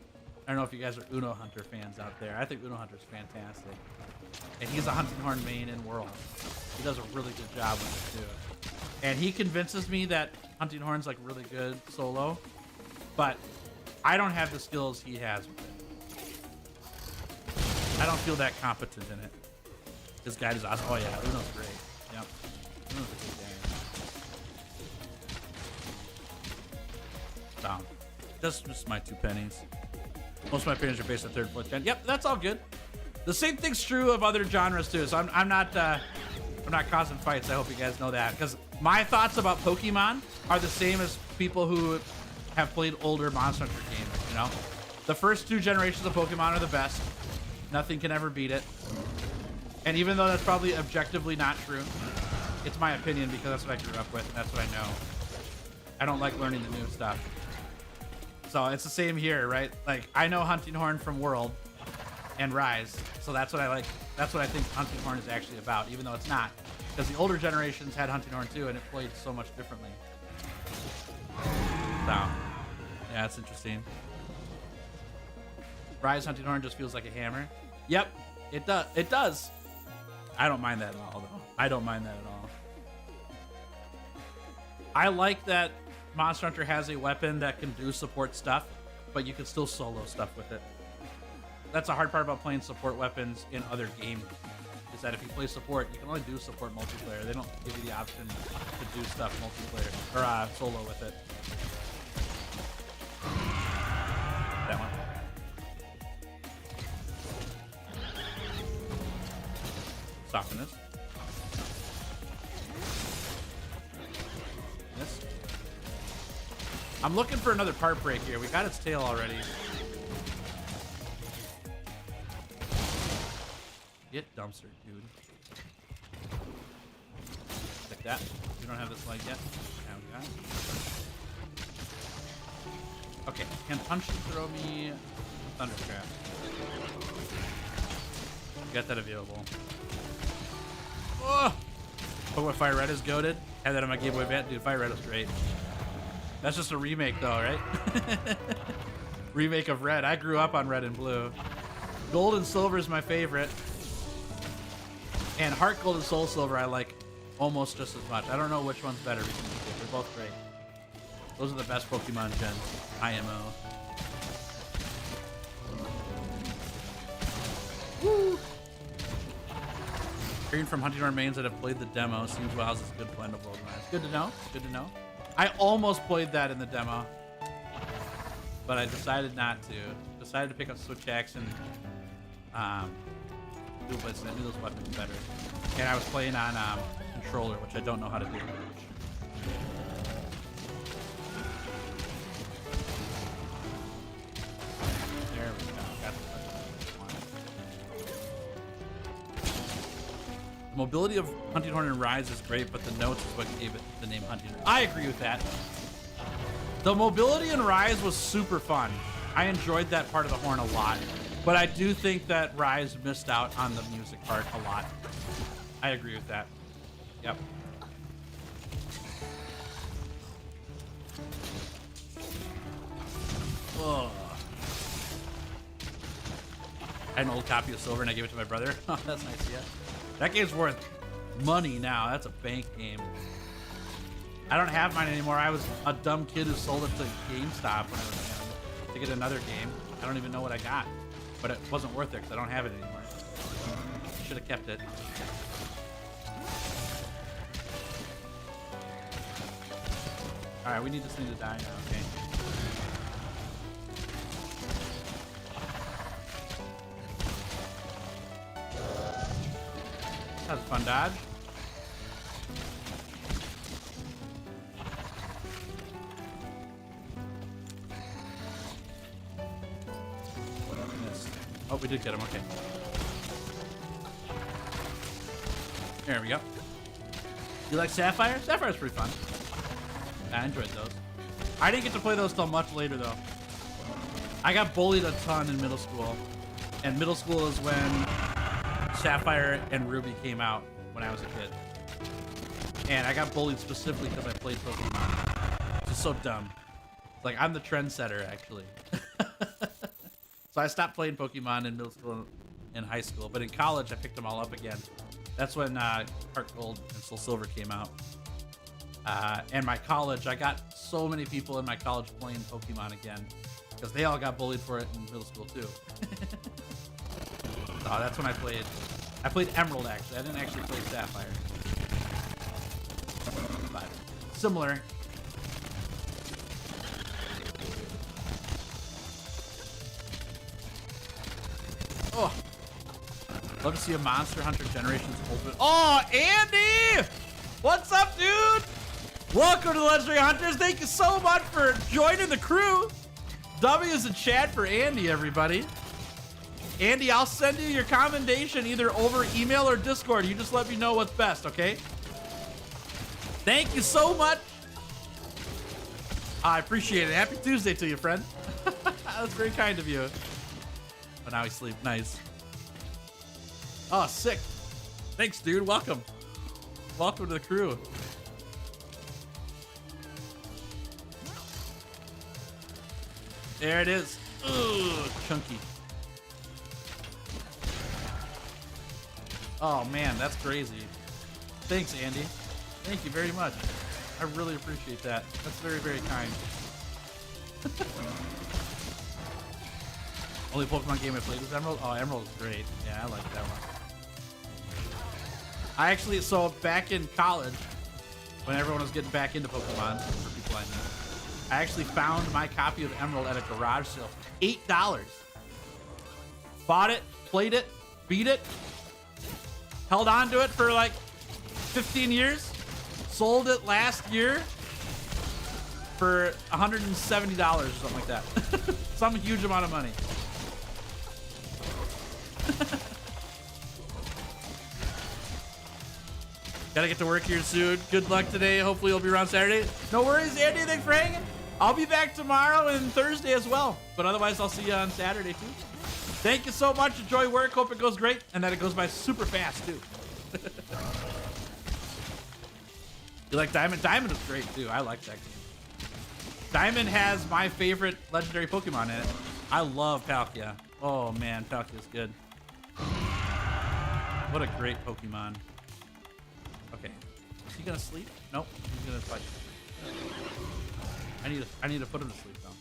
I don't know if you guys are Uno Hunter fans out there. I think Uno Hunter's fantastic. And he's a Hunting Horn main in World. He does a really good job with it too. And he convinces me that Hunting Horn's like really good solo, but I don't have the skills he has with it. I don't feel that competent in it. This guy is awesome. Oh yeah, Uno's great. Yep. Uno's a good game. So, that's just my 2 pennies. Most of my opinions are based on 3rd and 4th gen. Yep, that's all good. The same thing's true of other genres too. So I'm not causing fights. I hope you guys know that, because my thoughts about Pokemon are the same as people who have played older Monster Hunter games. You know, the first 2 generations of Pokemon are the best. Nothing can ever beat it. And even though that's probably objectively not true, it's my opinion because that's what I grew up with and that's what I know. I don't like learning the new stuff. So it's the same here, right? Like, I know Hunting Horn from World and Rise, so that's what I like. That's what I think Hunting Horn is actually about, even though it's not. Because the older generations had Hunting Horn too, and it played so much differently. So, yeah, it's interesting. Rise Hunting Horn just feels like a hammer. Yep, it does. It does. I don't mind that at all, though. I don't mind that at all. I like that Monster Hunter has a weapon that can do support stuff, but you can still solo stuff with it. That's the hard part about playing support weapons in other games, is that if you play support, you can only do support multiplayer. They don't give you the option to do stuff multiplayer, or solo with it. That one. Soften this. This. I'm looking for another part break here. We got its tail already. Get dumpster, dude. Like that. We don't have this light yet. Now we got it. Okay, can Punchy throw me a Thundercraft? Got that available. Oh! Pokemon Fire Red is goated. Had that on my Game Boy Advance. Dude, Fire Red was great. That's just a remake, though, right? Remake of Red. I grew up on Red and Blue. Gold and Silver is my favorite. And Heart Gold and Soul Silver I like almost just as much. I don't know which one's better between the two. They're both great. Those are the best Pokemon gens. IMO. Woo! Hearing from Hunting Horn mains that have played the demo, seems WoW's is a good blend of World and Rise. Good to know. Good to know. I almost played that in the demo, but I decided not to. Decided to pick up Switch Axe and do Blitz. I knew those weapons better. And I was playing on controller, which I don't know how to do. mobility of Hunting Horn and Rise is great, but the notes is what gave it the name Hunting. I agree with that. The mobility in Rise was super fun. I enjoyed that part of the horn a lot, but I do think that Rise missed out on the music part a lot. I agree with that. Yep. Ugh. I had an old copy of Silver and I gave it to my brother. Oh, that's nice, yeah. That game's worth money now. That's a bank game. I don't have mine anymore. I was a dumb kid who sold it to GameStop when I was young to get another game. I don't even know what I got, but it wasn't worth it because I don't have it anymore. Should have kept it. All right, we need this thing to die now, okay? That was a fun dodge. Oh, we did get him. Okay. There we go. You like Sapphire? Sapphire's pretty fun. I enjoyed those. I didn't get to play those till much later, though. I got bullied a ton in middle school. And middle school is when Sapphire and Ruby came out when I was a kid. And I got bullied specifically because I played Pokemon. It's just so dumb. Like, I'm the trendsetter, actually. So I stopped playing Pokemon in middle school and high school, but in college I picked them all up again. That's when Heart Gold and Soul Silver came out. And my college, I got so many people in my college playing Pokemon again because they all got bullied for it in middle school too. So that's when I played Emerald actually. I didn't actually play Sapphire. But similar. Oh, love to see a Monster Hunter Generations Ultimate. Oh, Andy! What's up, dude? Welcome to the Legendary Hunters. Thank you so much for joining the crew. W is in chat for Andy, everybody. Andy, I'll send you your commendation either over email or Discord. You just let me know what's best, okay? Thank you so much. I appreciate it. Happy Tuesday to you, friend. That's very kind of you. But now we sleep. Nice. Oh, sick. Thanks, dude. Welcome. Welcome to the crew. There it is. Ugh, chunky. Oh, man, that's crazy. Thanks, Andy. Thank you very much. I really appreciate that. That's very, very kind. Only Pokemon game I played was Emerald. Oh, Emerald is great. Yeah, I like that one. I actually, so back in college, when everyone was getting back into Pokemon, for people I know, I actually found my copy of Emerald at a garage sale for $8. Bought it, played it, beat it, held on to it for like 15 years, sold it last year for $170 or something like that. Some huge amount of money. Gotta get to work here soon. Good luck today. Hopefully you'll be around Saturday. No worries, Andy. Thanks for hanging. I'll be back tomorrow and Thursday as well. But otherwise, I'll see you on Saturday too. Thank you so much. Enjoy work. Hope it goes great and that it goes by super fast too. You like Diamond? Diamond is great too. I like that game. Diamond has my favorite legendary Pokemon in it. I love Palkia. Oh man, Palkia's good. What a great Pokemon. Okay, is he gonna sleep? Nope, he's gonna fight. I need to put him to sleep though.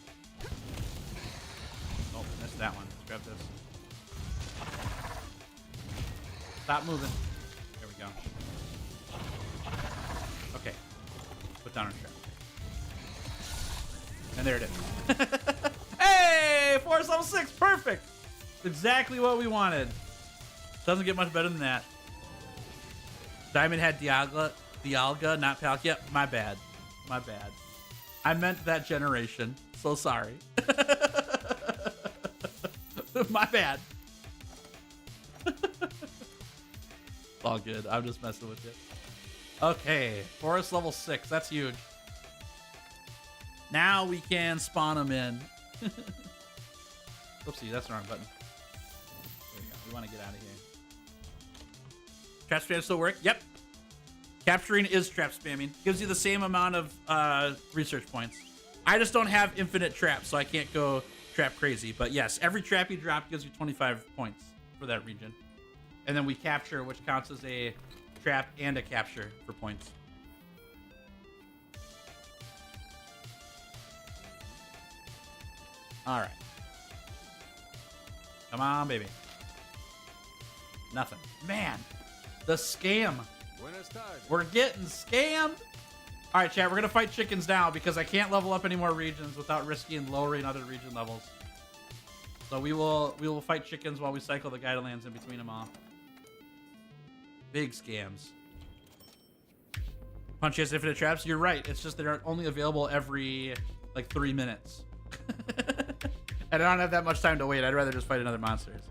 Oh, missed that one. Grab this. Stop moving. There we go. Okay, put down our trap. And there it is. Hey, Force level 6, perfect. Exactly what we wanted. Doesn't get much better than that. Diamond had Dialga, not Palkia. My bad. My bad. I meant that generation. So sorry. My bad. All good. I'm just messing with you. Okay, forest level 6. That's huge. Now we can spawn them in. Oopsie, that's the wrong button. There we go. We want to get out of here. Trap spam still work? Yep. Capturing is trap spamming. Gives you the same amount of research points. I just don't have infinite traps, so I can't go trap crazy. But yes, every trap you drop gives you 25 points for that region. And then we capture, which counts as a trap and a capture for points. All right. Come on, baby. Nothing. Man, the scam. We're getting scammed. All right, chat, we're going to fight chickens now because I can't level up any more regions without risking lowering other region levels. So we will fight chickens while we cycle the guided lands in between them all. Big scams. Punch has infinite traps. You're right. It's just they're only available every like 3 minutes. And I don't have that much time to wait. I'd rather just fight another monster. So.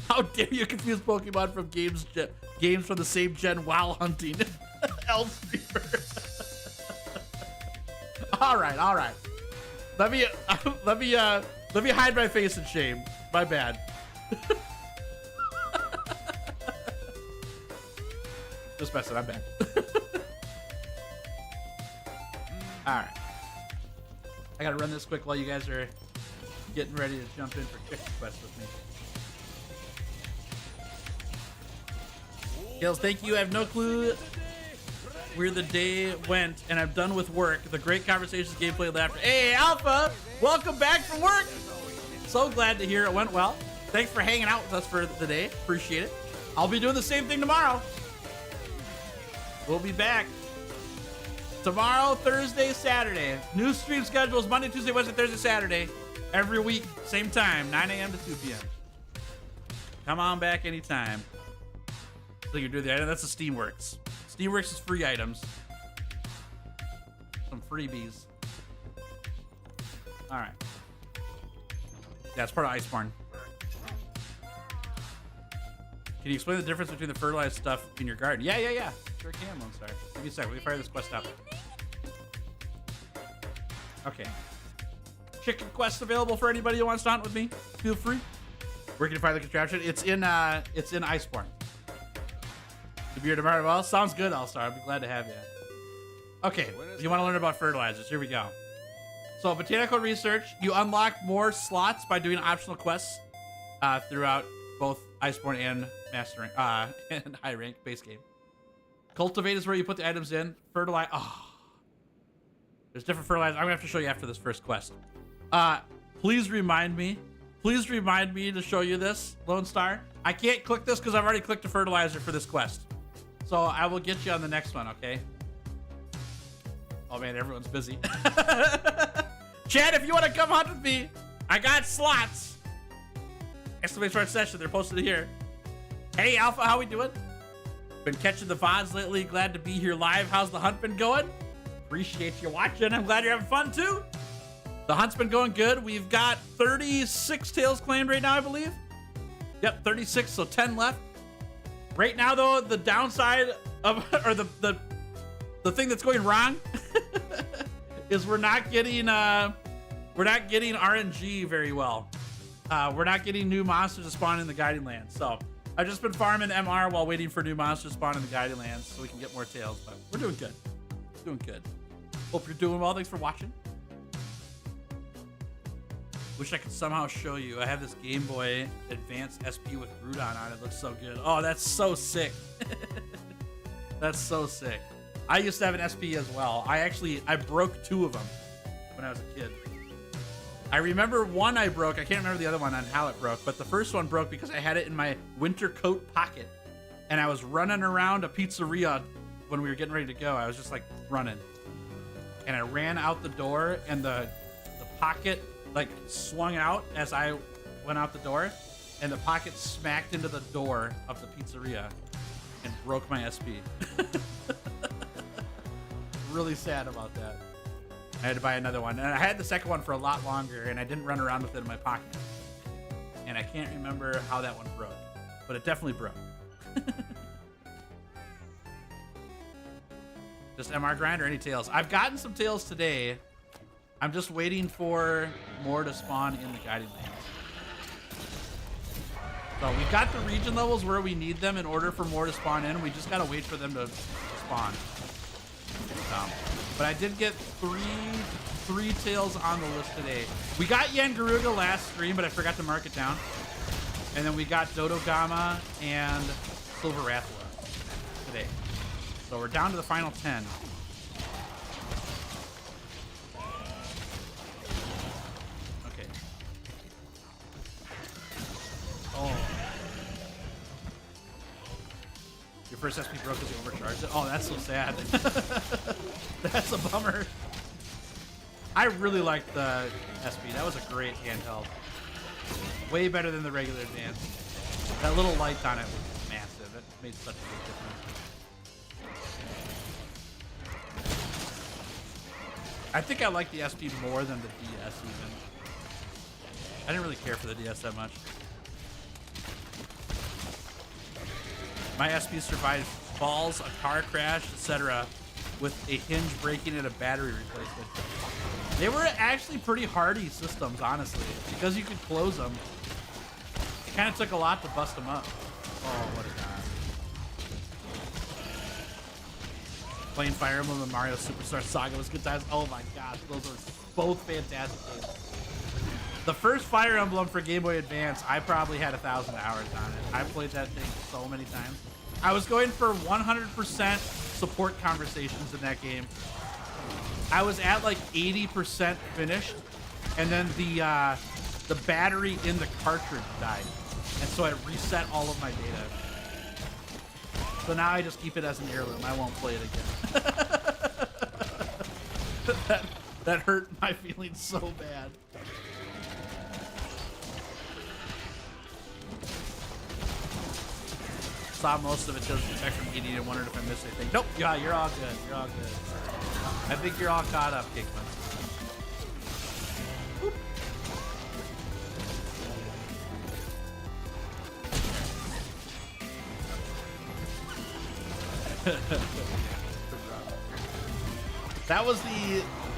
How dare you confuse Pokemon from games from the same gen while hunting? Elf Reaper. All right. Let me hide my face in shame. My bad. Just messing. I'm back. All right. I gotta run this quick while you guys are getting ready to jump in for Chicken Quest with me. Gills, thank you. I have no clue where the day went, and I'm done with work. The great conversations, gameplay, laughter. Hey, Alpha! Welcome back from work! So glad to hear it went well. Thanks for hanging out with us for the day. Appreciate it. I'll be doing the same thing tomorrow. We'll be back. Tomorrow, Thursday, Saturday. New stream schedules Monday, Tuesday, Wednesday, Thursday, Saturday. Every week, same time, 9 a.m. to 2 p.m. Come on back anytime. So you do the item. That's the Steamworks. Steamworks is free items. Some freebies. All right. Yeah, it's part of Iceborne. Can you explain the difference between the fertilized stuff in your garden? Yeah. Sure can, Lone Star. Give me a sec. Let me fire this quest up. Okay. Chicken quest available for anybody who wants to hunt with me. Feel free. Where can you find the contraption? It's in Iceborne. To be here tomorrow. Well, sounds good, All-Star. I'll be glad to have you. Okay, you want to learn about fertilizers. Here we go. So, botanical research. You unlock more slots by doing optional quests throughout both Iceborne and Master and high rank base game. Cultivate is where you put the items in. Fertilize. Oh. There's different fertilizers. I'm going to have to show you after this first quest. Please remind me. Please remind me to show you this, Lone Star. I can't click this because I've already clicked a fertilizer for this quest. So I will get you on the next one, okay? Oh, man, everyone's busy. Chad, if you want to come hunt with me, I got slots. Exclamation mark session. They're posted here. Hey, Alpha, how we doing? Been catching the VODs lately. Glad to be here live. How's the hunt been going? Appreciate you watching. I'm glad you're having fun, too. The hunt's been going good. We've got 36 tails claimed right now, I believe. Yep, 36, so 10 left. Right now, though, the downside of, or the thing that's going wrong is we're not getting RNG very well. We're not getting new monsters to spawn in the guiding lands. So I've just been farming MR while waiting for new monsters to spawn in the guiding lands so we can get more tails. But we're doing good. Doing good. Hope you're doing well. Thanks for watching. Wish I could somehow show you. I have this Game Boy Advance SP with Groudon on it. It looks so good. Oh, that's so sick. That's so sick. I used to have an SP as well. I broke 2 of them when I was a kid. I remember one I broke. I can't remember the other one on how it broke, but the first one broke because I had it in my winter coat pocket. And I was running around a pizzeria when we were getting ready to go. I was just like running. And I ran out the door and the pocket like swung out as I went out the door, and the pocket smacked into the door of the pizzeria and broke my SP. Really sad about that. I had to buy another one, and I had the second one for a lot longer, and I didn't run around with it in my pocket. And I can't remember how that one broke, but it definitely broke. Just MR grind or any tails? I've gotten some tails today. I'm just waiting for more to spawn in the guiding lanes. So we've got the region levels where we need them in order for more to spawn in. We just gotta wait for them to spawn. But I did get three tails on the list today. We got Yangaruga last stream, but I forgot to mark it down. And then we got Dodogama and Silver Rathula today. So we're down to the final 10. Okay. Oh. Your first SP broke because you overcharged it? Oh, that's so sad. That's a bummer. I really liked the SP. That was a great handheld. Way better than the regular Advance. That little light on it was massive. It made such a big difference. I think I like the SP more than the DS even. I didn't really care for the DS that much. My SP survived falls, a car crash, etc. with a hinge breaking and a battery replacement. They were actually pretty hardy systems, honestly, because you could close them. It kind of took a lot to bust them up. Oh, what a god. Playing Fire Emblem and Mario Superstar Saga was good times. Oh my gosh, those are both fantastic games. The first Fire Emblem for Game Boy Advance, I probably had 1,000 hours on it. I played that thing so many times. I was going for 100% support conversations in that game. I was at like 80% finished, and then the battery in the cartridge died, and so it reset all of my data. So now I just keep it as an heirloom. I won't play it again. that hurt my feelings so bad. Saw most of it just checked from eating and wondered if I missed anything. Nope, yeah, you're all good. You're all good. I think you're all caught up, Kickman. That was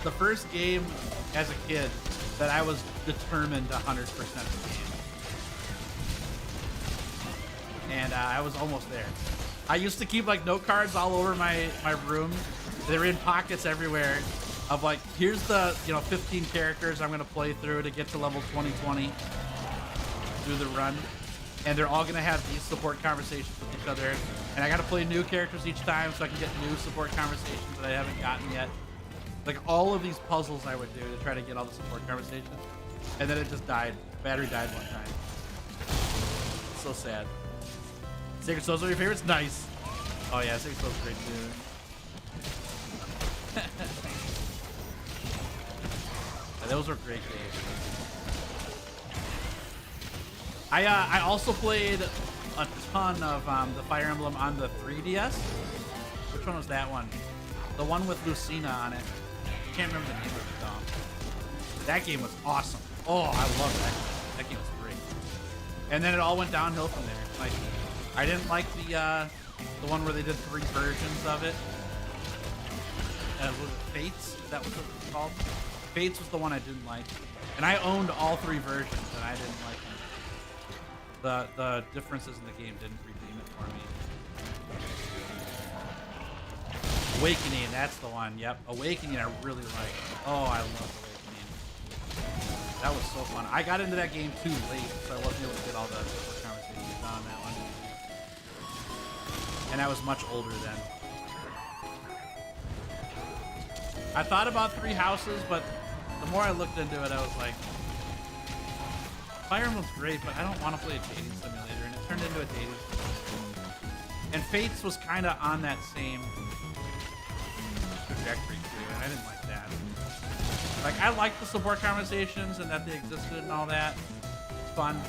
the first game as a kid that I was determined 100% the game. And I was almost there. I used to keep like note cards all over my room. They were in pockets everywhere of like, here's the 15 characters I'm gonna play through to get to level 2020 through the run. And they're all gonna have these support conversations with each other. And I gotta play new characters each time so I can get new support conversations that I haven't gotten yet. Like all of these puzzles I would do to try to get all the support conversations. And then it just died. Battery died one time. So sad. Sacred Souls are your favorites? Nice. Oh yeah, Sacred Souls is great too. Yeah, those were great games. I also played a ton of the Fire Emblem on the 3DS. Which one was that one? The one with Lucina on it. I can't remember the name of it though. That game was awesome. Oh, I love that game. That game was great. And then it all went downhill from there. Like, I didn't like the one where they did 3 versions of it. Was it Fates? Is that what it was called? Fates was the one I didn't like. And I owned all 3 versions, and I didn't like them. The differences in the game didn't redeem it for me. Awakening, that's the one. Yep, Awakening I really like. Oh, I love Awakening. That was so fun. I got into that game too late, so I wasn't able to get all the conversations on that one. And I was much older then. I thought about 3 houses, but the more I looked into it, I was like, Fire Emblem's great, but I don't want to play a dating simulator, and it turned into a dating simulator. And Fates was kind of on that same trajectory too, and I didn't like that. Like, I liked the support conversations and that they existed and all that. It's fun.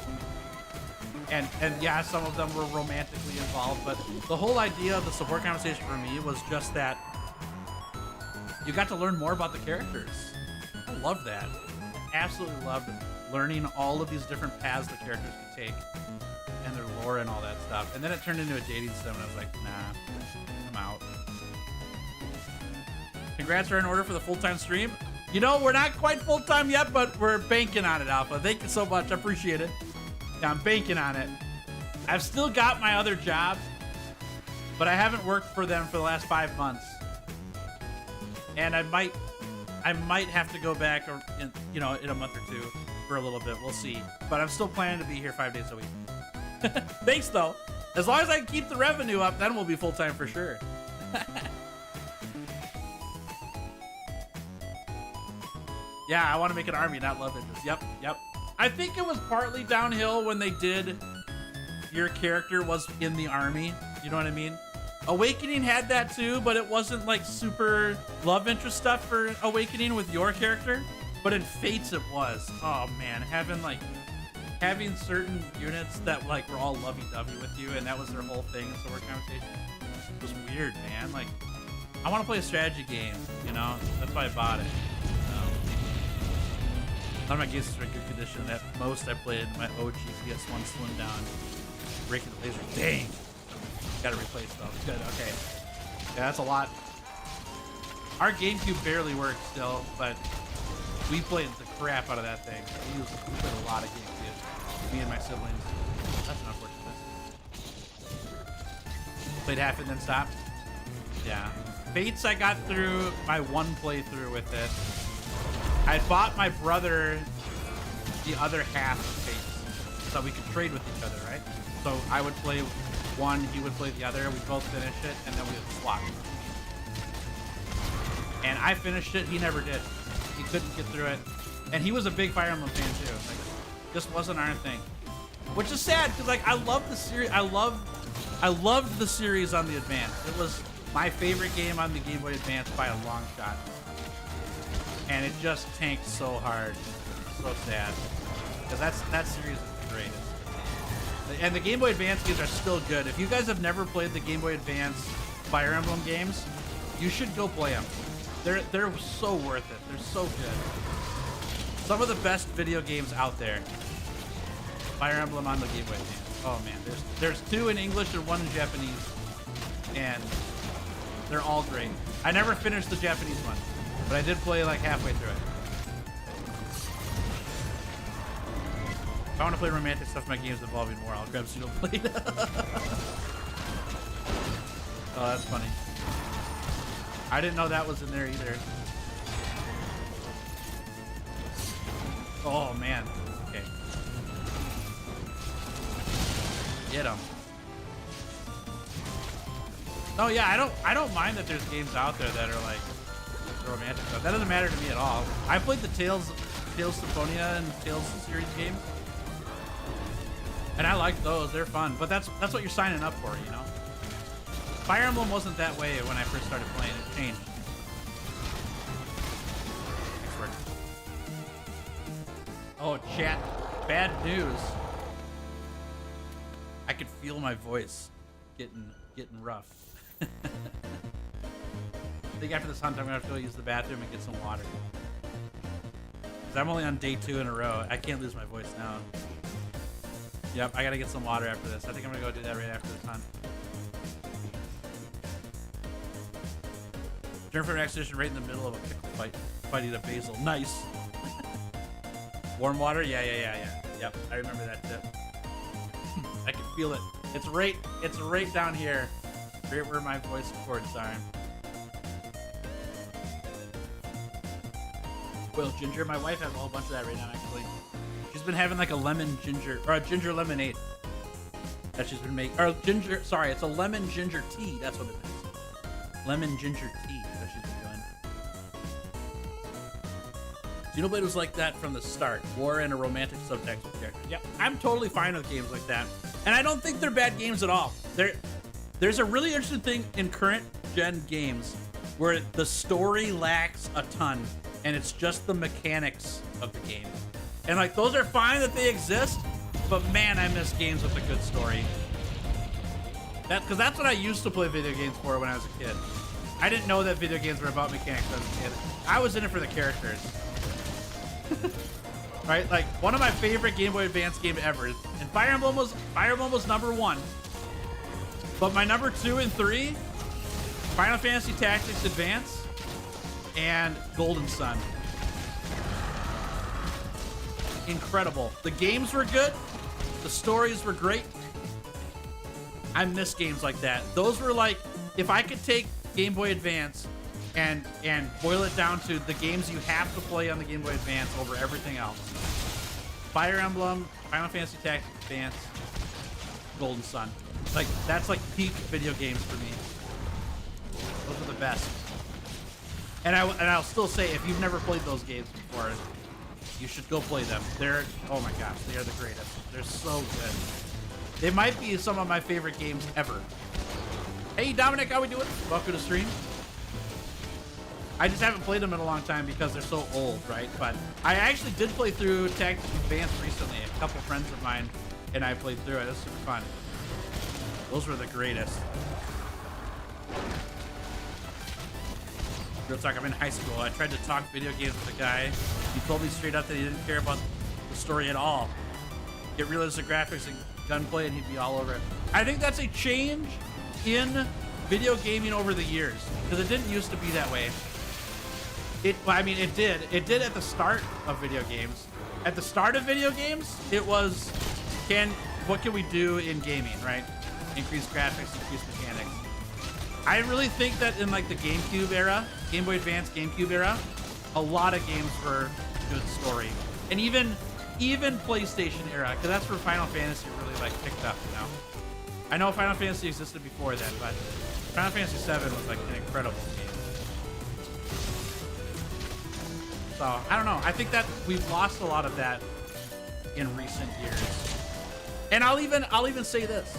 And yeah, some of them were romantically involved, but the whole idea of the support conversation for me was just that you got to learn more about the characters. I love that. I absolutely loved learning all of these different paths the characters could take and their war and all that stuff. And then it turned into a dating sim, and I was like, nah, I'm out. Congrats are in order for the full-time stream. You know, we're not quite full-time yet, but we're banking on it, Alpha. Thank you so much. I appreciate it. Yeah, I'm banking on it. I've still got my other job, but I haven't worked for them for the last 5 months. And I might have to go back in, you know, in a month or two for a little bit. We'll see. But I'm still planning to be here 5 days a week. Thanks, though. As long as I can keep the revenue up, then we'll be full-time for sure. Yeah, I want to make an army, not love interest. Yep. I think it was partly downhill when they did your character was in the army. You know what I mean? Awakening had that too, but it wasn't like super love interest stuff for Awakening with your character. But in Fates it was. Oh man, having certain units that like were all lovey-dovey with you, and that was their whole thing in Sword Conversation. It was weird, man. Like, I want to play a strategy game, you know? That's why I bought it. None of my games are in good condition. At most, I played my OG PS1 slimmed down, breaking the laser. Dang! Got to replace though. Good. Okay. Yeah, that's a lot. Our GameCube barely works still, but we played the crap out of that thing. We played a lot of GameCube. Me and my siblings. That's an unfortunate. Played half and then stopped. Yeah. Fates, I got through my one playthrough with it. I bought my brother the other half of Fates so we could trade with each other, right? So I would play one, he would play the other, we'd both finish it, and then we would swap. And I finished it, he never did. He couldn't get through it. And he was a big Fire Emblem fan too. Like, just wasn't our thing. Which is sad, because like I love the series, I loved the series on the Advance. It was my favorite game on the Game Boy Advance by a long shot. And it just tanked so hard. So sad. Because that series is great. And the Game Boy Advance games are still good. If you guys have never played the Game Boy Advance Fire Emblem games, you should go play them. They're so worth it. They're so good. Some of the best video games out there. Fire Emblem on the Game Boy Advance. Oh man, there's 2 in English and 1 in Japanese. And they're all great. I never finished the Japanese one. But I did play like halfway through it. If I want to play romantic stuff, my game's evolving more. I'll grab Xenoblade. Oh, that's funny. I didn't know that was in there either. Oh man. Okay. Get him. Oh yeah, I don't mind that there's games out there that are like romantic stuff. That doesn't matter to me at all. I played the Tales Symphonia and Tales series games, and I like those. They're fun, but that's what you're signing up for, you know. Fire Emblem wasn't that way when I first started playing. It changed. Oh, chat. Bad news. I could feel my voice getting rough. I think after this hunt, I'm gonna have to go use the bathroom and get some water. Cause I'm only on day 2 in a row. I can't lose my voice now. Yep, I gotta get some water after this. I think I'm gonna go do that right after this hunt. Turn for an expedition right in the middle of a pickle fight, fighting a basil. Nice. Warm water? Yeah. Yep, I remember that tip. I can feel it. It's right down here, right where my voice cords are. Well, ginger. My wife has a whole bunch of that right now, actually. She's been having like a lemon ginger, or a ginger lemonade that she's been making. Or ginger, sorry, it's a lemon ginger tea. That's what it is. Lemon ginger tea that she's been doing. Xenoblade was like that from the start. War and a romantic subtext with characters. Yep, I'm totally fine with games like that. And I don't think they're bad games at all. There's a really interesting thing in current gen games where the story lacks a ton. And it's just the mechanics of the game. And like, those are fine that they exist, but man, I miss games with a good story. Because that's what I used to play video games for when I was a kid. I didn't know that video games were about mechanics as a kid. I was in it for the characters. right? Like one of my favorite Game Boy Advance game ever. And Fire Emblem was number 1. But my number 2 and 3, Final Fantasy Tactics Advance and Golden Sun. Incredible. The games were good. The stories were great. I miss games like that. Those were like, if I could take Game Boy Advance and boil it down to the games you have to play on the Game Boy Advance over everything else. Fire Emblem, Final Fantasy Tactics Advance, Golden Sun. Like, that's like peak video games for me. Those are the best. And I'll still say, if you've never played those games before, you should go play them. They're, oh my gosh, they are the greatest. They're so good. They might be some of my favorite games ever. Hey, Dominic, how we doing? Welcome to stream. I just haven't played them in a long time because they're so old, right? But I actually did play through Tactics Advance recently. A couple friends of mine and I played through it. It was super fun. Those were the greatest. Real talk, I'm in high school. I tried to talk video games with a guy. He told me straight up that he didn't care about the story at all. Get realistic graphics and gunplay and he'd be all over it. I think that's a change in video gaming over the years, because it didn't used to be that way. I mean, it did. It did at the start of video games. At the start of video games, it was, what can we do in gaming, right? Increase graphics, increase mechanics. I really think that in like the GameCube era, Game Boy Advance, GameCube era, a lot of games were good story. And even PlayStation era, because that's where Final Fantasy really like picked up, you know? I know Final Fantasy existed before then, but Final Fantasy VII was like an incredible game. So, I don't know. I think that we've lost a lot of that in recent years. And I'll even say this.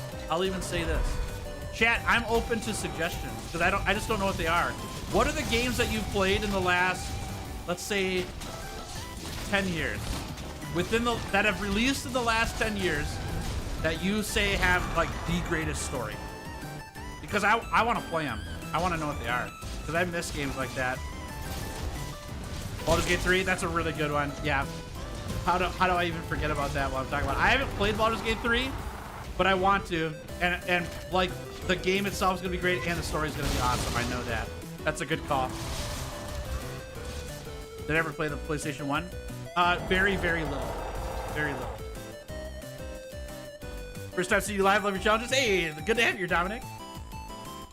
Chat, I'm open to suggestions because I just don't know what they are. What are the games that you've played in the last, let's say, 10 years? That have released in the last 10 years that you say have like the greatest story? Because I want to play them. I want to know what they are because I miss games like that. Baldur's Gate 3, that's a really good one. Yeah. How do I even forget about that while I'm talking about it? I haven't played Baldur's Gate 3, but I want to. And like the game itself is gonna be great and the story is gonna be awesome. I know that. That's a good call. Did I ever play the PlayStation 1? Very, very little. Very little. First time seeing you live, love your challenges. Hey, good to have you, Dominic.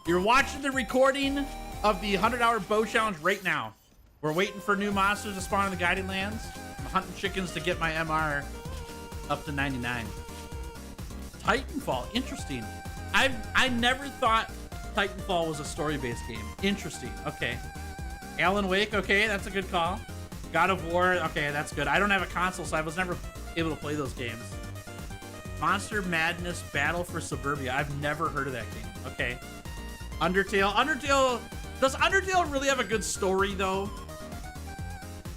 You're watching the recording of the 100-hour bow challenge right now. We're waiting for new monsters to spawn in the Guiding Lands. I'm hunting chickens to get my MR up to 99. Titanfall, interesting. I never thought Titanfall was a story-based game. Interesting, okay. Alan Wake, okay, that's a good call. God of War, okay, that's good. I don't have a console, so I was never able to play those games. Monster Madness Battle for Suburbia. I've never heard of that game. Okay. Undertale, does Undertale really have a good story though?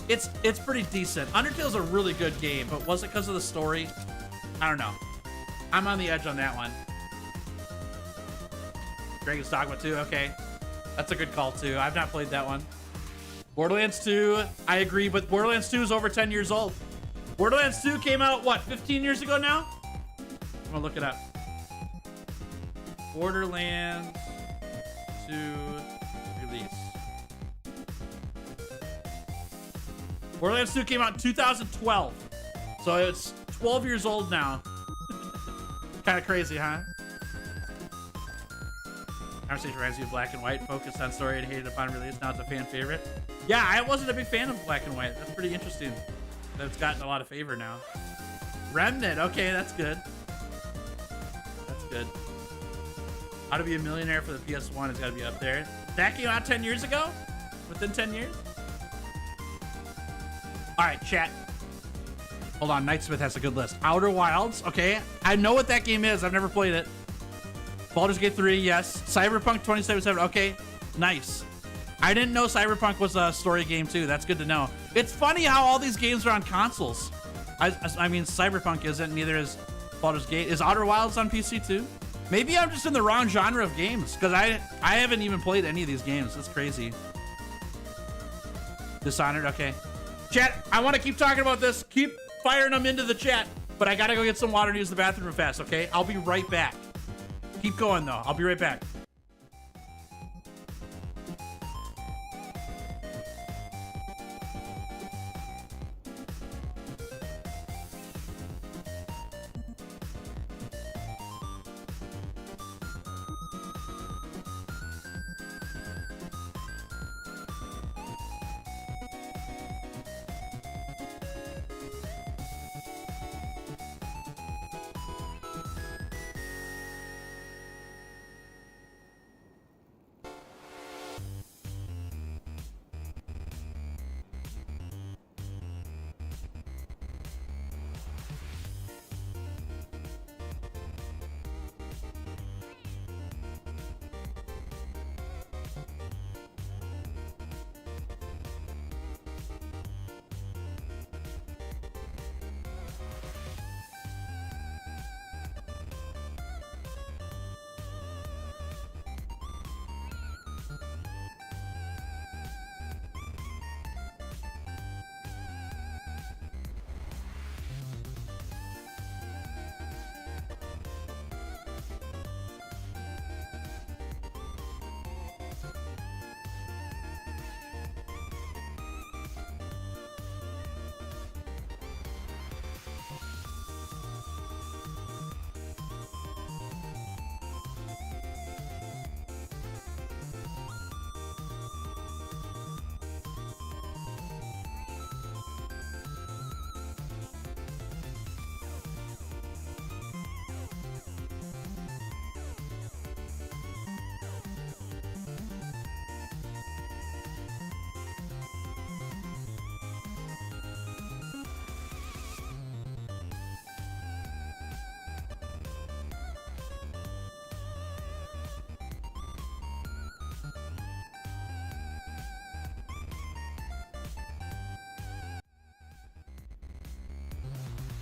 It's pretty decent. Undertale's a really good game, but was it because of the story? I don't know. I'm on the edge on that one. Dragon's Dogma 2, okay. That's a good call too. I've not played that one. Borderlands 2, I agree, but Borderlands 2 is over 10 years old. Borderlands 2 came out, what, 15 years ago now? I'm gonna look it up. Borderlands 2 release. Borderlands 2 came out in 2012. So it's 12 years old now. Kind of crazy, huh? Conversation reminds me of Black and White, focused on story and hated upon release. Now it's a fan favorite. Yeah, I wasn't a big fan of Black and White. That's pretty interesting that it's gotten a lot of favor now. Remnant, okay, that's good. That's good. How to Be a Millionaire for the PS1 has got to be up there. That came out 10 years ago? Within 10 years? All right, chat. Hold on, Nightsmith has a good list. Outer Wilds, okay. I know what that game is. I've never played it. Baldur's Gate 3, yes. Cyberpunk 2077, okay. Nice. I didn't know Cyberpunk was a story game too. That's good to know. It's funny how all these games are on consoles. I mean, Cyberpunk isn't, neither is Baldur's Gate. Is Outer Wilds on PC too? Maybe I'm just in the wrong genre of games because I haven't even played any of these games. That's crazy. Dishonored, okay. Chat, I want to keep talking about this. Keep firing them into the chat, but I gotta go get some water and use the bathroom real fast, okay? I'll be right back. Keep going, though. I'll be right back.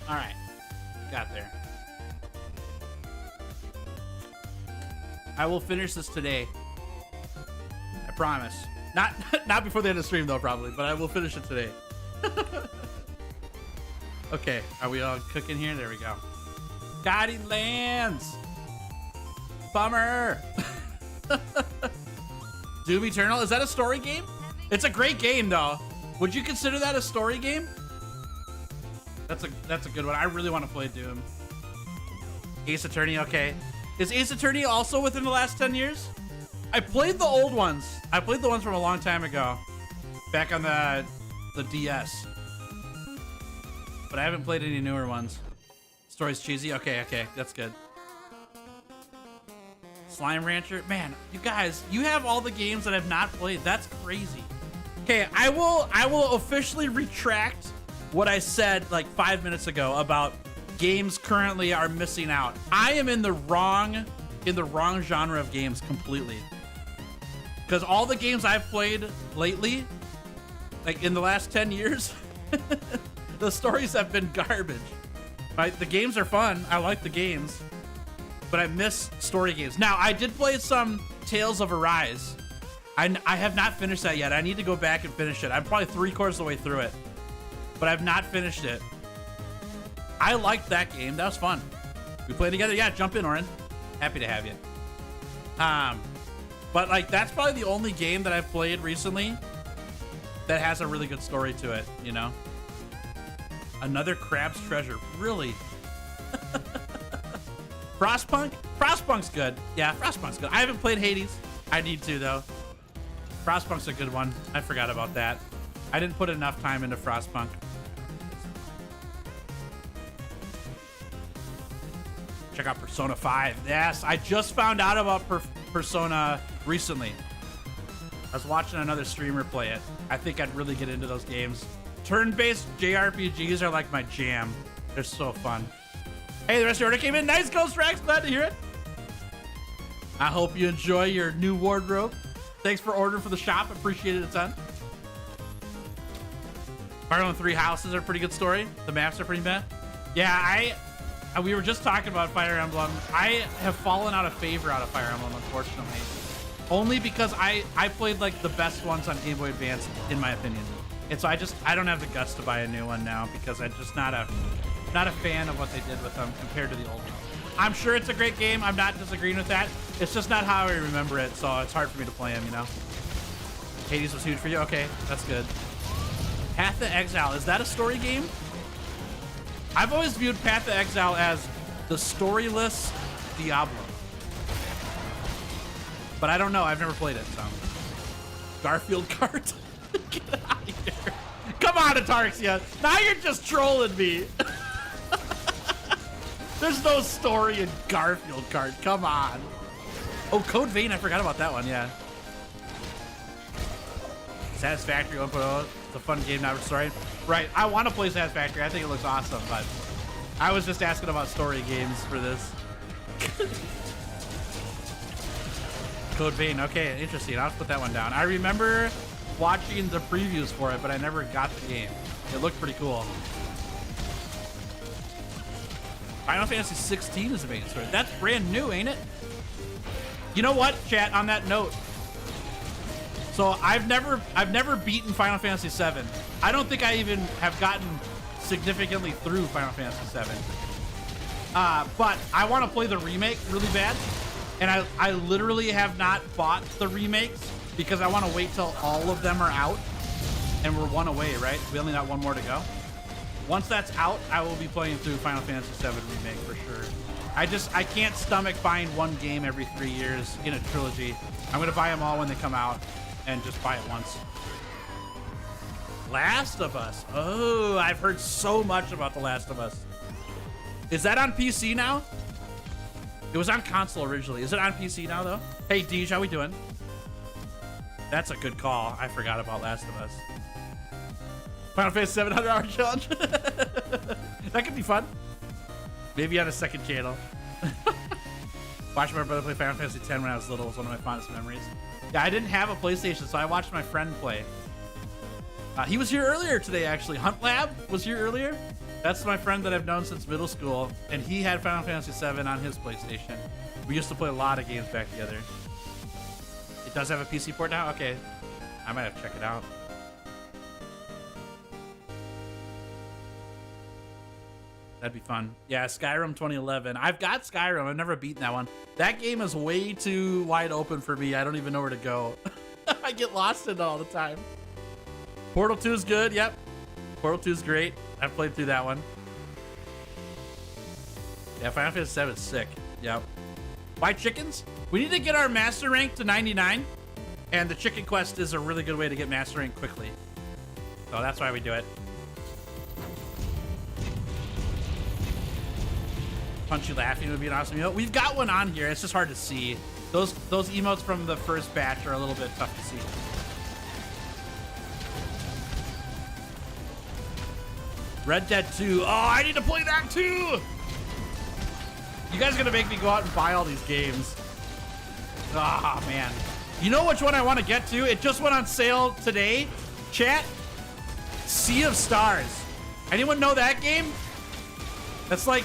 All right, got there. I will finish this today. I promise. Not before the end of the stream though, probably, but I will finish it today. Okay, are we all cooking here? There we go. God, he lands. Bummer. Doom Eternal, is that a story game? It's a great game though. Would you consider that a story game? That's a good one. I really want to play Doom. Ace Attorney, okay. Is Ace Attorney also within the last 10 years? I played the old ones. I played the ones from a long time ago. Back on the DS. But I haven't played any newer ones. Story's cheesy? Okay, that's good. Slime Rancher? Man, you guys, you have all the games that I've not played. That's crazy. Okay, I will officially retract what I said like 5 minutes ago about games currently are missing out. I am in the wrong genre of games completely. Because all the games I've played lately, like in the last 10 years, the stories have been garbage. Right? The games are fun. I like the games. But I miss story games. Now, I did play some Tales of Arise. I have not finished that yet. I need to go back and finish it. I'm probably 3/4 of the way through it. But I've not finished it. I liked that game. That was fun. We played together. Yeah, jump in, Oren. Happy to have you. But like that's probably the only game that I've played recently that has a really good story to it, you know? Another Crab's Treasure. Really? Frostpunk? Frostpunk's good. Yeah, Frostpunk's good. I haven't played Hades. I need to, though. Frostpunk's a good one. I forgot about that. I didn't put enough time into Frostpunk. Check out Persona 5. Yes, I just found out about Persona recently. I was watching another streamer play it. I think I'd really get into those games. Turn-based JRPGs are like my jam. They're so fun. Hey, the rest of your order came in. Nice, Ghost Rex. Glad to hear it. I hope you enjoy your new wardrobe. Thanks for ordering for the shop. Appreciate it a ton. Fire Emblem 3 Houses are a pretty good story. The maps are pretty bad. Yeah, we were just talking about Fire Emblem. I have fallen out of favor out of Fire Emblem, unfortunately. Only because I played like the best ones on Game Boy Advance, in my opinion. And so I don't have the guts to buy a new one now because I'm just not a fan of what they did with them compared to the old one. I'm sure it's a great game. I'm not disagreeing with that. It's just not how I remember it, so it's hard for me to play them, you know? Hades was huge for you? Okay, that's good. Path to Exile, is that a story game? I've always viewed Path to Exile as the storyless Diablo. But I don't know, I've never played it, so. Garfield cart? Get out of here. Come on, Atarxia. Now you're just trolling me. There's no story in Garfield cart. Come on. Oh, Code Vein. I forgot about that one. Yeah. Satisfactory 1.0. It's a fun game, not a story. Right. I want to play Satisfactory. I think it looks awesome, but I was just asking about story games for this. Code Vein. Okay, interesting. I'll have to put that one down. I remember watching the previews for it, but I never got the game. It looked pretty cool. Final Fantasy 16 is a main story. That's brand new, ain't it? You know what, chat, on that note. So I've never beaten Final Fantasy 7. I don't think I even have gotten significantly through Final Fantasy 7. But I want to play the remake really bad. And I literally have not bought the remakes because I want to wait till all of them are out. And we're one away, right? We only got one more to go. Once that's out, I will be playing through Final Fantasy 7 Remake for sure. I can't stomach buying one game every 3 years in a trilogy. I'm gonna buy them all when they come out and just buy it once. Last of Us. Oh, I've heard so much about The Last of Us. Is that on PC now? It was on console originally. Is it on PC now though? Hey Deej, how we doing? That's a good call. I forgot about Last of Us. Final Fantasy 700 hour challenge. That could be fun. Maybe on a second channel. Watched my brother play Final Fantasy 10 when I was little. It was one of my fondest memories. Yeah, I didn't have a PlayStation, so I watched my friend play. He was here earlier today, actually. Hunt Lab was here earlier. That's my friend that I've known since middle school, and he had Final Fantasy 7 on his PlayStation. We used to play a lot of games back together. It does have a PC port now? Okay. I might have to check it out. That'd be fun. Yeah, Skyrim 2011. I've got Skyrim. I've never beaten that one. That game is way too wide open for me. I don't even know where to go. I get lost in it all the time. Portal 2 is good. Yep. Portal 2 is great. I've played through that one. Yeah, Final Fantasy 7 is sick. Yep. Buy chickens? We need to get our master rank to 99. And the chicken quest is a really good way to get master rank quickly. So that's why we do it. Punchy laughing would be an awesome emote. We've got one on here. It's just hard to see. Those emotes from the first batch are a little bit tough to see. Red Dead 2. Oh, I need to play that too. You guys are gonna make me go out and buy all these games. Ah, man. You know which one I want to get to? It just went on sale today. Chat. Sea of Stars. Anyone know that game? That's like...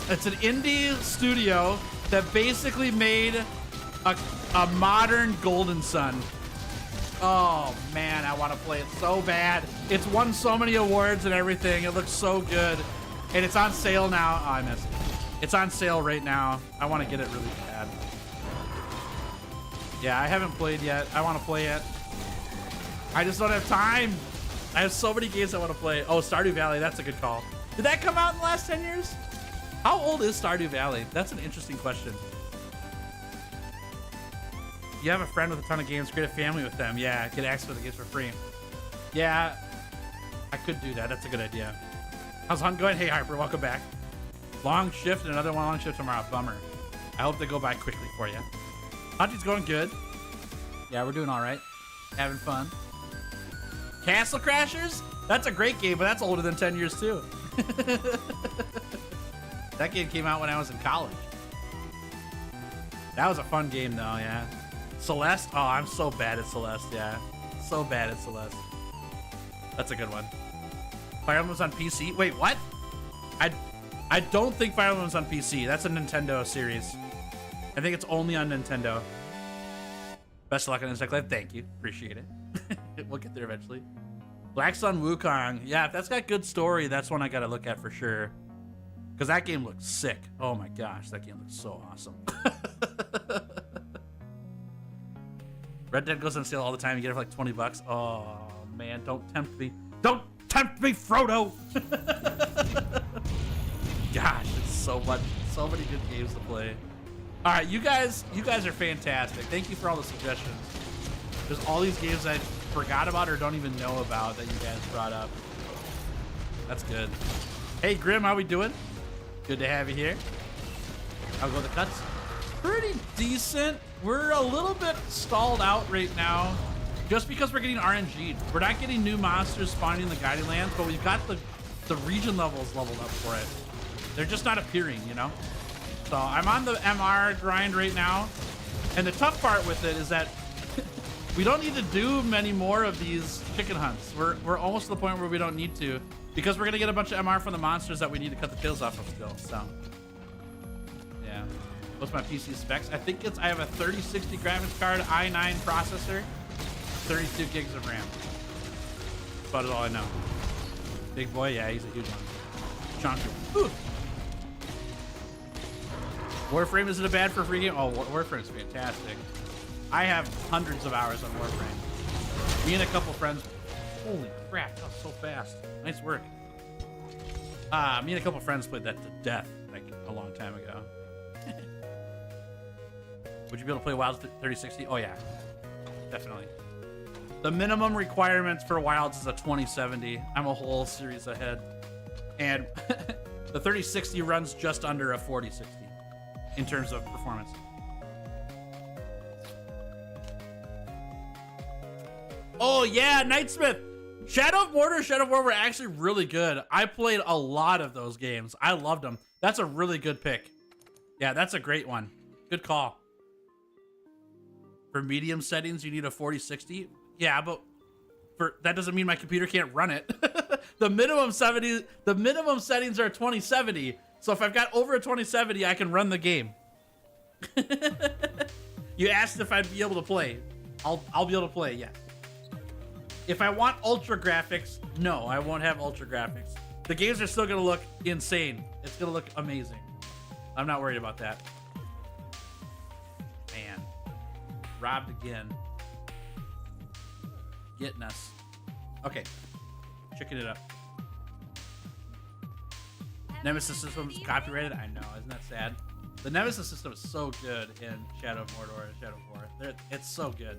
It's an indie studio that basically made a modern Golden Sun. Oh man, I want to play it so bad. It's won so many awards and everything. It looks so good. And it's on sale now. Oh, I missed it. It's on sale right now. I want to get it really bad. Yeah, I haven't played yet. I want to play it. I just don't have time. I have so many games I want to play. Oh, Stardew Valley. That's a good call. Did that come out in the last 10 years? How old is Stardew Valley? That's an interesting question. You have a friend with a ton of games, create a family with them. Yeah, get access to the games for free. Yeah, I could do that. That's a good idea. How's Hunt going? Hey, Harper, welcome back. Long shift and another one long shift tomorrow. Bummer. I hope they go by quickly for you. Hunting's going good. Yeah, we're doing all right. Having fun. Castle Crashers? That's a great game, but that's older than 10 years too. That game came out when I was in college. That was a fun game though, yeah. Celeste? Oh, I'm so bad at Celeste, yeah. So bad at Celeste. That's a good one. Fire Emblem's on PC? Wait, what? I don't think Fire Emblem's on PC. That's a Nintendo series. I think it's only on Nintendo. Best of luck on Insect Life. Thank you. Appreciate it. We'll get there eventually. Black Sun Wukong. Yeah, if that's got good story, that's one I gotta look at for sure. Because that game looks sick. Oh my gosh, that game looks so awesome. Red Dead goes on sale all the time. You get it for like 20 bucks. Oh man, don't tempt me. Don't tempt me, Frodo! Gosh, it's so many good games to play. All right, you guys are fantastic. Thank you for all the suggestions. There's all these games I forgot about or don't even know about that you guys brought up. That's good. Hey Grim, how we doing? Good to have you here. I'll go with the cuts. Pretty decent. We're a little bit stalled out right now just because we're getting RNG'd. We're not getting new monsters spawning in the guiding lands, but we've got the region levels leveled up for it. They're just not appearing, you know? So I'm on the MR grind right now. And the tough part with it is that we don't need to do many more of these chicken hunts. We're almost to the point where we don't need to because we're gonna get a bunch of MR from the monsters that we need to cut the tails off of still, so. Yeah, what's my PC specs? I think I have a 3060 graphics card, i9 processor, 32 gigs of RAM. That's about all I know. Big boy, yeah, he's a huge one. Chunky. Ooh. Warframe, is it a bad for free game? Oh, Warframe's fantastic. I have hundreds of hours on Warframe. Me and a couple friends. Holy crap, that was so fast. Nice work. Me and a couple friends played that to death like a long time ago. Would you be able to play Wilds 3060? Oh yeah, definitely. The minimum requirements for Wilds is a 2070. I'm a whole series ahead. And the 3060 runs just under a 4060 in terms of performance. Oh yeah, Nightsmith. Shadow of Mordor, Shadow of War were actually really good. I played a lot of those games. I loved them. That's a really good pick. Yeah, that's a great one. Good call. For medium settings, you need a 4060. Yeah, but that doesn't mean my computer can't run it. The minimum settings are 2070. So if I've got over a 2070, I can run the game. You asked if I'd be able to play. I'll be able to play, yes. If I want ultra graphics, no, I won't have ultra graphics. The games are still gonna look insane. It's gonna look amazing. I'm not worried about that. Man, robbed again. Getting us. Okay, checking it up. Nemesis system is copyrighted. I know, isn't that sad? The Nemesis system is so good in Shadow of Mordor and Shadow of War. It's so good.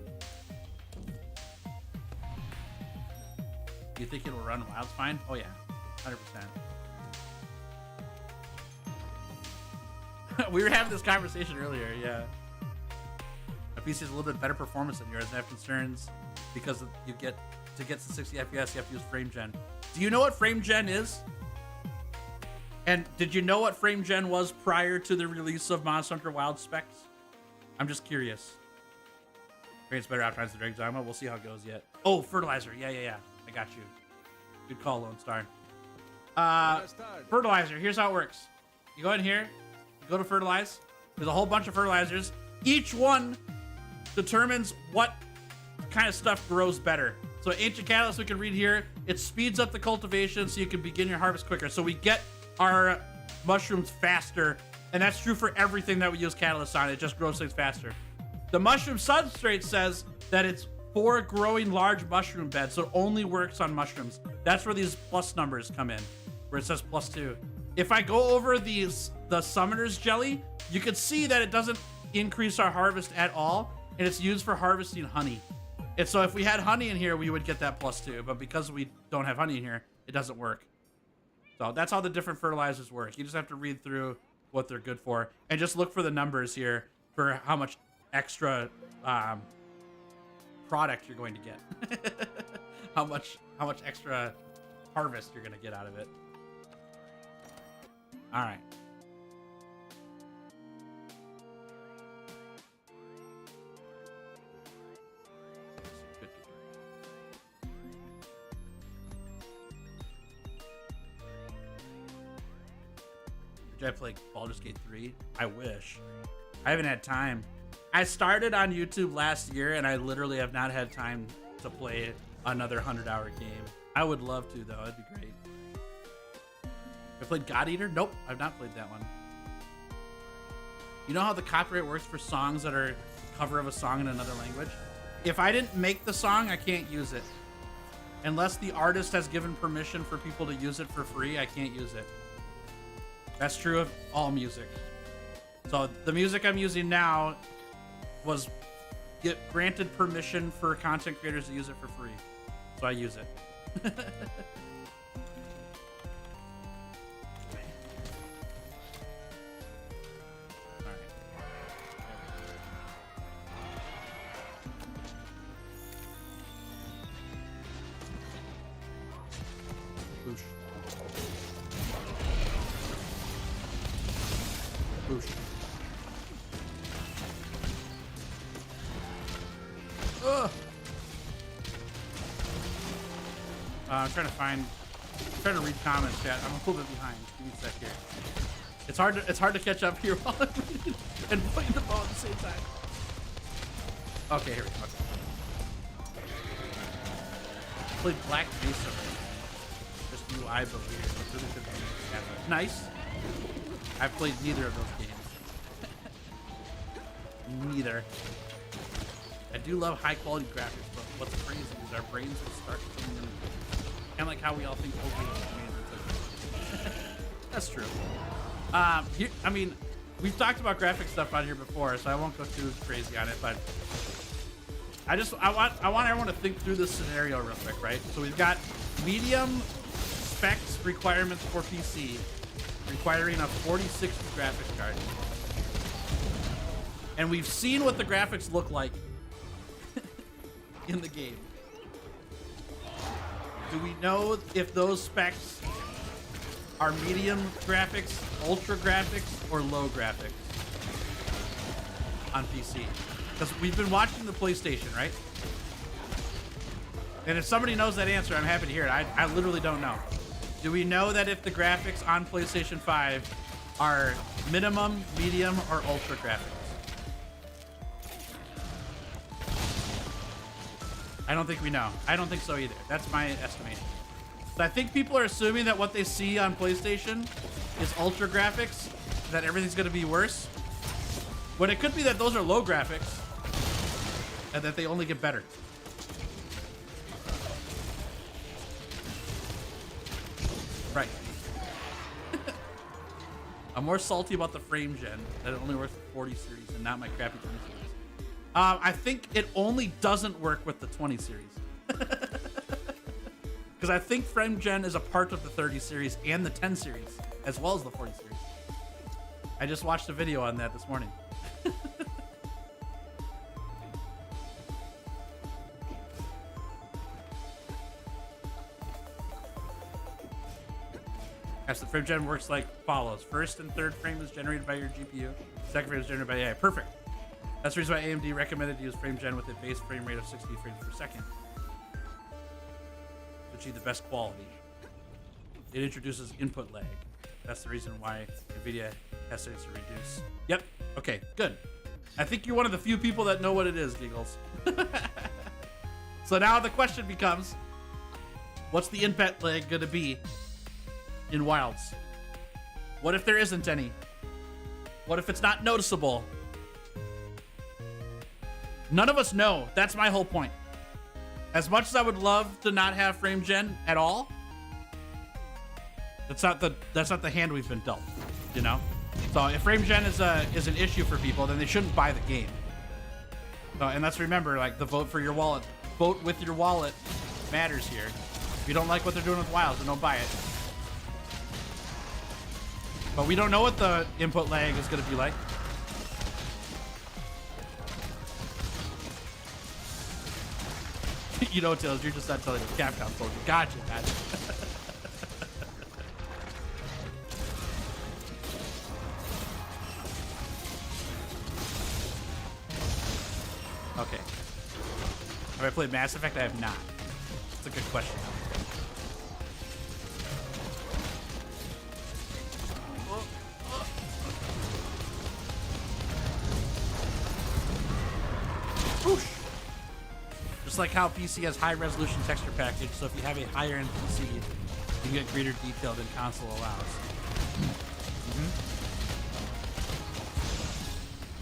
Do you think it'll run Wilds fine? Oh yeah, 100%. We were having this conversation earlier, yeah. My PC has a little bit better performance than yours, and I have concerns because to get to 60 FPS, you have to use frame gen. Do you know what frame gen is? And did you know what frame gen was prior to the release of Monster Hunter Wild specs? I'm just curious. Creates better optimize the Drag Dogma. We'll see how it goes yet. Oh, fertilizer. Yeah. I got you. Good call, Lone Star. Fertilizer. Here's how it works. You go in here. You go to fertilize. There's a whole bunch of fertilizers. Each one determines what kind of stuff grows better. So Ancient Catalyst, we can read here. It speeds up the cultivation so you can begin your harvest quicker. So we get our mushrooms faster. And that's true for everything that we use Catalyst on. It just grows things faster. The mushroom substrate says that it's for growing large mushroom beds, so it only works on mushrooms. That's where these plus numbers come in, where it says +2. If I go over the summoner's jelly, you can see that it doesn't increase our harvest at all, and it's used for harvesting honey. And so if we had honey in here, we would get that +2, but because we don't have honey in here, it doesn't work. So that's how the different fertilizers work. You just have to read through what they're good for, and just look for the numbers here for how much extra product you're going to get. how much extra harvest you're going to get out of it. All right. Did I play Baldur's Gate 3? I wish. I haven't had time. I started on YouTube last year, and I literally have not had time to play another 100-hour game. I would love to, though. That'd be great. I played God Eater? Nope, I've not played that one. You know how the copyright works for songs that are a cover of a song in another language? If I didn't make the song, I can't use it. Unless the artist has given permission for people to use it for free, I can't use it. That's true of all music. So the music I'm using now was granted permission for content creators to use it for free. So I use it. Boosh. Boosh. Ugh. I'm trying to read comments, chat. I'm a little bit behind. Give me a sec here. It's hard to catch up here while I'm reading and playing the ball at the same time. Okay, here we go. Okay. Played Black Mesa. Just new I believe. It's really good. Nice. I've played neither of those games. Neither. I do love high quality graphics, but what's crazy is our brains will start to move. Kind of like how we all think old games are made. That's true. I mean, we've talked about graphic stuff on here before, so I won't go too crazy on it, but I want everyone to think through this scenario real quick, right? So we've got medium specs requirements for PC requiring a 4060 graphics card. And we've seen what the graphics look like in the game. Do we know if those specs are medium graphics, ultra graphics, or low graphics on PC? Because we've been watching the PlayStation, right? And if somebody knows that answer, I'm happy to hear it. I literally don't know. Do we know that if the graphics on PlayStation 5 are minimum, medium, or ultra graphics? I don't think we know. I don't think so either. That's my estimation. So I think people are assuming that what they see on PlayStation is ultra graphics, that everything's going to be worse. When it could be that those are low graphics and that they only get better. Right. I'm more salty about the frame gen that it only works with 40 series and not my crappy 20 series. I think it only doesn't work with the 20 series. Because I think frame gen is a part of the 30 series and the 10 series, as well as the 40 series. I just watched a video on that this morning. Yes, the frame gen works like follows. First and third frame is generated by your GPU. Second frame is generated by AI. Perfect. That's the reason why AMD recommended to use frame gen with a base frame rate of 60 frames per second to achieve the best quality. It introduces input lag. That's the reason why NVIDIA has settings to reduce. Yep. Okay, good. I think you're one of the few people that know what it is, Giggles. So now the question becomes, what's the input lag going to be in Wilds? What if there isn't any? What if it's not noticeable? None of us know. That's my whole point. As much as I would love to not have frame gen at all, that's not the hand we've been dealt, you know? So if frame gen is an issue for people, then they shouldn't buy the game. So, and let's remember, like, the vote for your wallet, vote with your wallet matters here. If you don't like what they're doing with Wilds, then don't buy it. But we don't know what the input lag is going to be like. You know, Tails, you're just not telling me Capcom told you. Gotcha, gotcha. Okay. Have I played Mass Effect? I have not. That's a good question. Just like how PC has high resolution texture package, so if you have a higher end PC, you get greater detail than console allows.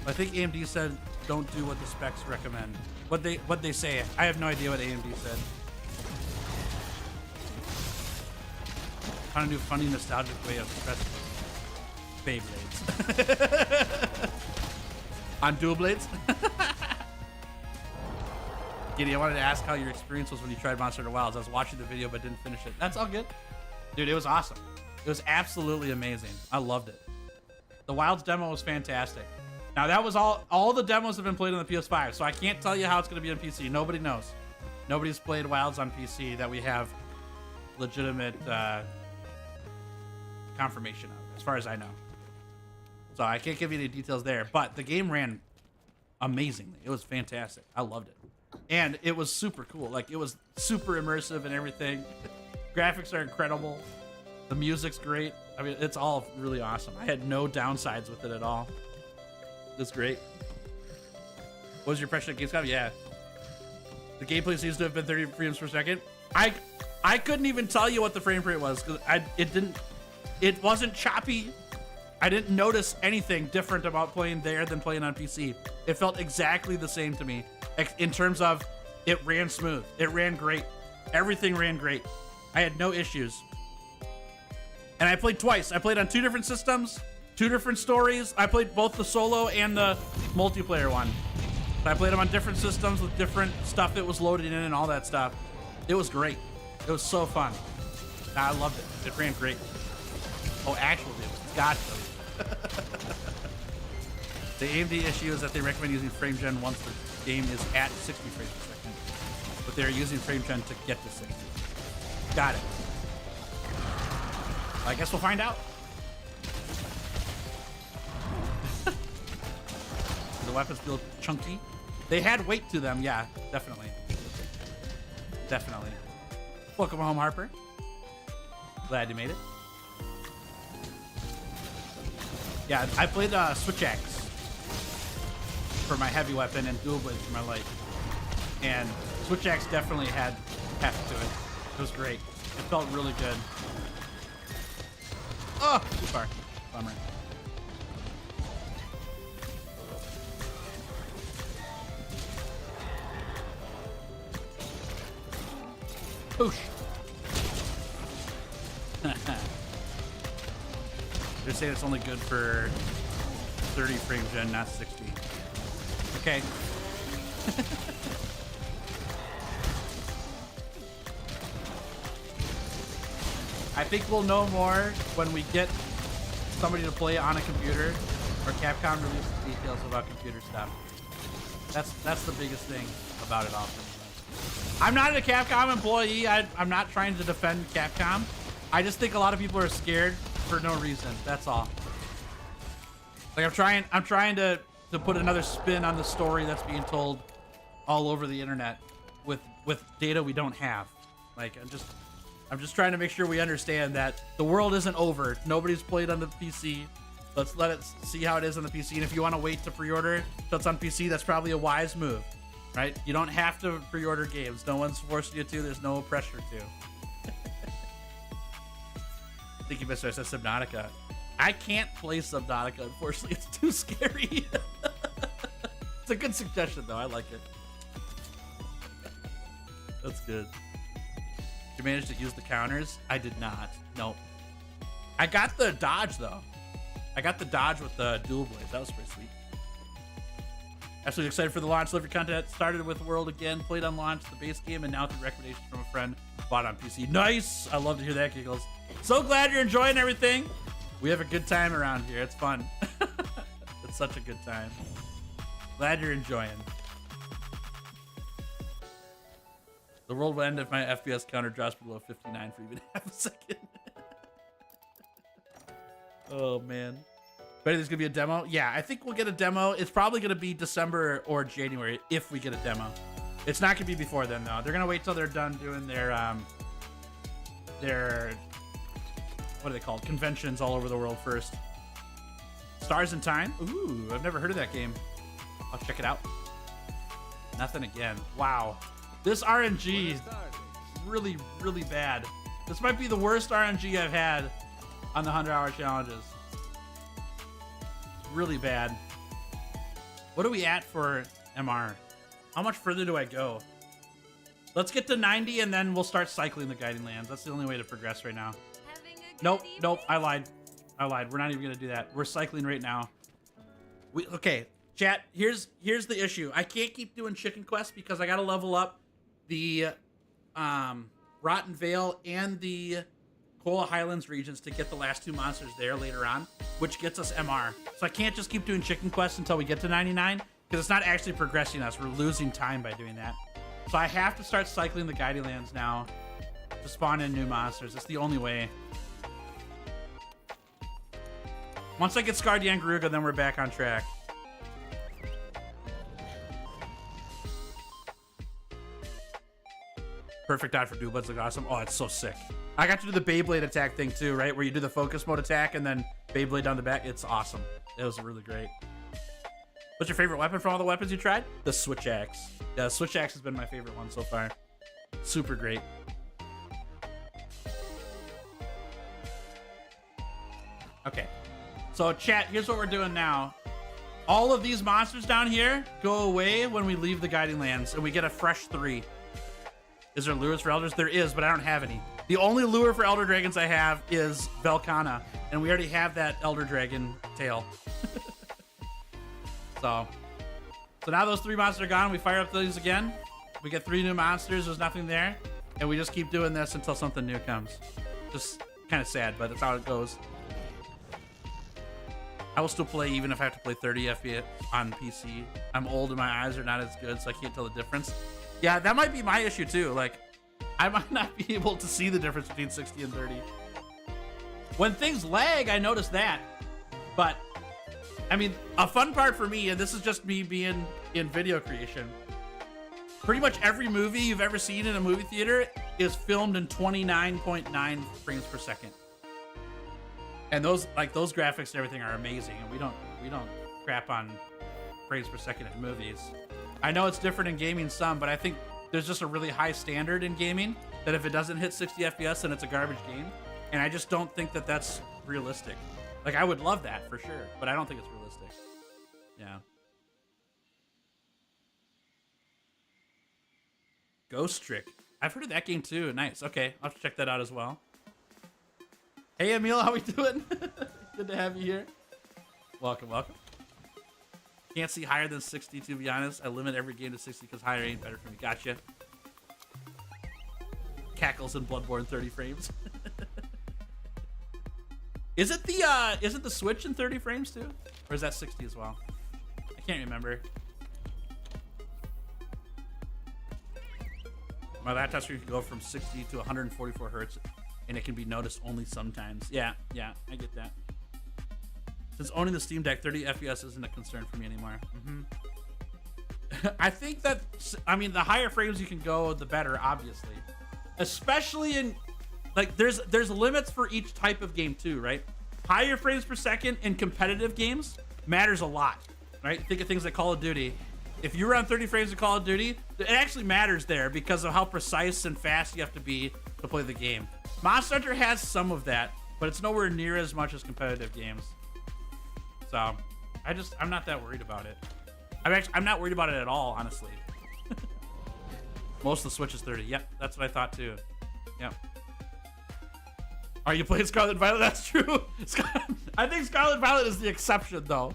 I think AMD said don't do what the specs recommend. What they say? I have no idea what AMD said. Kind of new funny nostalgic way of expressing Beyblades. On dual blades? Giddy, I wanted to ask how your experience was when you tried Monster Hunter Wilds. I was watching the video but didn't finish it. That's all good. Dude, it was awesome. It was absolutely amazing. I loved it. The Wilds demo was fantastic. Now that was all the demos have been played on the PS5, so I can't tell you how it's going to be on PC. Nobody knows. Nobody's played Wilds on PC that we have legitimate confirmation of, as far as I know. So I can't give you any details there, but the game ran amazingly. It was fantastic. I loved it. And it was super cool. Like, it was super immersive and everything. Graphics are incredible. The music's great. I mean, it's all really awesome. I had no downsides with it at all. It's great. What was your impression of Gamescom? Yeah. The gameplay seems to have been 30 frames per second. I couldn't even tell you what the frame rate was because it wasn't choppy. I didn't notice anything different about playing there than playing on PC. It felt exactly the same to me in terms of it ran smooth. It ran great. Everything ran great. I had no issues. And I played twice. I played on 2 different systems, 2 different stories. I played both the solo and the multiplayer one. So I played them on different systems with different stuff that was loaded in and all that stuff. It was great. It was so fun. I loved it. It ran great. Oh, actually, it was gotcha. The AMD issue is that they recommend using frame gen once the game is at 60 frames per second, but they're using frame gen to get to 60. Got it. I guess we'll find out. The weapons feel chunky. They had weight to them, yeah, definitely. Definitely. Welcome home, Harper. Glad you made it. Yeah, I played Switch Axe for my heavy weapon and dual blades for my light. And Switch Axe definitely had heft to it. It was great. It felt really good. Oh, too far. Bummer. Whoosh. They're saying it's only good for 30 frame gen, not 60. Okay. I think we'll know more when we get somebody to play on a computer or Capcom releases details about computer stuff. That's the biggest thing about it all. I'm not a Capcom employee. I'm not trying to defend Capcom. I just think a lot of people are scared for no reason. That's all. Like I'm trying to put another spin on the story that's being told all over the internet with data we don't have. Like I'm just trying to make sure we understand that the world isn't over. Nobody's played on the PC. Let's let it see how it is on the PC. And if you want to wait to pre-order till it's on PC, that's probably a wise move, right? You don't have to pre-order games. No one's forcing you to. There's no pressure to. Thank you, Mr. SS Subnautica. I can't play Subnautica, unfortunately. It's too scary. It's a good suggestion, though. I like it. That's good. Did you manage to use the counters? I did not. Nope. I got the dodge, though. I got the dodge with the dual blades. That was pretty sweet. Absolutely excited for the launch. Love your content. Started with World again. Played on launch, the base game, and now through recommendations from a friend. Bought on PC. Nice! I love to hear that, Giggles. So glad you're enjoying everything. We have a good time around here. It's fun. It's such a good time. Glad you're enjoying. The world will end if my FPS counter drops below 59 for even half a second. Oh, man. But there's going to be a demo? Yeah, I think we'll get a demo. It's probably going to be December or January if we get a demo. It's not going to be before then, though. They're going to wait till they're done doing their what are they called? Conventions all over the world first. Stars in Time? Ooh, I've never heard of that game. I'll check it out. Nothing again. Wow. This RNG is really, really bad. This might be the worst RNG I've had on the 100-hour challenges. Really bad. What are we at for MR? How much further do I go? Let's get to 90 and then we'll start cycling the guiding lands. That's the only way to progress right now. Nope, I lied. We're not even gonna do that. We're cycling right now. Okay, chat, here's the issue. I can't keep doing chicken quests because I gotta level up the Rotten Vale and the Kola Highlands regions to get the last 2 monsters there later on, which gets us MR. So I can't just keep doing chicken quests until we get to 99 because it's not actually progressing us. We're losing time by doing that. So I have to start cycling the guiding lands now to spawn in new monsters. It's the only way. Once I get Scarred Yangaruga, then we're back on track. Perfect dodge for Dublit's like awesome. Oh, it's so sick. I got to do the Beyblade attack thing too, right? Where you do the focus mode attack and then Beyblade down the back. It's awesome. It was really great. What's your favorite weapon from all the weapons you tried? The Switch Axe. Yeah, the Switch Axe has been my favorite one so far. Super great. Okay. So chat, here's what we're doing now. All of these monsters down here go away when we leave the guiding lands and we get a fresh 3. Is there lures for elders? There is, but I don't have any. The only lure for elder dragons I have is Velkhana, and we already have that elder dragon tail. So now those 3 monsters are gone. We fire up these again. We get 3 new monsters. There's nothing there, and we just keep doing this until something new comes. Just kind of sad, but that's how it goes. I will still play even if I have to play 30 FPS on PC. I'm old and my eyes are not as good, so I can't tell the difference. Yeah, that might be my issue too. Like, I might not be able to see the difference between 60 and 30. When things lag, I notice that. But, I mean, a fun part for me, and this is just me being in video creation, pretty much every movie you've ever seen in a movie theater is filmed in 29.9 frames per second. And those graphics and everything are amazing, and we don't crap on frames per second in movies. I know it's different in gaming some, but I think there's just a really high standard in gaming that if it doesn't hit 60 FPS, then it's a garbage game. And I just don't think that that's realistic. Like, I would love that for sure, but I don't think it's realistic. Yeah. Ghost Trick. I've heard of that game too. Nice. Okay, I'll have to check that out as well. Hey, Emil, how we doing? Good to have you here. Welcome, welcome. Can't see higher than 60, to be honest. I limit every game to 60 because higher ain't better for me. Gotcha. Cackles in Bloodborne 30 frames. Isn't the Switch in 30 frames too? Or is that 60 as well? I can't remember. My laptop screen can go from 60 to 144 hertz, and it can be noticed only sometimes. Yeah, I get that. Since owning the Steam Deck, 30 FPS isn't a concern for me anymore. I think that, I mean, the higher frames you can go, the better, obviously. Especially in, like, there's limits for each type of game too, right? Higher frames per second in competitive games matters a lot, right? Think of things like Call of Duty. If you're on 30 frames of Call of Duty, it actually matters there because of how precise and fast you have to be to play the game. Monster Hunter has some of that, but it's nowhere near as much as competitive games. So, I'm not that worried about it. I'm not worried about it at all, honestly. Most of the Switch is 30. Yep, that's what I thought too. Yep. Are you playing Scarlet Violet? That's true. I think Scarlet Violet is the exception, though.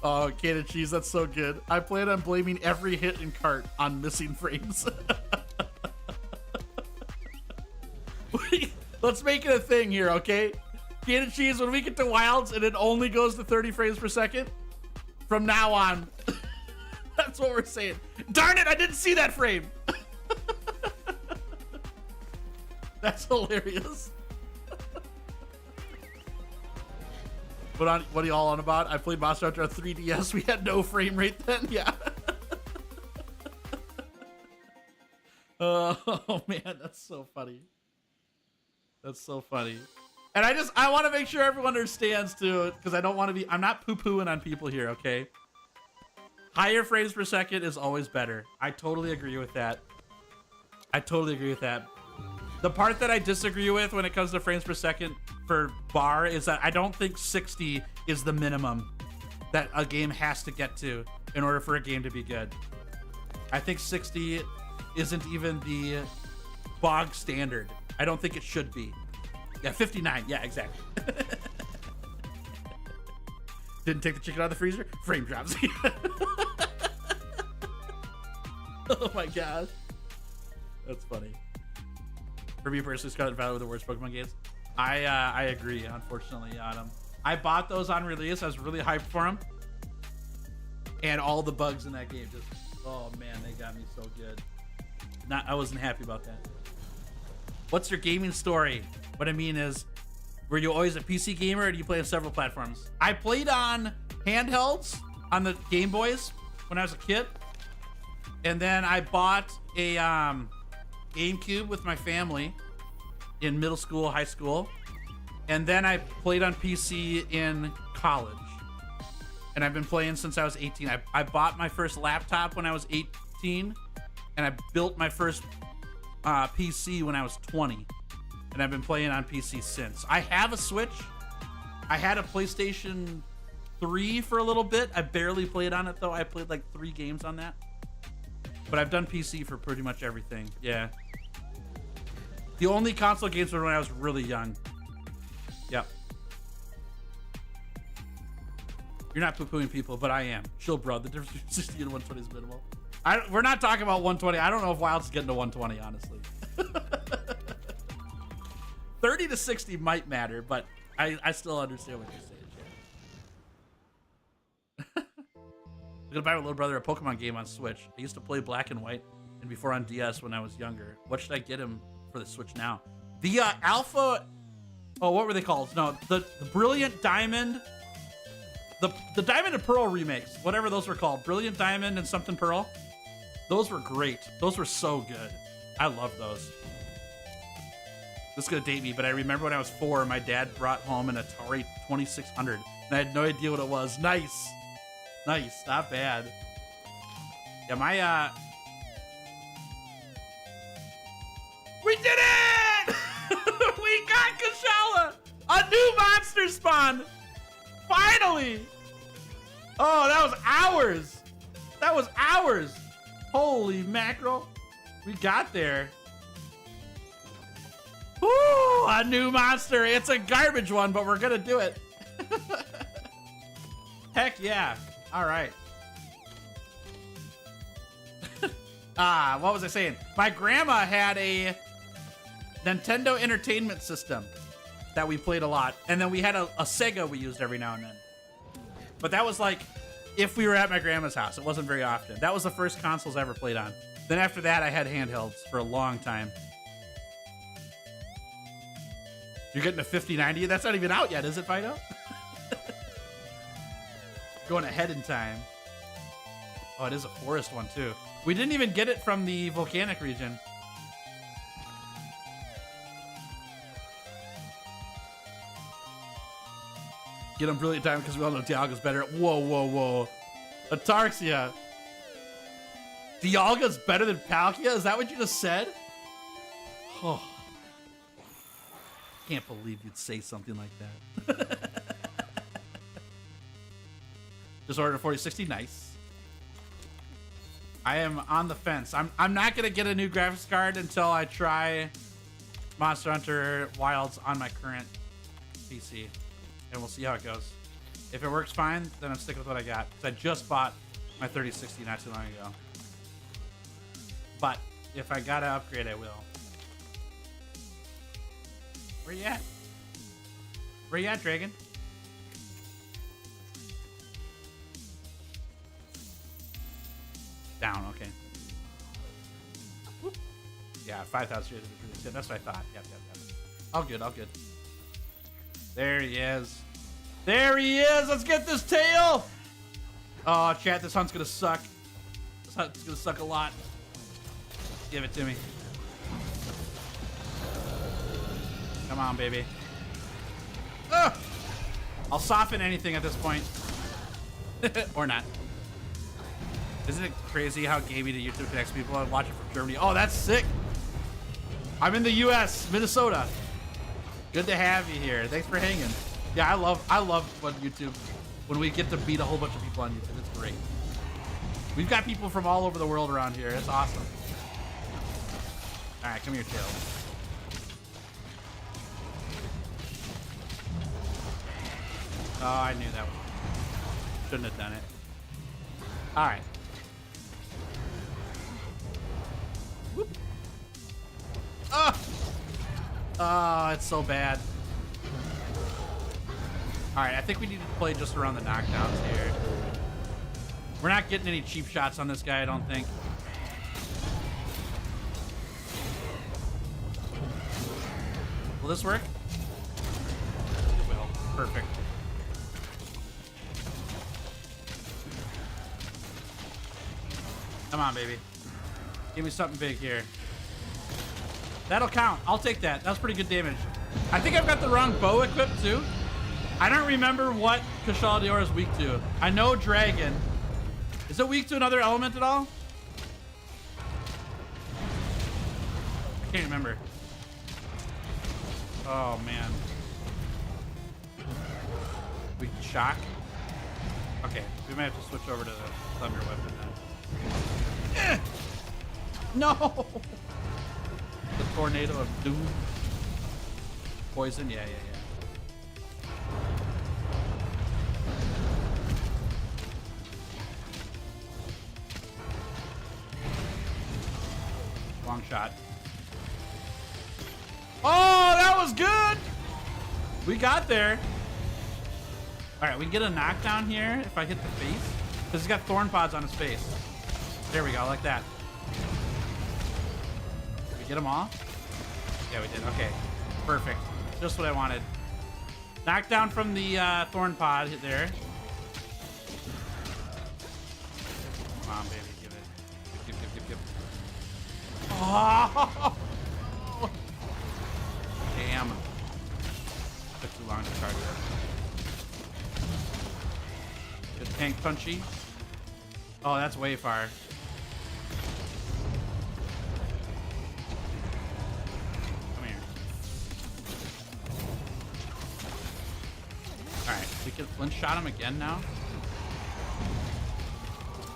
Oh, can of cheese, that's so good. I plan on blaming every hit in cart on missing frames. Let's make it a thing here, okay? Can of cheese, when we get to Wilds and it only goes to 30 frames per second, from now on, that's what we're saying. Darn it, I didn't see that frame. That's hilarious. What are you all on about? I played Monster Hunter on 3DS. We had no frame rate then. Yeah. Oh man, that's so funny. That's so funny. And I want to make sure everyone understands too, because I'm not poo-pooing on people here, okay? Higher frames per second is always better. I totally agree with that. The part that I disagree with when it comes to frames per second for bar is that I don't think 60 is the minimum that a game has to get to in order for a game to be good. I think 60 isn't even the bog standard. I don't think it should be. Yeah, 59. Yeah, exactly. Didn't take the chicken out of the freezer. Frame drops. Oh my gosh. That's funny. For me personally, Scarlet Valley were the worst Pokemon games. I agree, unfortunately, Adam. I bought those on release. I was really hyped for them. And all the bugs in that game just, oh man, they got me so good. I wasn't happy about that. What's your gaming story? What I mean is, were you always a PC gamer or do you play on several platforms? I played on handhelds on the Game Boys when I was a kid. And then I bought a GameCube with my family in middle school, high school. And then I played on PC in college. And I've been playing since I was 18. I bought my first laptop when I was 18. And I built my first PC when I was 20. And I've been playing on PC since. I have a Switch. I had a PlayStation 3 for a little bit. I barely played on it though. I played like 3 games on that. But I've done PC for pretty much everything. Yeah. The only console games were when I was really young. Yep. You're not poo-pooing people, but I am. Chill, bro. The difference between 60 and 120 is minimal. We're not talking about 120. I don't know if Wild's getting to 120, honestly. 30 to 60 might matter, but I still understand what you're saying. I'm gonna buy my little brother a Pokemon game on Switch. I used to play Black and White and before on DS when I was younger. What should I get him for the Switch now? The Alpha... Oh, what were they called? No, the Brilliant Diamond... The Diamond and Pearl remakes, whatever those were called. Brilliant Diamond and something Pearl. Those were great. Those were so good. I love those. This is gonna date me, but I remember when I was 4, my dad brought home an Atari 2600, and I had no idea what it was. Nice. Nice, not bad. Yeah, my, we did it! We got Kushala! A new monster spawn! Finally! Oh, that was hours! That was hours! Holy mackerel. We got there. Woo! A new monster. It's a garbage one, but we're gonna do it. Heck yeah. All right. What was I saying? My grandma had a Nintendo Entertainment System that we played a lot. And then we had a Sega we used every now and then. But that was like if we were at my grandma's house. It wasn't very often. That was the first consoles I ever played on. Then after that, I had handhelds for a long time. You're getting a 5090? That's not even out yet, is it, Fido? Going ahead in time. Oh, it is a forest one, too. We didn't even get it from the volcanic region. Get him Brilliant Diamond because we all know Dialga's better. Whoa, whoa, whoa. Ataxia. Dialga's better than Palkia? Is that what you just said? Oh. Can't believe you'd say something like that. Just ordered a 4060. Nice. I am on the fence. I'm not gonna get a new graphics card until I try Monster Hunter Wilds on my current PC, and we'll see how it goes. If it works fine, then I'm sticking with what I got. Because I just bought my 3060 not too long ago. But if I gotta upgrade, I will. Where you at? Where you at, Dragon? Down, okay. Whoop. Yeah, 5,000 shares of the truth. That's what I thought. Yep. All good, all good. There he is. There he is! Let's get this tail! Oh, chat, this hunt's gonna suck. This hunt's gonna suck a lot. Give it to me. Come on, baby. Ugh. I'll soften anything at this point. Or not. Isn't it crazy how gaming to YouTube connects people? I watch it from Germany. Oh, that's sick. I'm in the US, Minnesota. Good to have you here. Thanks for hanging. Yeah, I love when YouTube, when we get to beat a whole bunch of people on YouTube. It's great. We've got people from all over the world around here. It's awesome. All right, come here, Tails. Oh, I knew that one. Shouldn't have done it. All right. Whoop. Oh, it's so bad. All right, I think we need to play just around the knockdowns here. We're not getting any cheap shots on this guy, I don't think. Will this work? It will. Perfect. Come on, baby. Give me something big here. That'll count. I'll take that. That was pretty good damage. I think I've got the wrong bow equipped, too. I don't remember what Kashal Dior is weak to. I know Dragon. Is it weak to another element at all? I can't remember. Oh, man. Weak to shock? Okay, we might have to switch over to the thunder weapon then. No! The tornado of doom. Poison? Yeah. Long shot. Oh, that was good! We got there. All right, we can get a knockdown here if I hit the face. Because he's got thorn pods on his face. There we go, like that. Did we get them all? Yeah, we did. Okay, perfect. Just what I wanted. Knockdown from the thorn pod there. Come on, baby, give it. Give. Oh! Damn. Took too long to charge that. Good tank punchy. Oh, that's way far. Come here. Alright, we can flinch shot him again now.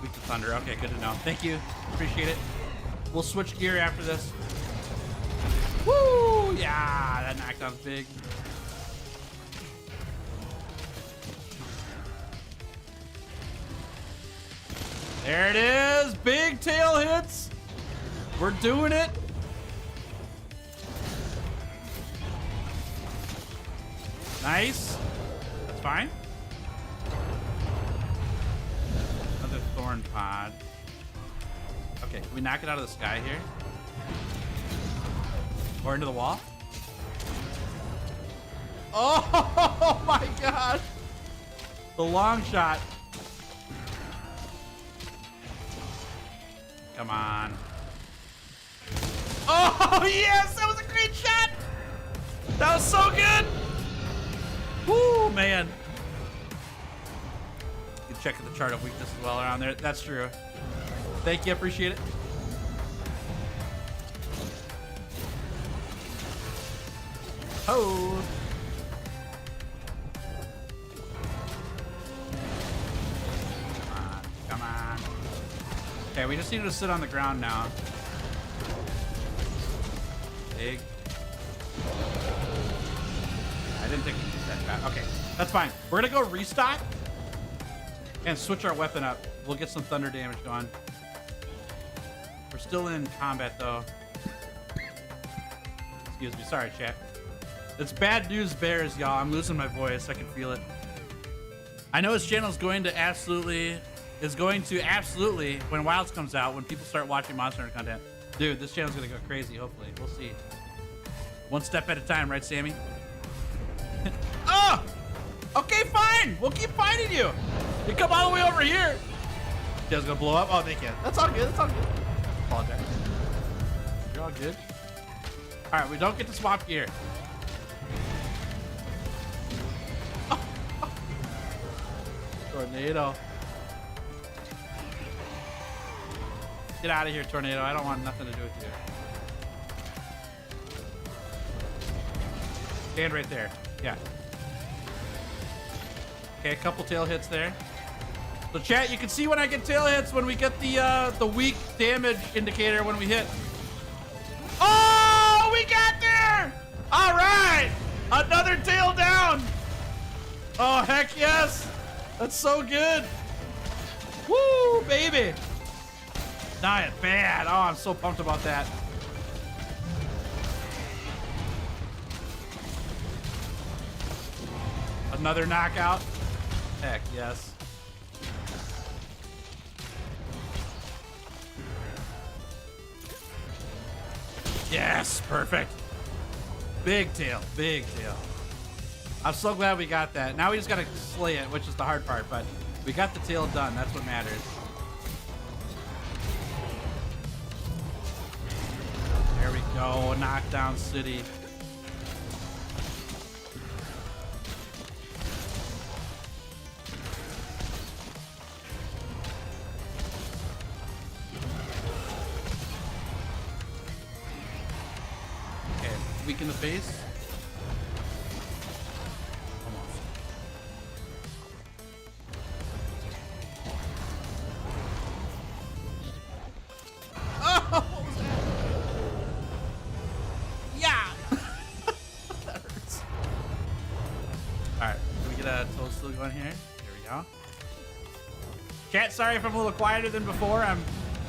Weak to thunder. Okay, good to know. Thank you. Appreciate it. We'll switch gear after this. Woo! Yeah, that knockdown's big. There it is. Big tail hits. We're doing it. Nice. That's fine. Another thorn pod. Okay, can we knock it out of the sky here? Or into the wall? Oh my gosh! The long shot. Come on. Oh yes! That was a great shot! That was so good! Woo, man. You can check the chart of weakness as well around there. That's true. Thank you, appreciate it. Oh. Come on. Okay, we just need to sit on the ground now. Big. I didn't think we did that bad. Okay, that's fine. We're gonna go restock and switch our weapon up. We'll get some thunder damage going. We're still in combat though. Excuse me, sorry chat. It's bad news bears, y'all. I'm losing my voice. I can feel it. I know his channel is going to absolutely, when Wilds comes out, when people start watching Monster Hunter content. Dude, this channel's gonna go crazy, hopefully. We'll see. One step at a time, right, Sammy? Oh! Okay, fine. We'll keep fighting you. You come all the way over here. You guys gonna blow up? Oh, they can. That's all good. That's all good. Apologize. You're all good. All right, we don't get to swap gear. Tornado. Get out of here, Tornado. I don't want nothing to do with you. Stand right there. Yeah. Okay, a couple tail hits there. So chat, you can see when I get tail hits when we get the weak damage indicator when we hit. Oh, we got there! All right, another tail down. Oh, heck yes. That's so good. Woo, baby. Not bad. Oh, I'm so pumped about that. Another knockout. Heck yes. Yes, perfect. Big tail, big tail. I'm so glad we got that. Now we just gotta slay it, which is the hard part, but we got the tail done. That's what matters. There we go, knockdown city. Okay, weak in the face. Going here. There we go. Chat, sorry if I'm a little quieter than before. I'm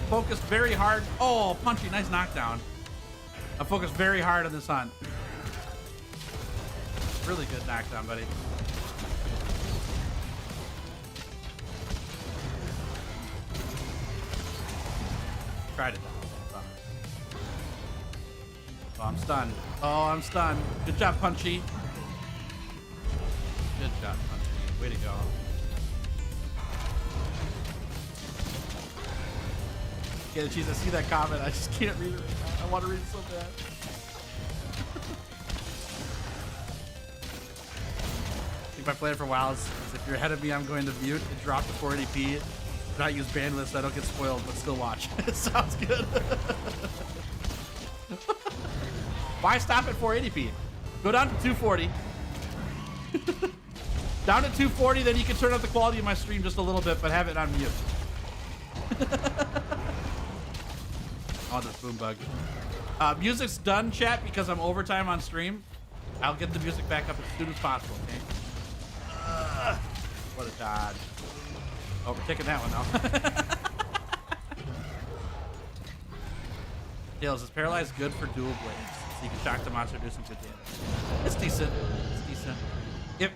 focused very hard. Oh, punchy, nice knockdown. I'm focused very hard on this hunt. Really good knockdown, buddy. Tried it. Oh, I'm stunned. Oh, I'm stunned. Good job, Punchy. Good job, Punchy. Way to go. Yeah, geez, I see that comment. I just can't read it right now. I want to read it so bad. I think my plan for a while is if you're ahead of me, I'm going to mute and drop to 480p. Do not use bandwidth so I don't get spoiled, but still watch. It sounds good. Why stop at 480p? Go down to 240. Down to 240, then you can turn up the quality of my stream just a little bit, but have it on mute. Oh, this boom bug. Music's done, chat, because I'm overtime on stream. I'll get the music back up as soon as possible, okay? What a dodge. Oh, we're taking that one now. Tails, is paralyzed good for dual blades? So you can shock the monster and do some good damage. It's decent. It's decent.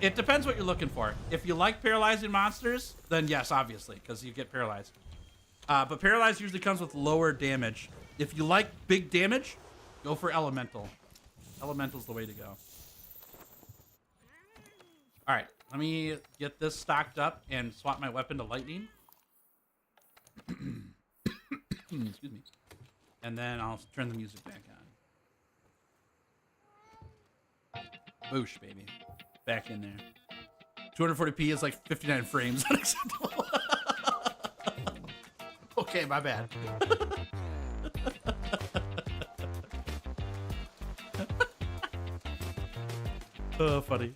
It depends what you're looking for. If you like paralyzing monsters, then yes, obviously, because you get paralyzed. But paralyzed usually comes with lower damage. If you like big damage, go for elemental. Elemental's the way to go. All right, let me get this stocked up and swap my weapon to lightning. Excuse me. And then I'll turn the music back on. Boosh, baby. Back in there. 240p is like 59 frames. Unacceptable. Okay, my bad. Oh, funny.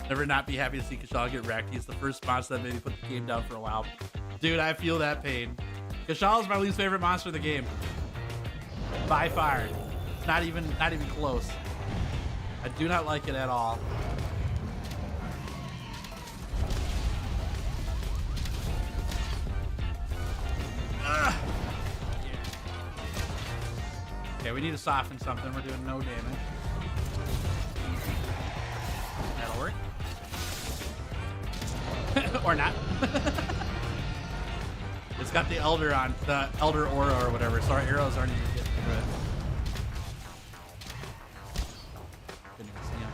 Never not be happy to see Kashal get wrecked. He's the first monster that made me put the game down for a while. Dude, I feel that pain. Kashal is my least favorite monster in the game. By far. Not even close. I do not like it at all. Okay, we need to soften something. We're doing no damage. That'll work. Or not. It's got the Elder on, the Elder Aura or whatever, so our arrows aren't even getting through it. Couldn't even see him.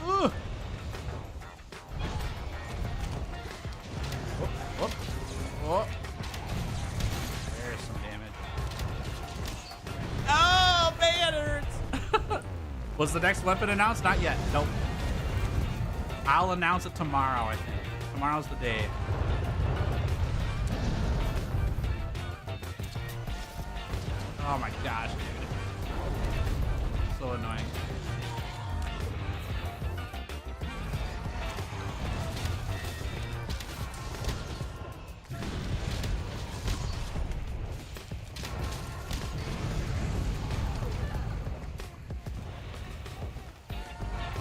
Ooh. Whoop, whoop, whoop. There's some damage. Oh, man, it hurts. Was the next weapon announced? Not yet. Nope. I'll announce it tomorrow, I think. Tomorrow's the day. Oh my gosh, dude. So annoying.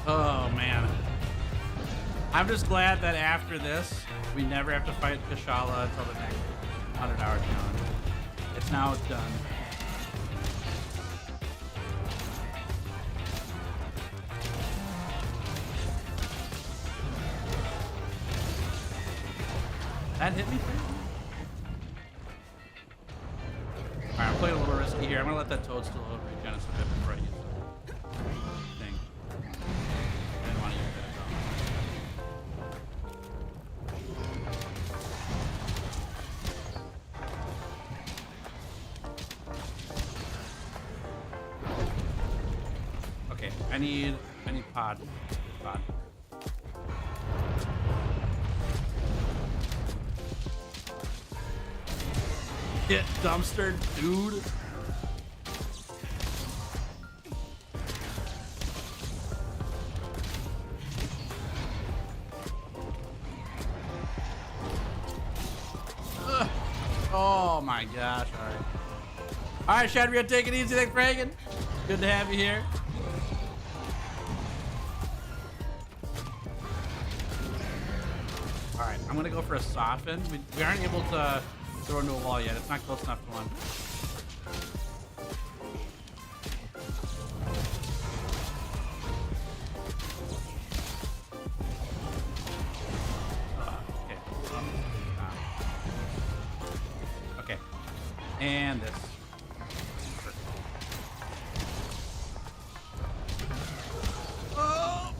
Oh man. I'm just glad that after this, we never have to fight Kashala until the next 100-hour challenge. It's now done. That hit me? Alright, I'm playing a little risky here. I'm gonna let that toadstool regen us a bit before I use the thing. I didn't want to use that at all. Okay, I need pod. Pod. Get dumpstered, dude. Ugh. Oh my gosh, all right. All right, Shadria, take it easy. Thanks for hanging. Good to have you here. All right, I'm gonna go for a soften. We aren't able to throw into a wall yet. It's not close enough to one. Okay. Okay. And this. Oh!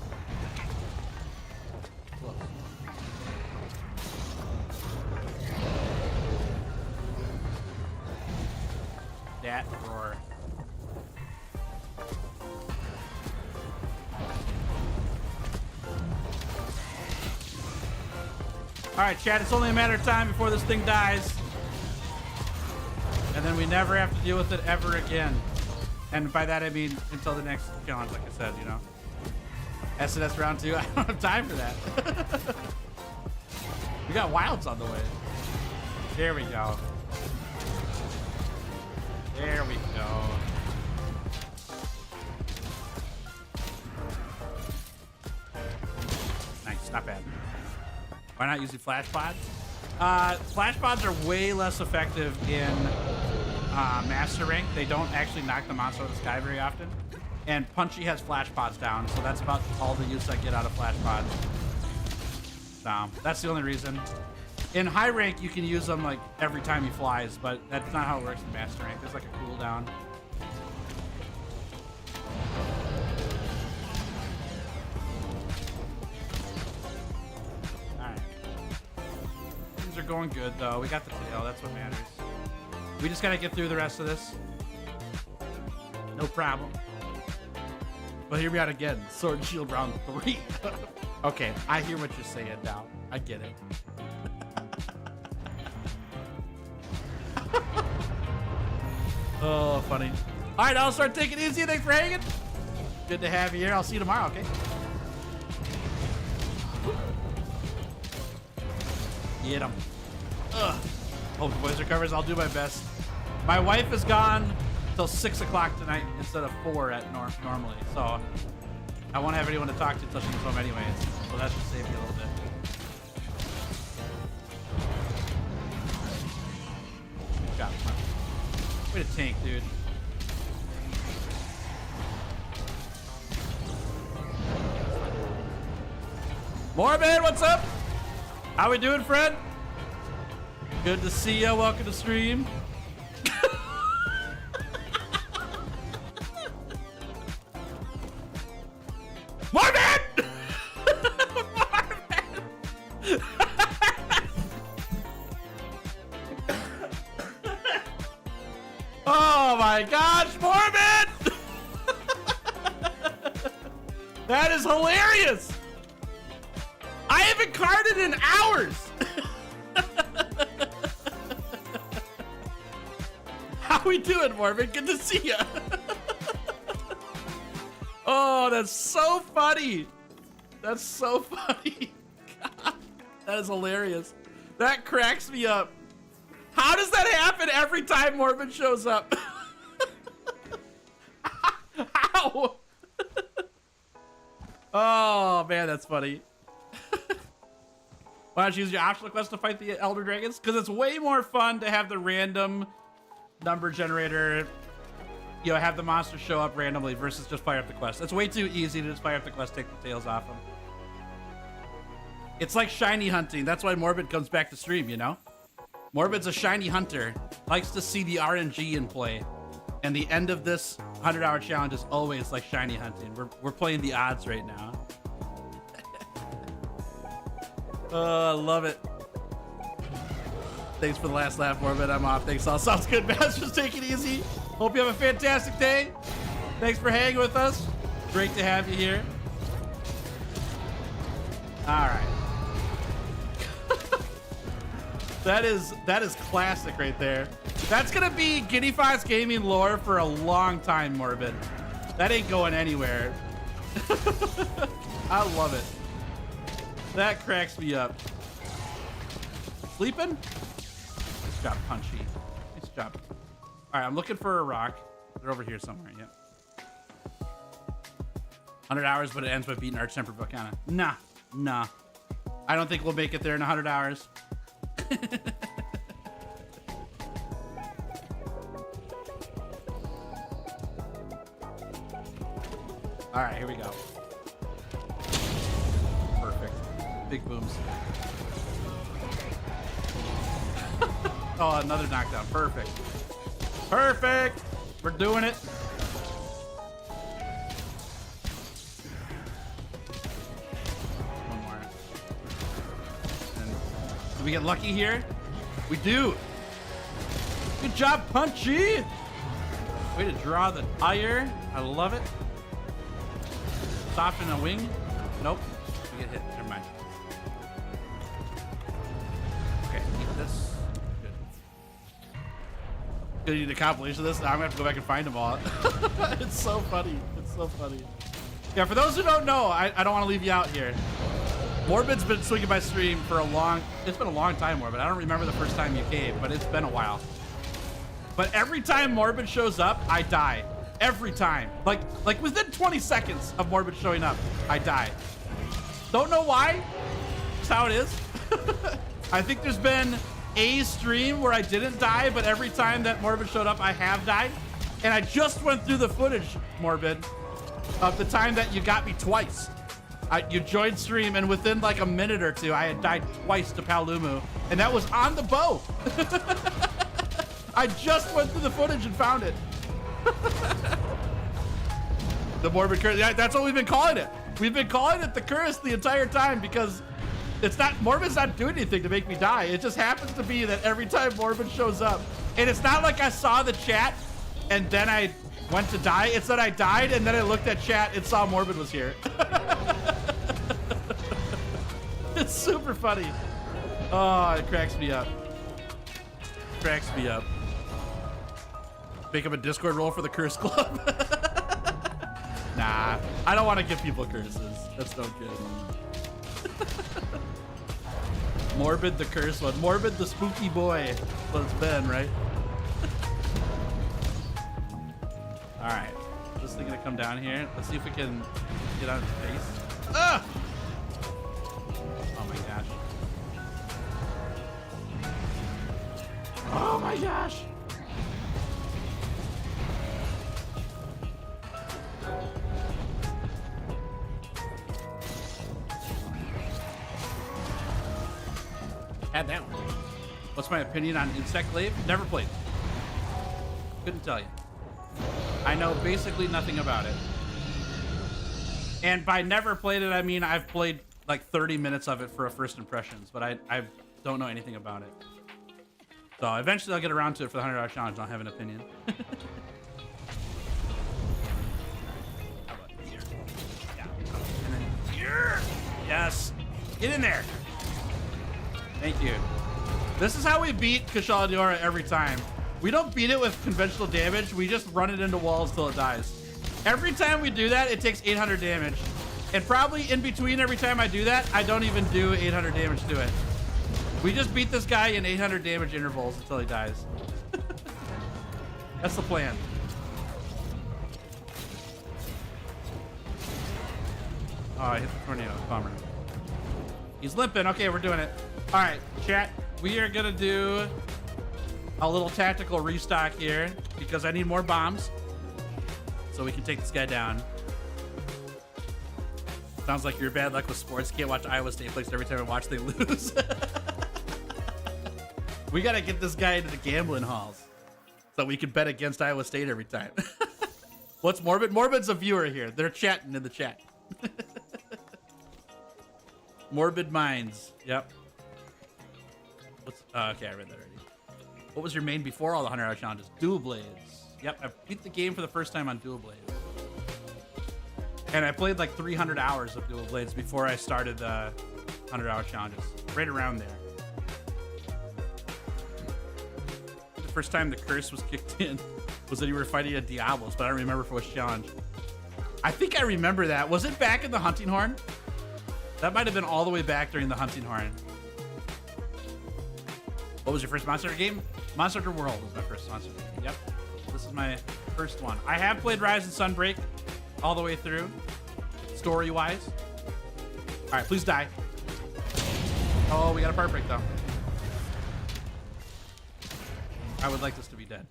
Close. That roar. All right, chat, it's only a matter of time before this thing dies. And then we never have to deal with it ever again. And by that, I mean until the next challenge, like I said, you know. SNS round 2, I don't have time for that. We got wilds on the way. There we go. There we go. Nice, not bad. Why not using flash pods? Flash pods are way less effective in Master Rank. They don't actually knock the monster out of the sky very often. And Punchy has flash pods down, so that's about all the use I get out of flash pods. So that's the only reason. In high rank, you can use them like every time he flies, but that's not how it works in Master Rank. There's like a cooldown. Alright. Things are going good though. We got the tail, that's what matters. We just gotta get through the rest of this. No problem. But here we are again. Sword and Shield round 3. Okay, I hear what you're saying now. I get it. Oh, funny. All right, I'll start taking it easy. Thanks for hanging. Good to have you here. I'll see you tomorrow, okay? Get him. Ugh. Hope the voice recovers. I'll do my best. My wife is gone till 6 o'clock tonight instead of 4 at normally, so I won't have anyone to talk to until she gets home anyways. So that should save me a little bit. Good job. Way to tank, dude. Morbid, what's up? How we doing, friend? Good to see ya. Welcome to stream. Morbid! Morbid! Oh my gosh, Morbid! That is hilarious! haven't carded in hours. How we doing, Morbid? Good to see ya. Oh, that's so funny. That's so funny. God, that is hilarious. That cracks me up. How does that happen every time Morbid shows up? How? Oh, man, that's funny. Why don't you use your optional quest to fight the Elder Dragons? Because it's way more fun to have the random number generator, you know, have the monsters show up randomly versus just fire up the quest. It's way too easy to just fire up the quest, take the tails off them. It's like shiny hunting. That's why Morbid comes back to stream, you know? Morbid's a shiny hunter, likes to see the RNG in play. And the end of this 100-hour challenge is always like shiny hunting. We're playing the odds right now. Oh, I love it. Thanks for the last laugh, Morbid. I'm off. Thanks all. Sounds good, Masters. Take it easy. Hope you have a fantastic day. Thanks for hanging with us. Great to have you here. All right. That is classic right there. That's gonna be Guinea Fox Gaming lore for a long time, Morbid. That ain't going anywhere. I love it. That cracks me up. Sleeping? Nice job, Punchy. Nice job. All right, I'm looking for a rock. They're over here somewhere. Yep. 100 hours, but it ends by beating Arch Emperor Volcana. Nah. I don't think we'll make it there in 100 hours. All right, here we go. Perfect. Big booms. Oh, another knockdown. Perfect. Perfect. We're doing it. One more. And do we get lucky here? We do. Good job, Punchy. Way to draw the tire. I love it. Soften a wing. Nope. We get hit. Never mind. Okay, keep this. Good. Gonna need a compilation of this. Now I'm gonna have to go back and find them all. It's so funny. It's so funny. Yeah, for those who don't know, I don't want to leave you out here. Morbid's been swinging by stream for it's been a long time, Morbid. I don't remember the first time you came, but it's been a while. But every time Morbid shows up, I die. Every time. Like within 20 seconds of Morbid showing up, I die. Don't know why. That's how it is. I think there's been a stream where I didn't die, but every time that Morbid showed up, I have died. And I just went through the footage, Morbid, of the time that you got me twice. You joined stream, and within like a minute or two, I had died twice to Palumu, and that was on the bow. I just went through the footage and found it. The Morbid Curse. Yeah, that's what we've been calling it. We've been calling it the curse the entire time because it's not, Morbid's not doing anything to make me die. It just happens to be that every time Morbid shows up, and it's not like I saw the chat and then I went to die. It's that I died and then I looked at chat and saw Morbid was here. It's super funny. Oh, it cracks me up. Cracks me up. Make him a Discord role for the Curse Club. Nah, I don't want to give people curses. That's no good. Morbid the curse one. Morbid the spooky boy. That's what it's been, right? All right. This thing gonna come down here. Let's see if we can get on his face. Ah! Oh my gosh. Oh my gosh. Had that one. What's my opinion on Insect Glaive? Never played. Couldn't tell you. I know basically nothing about it. And by never played it, I mean I've played like 30 minutes of it for a first impressions, but I don't know anything about it. So eventually I'll get around to it for the 100-hour challenge and I'll have an opinion. How about here? Yeah. And then here. Yes. Get in there. Thank you. This is how we beat Kushala Diora every time. We don't beat it with conventional damage. We just run it into walls till it dies. Every time we do that, it takes 800 damage. And probably in between every time I do that, I don't even do 800 damage to it. We just beat this guy in 800 damage intervals until he dies. That's the plan. Oh, I hit the tornado. Bummer. He's limping. Okay, we're doing it. All right, chat. We are gonna do a little tactical restock here because I need more bombs so we can take this guy down. Sounds like you're bad luck with sports. Can't watch Iowa State plays every time I watch they lose. We gotta get this guy into the gambling halls so we can bet against Iowa State every time. What's Morbid? Morbid's a viewer here. They're chatting in the chat. Morbid Minds. Yep. What's okay, I read that already. What was your main before all the 100-hour challenges? Dual Blades. Yep, I beat the game for the first time on Dual Blades. And I played like 300 hours of Dual Blades before I started the 100-hour challenges. Right around there. The first time the curse was kicked in was that you were fighting a Diablos, but I don't remember for which challenge. I think I remember that. Was it back in the Hunting Horn? That might have been all the way back during the Hunting Horn. What was your first Monster Hunter game? Monster Hunter World was my first Monster Hunter game. Yep. This is my first one. I have played Rise and Sunbreak all the way through, story-wise. All right, please die. Oh, we got a part break, though. I would like this to be dead.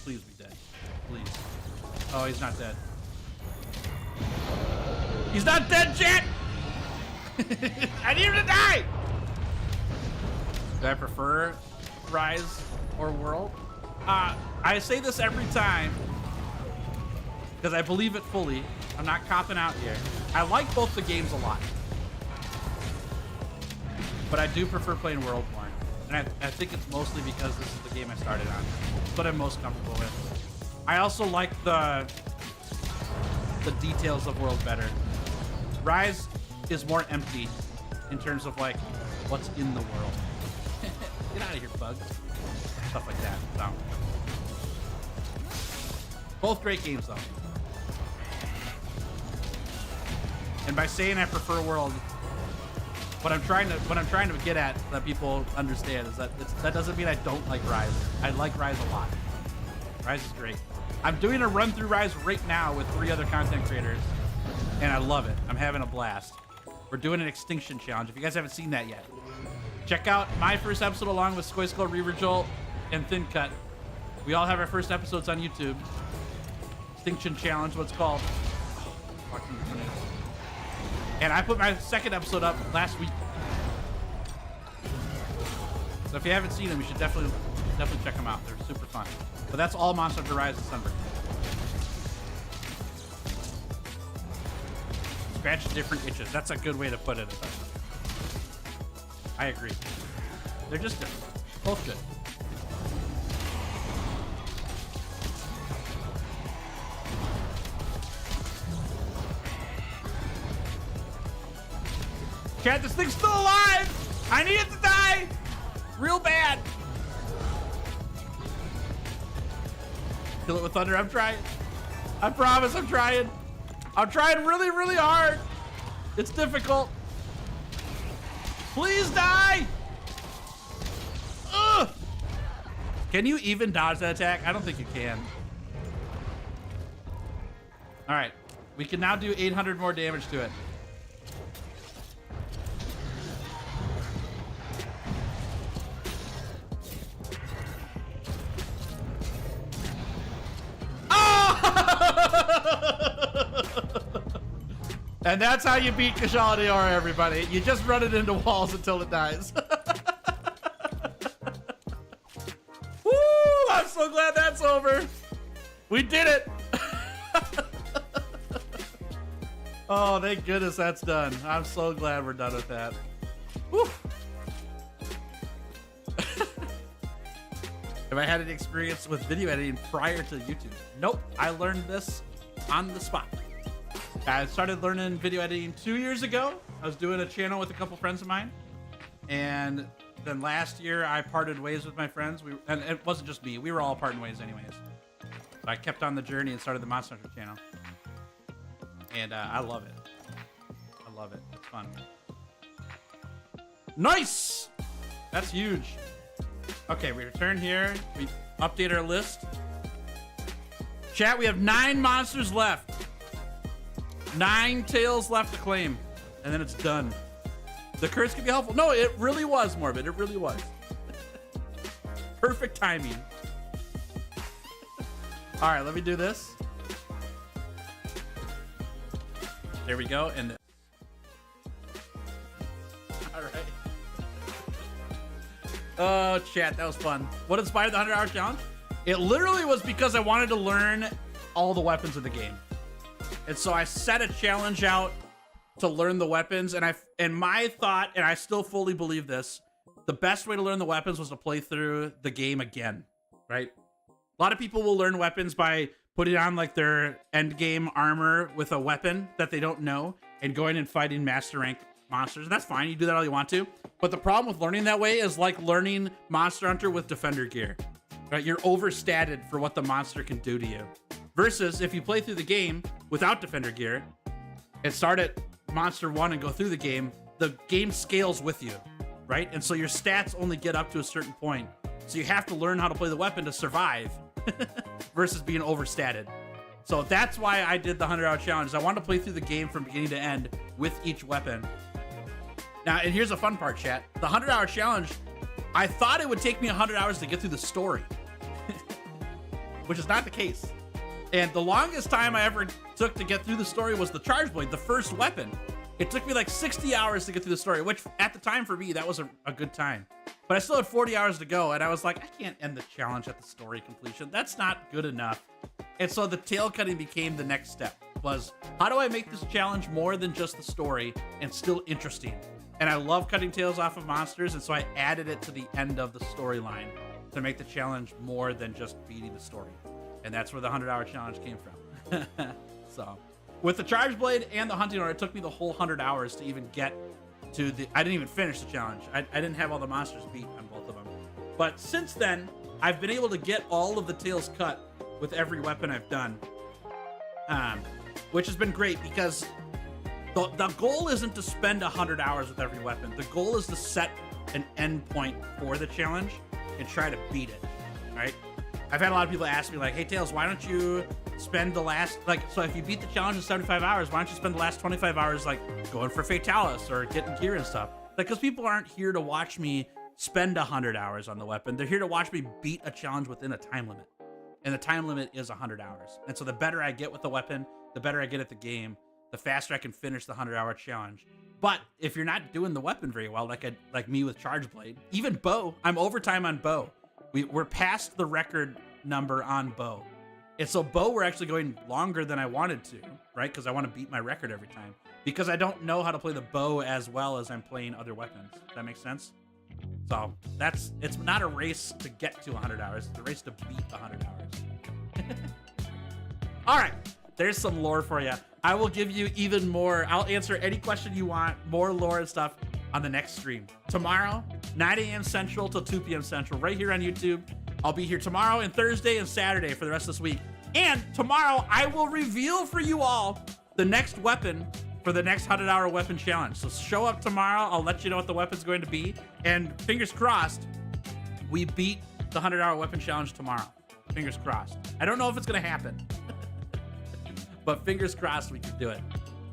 Please be dead. Please. Oh, he's not dead. He's not dead, chat! I need him to die! Do I prefer Rise or World? I say this every time because I believe it fully. I'm not copping out here. I like both the games a lot, but I do prefer playing World more. And I think it's mostly because this is the game I started on. It's what I'm most comfortable with. I also like the details of World better. Rise is more empty in terms of like what's in the world. Get out of here, bug. Stuff like that. So. Both great games though. And by saying I prefer World, what I'm trying to get at that people understand is that that doesn't mean I don't like Rise. I like Rise a lot. Rise is great. I'm doing a run through Rise right now with 3 other content creators, and I love it. I'm having a blast. We're doing an Extinction Challenge. If you guys haven't seen that yet, check out my first episode along with Skoy Skull, Reaver Joel, and Thin Cut. We all have our first episodes on YouTube. Extinction Challenge, what's called. And I put my second episode up last week. So if you haven't seen them, you should definitely check them out. They're super fun. But that's all Monster Hunter Rise and Sunbreak. Scratch different itches. That's a good way to put it. I agree. They're just different. Both good. Chat, this thing's still alive! I need it to die! Real bad! Kill it with thunder, I'm trying. I promise I'm trying. I'm trying really, really hard. It's difficult. Please die! Ugh! Can you even dodge that attack? I don't think you can. All right, we can now do 800 more damage to it. And that's how you beat Kushala Diora, everybody. You just run it into walls until it dies. Woo! I'm so glad that's over. We did it. Oh, thank goodness that's done. I'm so glad we're done with that. Woo! Have I had any experience with video editing prior to YouTube? Nope. I learned this on the spot. I started learning video editing 2 years ago. I was doing a channel with a couple friends of mine. And then last year I parted ways with my friends. And it wasn't just me. We were all parting ways anyways. So I kept on the journey and started the Monster Hunter channel. And I love it. I love it. It's fun. Nice! That's huge. Okay, we return here. We update our list. Chat, we have 9 monsters left. 9 tails left to claim. And then it's done. The curse can be helpful. No, it really was, Morbid. It really was. Perfect timing. All right, let me do this. There we go. And all right. Oh, chat, that was fun. What inspired the 100-hour challenge? It literally was because I wanted to learn all the weapons of the game. And so I set a challenge out to learn the weapons, and my thought, and I still fully believe this, the best way to learn the weapons was to play through the game again, right? A lot of people will learn weapons by putting on like their end game armor with a weapon that they don't know and going and fighting master rank monsters. And that's fine, you do that all you want to. But the problem with learning that way is like learning Monster Hunter with defender gear, right? You're overstated for what the monster can do to you. Versus if you play through the game without defender gear and start at Monster 1 and go through the game scales with you, right? And so your stats only get up to a certain point. So you have to learn how to play the weapon to survive versus being overstated. So that's why I did the 100-hour challenge. I wanted to play through the game from beginning to end with each weapon. Now, and here's the fun part, chat. The 100-hour challenge, I thought it would take me 100 hours to get through the story, which is not the case. And the longest time I ever took to get through the story was the Charge Blade, the first weapon. It took me like 60 hours to get through the story, which at the time for me, that was a good time. But I still had 40 hours to go, and I was like, I can't end the challenge at the story completion. That's not good enough. And so the tail cutting became the next step, was how do I make this challenge more than just the story and still interesting? And I love cutting tails off of monsters, and so I added it to the end of the storyline to make the challenge more than just beating the story. And that's where the 100-hour challenge came from. So with the Charge Blade and the Hunting Order, it took me the whole 100 hours to even get to the... I didn't even finish the challenge. I didn't have all the monsters beat on both of them. But since then, I've been able to get all of the tails cut with every weapon I've done. Which has been great because the goal isn't to spend 100 hours with every weapon. The goal is to set an end point for the challenge and try to beat it, right? I've had a lot of people ask me like, hey Tails, why don't you spend the last, like, so if you beat the challenge in 75 hours, why don't you spend the last 25 hours like going for Fatalis or getting gear and stuff? Like, because people aren't here to watch me spend 100 hours on the weapon. They're here to watch me beat a challenge within a time limit. And the time limit is 100 hours. And so the better I get with the weapon, the better I get at the game, the faster I can finish the 100-hour challenge. But if you're not doing the weapon very well, like me with Charge Blade, even bow, I'm overtime on bow. We're past the record number on bow. And so bow, we're actually going longer than I wanted to, right? Because I want to beat my record every time. Because I don't know how to play the bow as well as I'm playing other weapons. Does that make sense? So it's not a race to get to 100 hours. It's a race to beat 100 hours. All right, there's some lore for you. I will give you even more. I'll answer any question you want, more lore and stuff on the next stream. Tomorrow, 9 a.m. Central till 2 p.m. Central, right here on YouTube. I'll be here tomorrow and Thursday and Saturday for the rest of this week. And tomorrow, I will reveal for you all the next weapon for the next 100-hour weapon challenge. So show up tomorrow. I'll let you know what the weapon's going to be. And fingers crossed, we beat the 100-hour weapon challenge tomorrow. Fingers crossed. I don't know if it's going to happen. But fingers crossed we can do it.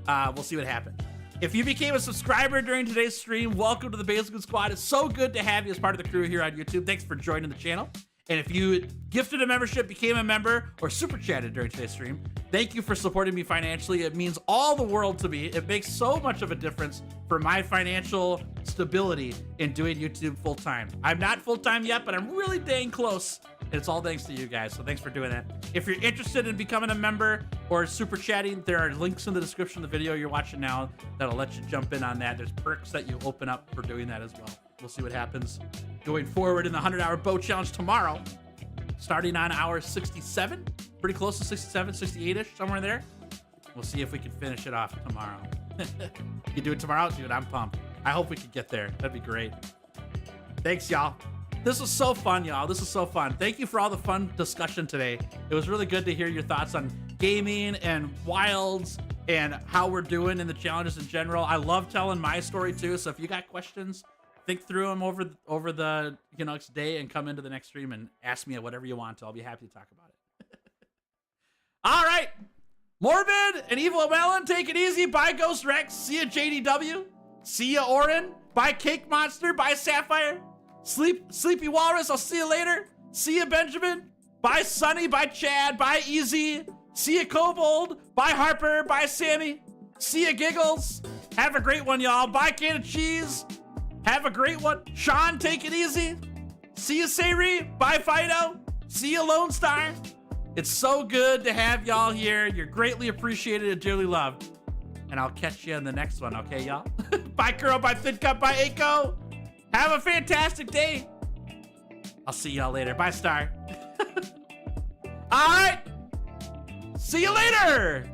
We'll see what happens. If you became a subscriber during today's stream, welcome to the Basically Squad. It's so good to have you as part of the crew here on YouTube. Thanks for joining the channel. And if you gifted a membership, became a member, or super chatted during today's stream, thank you for supporting me financially. It means all the world to me. It makes so much of a difference for my financial stability in doing YouTube full time. I'm not full time yet, but I'm really dang close. And it's all thanks to you guys, so thanks for doing that. If you're interested in becoming a member or super chatting, there are links in the description of the video you're watching now that'll let you jump in on that. There's perks that you open up for doing that as well. We'll see what happens going forward in the 100-hour bow challenge tomorrow, starting on hour 67, pretty close to 67, 68-ish, somewhere there. We'll see if we can finish it off tomorrow. You do it tomorrow? Dude, I'm pumped. I hope we could get there. That'd be great. Thanks, y'all. This was so fun, y'all. This was so fun. Thank you for all the fun discussion today. It was really good to hear your thoughts on gaming and wilds and how we're doing in the challenges in general. I love telling my story too. So if you got questions, think through them over the next day and come into the next stream and ask me whatever you want to. I'll be happy to talk about it. All right. Morbid and Evil Melon, take it easy. Bye, Ghost Rex. See ya, JDW. See ya, Orin. Bye, Cake Monster. Bye, Sapphire. Sleepy Walrus, I'll see you later. See ya, Benjamin. Bye, Sunny. Bye, Chad. Bye, Easy. See ya, Kobold. Bye, Harper. Bye, Sammy. See ya, Giggles. Have a great one, y'all. Bye, Can of Cheese. Have a great one. Sean, take it easy. See ya, Sayri. Bye, Fido. See ya, Lone Star. It's so good to have y'all here. You're greatly appreciated and dearly loved. And I'll catch you in the next one, okay, y'all? Bye, Kuro. Bye, Thin Cup. Bye, Aiko. Have a fantastic day. I'll see y'all later. Bye, Star. All right. See you later.